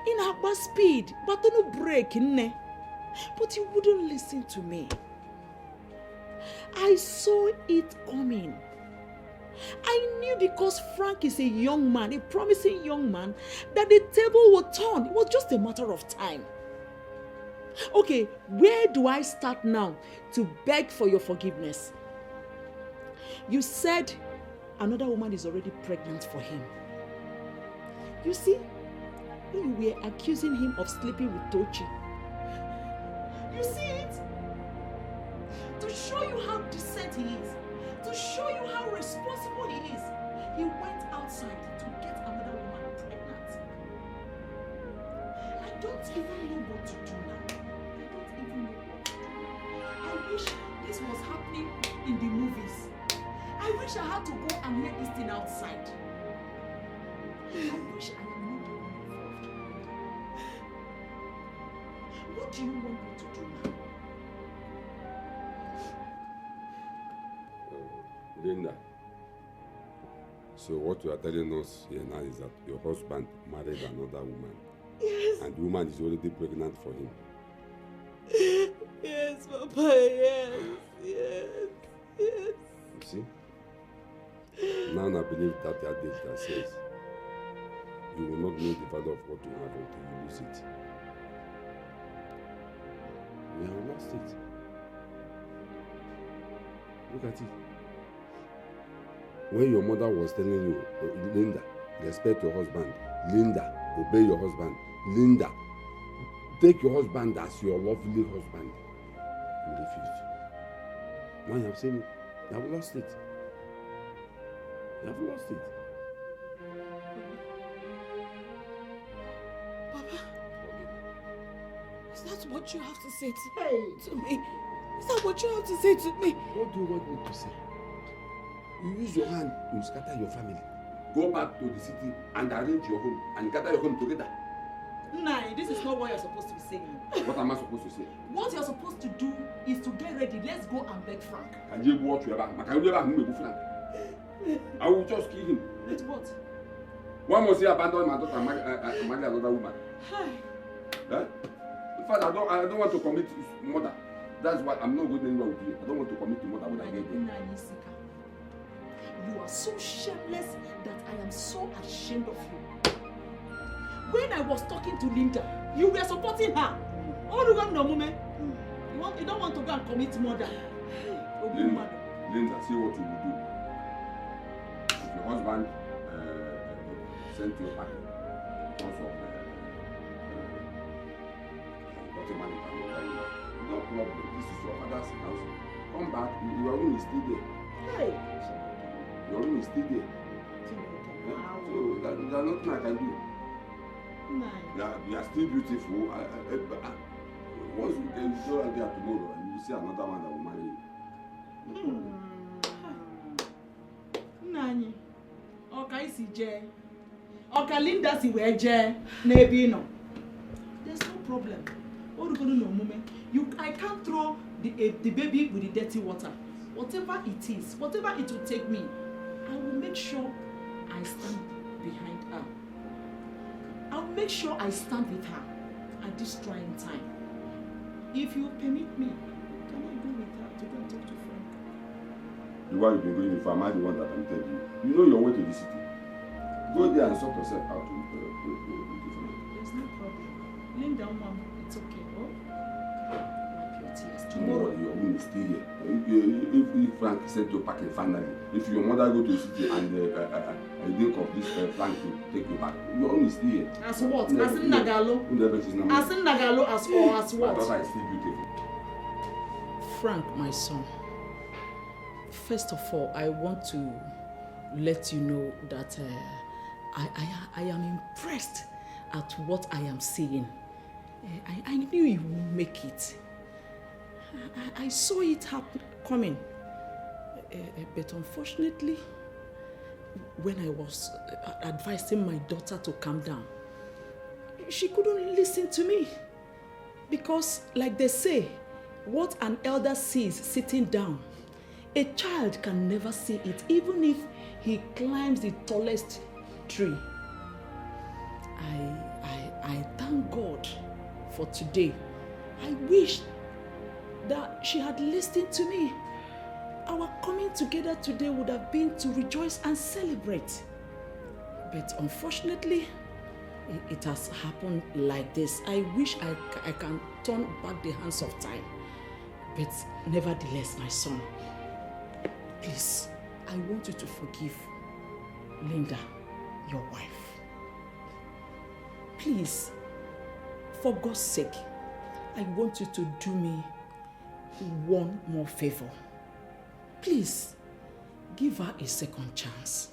In our speed, but don't break in. But you wouldn't listen to me. I saw it coming. I knew because Frank is a young man, a promising young man, that the table would turn. It was just a matter of time. Okay, where do I start now to beg for your forgiveness? You said another woman is already pregnant for him. You see, when you were accusing him of sleeping with Tochi. You see it? To show you how decent he is, to show you how responsible he is, he went outside to get another woman pregnant. I don't even know what to do now. I don't even know what to do. I wish this was happening in the movies. I wish I had to go and let this thing outside. I wish I am not the one involved. What do you want me to do now? Linda, so what you are telling us here now is that your husband married another woman. Yes. And the woman is already pregnant for him. Yes, Papa, yes. You see? Now I believe that there are days that says you will not know the value of what you have until you lose it. We have lost it. Look at it. When your mother was telling you, Linda, respect your husband. Linda, obey your husband. Linda, take your husband as your lovely husband. You refused. Now you have seen it. You have lost it. You have lost it. Papa, is that what you have to say to me? Is that what you have to say to me? What do you want me to say? You use your hand to scatter your family. Go back to the city and arrange your home and gather your home together. Nai, this is not what you're supposed to be saying. What am I supposed to say? What you're supposed to do is to get ready. Let's go and beg Frank. Can you watch your back? Frank? I will just kill him. With what? One must say abandon my daughter and marry another woman. Hi. Eh? In fact, I don't want to commit murder. That's why I'm not going anywhere with you. I don't want to commit murder when I get there. You are so shameless that I am so ashamed of you. When I was talking to Linda, you were supporting her. Oh, you don't want to go and commit murder. Linda, see what you will do. If your husband sent you back because of no problem. This is your father's house. Come back. Your room is still there. Hey. Your room is still there. So there's nothing I can do. You are still beautiful. Once we can go out there tomorrow, and you will see another one that will marry you. Nani, okay, CJ. Okay, Linda, see where Jay, maybe no. There's no problem. All you gonna know, moment. I can't throw the baby with the dirty water. whatever it is, whatever it will take me, I will make sure I stand behind her. I'll make sure I stand with her at this trying time. If you permit me, can I go with her to go and talk to Frank? The one you've been going, if I'm the one that I'm telling you, you know your way to the city. Go there and sort yourself out with different. There's no problem. Linda, Mom, it's okay. Oh? Wipe your tears. Tomorrow your own is still here. If Frank sent you packing finally, if your mother go to the city and think of this Frank to take you back, your own is still here. As what? As in Nagalo? As in Nagalo, as what? My daughter is still beautiful. Frank, my son, first of all, I want to let you know that I am impressed at what I am seeing. I knew you would make it. I saw it coming. But unfortunately, when I was advising my daughter to calm down, she couldn't listen to me. Because, like they say, what an elder sees sitting down, a child can never see it, even if he climbs the tallest tree. I thank God for today. I wish that she had listened to me. Our coming together today would have been to rejoice and celebrate. But unfortunately, it has happened like this. I wish I can turn back the hands of time. But nevertheless, my son, please, I want you to forgive Linda, your wife. Please, for God's sake, I want you to do me one more favor. Please, give her a second chance.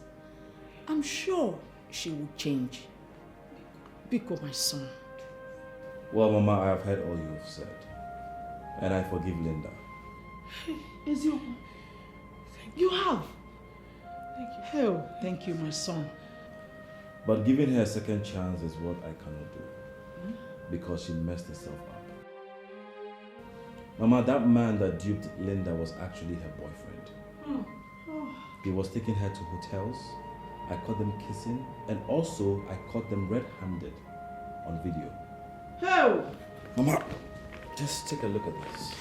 I'm sure she will change. Biko, my son. Well, Mama, I have heard all you have said. And I forgive Linda. Ezio, you have. Thank you. Oh, thank you, my son. But giving her a second chance is what I cannot do. Because she messed herself up. Mama, that man that duped Linda was actually her boyfriend. He was taking her to hotels. I caught them kissing. And also, I caught them red-handed on video. How? Mama, just take a look at this.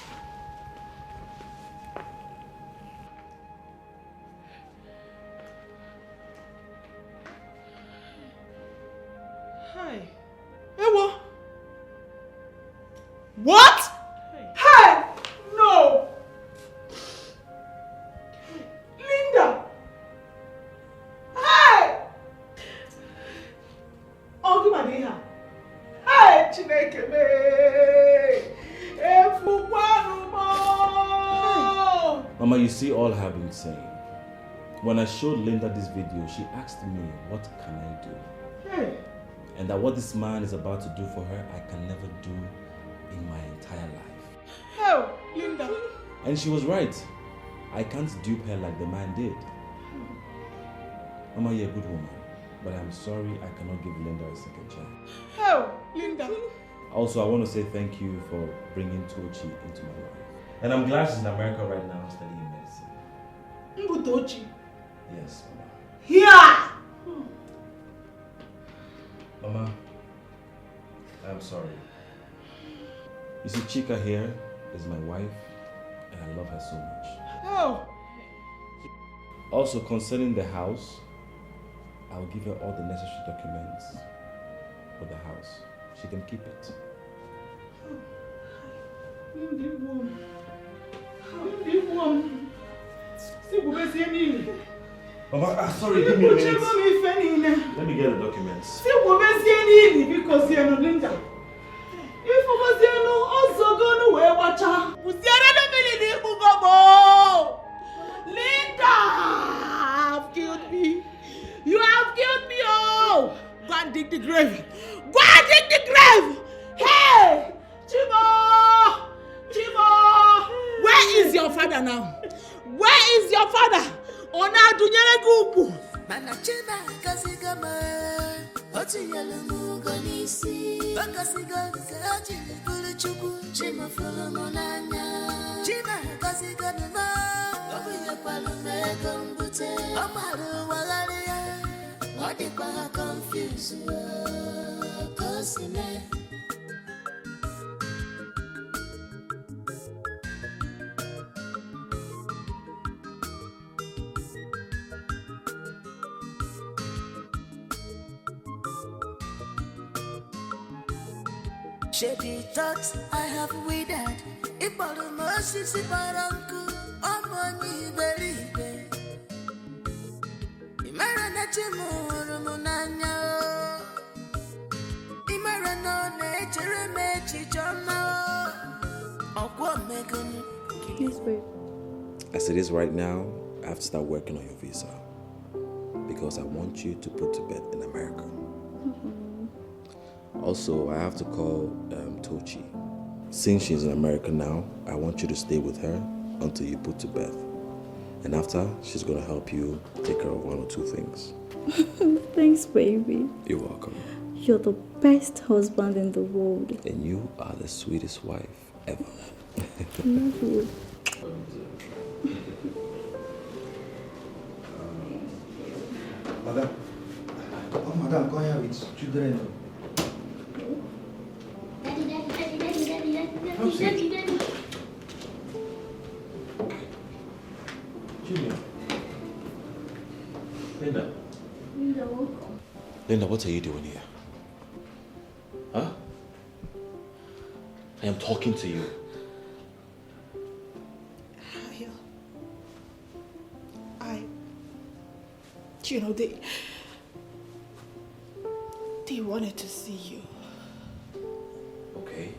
Hi. Ewa. What? Hey! No! Linda! Hey! Oh, give me here. Hey, Chineke me! Mama, you see all I have been saying. When I showed Linda this video, she asked me, what can I do? Hey! And that what this man is about to do for her, I can never do in my entire life. Oh, Linda! And she was right. I can't dupe her like the man did. Mama, you're a good woman. But I'm sorry I cannot give Linda a second chance. Oh, Linda! Also, I want to say thank you for bringing Tochi into my life. And I'm glad she's in America right now studying medicine. Tochi? Yes, Mama. Here! Mama, I'm sorry. You see, Chica here is my wife, and I love her so much. Oh! Also, concerning the house, I'll give her all the necessary documents for the house. She can keep it. Mama, sorry, give me a minute. Let me get the documents. Linda, have killed me. You have killed me, oh! Go and dig the grave. Go and dig the grave! Hey! Chibo! Chibo! Where is your father now? Where is your father? Ona dunyere gugu. Mana chena kasigama. Oti yalumu gonisi. Bakasiga zaji bulu chuku. Chima fulu monanya. Chena kasigama. Shady thoughts I have withered. If all the mercies if I uncle, I'm money believe. Imara chimuru munanya. Imara no nature mechi jama. Okwa megun. Yes, babe. As it is right now, I have to start working on your visa. Because I want you to put to bed in America. Also, I have to call Tochi. Since she's in America now, I want you to stay with her until you put to bed. And after, she's going to help you take care of one or two things. Thanks, baby. You're welcome. You're the best husband in the world. And you are the sweetest wife ever. Love you. Madam. Oh, madam, come here with children. Daddy. Junior. Linda. Welcome. Linda, what are you doing here? Huh? I am talking to you. You know, they wanted to see you. Okay.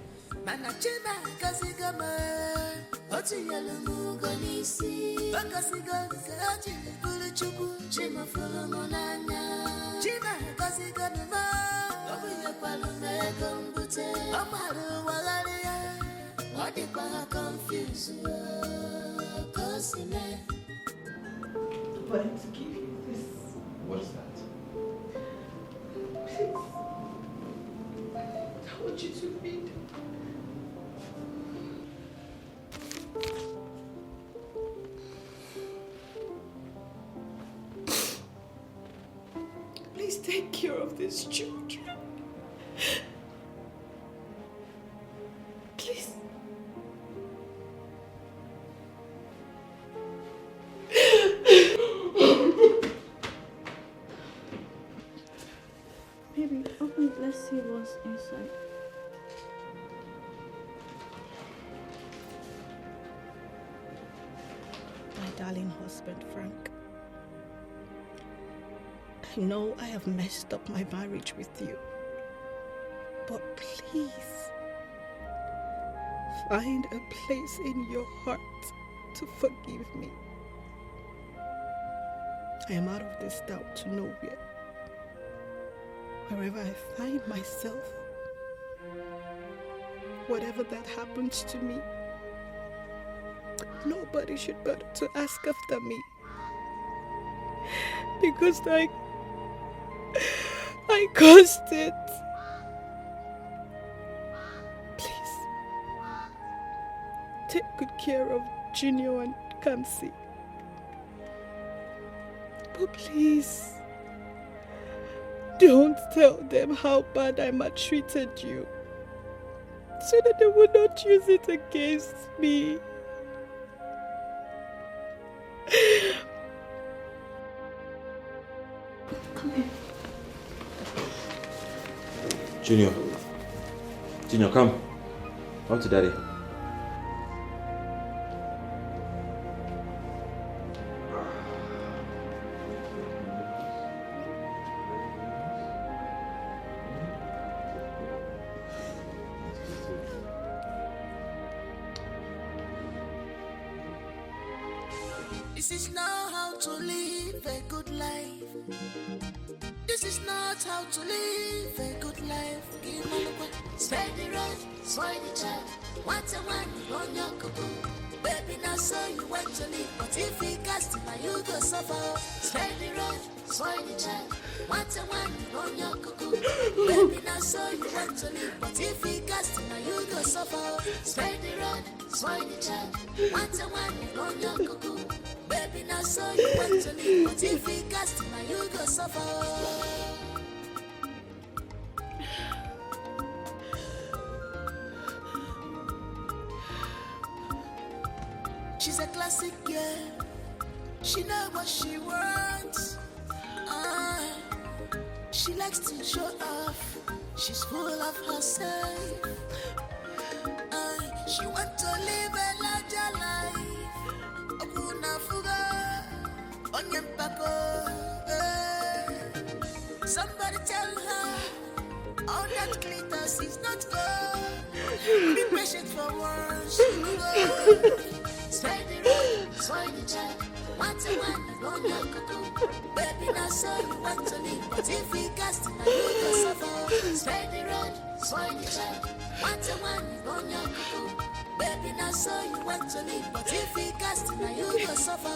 But to give you this. What is that? Please. I want you to read. Please take care of these children. Please. Baby, open it. Let's see what's inside. My darling husband, Frank. I know I have messed up my marriage with you. But please, find a place in your heart to forgive me. I am out of this doubt to nowhere. Wherever I find myself, whatever that happens to me, nobody should bother to ask after me. Because I caused it. Please, take good care of Junior and Kamsi. But please, don't tell them how bad I maltreated you, so that they will not use it against me. Come here. Junior, come. Come to Daddy. This is not how to live a good life. This is not how to live a good life. Spend the road, spoil the child. Once a one, on your cuckoo. Baby, now so you want to live. But if he cast him, you go suffer. Spend the road, spoil the child. Once a one, on your cuckoo. Baby, now so you want to live. But if he cast him, you go suffer. Spread the road, spoil the child. Once a one, on your cuckoo. Baby, now so you want to live, but if we cast now you go suffer. She's a classic girl. She knows what she wants. She likes to show off. She's full of herself. She wants to live a larger life. Okuna fuga, onyempako. Somebody tell her all that glitters is not gold. Be patient for once. Spread the road, spoil the child. Once a one, go your cuckoo. Baby, now so you want to live, but if we cast now you go suffer. Spread the road, spoil the child. Once a one, go your cuckoo. Baby, now so you want to live, but if we cast now you go suffer.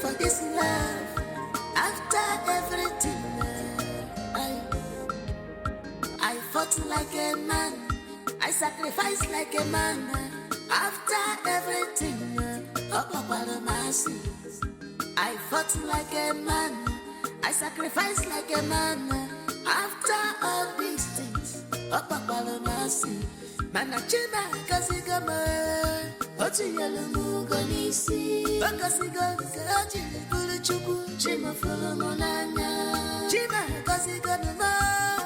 For this love, after everything, I fought like a man, I sacrificed like a man. After everything, I fought like a man, I sacrificed like a man. After all these things, Manachima Kasigama, Otiyaluganisi, Bakasigan, Kaji, Buluchuku, Chima Fulumonana, Chima Kasigama,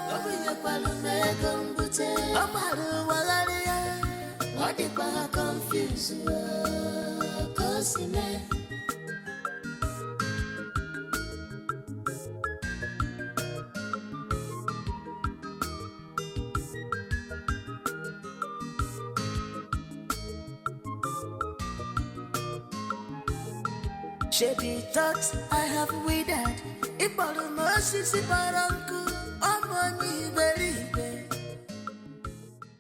Obiya Palume Gumbute, Amaru Walaria, Wadipa confuse Cosime. Shady thoughts I have withered. If all the mercy, if our uncle, oh money,